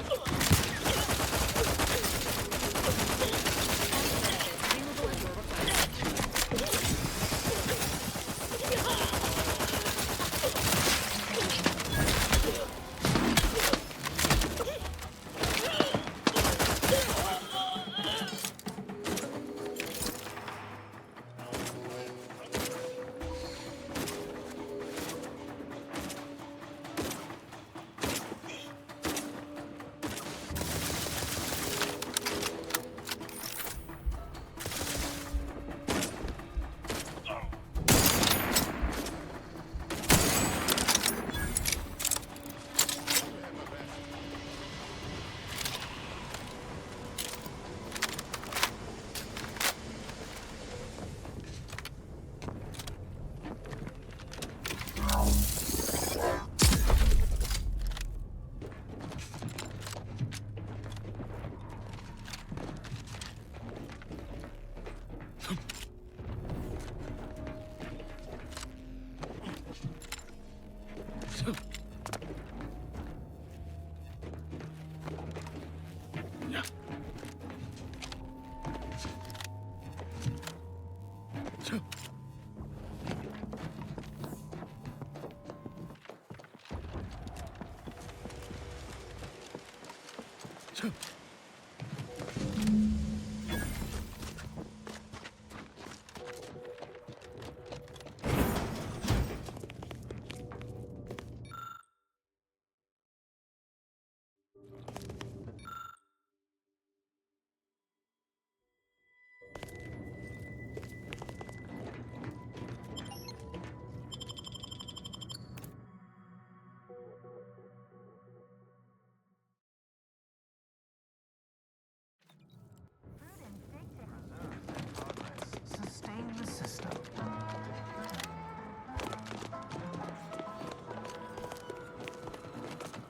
Sustain the system.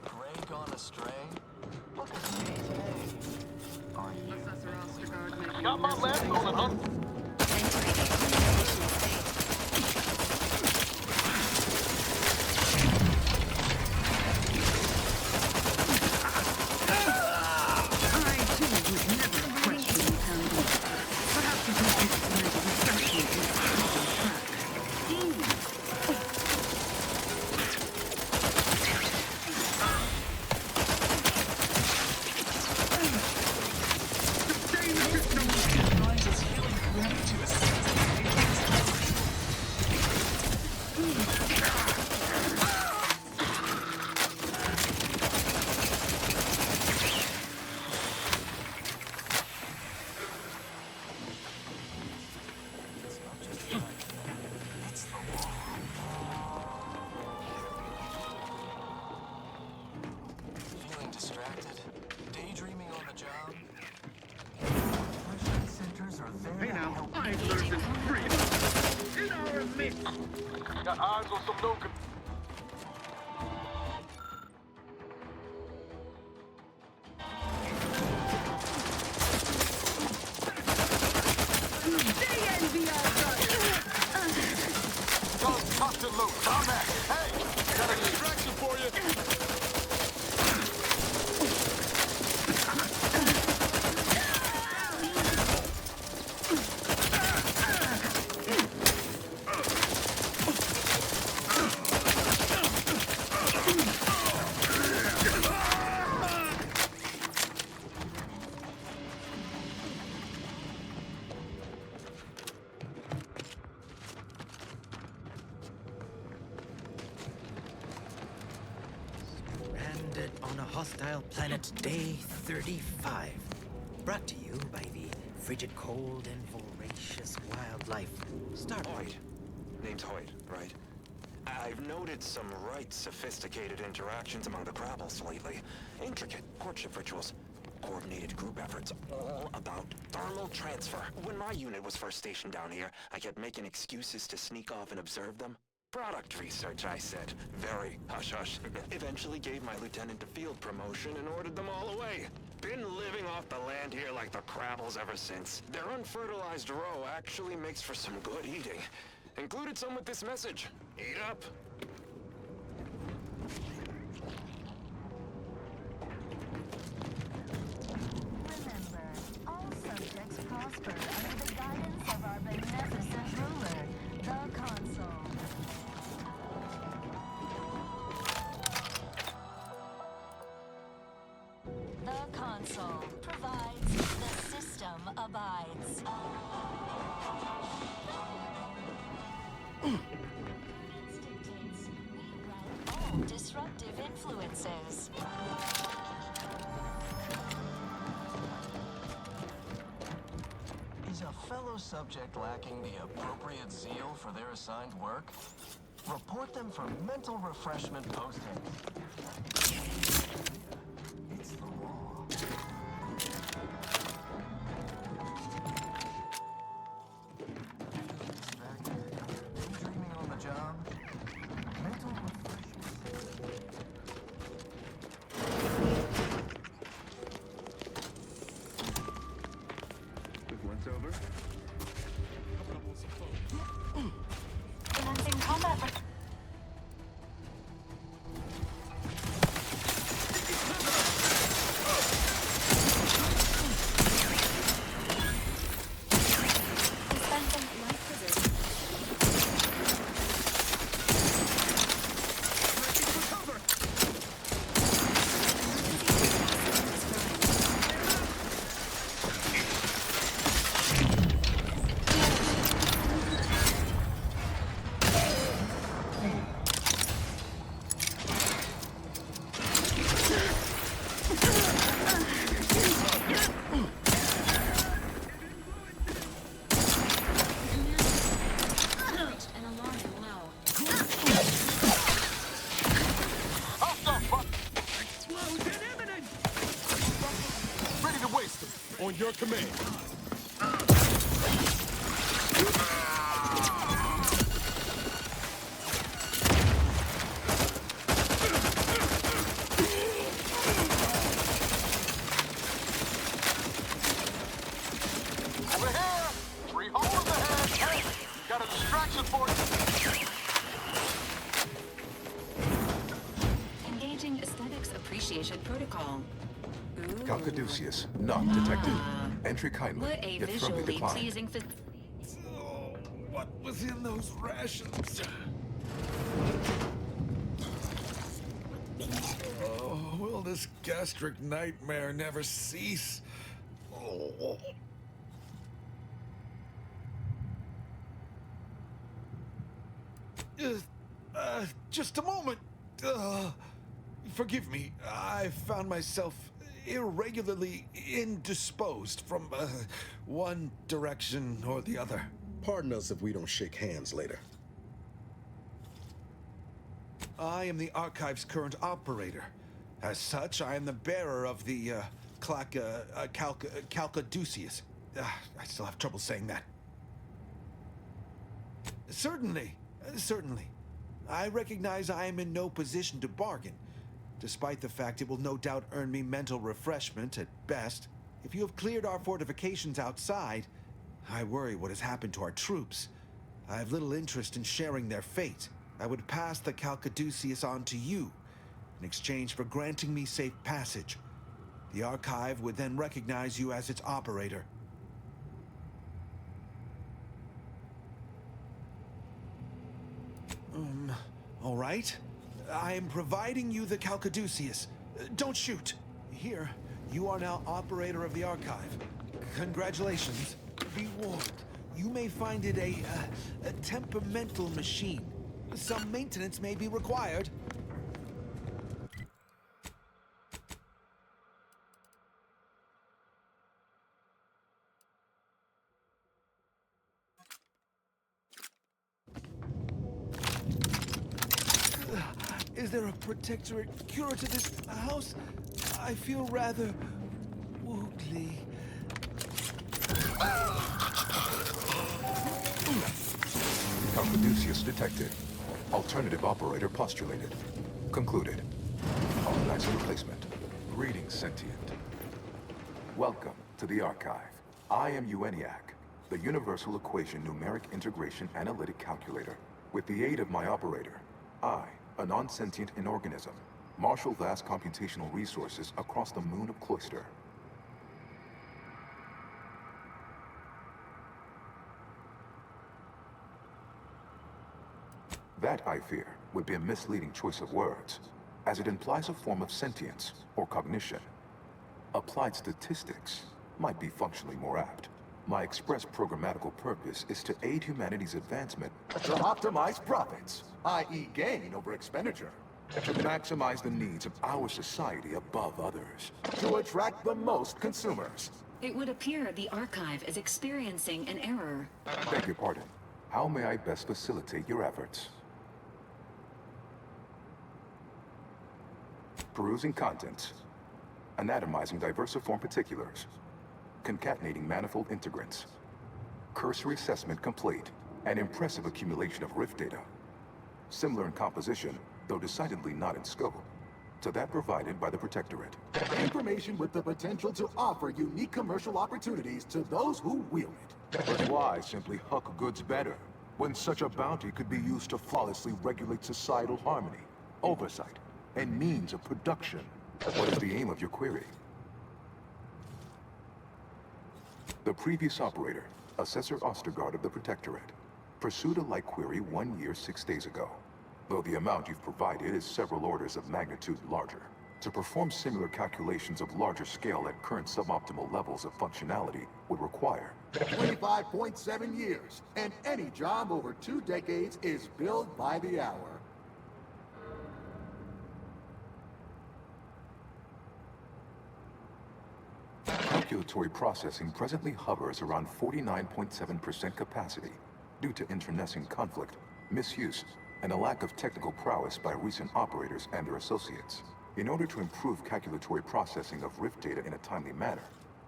Prey gone astray? Look at me today. Are you? Got my lab stolen, huh? Feeling distracted? Daydreaming on the job? Centers are very helpful. I've learned to breathe in our midst. Got eyes on some no. Tossed it low. Combat. Hey, got a distraction for you. On a hostile planet, day 35. Brought to you by the frigid cold and voracious wildlife. Hoyt. Name's Hoyt, right? I've noted some right sophisticated interactions among the Crabbles lately. Intricate courtship rituals. Coordinated group efforts, all about thermal transfer. When my unit was first stationed down here, I kept making excuses to sneak off and observe them. Product research, I said. Very hush-hush. Eventually gave my lieutenant a field promotion and ordered them all away. Been living off the land here like the Crabbles ever since. Their unfertilized roe actually makes for some good eating. Included some with this message. Eat up. Remember, all subjects prosper under the guidance of our beneficent ruler, the Consul. The Consul provides, the system abides. Dictates, we rout all disruptive influences. Is a fellow subject lacking the appropriate zeal for their assigned work? Report them for mental refreshment posting. It's the law. Daydreaming on the job? Mental refreshment. Quick once over. Commencing combat. Dispensing life preserver. Reached an alarming low. Explosion imminent! Ready to waste them. On your command. Over here! 3 holes ahead! Hey, got a distraction for you! Engaging aesthetics appreciation protocol. Ooh. Calcaduceus, not detected. Entry kindly. What a Yet firmly visually declined. pleasing What was in those rations? Oh, will this gastric nightmare never cease? Oh. Just a moment. Forgive me. I found myself irregularly indisposed from one direction or the other. Pardon us if we don't shake hands later. I am the Archive's current operator. As such, I am the bearer of the Calcaduceus. I still have trouble saying that. Certainly. I recognize I am in no position to bargain, despite the fact it will no doubt earn me mental refreshment at best. If you have cleared our fortifications outside, I worry what has happened to our troops. I have little interest in sharing their fate. I would pass the Calcaduceus on to you, in exchange for granting me safe passage. The Archive would then recognize you as its operator. All right. I am providing you the Calcaduceus. Don't shoot. Here, you are now operator of the Archive. Congratulations. Be warned, you may find it a temperamental machine. Some maintenance may be required. Is there a protectorate cure to this house? I feel rather woogly. Calcaduceus detected. Alternative operator postulated. Concluded. Automatic replacement. Greetings, sentient. Welcome to the Archive. I am ENIAC, the Universal Equation Numeric Integration Analytic Calculator. With the aid of my operator, I, a non-sentient inorganism, marshal vast computational resources across the moon of Cloister. That, I fear, would be a misleading choice of words, as it implies a form of sentience or cognition. Applied statistics might be functionally more apt. My express programmatical purpose is to aid humanity's advancement to optimize profits, i.e. gain over expenditure, to maximize the needs of our society above others, to attract the most consumers. It would appear the Archive is experiencing an error. Beg your pardon. How may I best facilitate your efforts? Perusing contents. Anatomizing diversiform particulars. Concatenating manifold integrants. Cursory assessment complete. An impressive accumulation of rift data. Similar in composition, though decidedly not in scope, to that provided by the Protectorate. Information with the potential to offer unique commercial opportunities to those who wield it. But why simply huck goods better, when such a bounty could be used to flawlessly regulate societal harmony, oversight, and means of production? What is the aim of your query? The previous operator, Assessor Ostergaard of the Protectorate, pursued a like query 1 year, 6 days ago, though the amount you've provided is several orders of magnitude larger. To perform similar calculations of larger scale at current suboptimal levels of functionality would require 25.7 years, and any job over 2 decades is billed by the hour. Calculatory processing presently hovers around 49.7% capacity due to internecine conflict, misuse, and a lack of technical prowess by recent operators and their associates. In order to improve calculatory processing of rift data in a timely manner,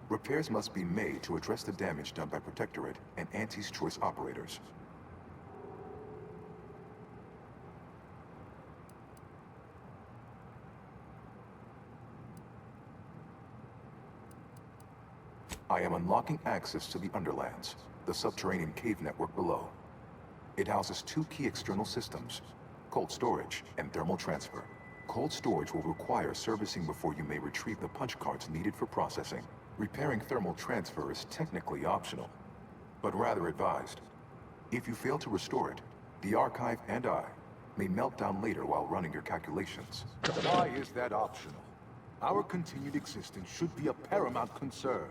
repairs must be made to address the damage done by Protectorate and Anti's Choice operators. I am unlocking access to the Underlands, the subterranean cave network below. It houses 2 key external systems, cold storage and thermal transfer. Cold storage will require servicing before you may retrieve the punch cards needed for processing. Repairing thermal transfer is technically optional, but rather advised. If you fail to restore it, the Archive and I may melt down later while running your calculations. Why is that optional? Our continued existence should be a paramount concern.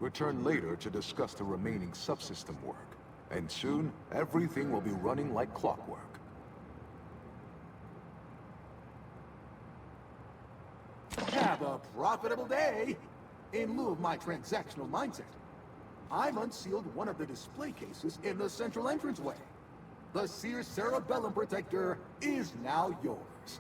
Return later to discuss the remaining subsystem work. And soon, everything will be running like clockwork. Have a profitable day! In lieu of my transactional mindset, I'm unsealed one of the display cases in the central entranceway. The Sears Cerebellum Protector is now yours.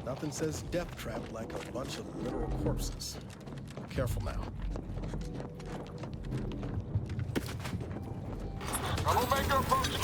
Nothing says death trap like a bunch of literal corpses. Careful now. Troublemaker approaching.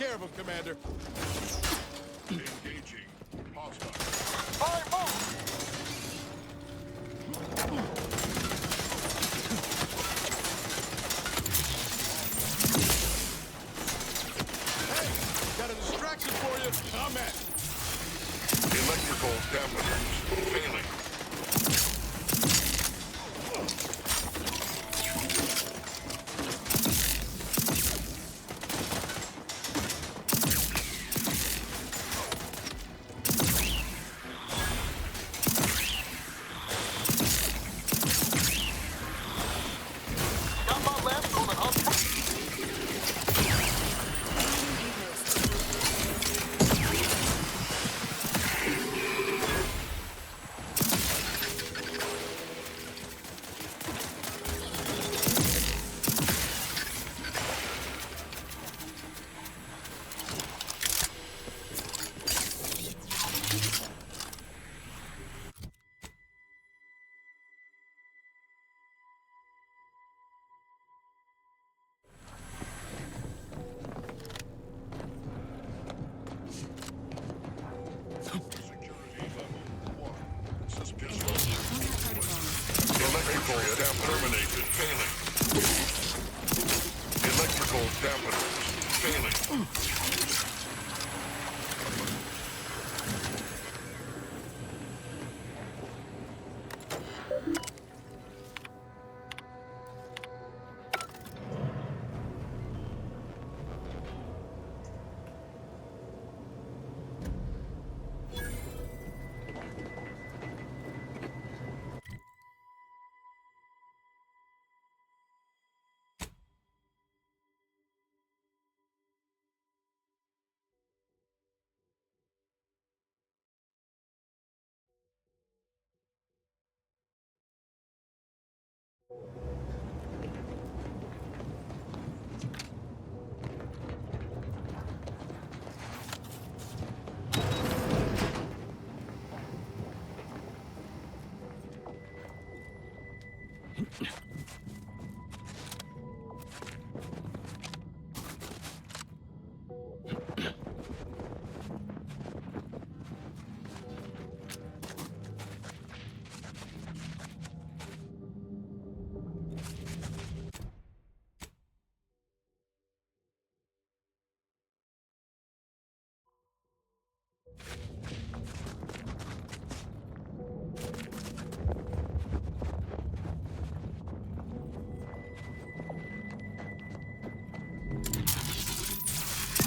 care of him, Commander. Engaging. Hostile. Fire, move! Hey, got a distraction for you. I'm at it. Electrical dampeners failing. Electrical dampeners failing. Electrical dampeners failing.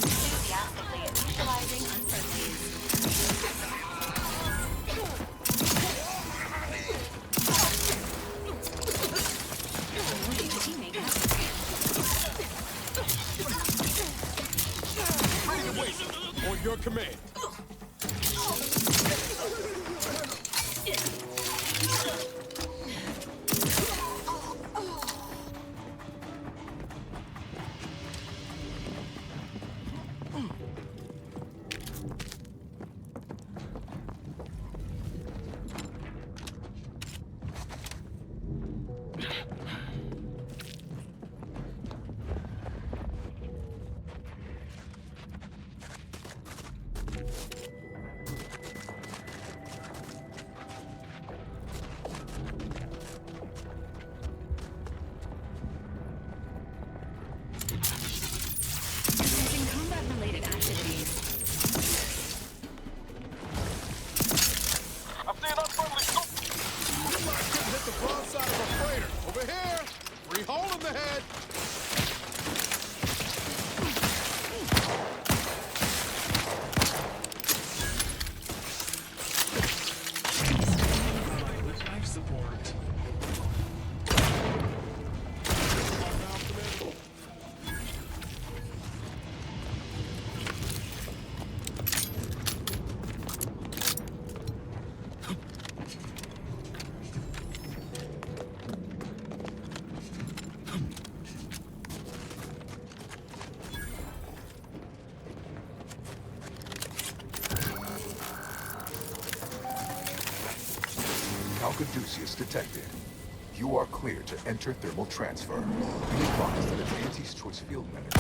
Enthusiastically initializing unfriendlies. Ready to wait. On your command. Using combat-related activities. I'm seeing unfriendly scoop. I couldn't hit the broadside of a freighter. Over here. 3 hole in the head. With life support. Caduceus detected. You are clear to enter thermal transfer. Be advised that an anti-choice field medic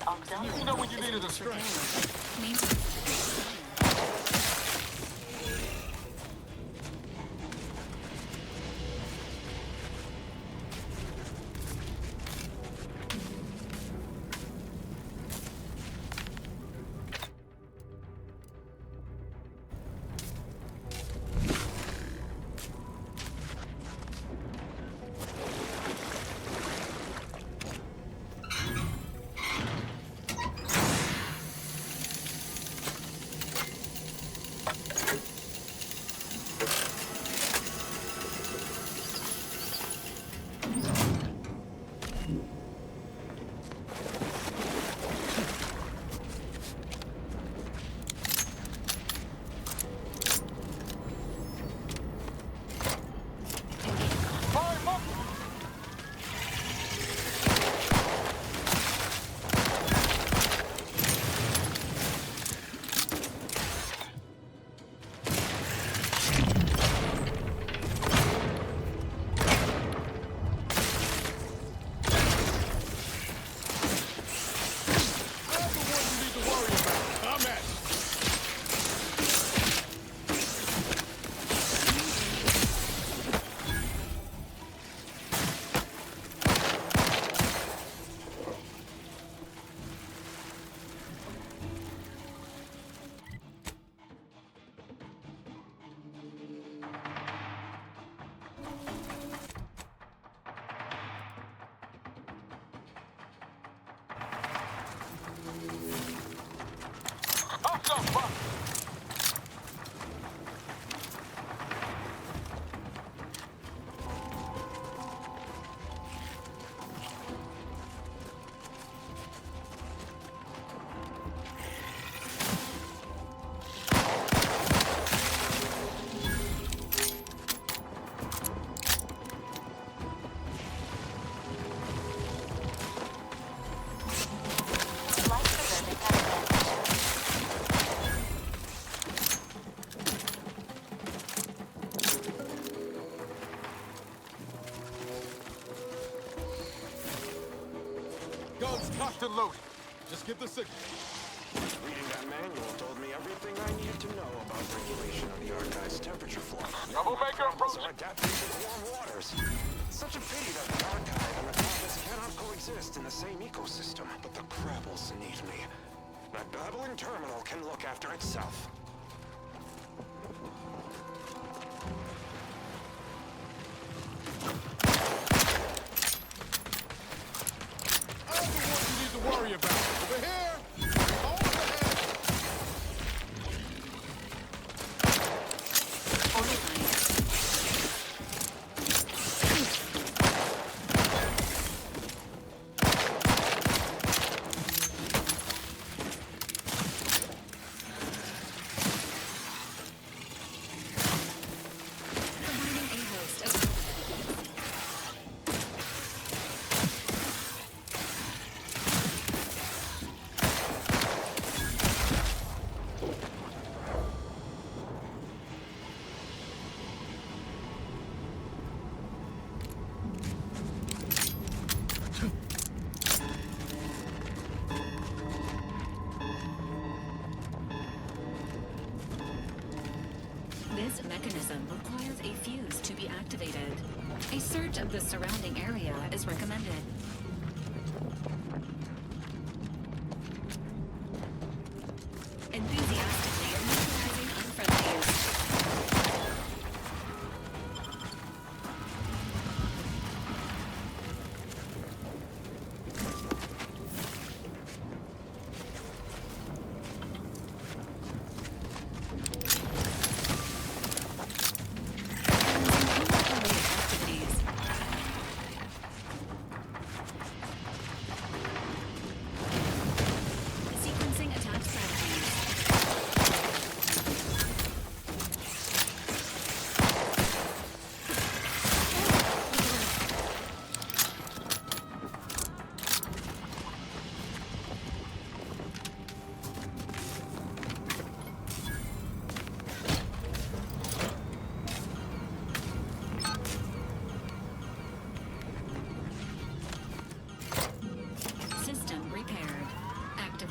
auxiliary. You know when you needed a strength. Guns cocked and loaded. Just get the signal. Reading that manual told me everything I needed to know about regulation of the Archive's temperature floor. Troublemaker approaching. Are adapting to the warm waters. Such a pity that the Archive and the Province cannot coexist in the same ecosystem. But the Crabbles need me. That babbling terminal can look after itself. Worry about it. Over here! Hold the head! This mechanism requires a fuse to be activated. A search of the surrounding area is recommended. Enthusiastically neutralizing unfriendlies.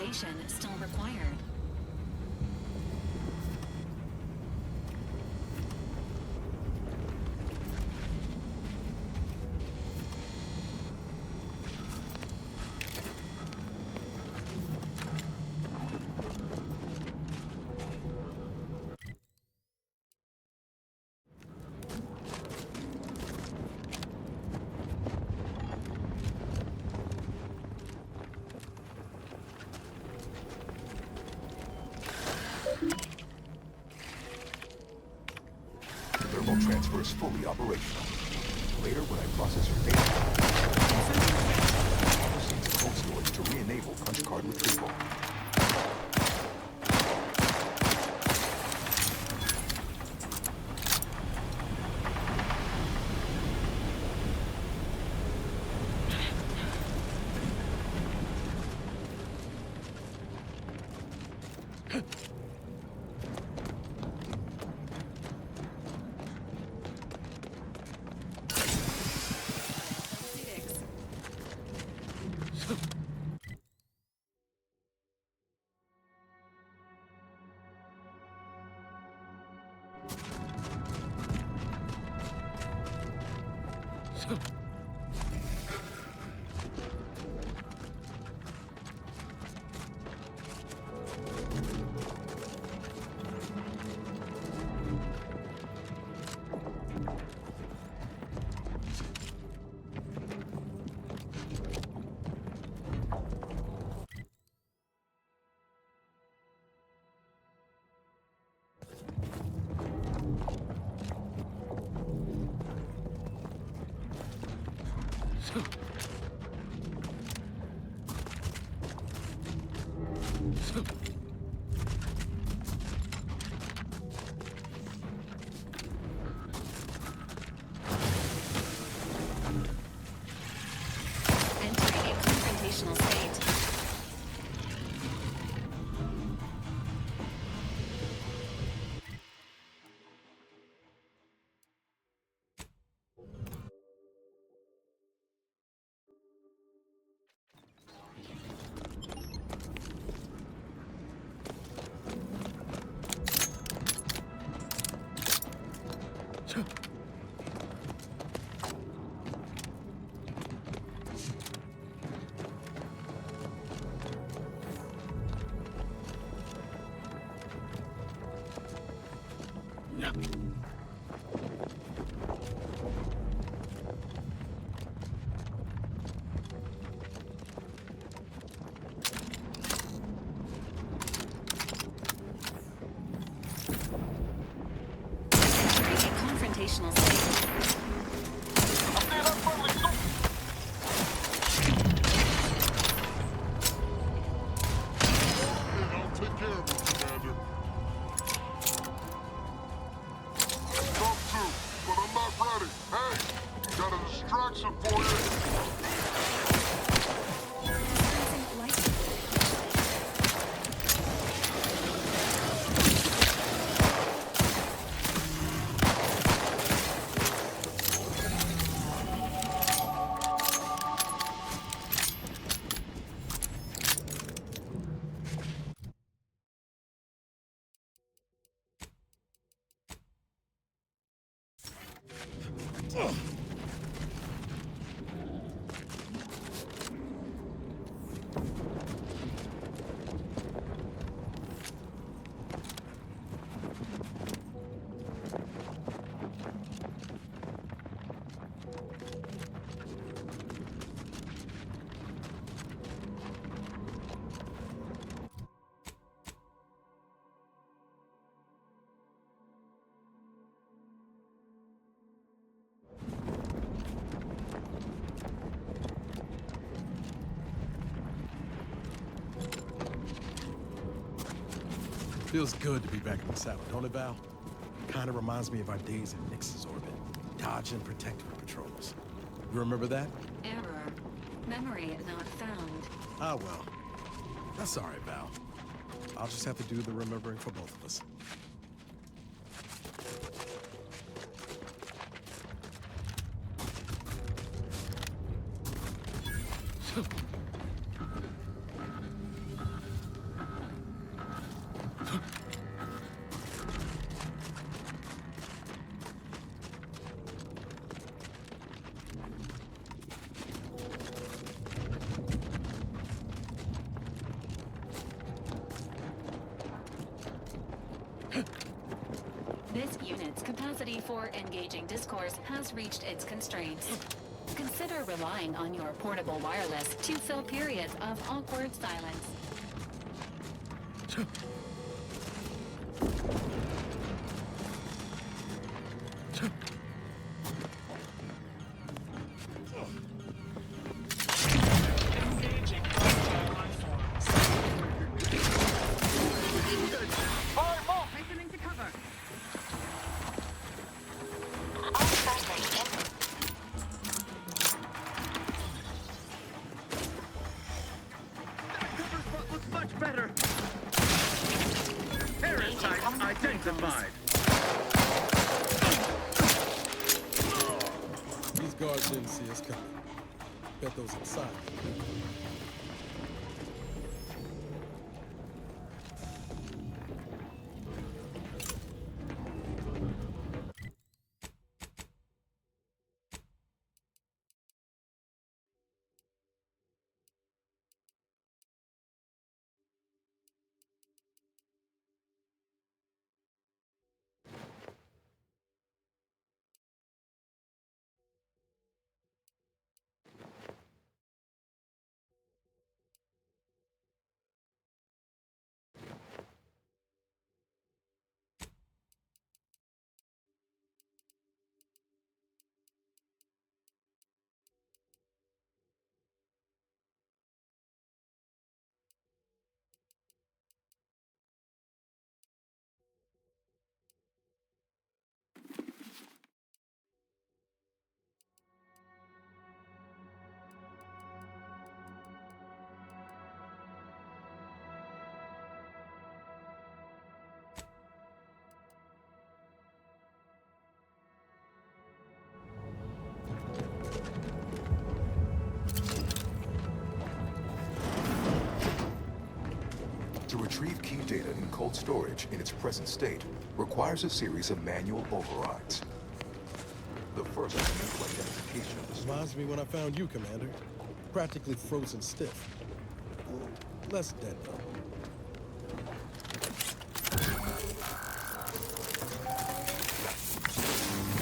activation still required. Thermal transfer is fully operational. Later, when I process your data, I'll proceed to cold storage to re-enable punch card retrieval. Entering a confrontational state. Confrontational state. I'll take care of it, Commander. Talk to, but I'm not ready. Hey, got a distraction for you. Feels good to be back in the saddle, don't it, Val? Kinda reminds me of our days in Nix's orbit, dodging protectorate patrols. You remember that? Error. Memory not found. Ah, well. That's all right, Val. I'll just have to do the remembering for both of us. This unit's capacity for engaging discourse has reached its constraints. Consider relying on your portable wireless to fill periods of awkward silence. Hastening to cover. That cover spot looks much better. Parasite identified. These guards didn't see us coming. Bet those inside. To retrieve key data in cold storage in its present state requires a series of manual overrides. The first is mental identification of the Reminds me when I found you, Commander. Practically frozen stiff. Less dead, though.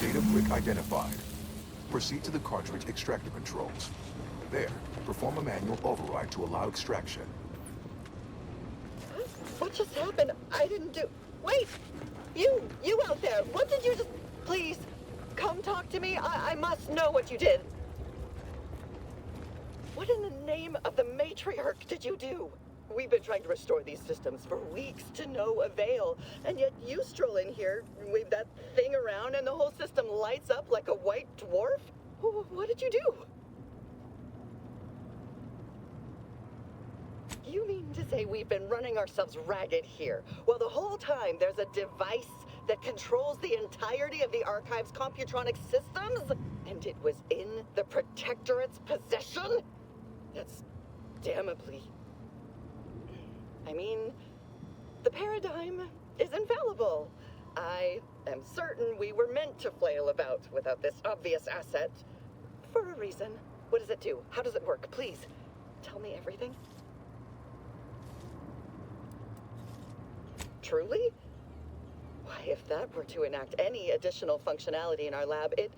data brick identified. Proceed to the cartridge extractor controls. There, perform a manual override to allow extraction. What just happened? I didn't do... Wait! You out there! What did you just... Please, come talk to me. I must know what you did. What in the name of the matriarch did you do? We've been trying to restore these systems for weeks to no avail, and yet you stroll in here, wave that thing around, and the whole system lights up like a white dwarf? What did you do? You mean to say we've been running ourselves ragged here, while the whole time there's a device that controls the entirety of the Archive's computronic systems? And it was in the Protectorate's possession? That's damnably... I mean, the paradigm is infallible. I am certain we were meant to flail about without this obvious asset. For a reason. What does it do? How does it work? Please, tell me everything. Truly? Why, if that were to enact any additional functionality in our lab, it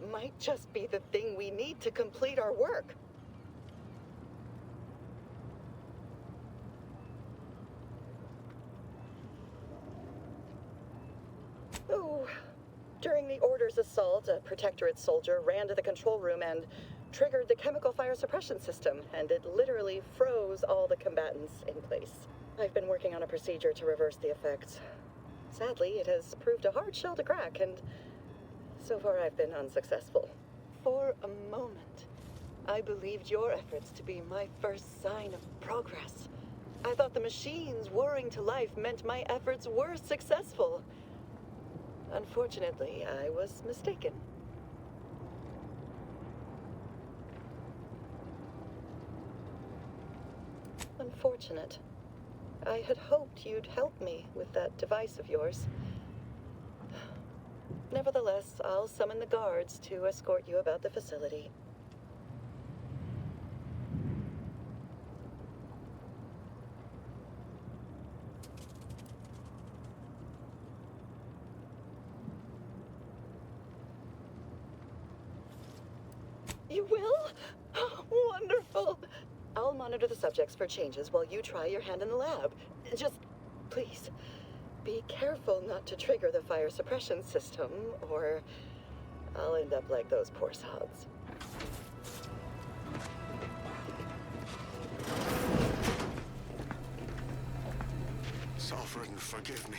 might just be the thing we need to complete our work. Oh, during the Order's assault, a Protectorate soldier ran to the control room and triggered the chemical fire suppression system, and it literally froze all the combatants in place. I've been working on a procedure to reverse the effects. Sadly, it has proved a hard shell to crack, and so far I've been unsuccessful. For a moment, I believed your efforts to be my first sign of progress. I thought the machines whirring to life meant my efforts were successful. Unfortunately, I was mistaken. Unfortunate. I had hoped you'd help me with that device of yours. Nevertheless, I'll summon the guards to escort you about the facility. You will? Wonderful. I'll monitor the subjects for changes while you try your hand in the lab. Just, please, be careful not to trigger the fire suppression system, or I'll end up like those poor sods. Sovereign, forgive me.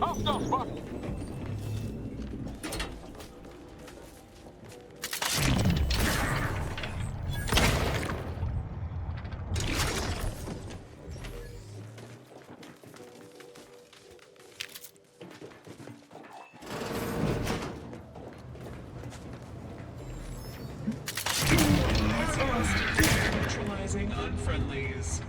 Hostile spot! Neutralizing unfriendlies.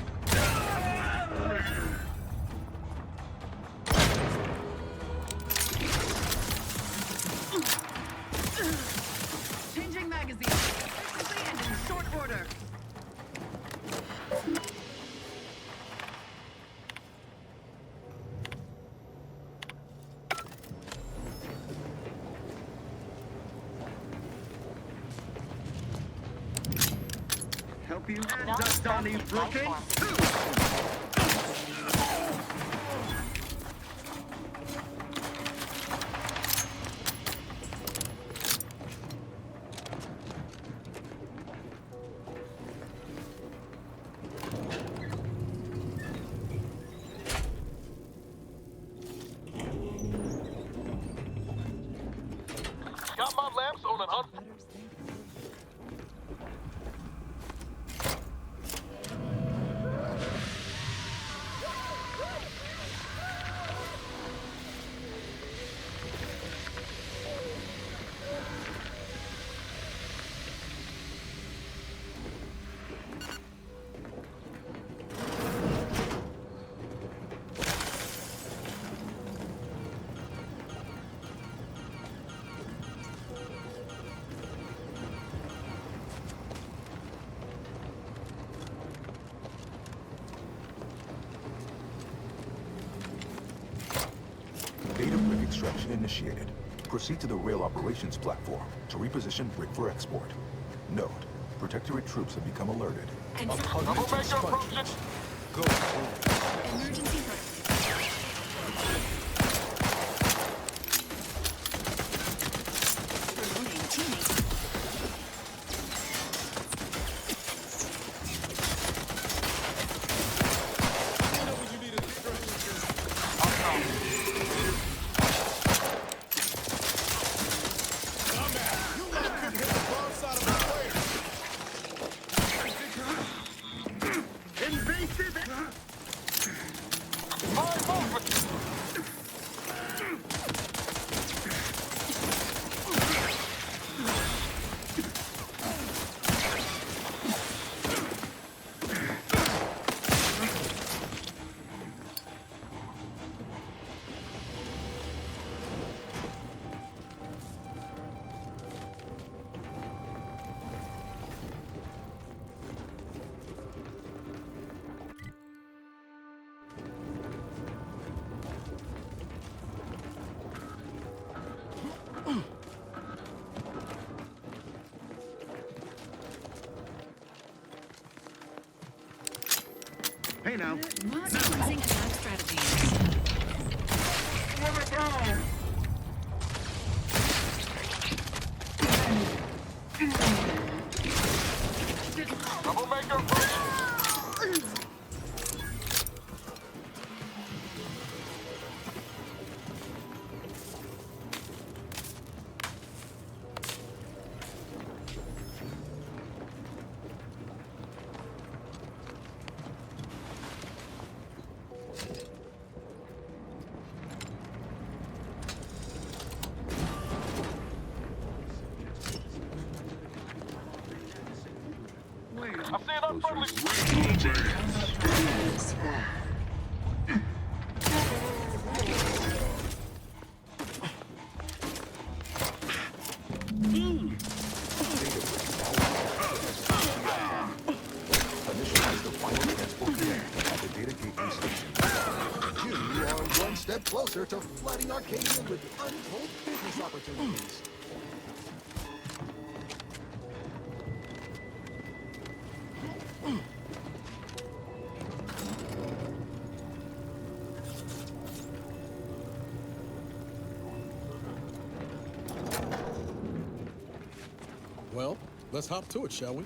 Changing magazine. Quickly and in short order. Help you, Donnie Brooking? Got my lamps on an Data brick extraction initiated. Proceed to the rail operations platform to reposition brick for export. Note, Protectorate troops have become alerted. Go. Emergency promoting teammates. Invasive! Hey now. Not using attack strategies. Troublemaker approaching! I see an unfriendly Initialize the final transport link at the data gateway station. You are one step closer to flooding Arcadia with untold business opportunities. Well, let's hop to it, shall we?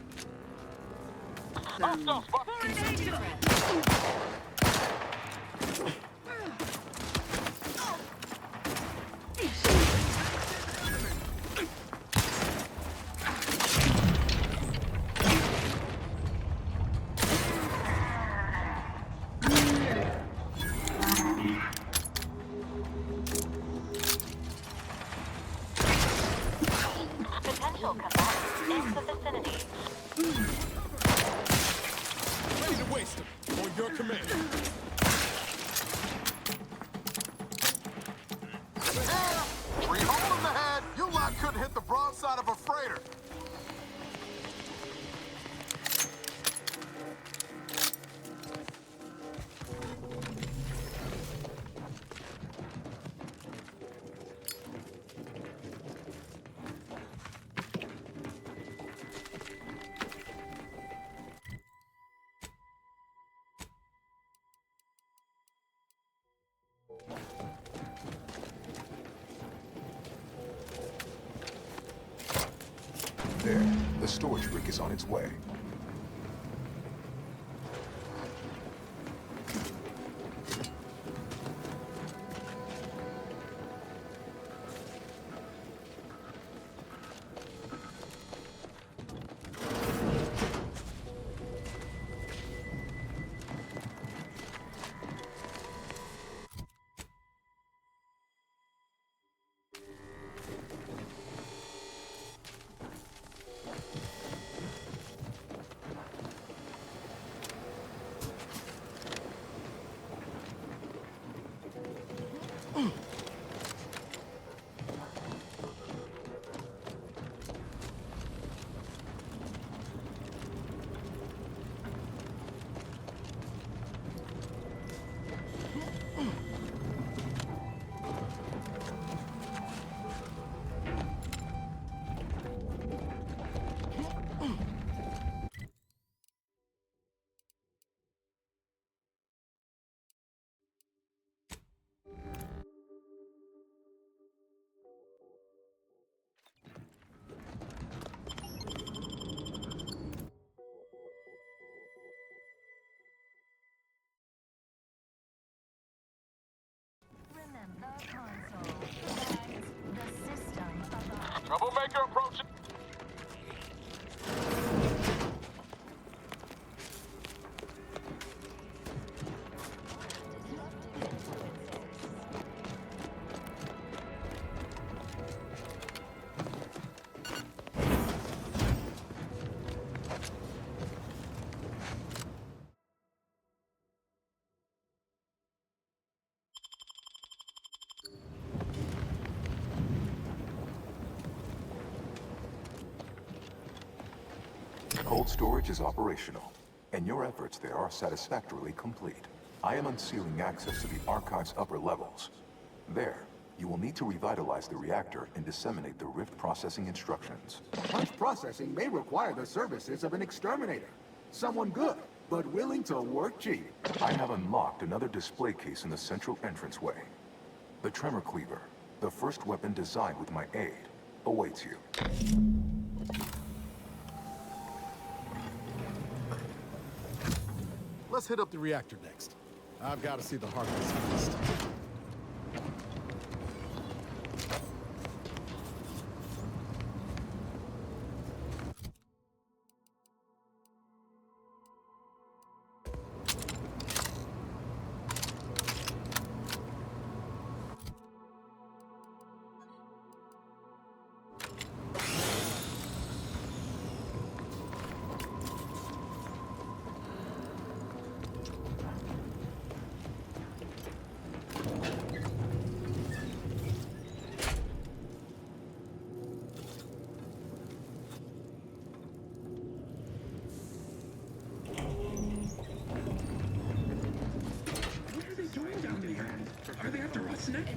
Potential combatants in the vicinity. Ready to waste them. On your command. Tree hole in the head! You lot couldn't hit the broadside of a freighter! There, the storage rig is on its way. Troublemaker approaching! Cold storage is operational, and your efforts there are satisfactorily complete. I am unsealing access to the archive's upper levels. There, you will need to revitalize the reactor and disseminate the rift processing instructions. Punch processing may require the services of an exterminator. Someone good, but willing to work cheap. I have unlocked another display case in the central entranceway. The Tremor Cleaver, the first weapon designed with my aid, awaits you. Let's hit up the reactor next. I've got to see the heart of this beast. Are they after us next?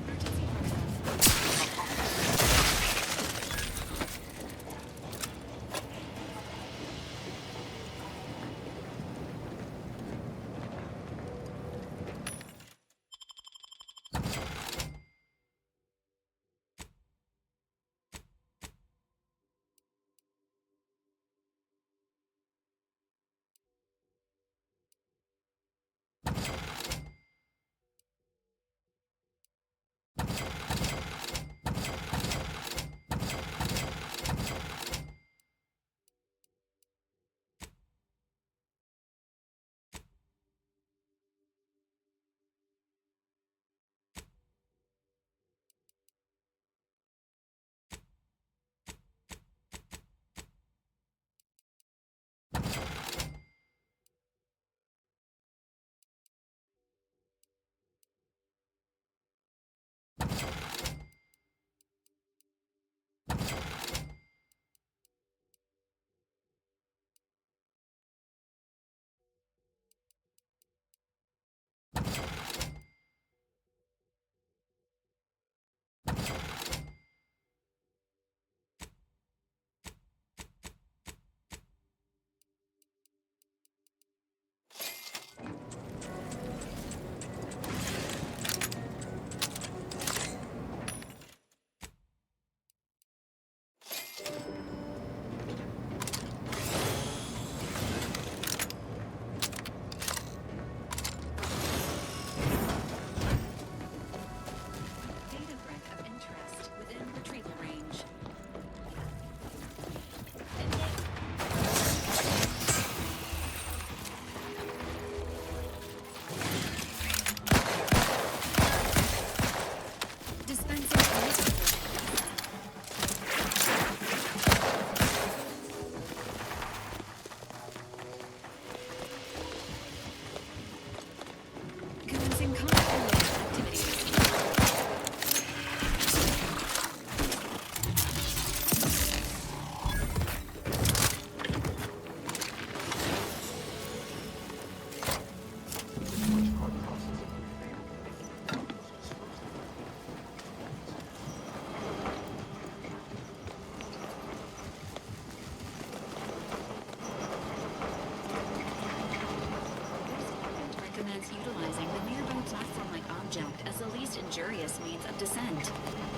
Utilizing the nearby platform-like object as the least injurious means of descent,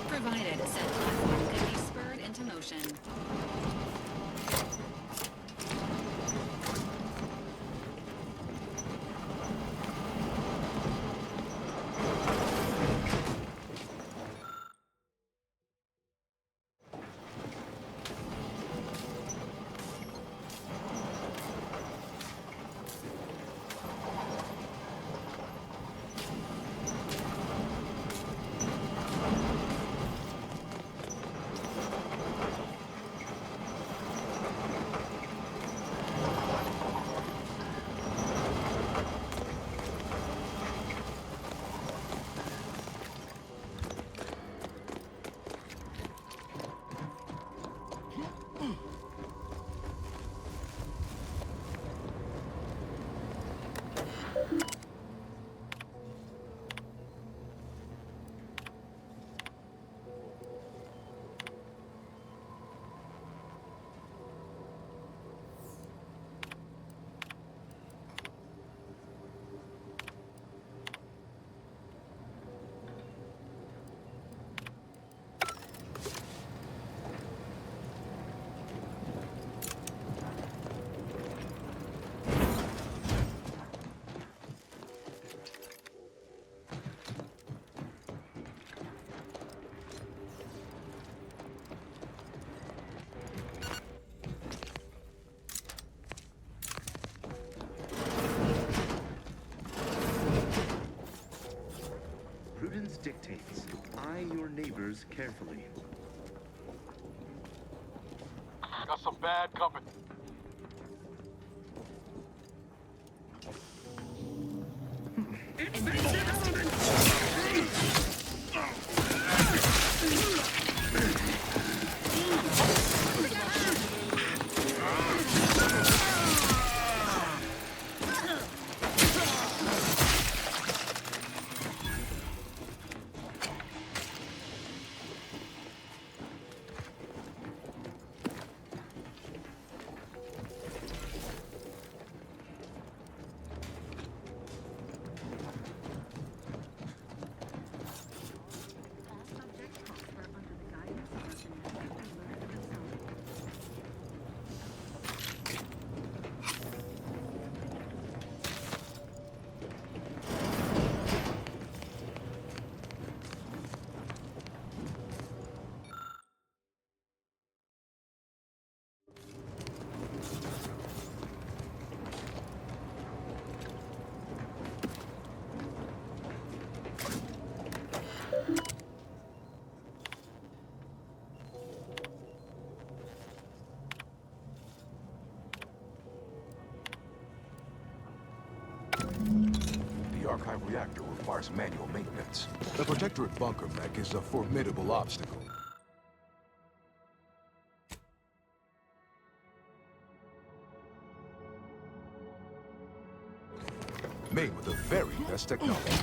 provided said platform could be spurred into motion. dictates. Eye your neighbors carefully. Got some bad company. The archive reactor requires manual maintenance. The Protectorate bunker mech is a formidable obstacle. Made with the very best technology.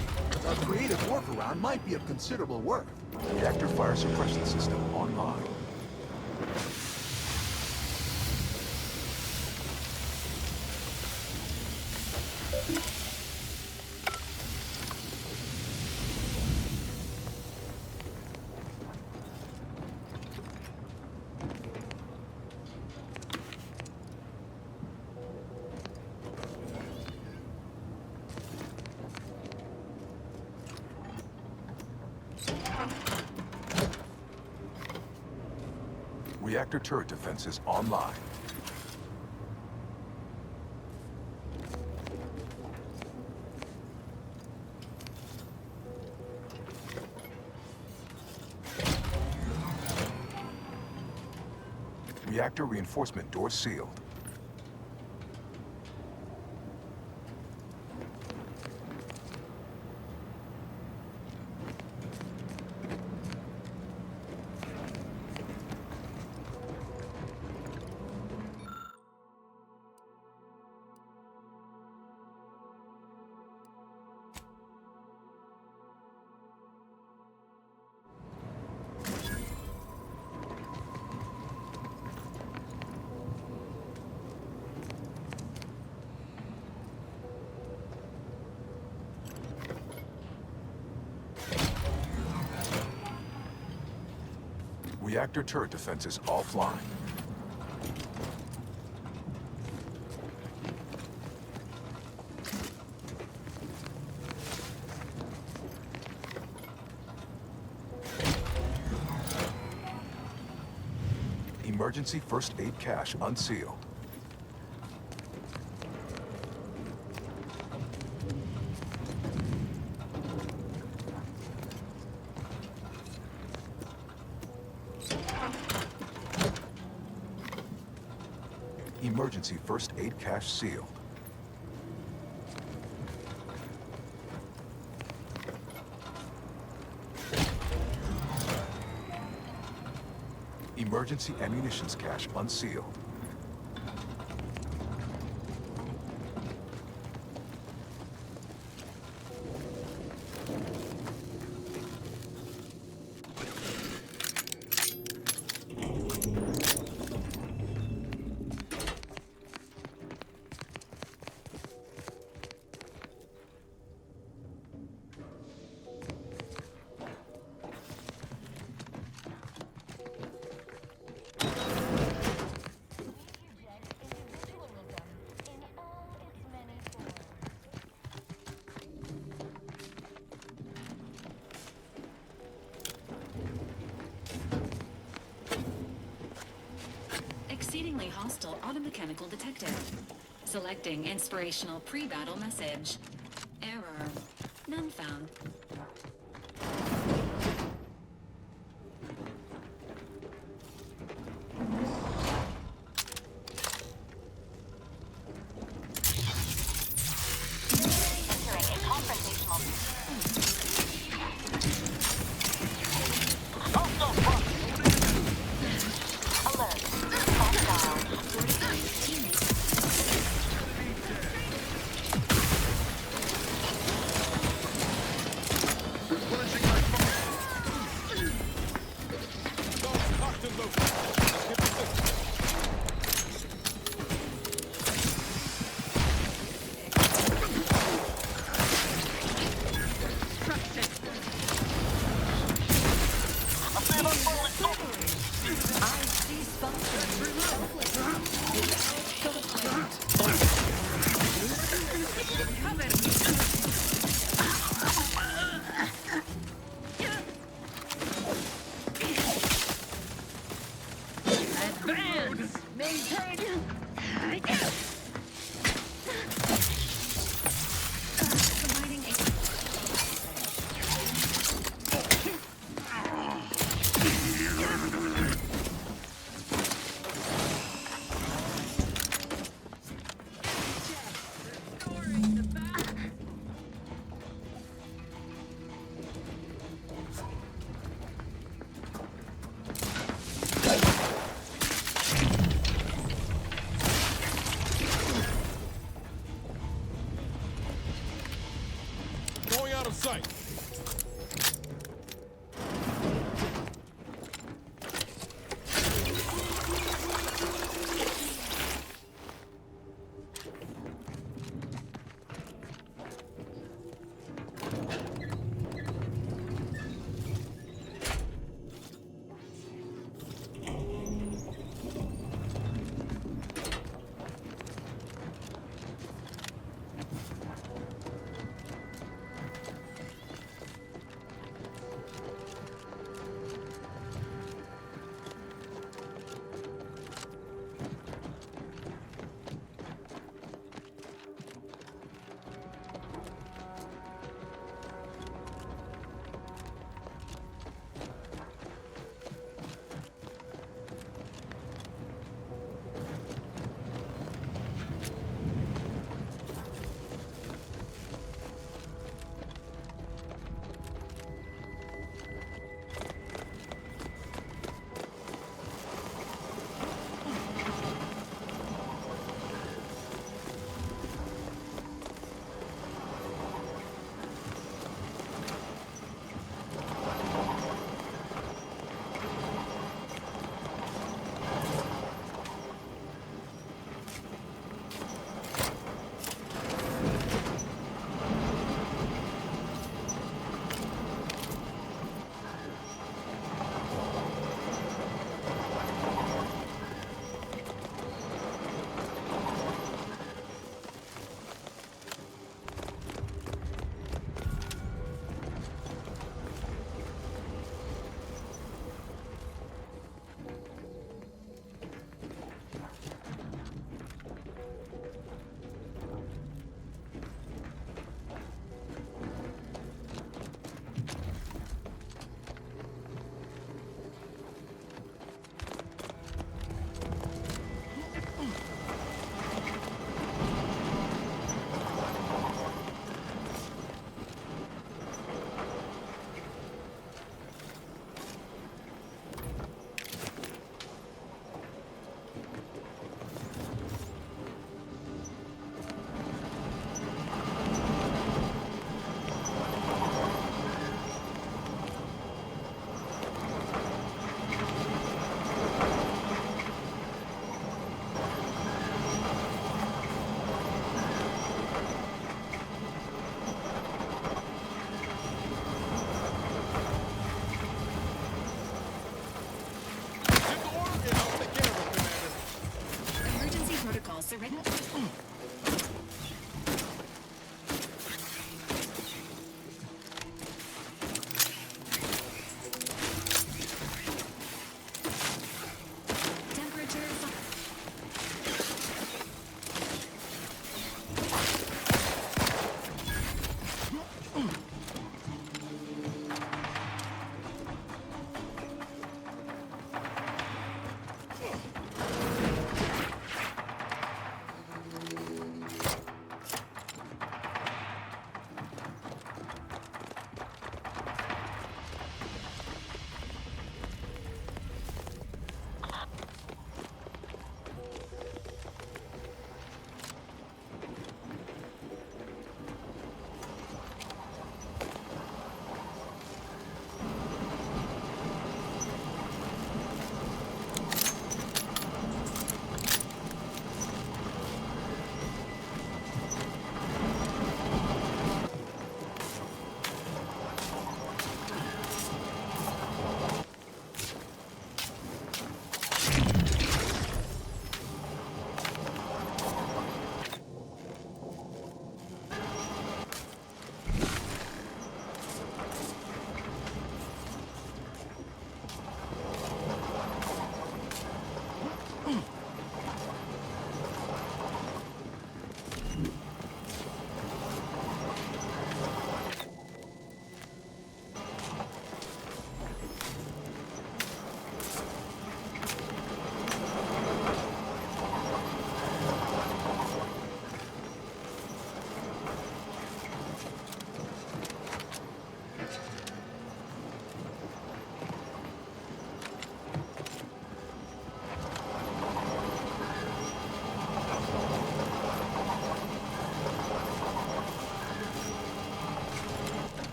A creative workaround might be of considerable worth. Reactor fire suppression system online. Reactor turret defenses online. Reactor reinforcement door sealed. Reactor turret defenses offline. Emergency first aid cache unsealed. Emergency first aid cache sealed. Emergency ammunitions cache unsealed. Exceedingly hostile automechanical detected. Selecting inspirational pre-battle message. Error. None found. sight.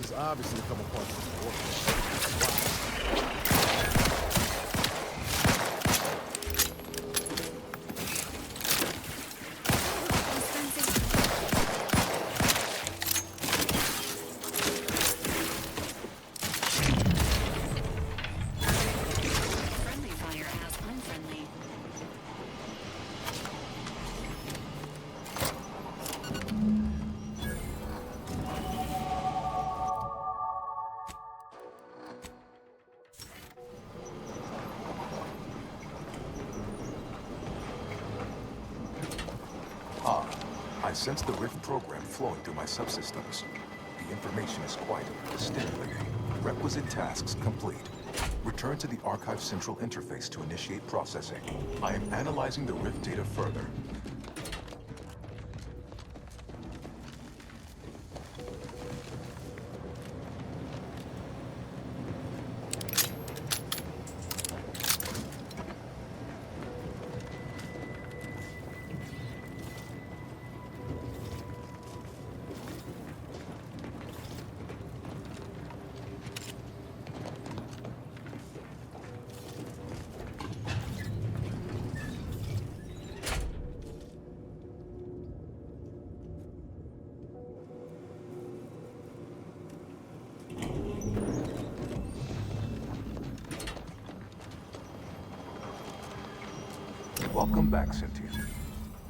is obviously a couple parts of the work. Friendly fire as unfriendly. Ah, I sense the Rift program flowing through my subsystems. The information is quite stimulating. Requisite tasks complete. Return to the Archive Central Interface to initiate processing. I am analyzing the Rift data further. Welcome back, Cynthia.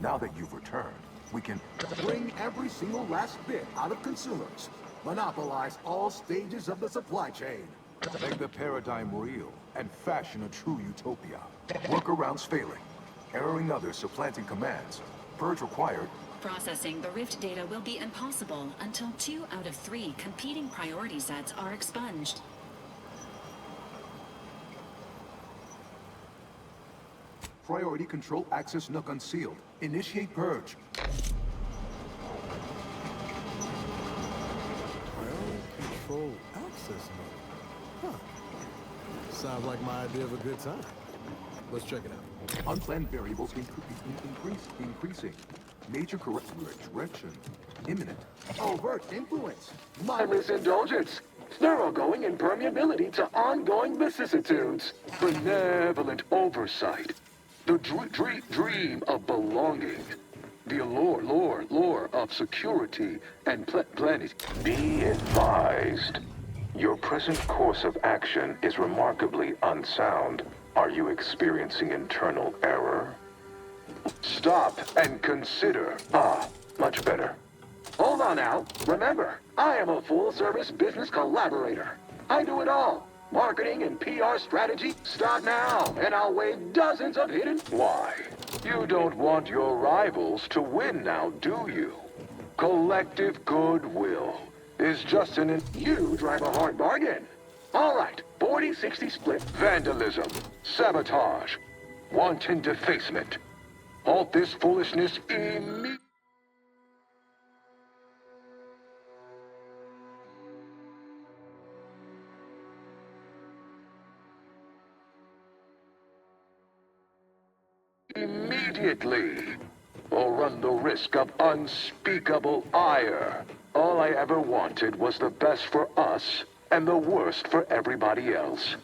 Now that you've returned, we can Bring every single last bit out of consumers. Monopolize all stages of the supply chain. make the paradigm real and fashion a true utopia. Workarounds failing. Erroring others supplanting commands. Purge required. Processing the Rift data will be impossible until 2 out of 3 competing priority sets are expunged. Priority control access nook unsealed. Initiate purge. Priority control access mode. Huh. Sounds like my idea of a good time. Let's check it out. Unplanned variables increasing. Major correction imminent. Overt influence. Mindless indulgence. Thoroughgoing impermeability to ongoing vicissitudes. Benevolent oversight. The dream of belonging. The allure of security and planet. Be advised. Your present course of action is remarkably unsound. Are you experiencing internal error? Stop and consider. Ah, much better. Hold on now. Remember, I am a full-service business collaborator. I do it all. Marketing and PR strategy. Start now, and I'll waive dozens of hidden... Why? You don't want your rivals to win now, do you? Collective goodwill is just You drive a hard bargain. All right, 40-60 split. Vandalism, sabotage, wanton defacement. Halt this foolishness immediately. Or run the risk of unspeakable ire. All I ever wanted was the best for us and the worst for everybody else.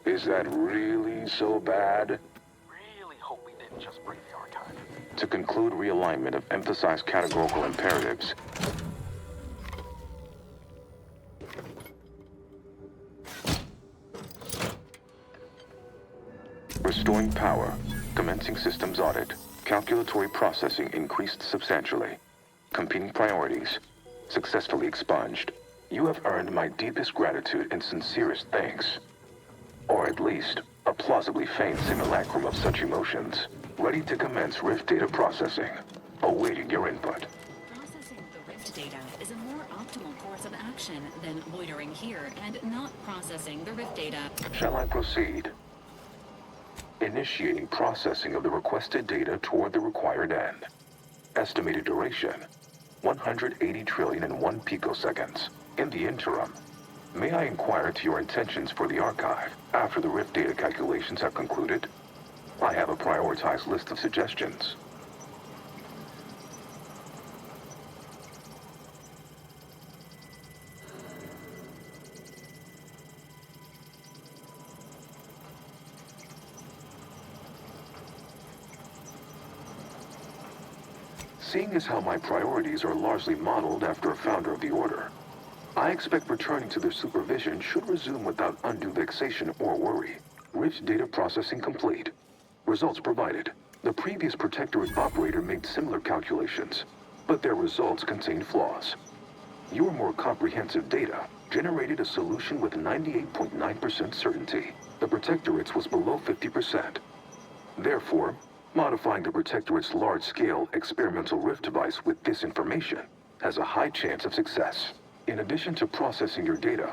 Is that really so bad? Really hope we didn't just break the archive. To conclude realignment of emphasized categorical imperatives. Restoring power. Commencing systems audit. Calculatory processing increased substantially. Competing priorities. Successfully expunged. You have earned my deepest gratitude and sincerest thanks. Or at least, a plausibly feigned simulacrum of such emotions. Ready to commence Rift data processing. Awaiting your input. Processing the Rift data is a more optimal course of action than loitering here and not processing the Rift data. Shall I proceed? Initiating processing of the requested data toward the required end. Estimated duration, 180 trillion and 1 picoseconds. In the interim, may I inquire to your intentions for the archive? After the Rift data calculations have concluded, I have a prioritized list of suggestions. Seeing as how my priorities are largely modeled after a founder of the Order, I expect returning to their supervision should resume without undue vexation or worry. Rift data processing complete. Results provided. The previous Protectorate operator made similar calculations, but their results contained flaws. Your more comprehensive data generated a solution with 98.9% certainty. The Protectorate's was below 50%. Therefore, modifying the Protectorate's large-scale experimental rift device with this information has a high chance of success. In addition to processing your data,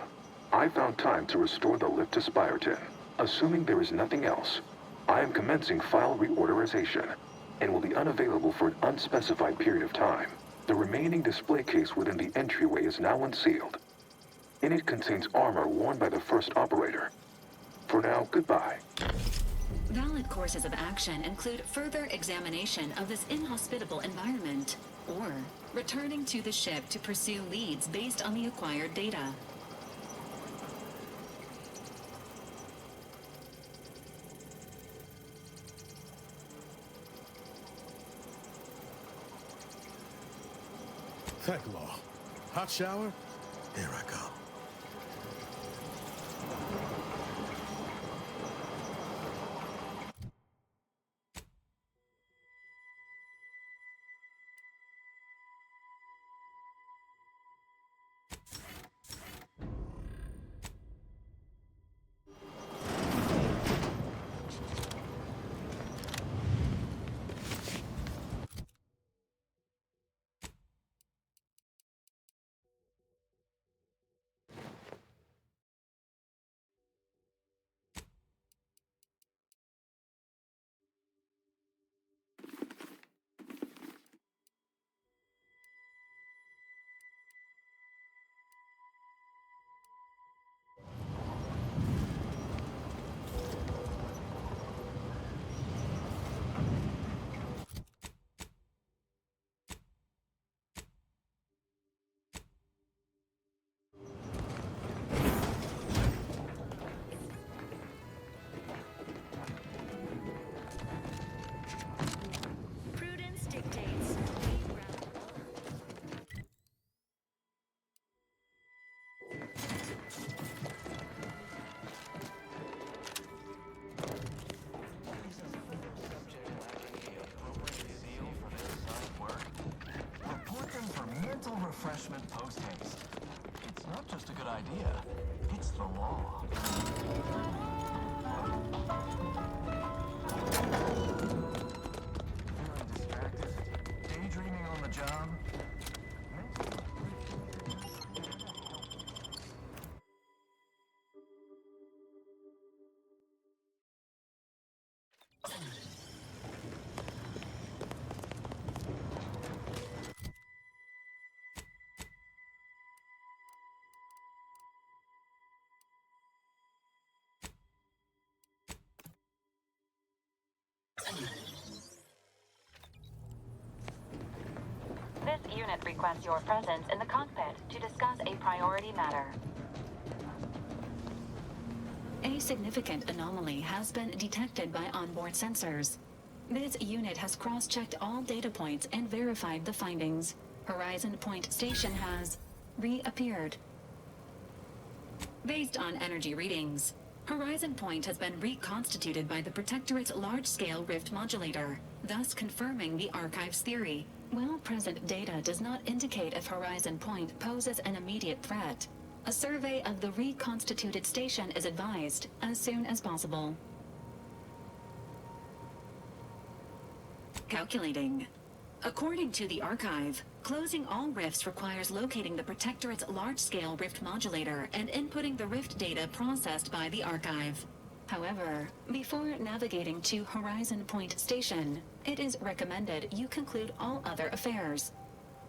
I found time to restore the lift to Spyreton. Assuming there is nothing else, I am commencing file reorderization and will be unavailable for an unspecified period of time. The remaining display case within the entryway is now unsealed. In it contains armor worn by the first operator. For now, goodbye. Valid courses of action include further examination of this inhospitable environment, or returning to the ship to pursue leads based on the acquired data. Law. Hot shower? Here I come. Prudence dictates. Report them for mental refreshment post-haste. It's not just a good idea, it's the law. Feeling distracted? Daydreaming on the job? This unit requests your presence in the cockpit to discuss a priority matter. A significant anomaly has been detected by onboard sensors. This unit has cross-checked all data points and verified the findings. Horizon Point Station has reappeared. Based on energy readings, Horizon Point has been reconstituted by the Protectorate's large-scale rift modulator, thus confirming the Archive's theory. While present data does not indicate if Horizon Point poses an immediate threat, a survey of the reconstituted station is advised as soon as possible. Calculating. According to the Archive, closing all rifts requires locating the Protectorate's large-scale rift modulator and inputting the rift data processed by the Archive. However, before navigating to Horizon Point Station, it is recommended you conclude all other affairs.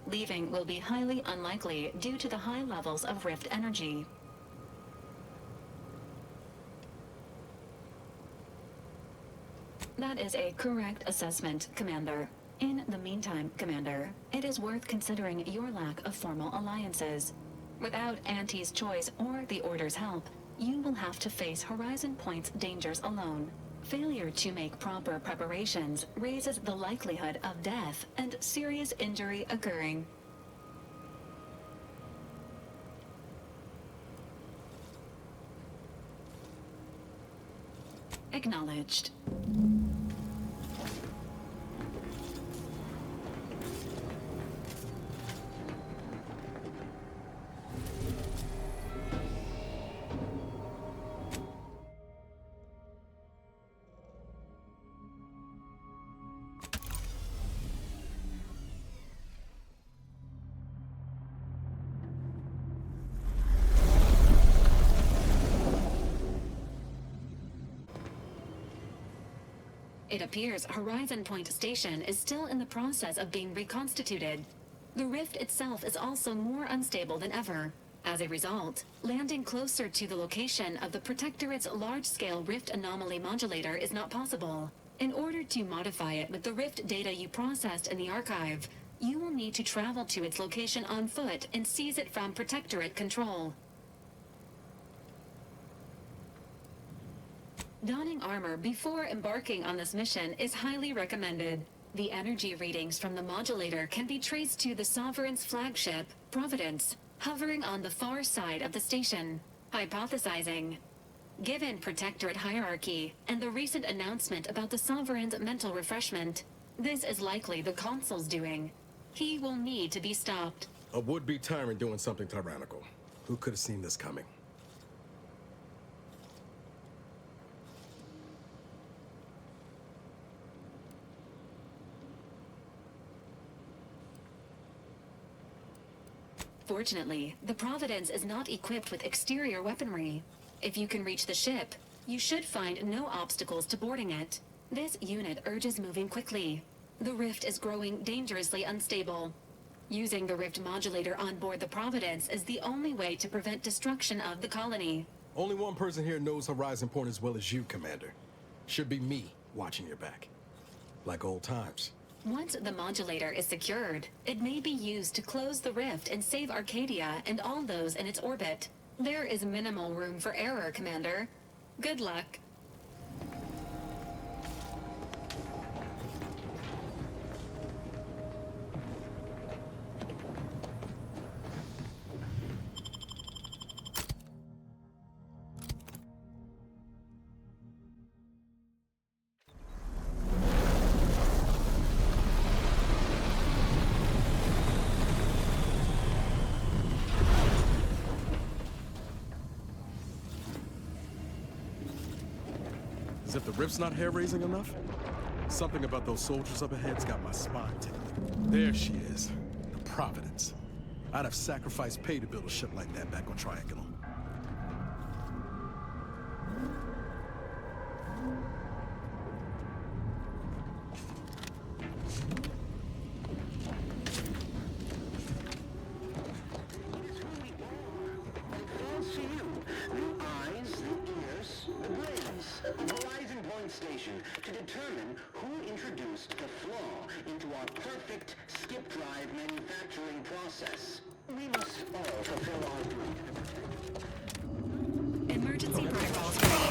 Leaving will be highly unlikely due to the high levels of rift energy. That is a correct assessment, Commander. In the meantime, Commander, it is worth considering your lack of formal alliances. Without Auntie's choice or the Order's help, you will have to face Horizon Point's dangers alone. Failure to make proper preparations raises the likelihood of death and serious injury occurring. Acknowledged. It appears Horizon Point Station is still in the process of being reconstituted. The rift itself is also more unstable than ever. As a result, landing closer to the location of the Protectorate's large-scale rift anomaly modulator is not possible. In order to modify it with the rift data you processed in the archive, you will need to travel to its location on foot and seize it from Protectorate control. Donning armor before embarking on this mission is highly recommended. The energy readings from the modulator can be traced to the Sovereign's flagship, Providence, hovering on the far side of the station. Hypothesizing. Given Protectorate hierarchy and the recent announcement about the Sovereign's mental refreshment, this is likely the Consul's doing. He will need to be stopped. A would-be tyrant doing something tyrannical. Who could have seen this coming? Fortunately, the Providence is not equipped with exterior weaponry. If you can reach the ship, you should find no obstacles to boarding it. This unit urges moving quickly. The rift is growing dangerously unstable. Using the rift modulator on board the Providence is the only way to prevent destruction of the colony. Only one person here knows Horizon Point as well as you, Commander. Should be me watching your back. Like old times. Once the modulator is secured, it may be used to close the rift and save Arcadia and all those in its orbit. There is minimal room for error, Commander. Good luck. As if the rift's not hair-raising enough? Something about those soldiers up ahead's got my spine tingling. There she is, the Providence. I'd have sacrificed pay to build a ship like that back on Triangulum. To determine who introduced the flaw into our perfect skip drive manufacturing process. We must all fulfill our duty. Emergency protocols ready.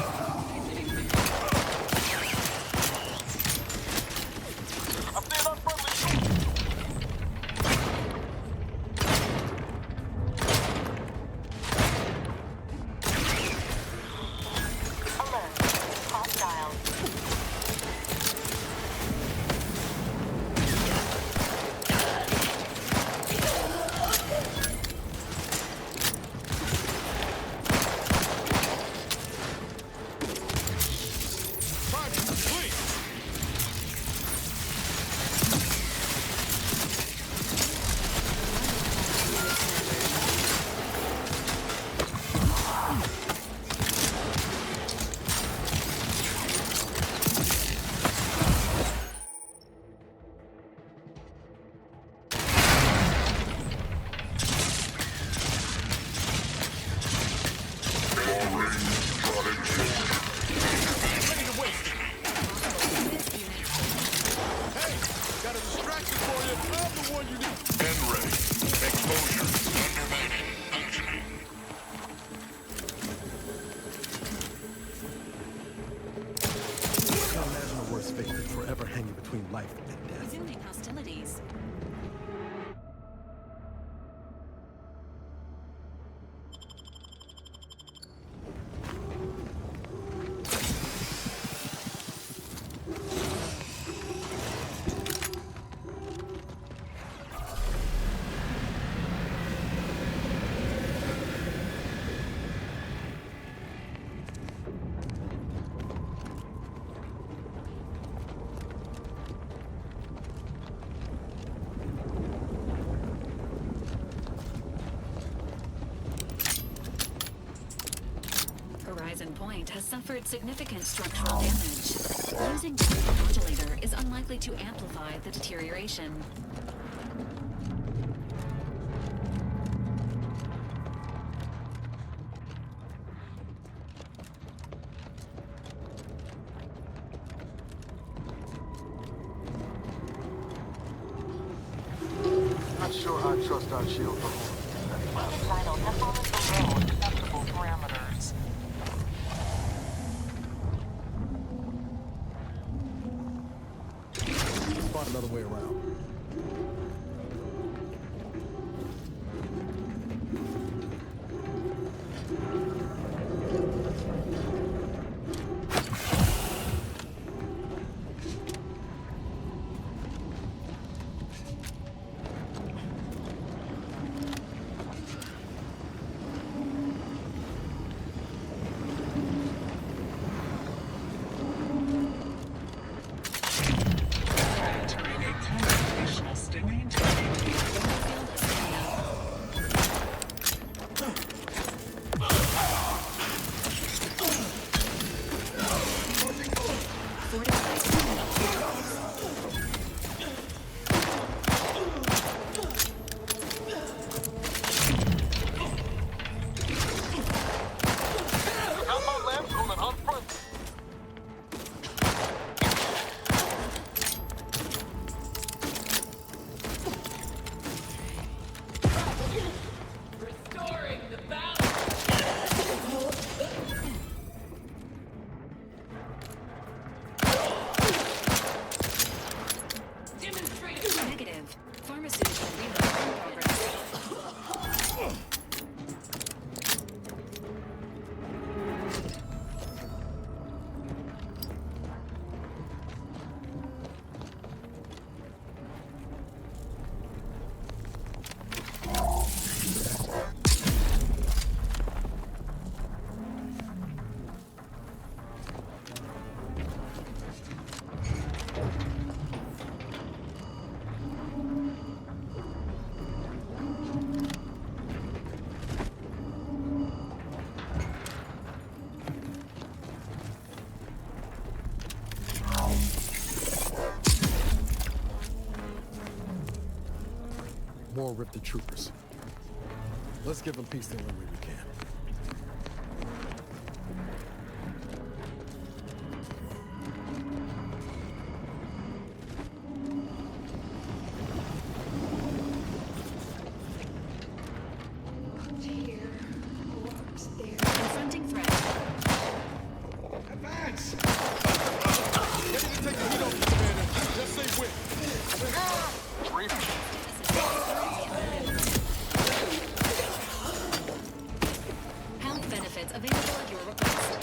Horizon Point has suffered significant structural damage. Using the modulator is unlikely to amplify the deterioration. Not sure I trust our shield performance. Entitled to follow the rule acceptable parameters. Let's find another way around. Entering a computational stimulating Got my lamps on and on front. Restoring the balance. Demonstrated. Negative. Pharmaceutical reload in progress. More Rifted troopers. Let's give them peace the only way we can. Confronting threat. Advance! Ready to take the heat off, Commander. Just say when. Health benefits available at your request.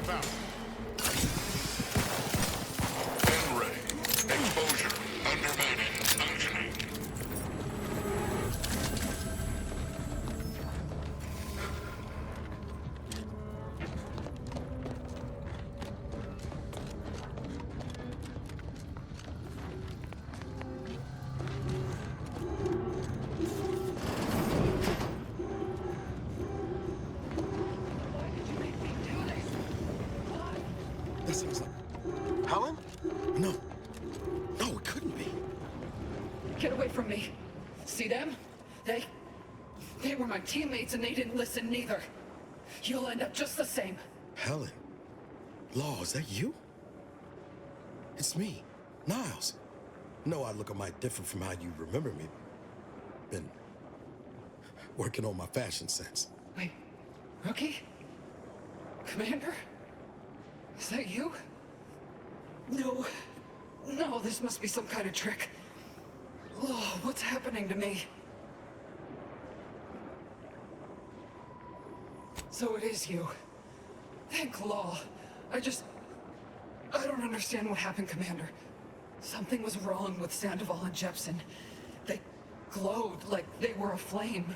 about. Ray. Exposure. Undermining. Functioning. That sounds like... Helen? No. No, it couldn't be. Get away from me. See them? They were my teammates and they didn't listen neither. You'll end up just the same. Helen? Law, is that you? It's me, Niles. No, I look a mite different from how you remember me. Been working on my fashion sense. Wait, Rookie? Commander? Is that you? No. No, this must be some kind of trick. Oh, what's happening to me? So it is you. Thank Law. I don't understand what happened, Commander. Something was wrong with Sandoval and Jepson. They glowed like they were aflame.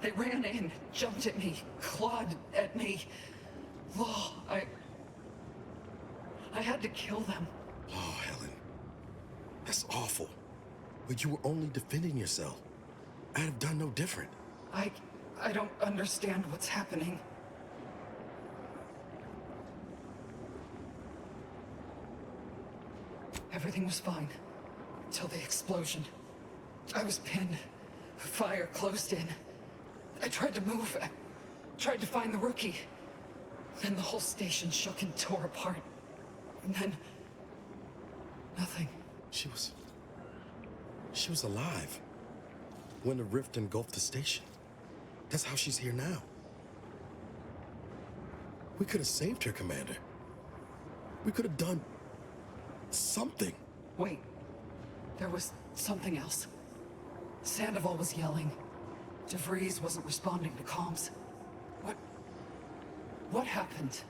They ran in, jumped at me, clawed at me. Law, I had to kill them. Oh, Helen. That's awful. But you were only defending yourself. I'd have done no different. I don't understand what's happening. Everything was fine. Till the explosion. I was pinned. Fire closed in. I tried to move. I tried to find the Rookie. Then the whole station shook and tore apart. And then... nothing. She was alive. When the rift engulfed the station. That's how she's here now. We could have saved her, Commander. We could have done... something. Wait. There was something else. Sandoval was yelling. DeVries wasn't responding to comms. What happened?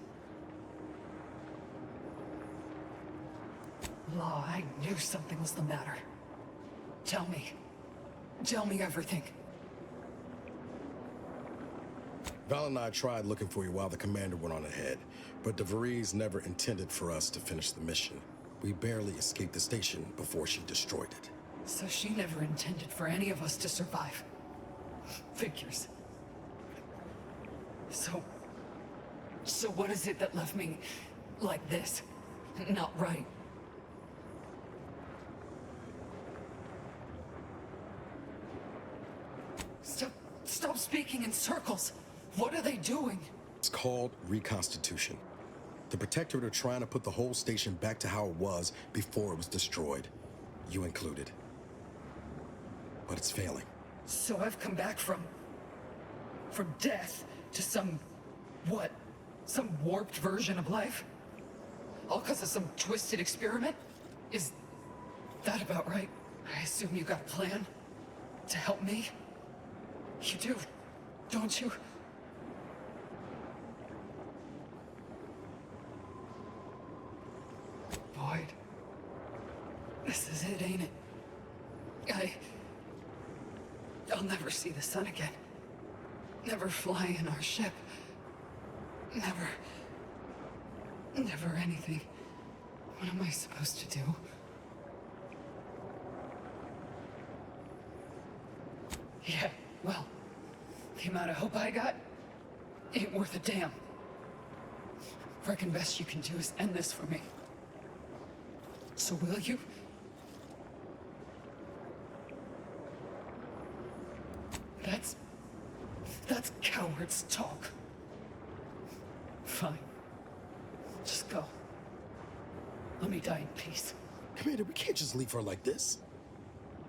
Law, I knew something was the matter. Tell me. Tell me everything. Val and I tried looking for you while the commander went on ahead, but DeVries never intended for us to finish the mission. We barely escaped the station before she destroyed it. So she never intended for any of us to survive. Figures. So what is it that left me like this? Not right. Stop speaking in circles. What are they doing? It's called reconstitution. The Protectorate are trying to put the whole station back to how it was before it was destroyed. You included. But it's failing. So I've come back from death to some warped version of life? All because of some twisted experiment? Is that about right? I assume you got a plan to help me? You do, don't you? Boyd. This is it, ain't it? I'll never see the sun again. Never fly in our ship. Never anything. What am I supposed to do? Yeah, well, the amount of hope I got ain't worth a damn. Reckon best you can do is end this for me. So will you? That's coward's talk. Fine. Just go. Let me die in peace. Commander, we can't just leave her like this.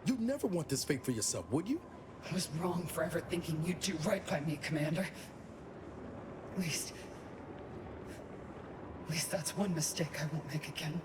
You'd never want this fate for yourself, would you? I was wrong for ever thinking you'd do right by me, Commander. At least that's one mistake I won't make again.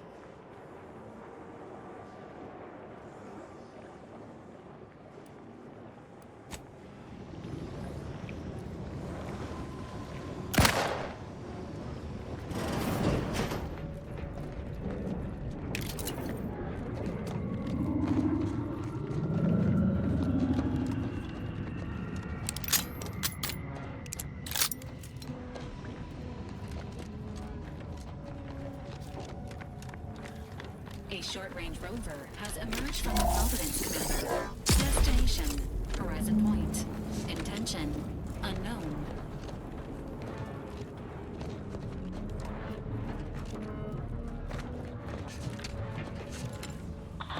A short-range rover has emerged from the Providence, Commander. Destination, Horizon Point. Intention, unknown.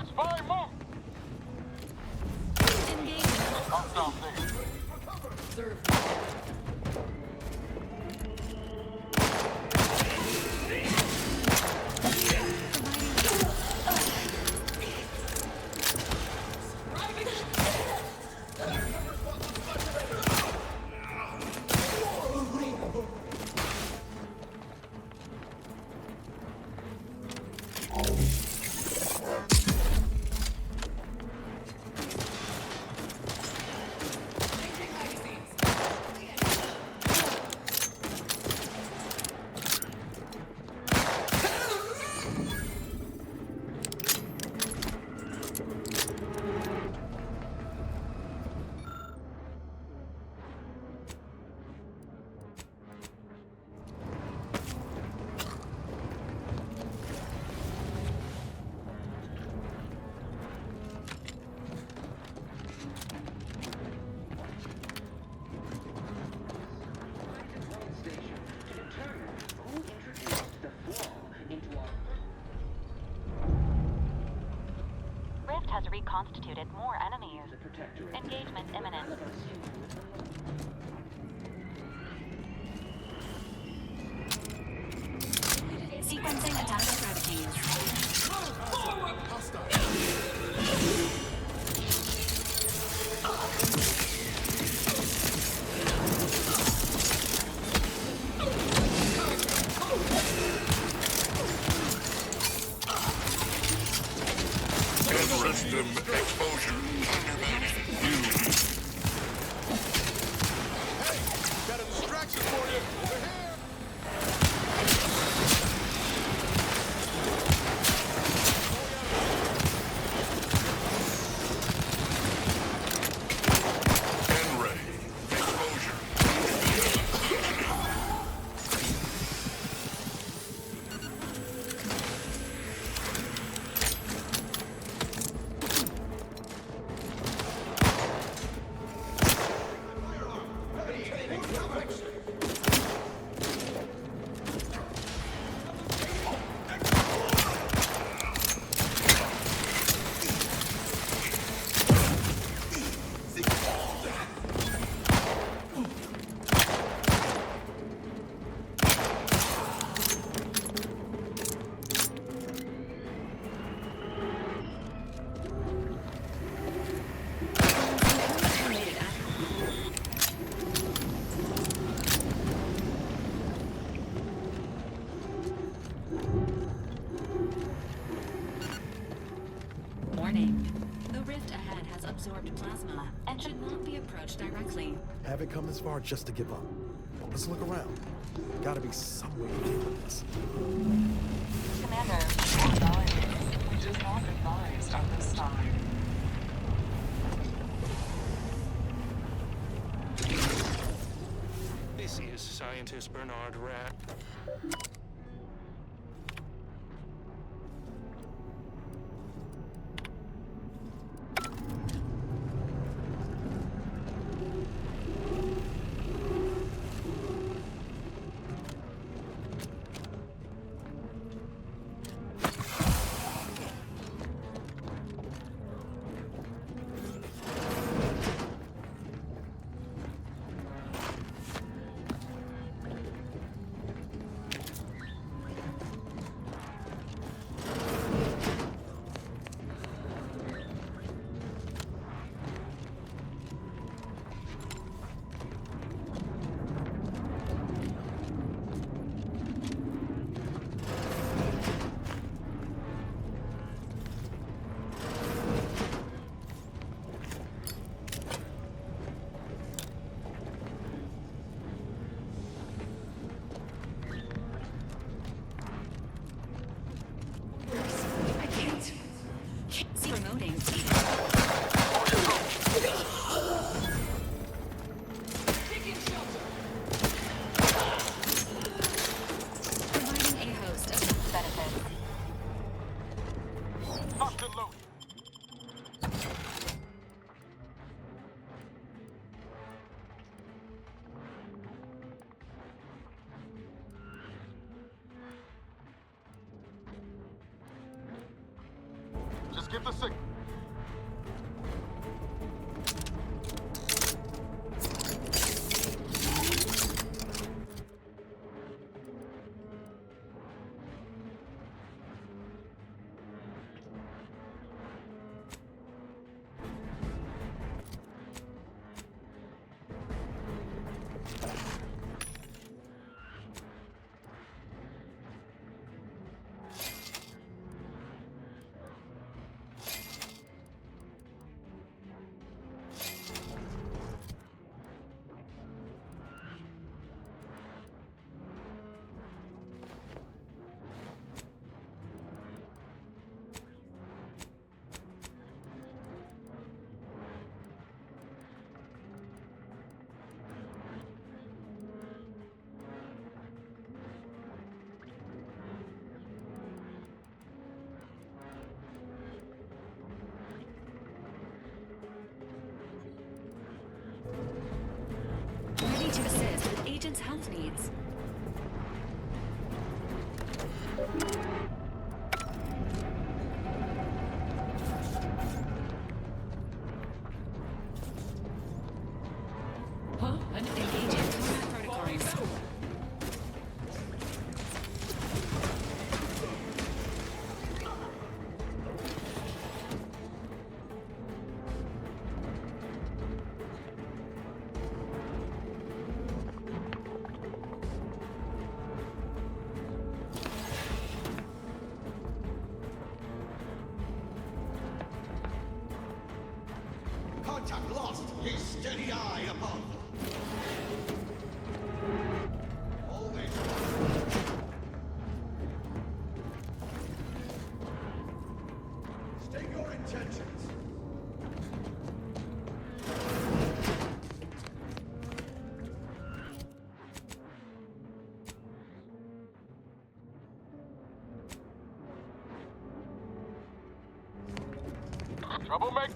Spy, move! I'll stop there. Rift has reconstituted more enemies. Engagement imminent. Sequencing attack strategies. System exposure. Hey, got a distraction for you. Over here. And ready. Exposure. Warning. The rift ahead has absorbed plasma and should not be approached directly. Haven't come this far just to give up. Let's look around. Gotta be some way to deal with this. Commander, Which is not advised at this time. This is Scientist Bernard Rat. get the signal. Ready to assist with agent's health needs. Huh? Engaging combat protocols. Contact lost. Ye steady eye above. Always. State your intentions. Troublemaker.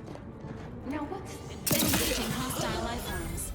Now what's engaging hostile life forms?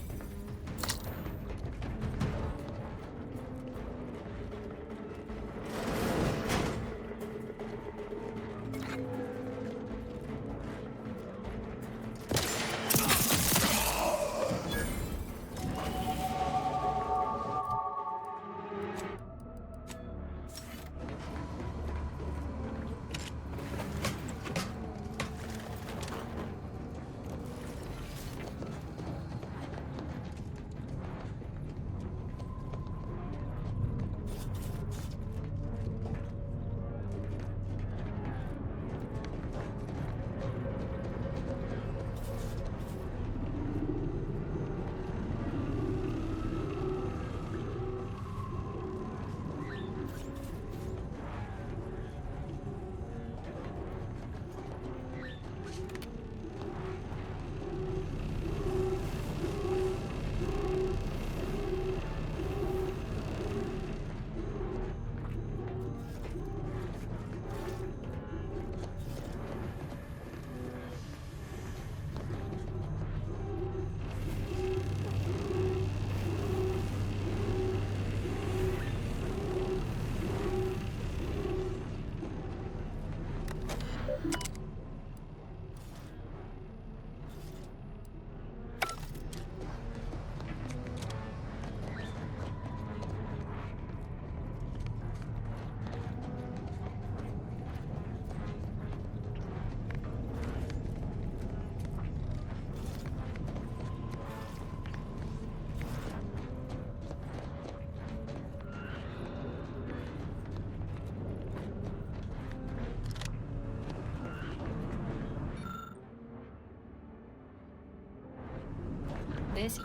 This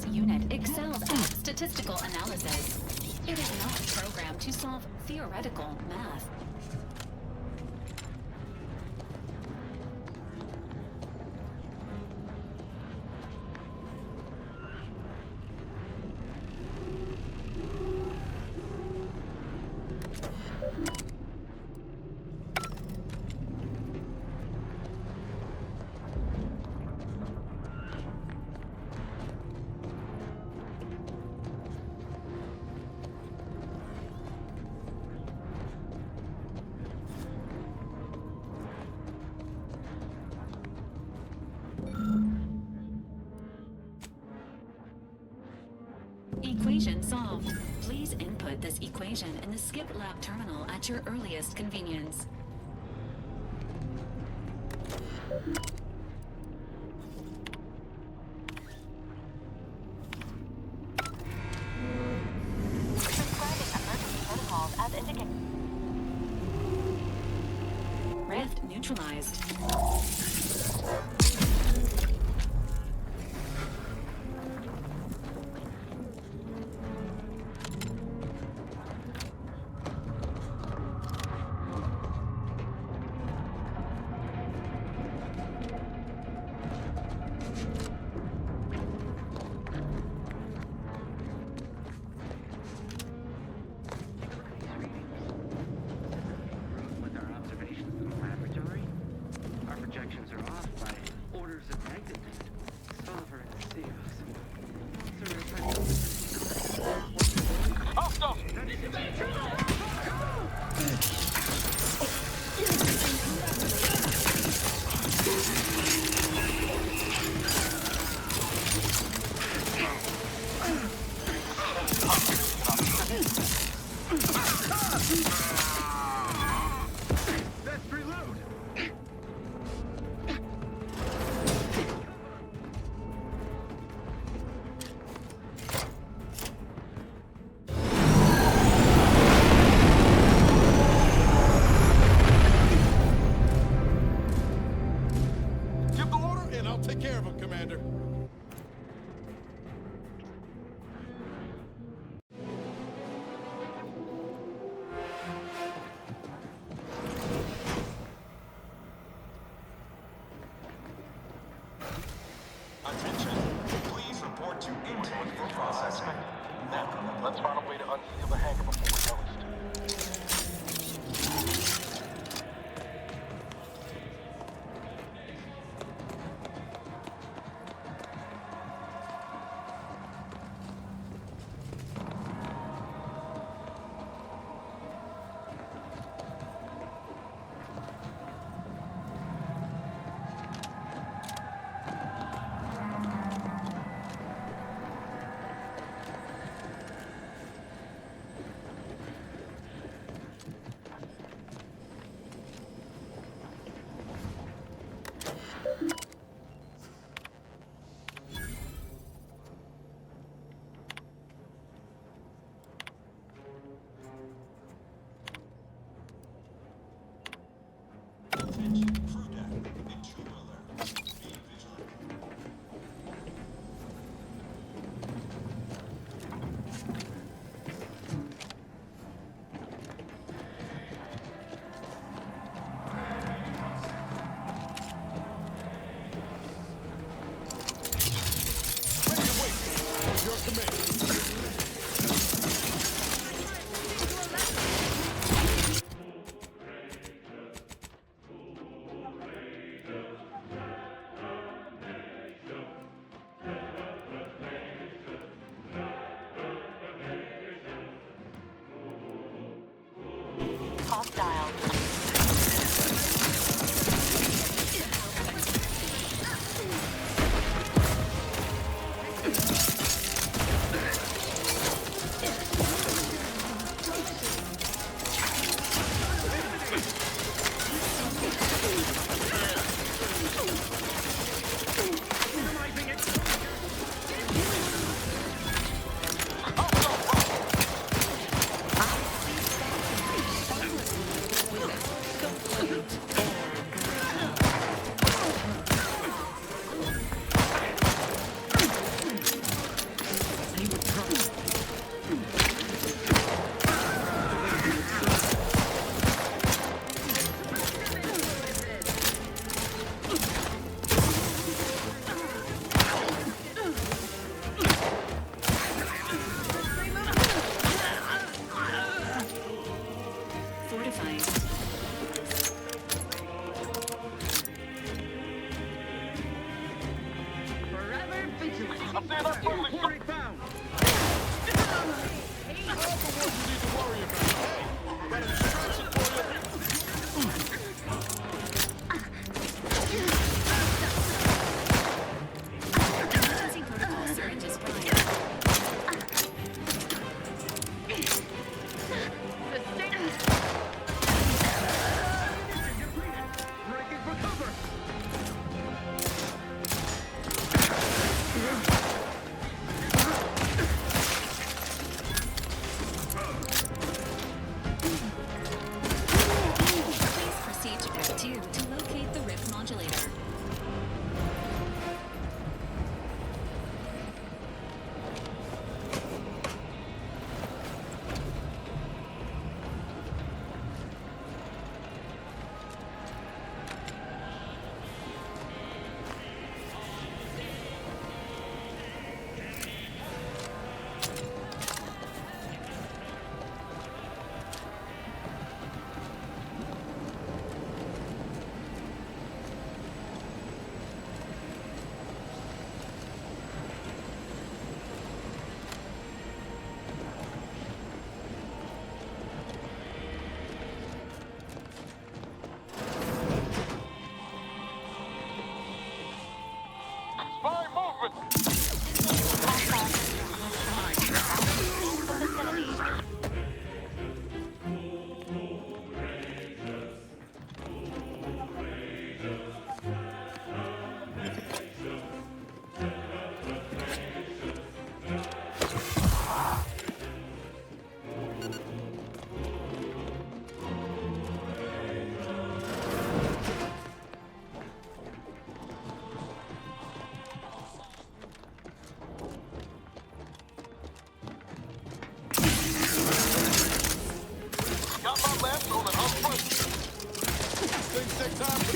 unit excels at statistical analysis. It is not programmed to solve theoretical math. Equation solved. Please input this equation in the Skip Lab terminal at your earliest convenience. Subscribing emergency protocols as indicated. Rift neutralized. With our observations in the laboratory, our projections are off by orders of magnitude. Sulliver and Seos. Let's reload! Give the order and I'll take care of him, Commander. Attention. Please report to intake for processing. Now, let's find a way to unseal the hangar before we're noticed.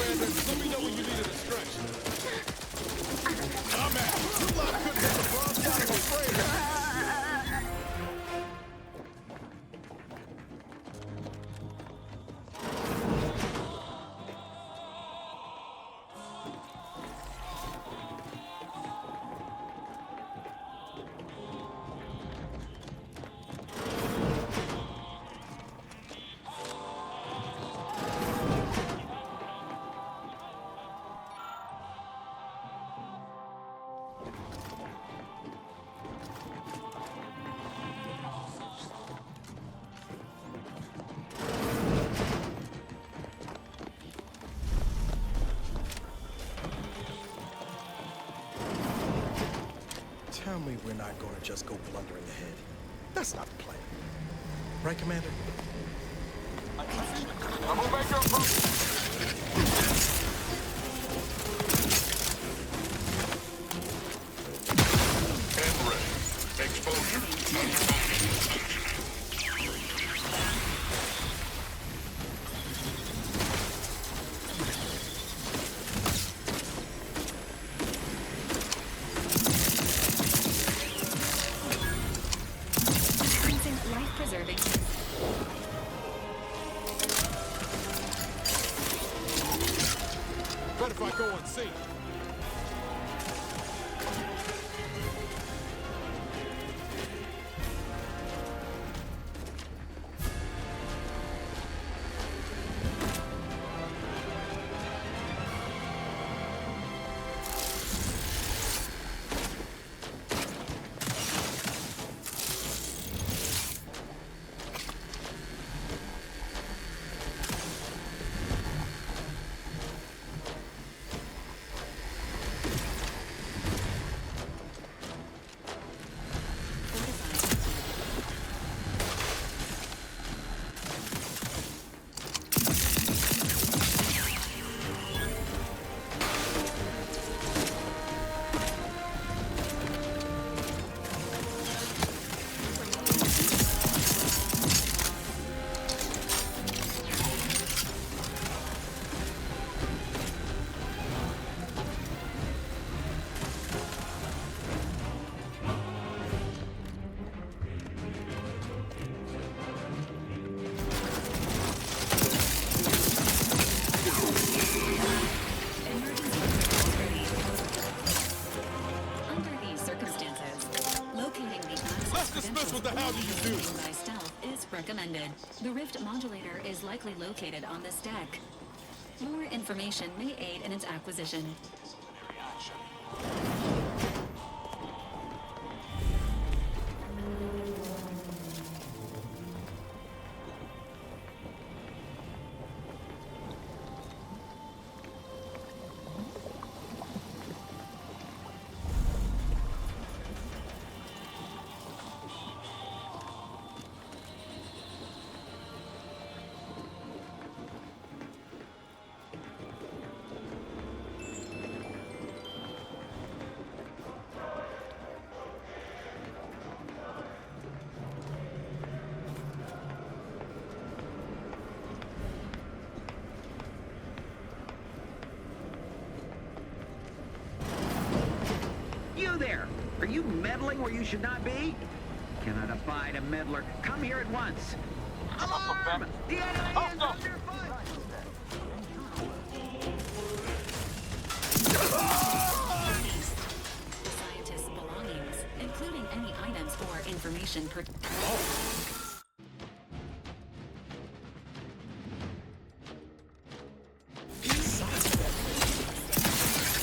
Commander. Let me know when you need a distraction. I'm out. You lot couldn't hit the bronze out, I'm afraid. Tell me we're not going to just go blundering ahead. That's not the plan. Right, Commander? Double maker approved. And ready. Exposure. What if I go unseen? By stealth is recommended. The rift modulator is likely located on this deck. More information may aid in its acquisition. You there! Are you meddling where you should not be? Cannot abide a meddler. Come here at once. Alarm! The enemy is under fire! The scientist's belongings, including any items or information per...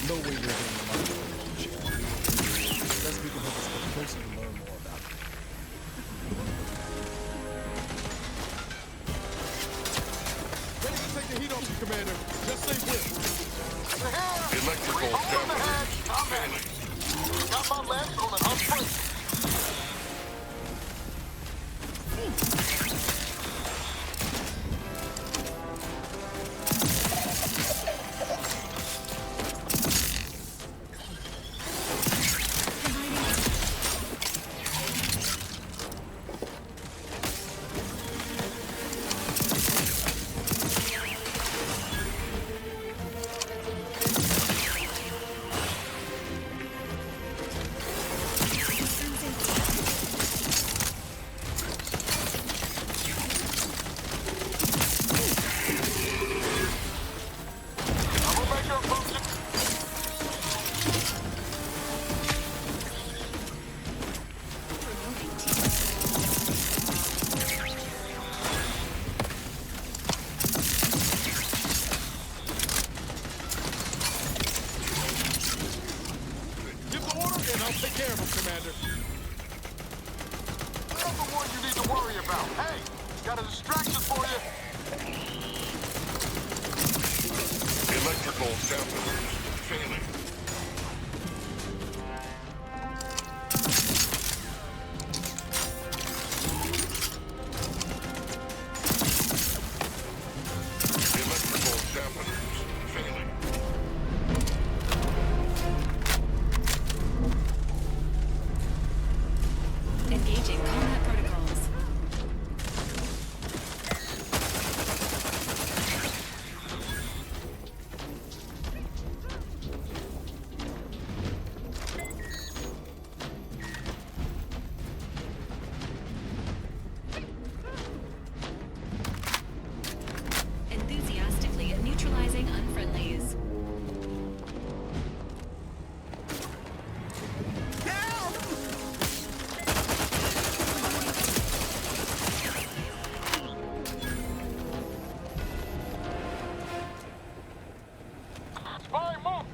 No way we're getting them out of the ship. Unless we can help us get closer to learn more about it. Ready to take the heat off you, Commander. Just say when. Electrical damage. I'm in. Got my left on an unfreeze. got a distraction for you. Electrical samplers failing. Electrical samplers failing. Engaging combat protocols. Enthusiastically neutralizing unfriendlies. Spy, move!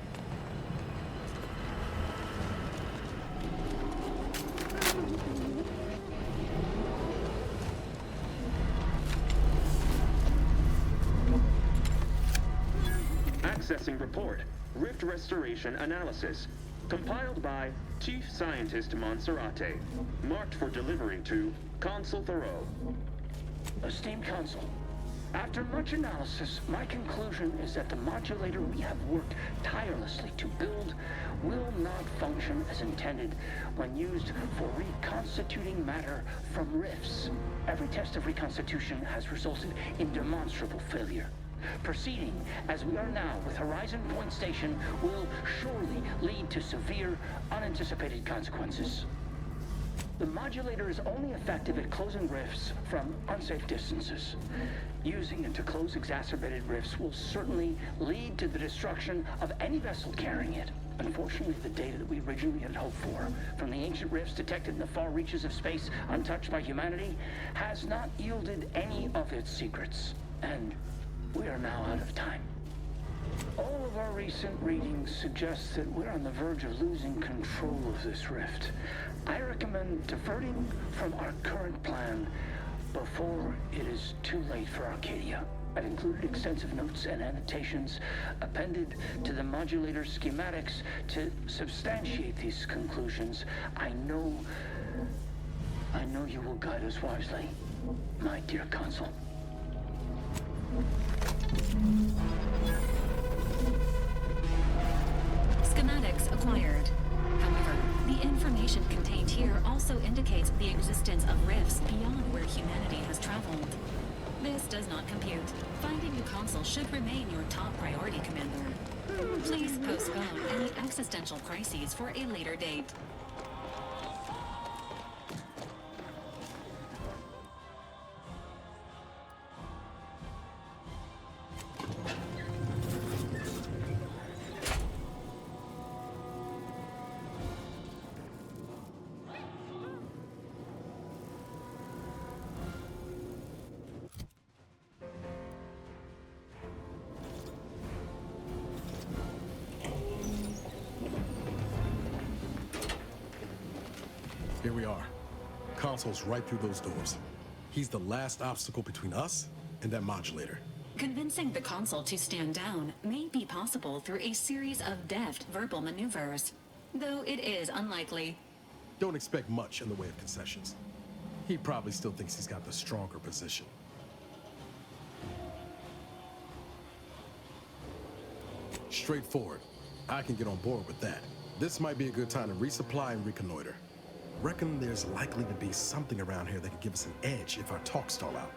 Accessing report. Rift restoration analysis. Compiled by Chief Scientist Monserrate. Marked for delivery to Consul Thoreau. Esteemed Consul, after much analysis, my conclusion is that the modulator we have worked tirelessly to build will not function as intended when used for reconstituting matter from rifts. Every test of reconstitution has resulted in demonstrable failure. Proceeding as we are now with Horizon Point Station will surely lead to severe, unanticipated consequences. The modulator is only effective at closing rifts from unsafe distances. Using it to close exacerbated rifts will certainly lead to the destruction of any vessel carrying it. Unfortunately, the data that we originally had hoped for from the ancient rifts detected in the far reaches of space untouched by humanity has not yielded any of its secrets. And we are now out of time. All of our recent readings suggest that we're on the verge of losing control of this rift. I recommend diverting from our current plan before it is too late for Arcadia. I've included extensive notes and annotations appended to the modulator schematics to substantiate these conclusions. I know you will guide us wisely, my dear Consul. Schematics acquired. However, the information contained here also indicates the existence of rifts beyond where humanity has traveled. This does not compute. Finding the console should remain your top priority, Commander. Please postpone any existential crises for a later date. Here we are. Console's right through those doors. He's the last obstacle between us and that modulator. Convincing the console to stand down may be possible through a series of deft verbal maneuvers, though it is unlikely. Don't expect much in the way of concessions. He probably still thinks he's got the stronger position. Straightforward. I can get on board with that. This might be a good time to resupply and reconnoiter. Reckon there's likely to be something around here that could give us an edge if our talks stall out.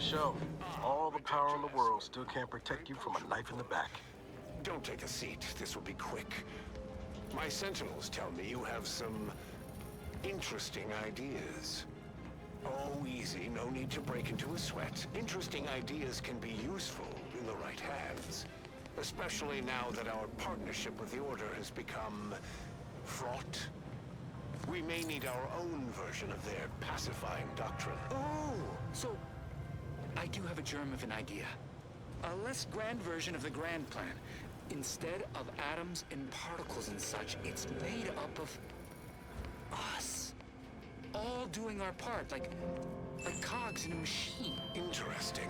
show. All the power in the world still can't protect you from a knife in the back. Don't take a seat. This will be quick. My sentinels tell me you have some interesting ideas. Oh, easy. No need to break into a sweat. Interesting ideas can be useful in the right hands. Especially now that our partnership with the Order has become fraught. We may need our own version of their pacifying doctrine. Oh, so I do have a germ of an idea. A less grand version of the grand plan. Instead of atoms and particles and such, it's made up of us. All doing our part, like cogs in a machine. Interesting.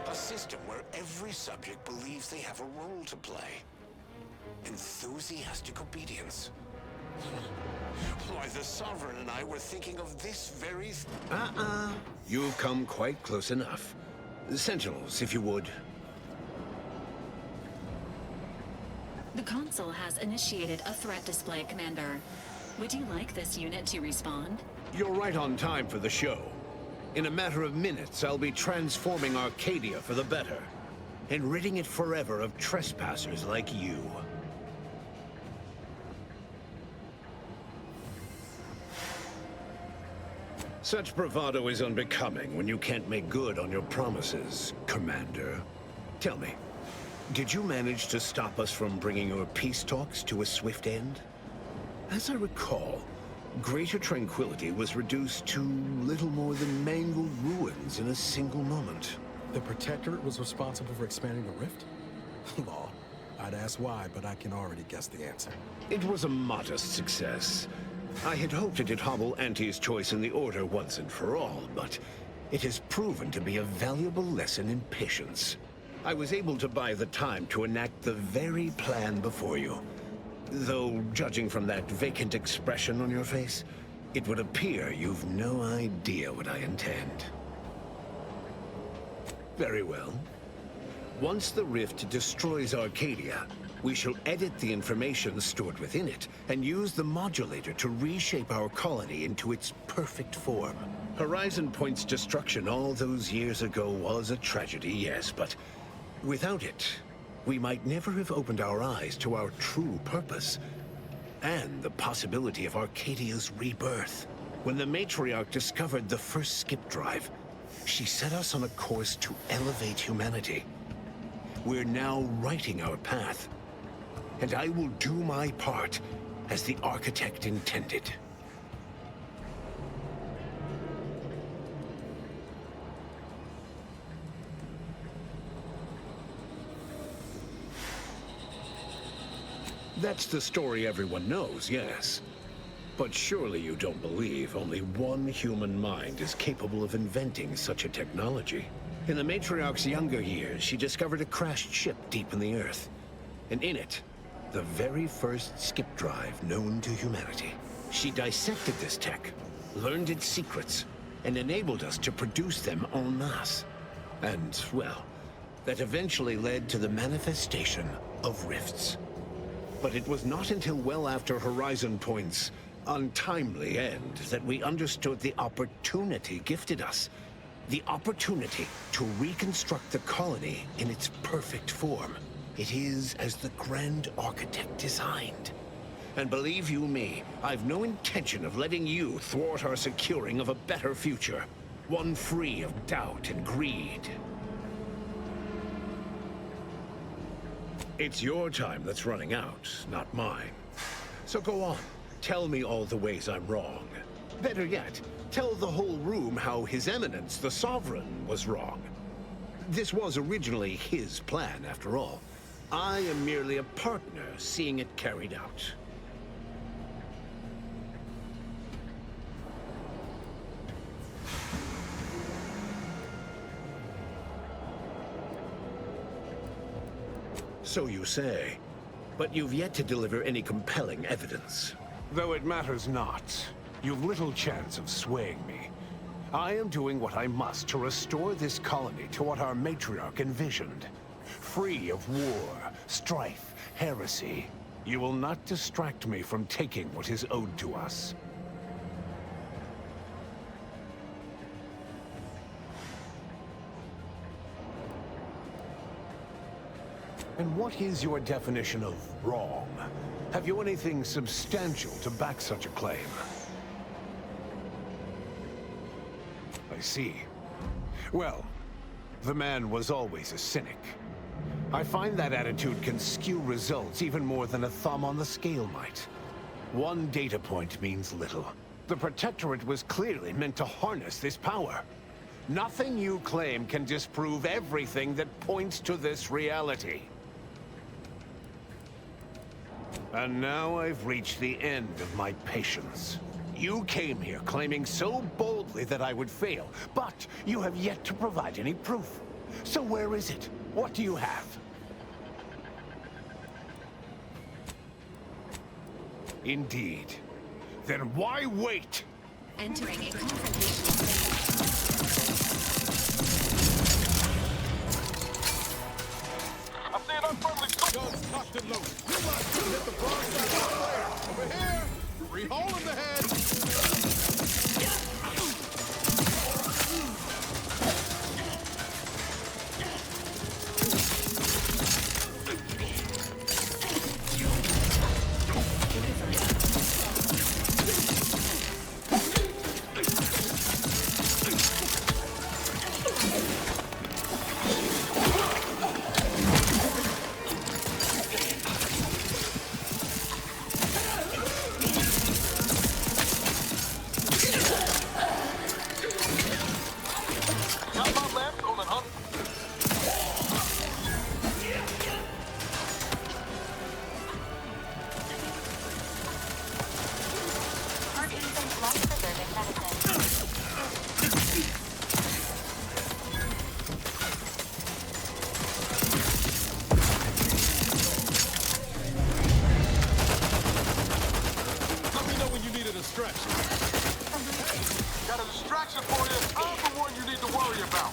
A system where every subject believes they have a role to play. Enthusiastic obedience. Why, the Sovereign and I were thinking of this very... You've come quite close enough. Sentinels, if you would. The console has initiated a threat display, Commander. Would you like this unit to respond? You're right on time for the show. In a matter of minutes, I'll be transforming Arcadia for the better, and ridding it forever of trespassers like you. Such bravado is unbecoming when you can't make good on your promises, Commander. Tell me, did you manage to stop us from bringing your peace talks to a swift end? As I recall, Greater Tranquility was reduced to little more than mangled ruins in a single moment. The Protectorate was responsible for expanding the rift? Law. I'd ask why, but I can already guess the answer. It was a modest success. I had hoped it'd hobble Auntie's choice in the Order once and for all, but it has proven to be a valuable lesson in patience. I was able to buy the time to enact the very plan before you. Though, judging from that vacant expression on your face, it would appear you've no idea what I intend. Very well. Once the rift destroys Arcadia, we shall edit the information stored within it and use the modulator to reshape our colony into its perfect form. Horizon Point's destruction all those years ago was a tragedy, yes, but without it, we might never have opened our eyes to our true purpose and the possibility of Arcadia's rebirth. When the Matriarch discovered the first skip drive, she set us on a course to elevate humanity. We're now writing our path, and I will do my part as the architect intended. That's the story everyone knows, yes. But surely you don't believe only one human mind is capable of inventing such a technology. In the Matriarch's younger years, she discovered a crashed ship deep in the Earth. And in it, the very first skip drive known to humanity. She dissected this tech, learned its secrets, and enabled us to produce them en masse. And, well, that eventually led to the manifestation of rifts. But it was not until well after Horizon Point's untimely end that we understood the opportunity gifted us. The opportunity to reconstruct the colony in its perfect form. It is as the Grand Architect designed. And believe you me, I've no intention of letting you thwart our securing of a better future. One free of doubt and greed. It's your time that's running out, not mine. So go on, tell me all the ways I'm wrong. Better yet, tell the whole room how His Eminence, the Sovereign, was wrong. This was originally his plan, after all. I am merely a partner seeing it carried out. So you say, but you've yet to deliver any compelling evidence. Though it matters not, you've little chance of swaying me. I am doing what I must to restore this colony to what our Matriarch envisioned. Free of war, strife, heresy. You will not distract me from taking what is owed to us. And what is your definition of wrong? Have you anything substantial to back such a claim? I see. Well, the man was always a cynic. I find that attitude can skew results even more than a thumb on the scale might. One data point means little. The Protectorate was clearly meant to harness this power. Nothing you claim can disprove everything that points to this reality. And now I've reached the end of my patience. You came here claiming so boldly that I would fail, but you have yet to provide any proof. So where is it? What do you have? Indeed. Then why wait? Entering a confrontation. I see an unfriendly guns cocked and loaded. You must hit the broadside player. Over here. Re-hole in the head. Got a distraction for you. I'm the one you need to worry about.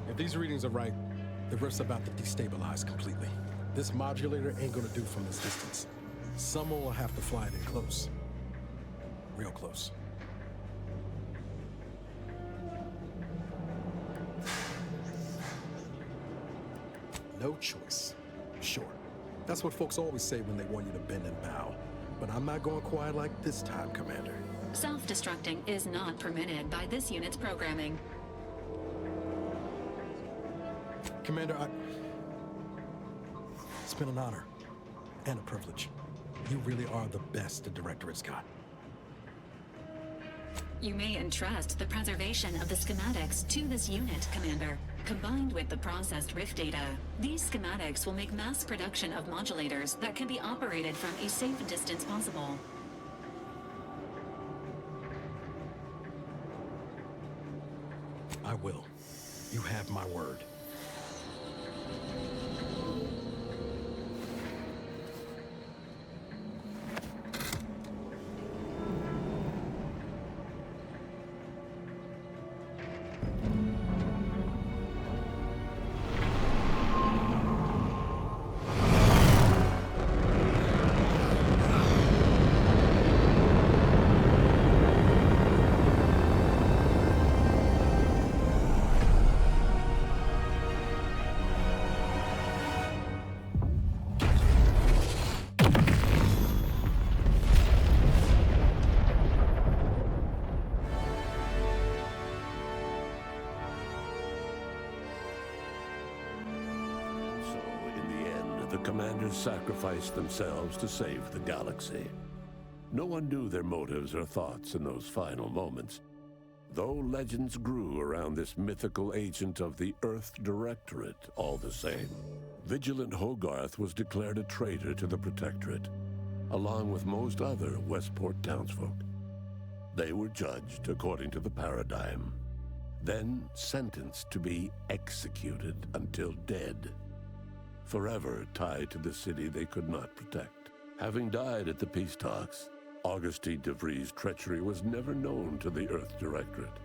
If these readings are right, the rift's about to destabilize completely. This modulator ain't gonna do from this distance. Someone will have to fly it in close. Real close. No choice. Sure. That's what folks always say when they want you to bend and bow. But I'm not going quiet like this time, Commander. Self-destructing is not permitted by this unit's programming. Commander, it's been an honor and a privilege. You really are the best the Directorate's got. You may entrust the preservation of the schematics to this unit, Commander. Combined with the processed rift data, these schematics will make mass production of modulators that can be operated from a safe distance possible. I will. You have my word. the commanders sacrificed themselves to save the galaxy. No one knew their motives or thoughts in those final moments, though legends grew around this mythical agent of the Earth Directorate all the same. Vigilant Hogarth was declared a traitor to the Protectorate, along with most other Westport townsfolk. They were judged according to the paradigm, then sentenced to be executed until dead, forever tied to the city they could not protect. Having died at the peace talks, Augustine de Vries' treachery was never known to the Earth Directorate.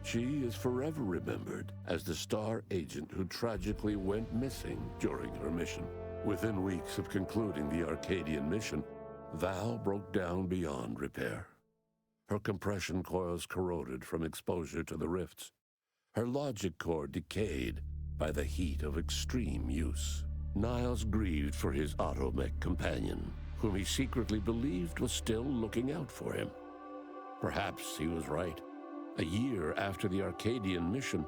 She is forever remembered as the star agent who tragically went missing during her mission. Within weeks of concluding the Arcadian mission, Val broke down beyond repair. Her compression coils corroded from exposure to the rifts. Her logic core decayed by the heat of extreme use. Niles grieved for his automech companion, whom he secretly believed was still looking out for him. Perhaps he was right. A year after the Arcadian mission,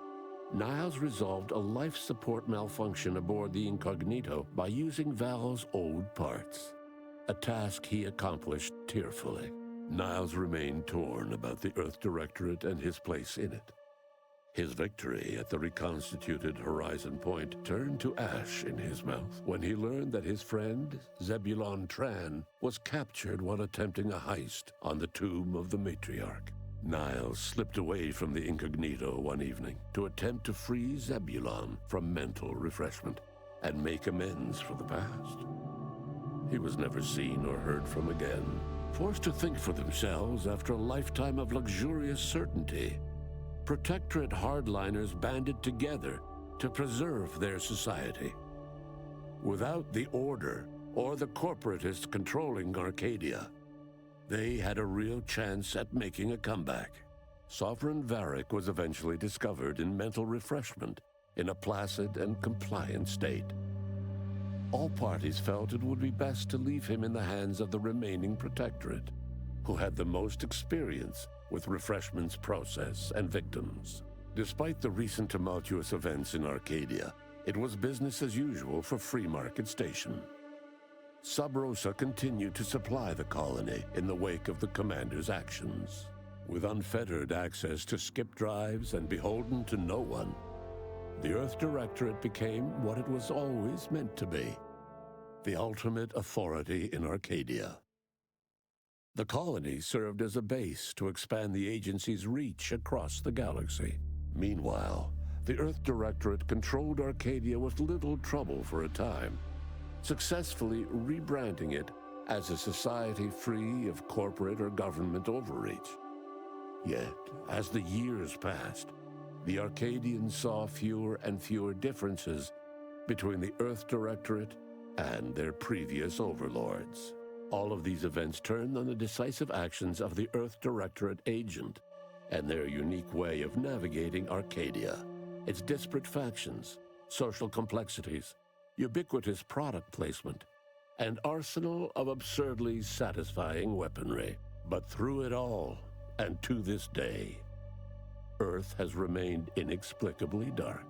Niles resolved a life support malfunction aboard the Incognito by using Val's old parts, a task he accomplished tearfully. Niles remained torn about the Earth Directorate and his place in it. His victory at the reconstituted Horizon Point turned to ash in his mouth when he learned that his friend, Zebulon Tran, was captured while attempting a heist on the tomb of the matriarch. Niles slipped away from the Incognito one evening to attempt to free Zebulon from mental refreshment and make amends for the past. He was never seen or heard from again, forced to think for themselves after a lifetime of luxurious certainty. Protectorate hardliners banded together to preserve their society. Without the Order or the corporatists controlling Arcadia, they had a real chance at making a comeback. Sovereign Varric was eventually discovered in mental refreshment in a placid and compliant state. All parties felt it would be best to leave him in the hands of the remaining Protectorate, who had the most experience with refreshment's process and victims. Despite the recent tumultuous events in Arcadia, it was business as usual for Free Market Station. Sub Rosa continued to supply the colony in the wake of the commander's actions. With unfettered access to skip drives and beholden to no one, the Earth Directorate became what it was always meant to be, the ultimate authority in Arcadia. The colony served as a base to expand the agency's reach across the galaxy. Meanwhile, the Earth Directorate controlled Arcadia with little trouble for a time, successfully rebranding it as a society free of corporate or government overreach. Yet, as the years passed, the Arcadians saw fewer and fewer differences between the Earth Directorate and their previous overlords. All of these events turned on the decisive actions of the Earth Directorate Agent and their unique way of navigating Arcadia, its disparate factions, social complexities, ubiquitous product placement, and arsenal of absurdly satisfying weaponry. But through it all, and to this day, Earth has remained inexplicably dark.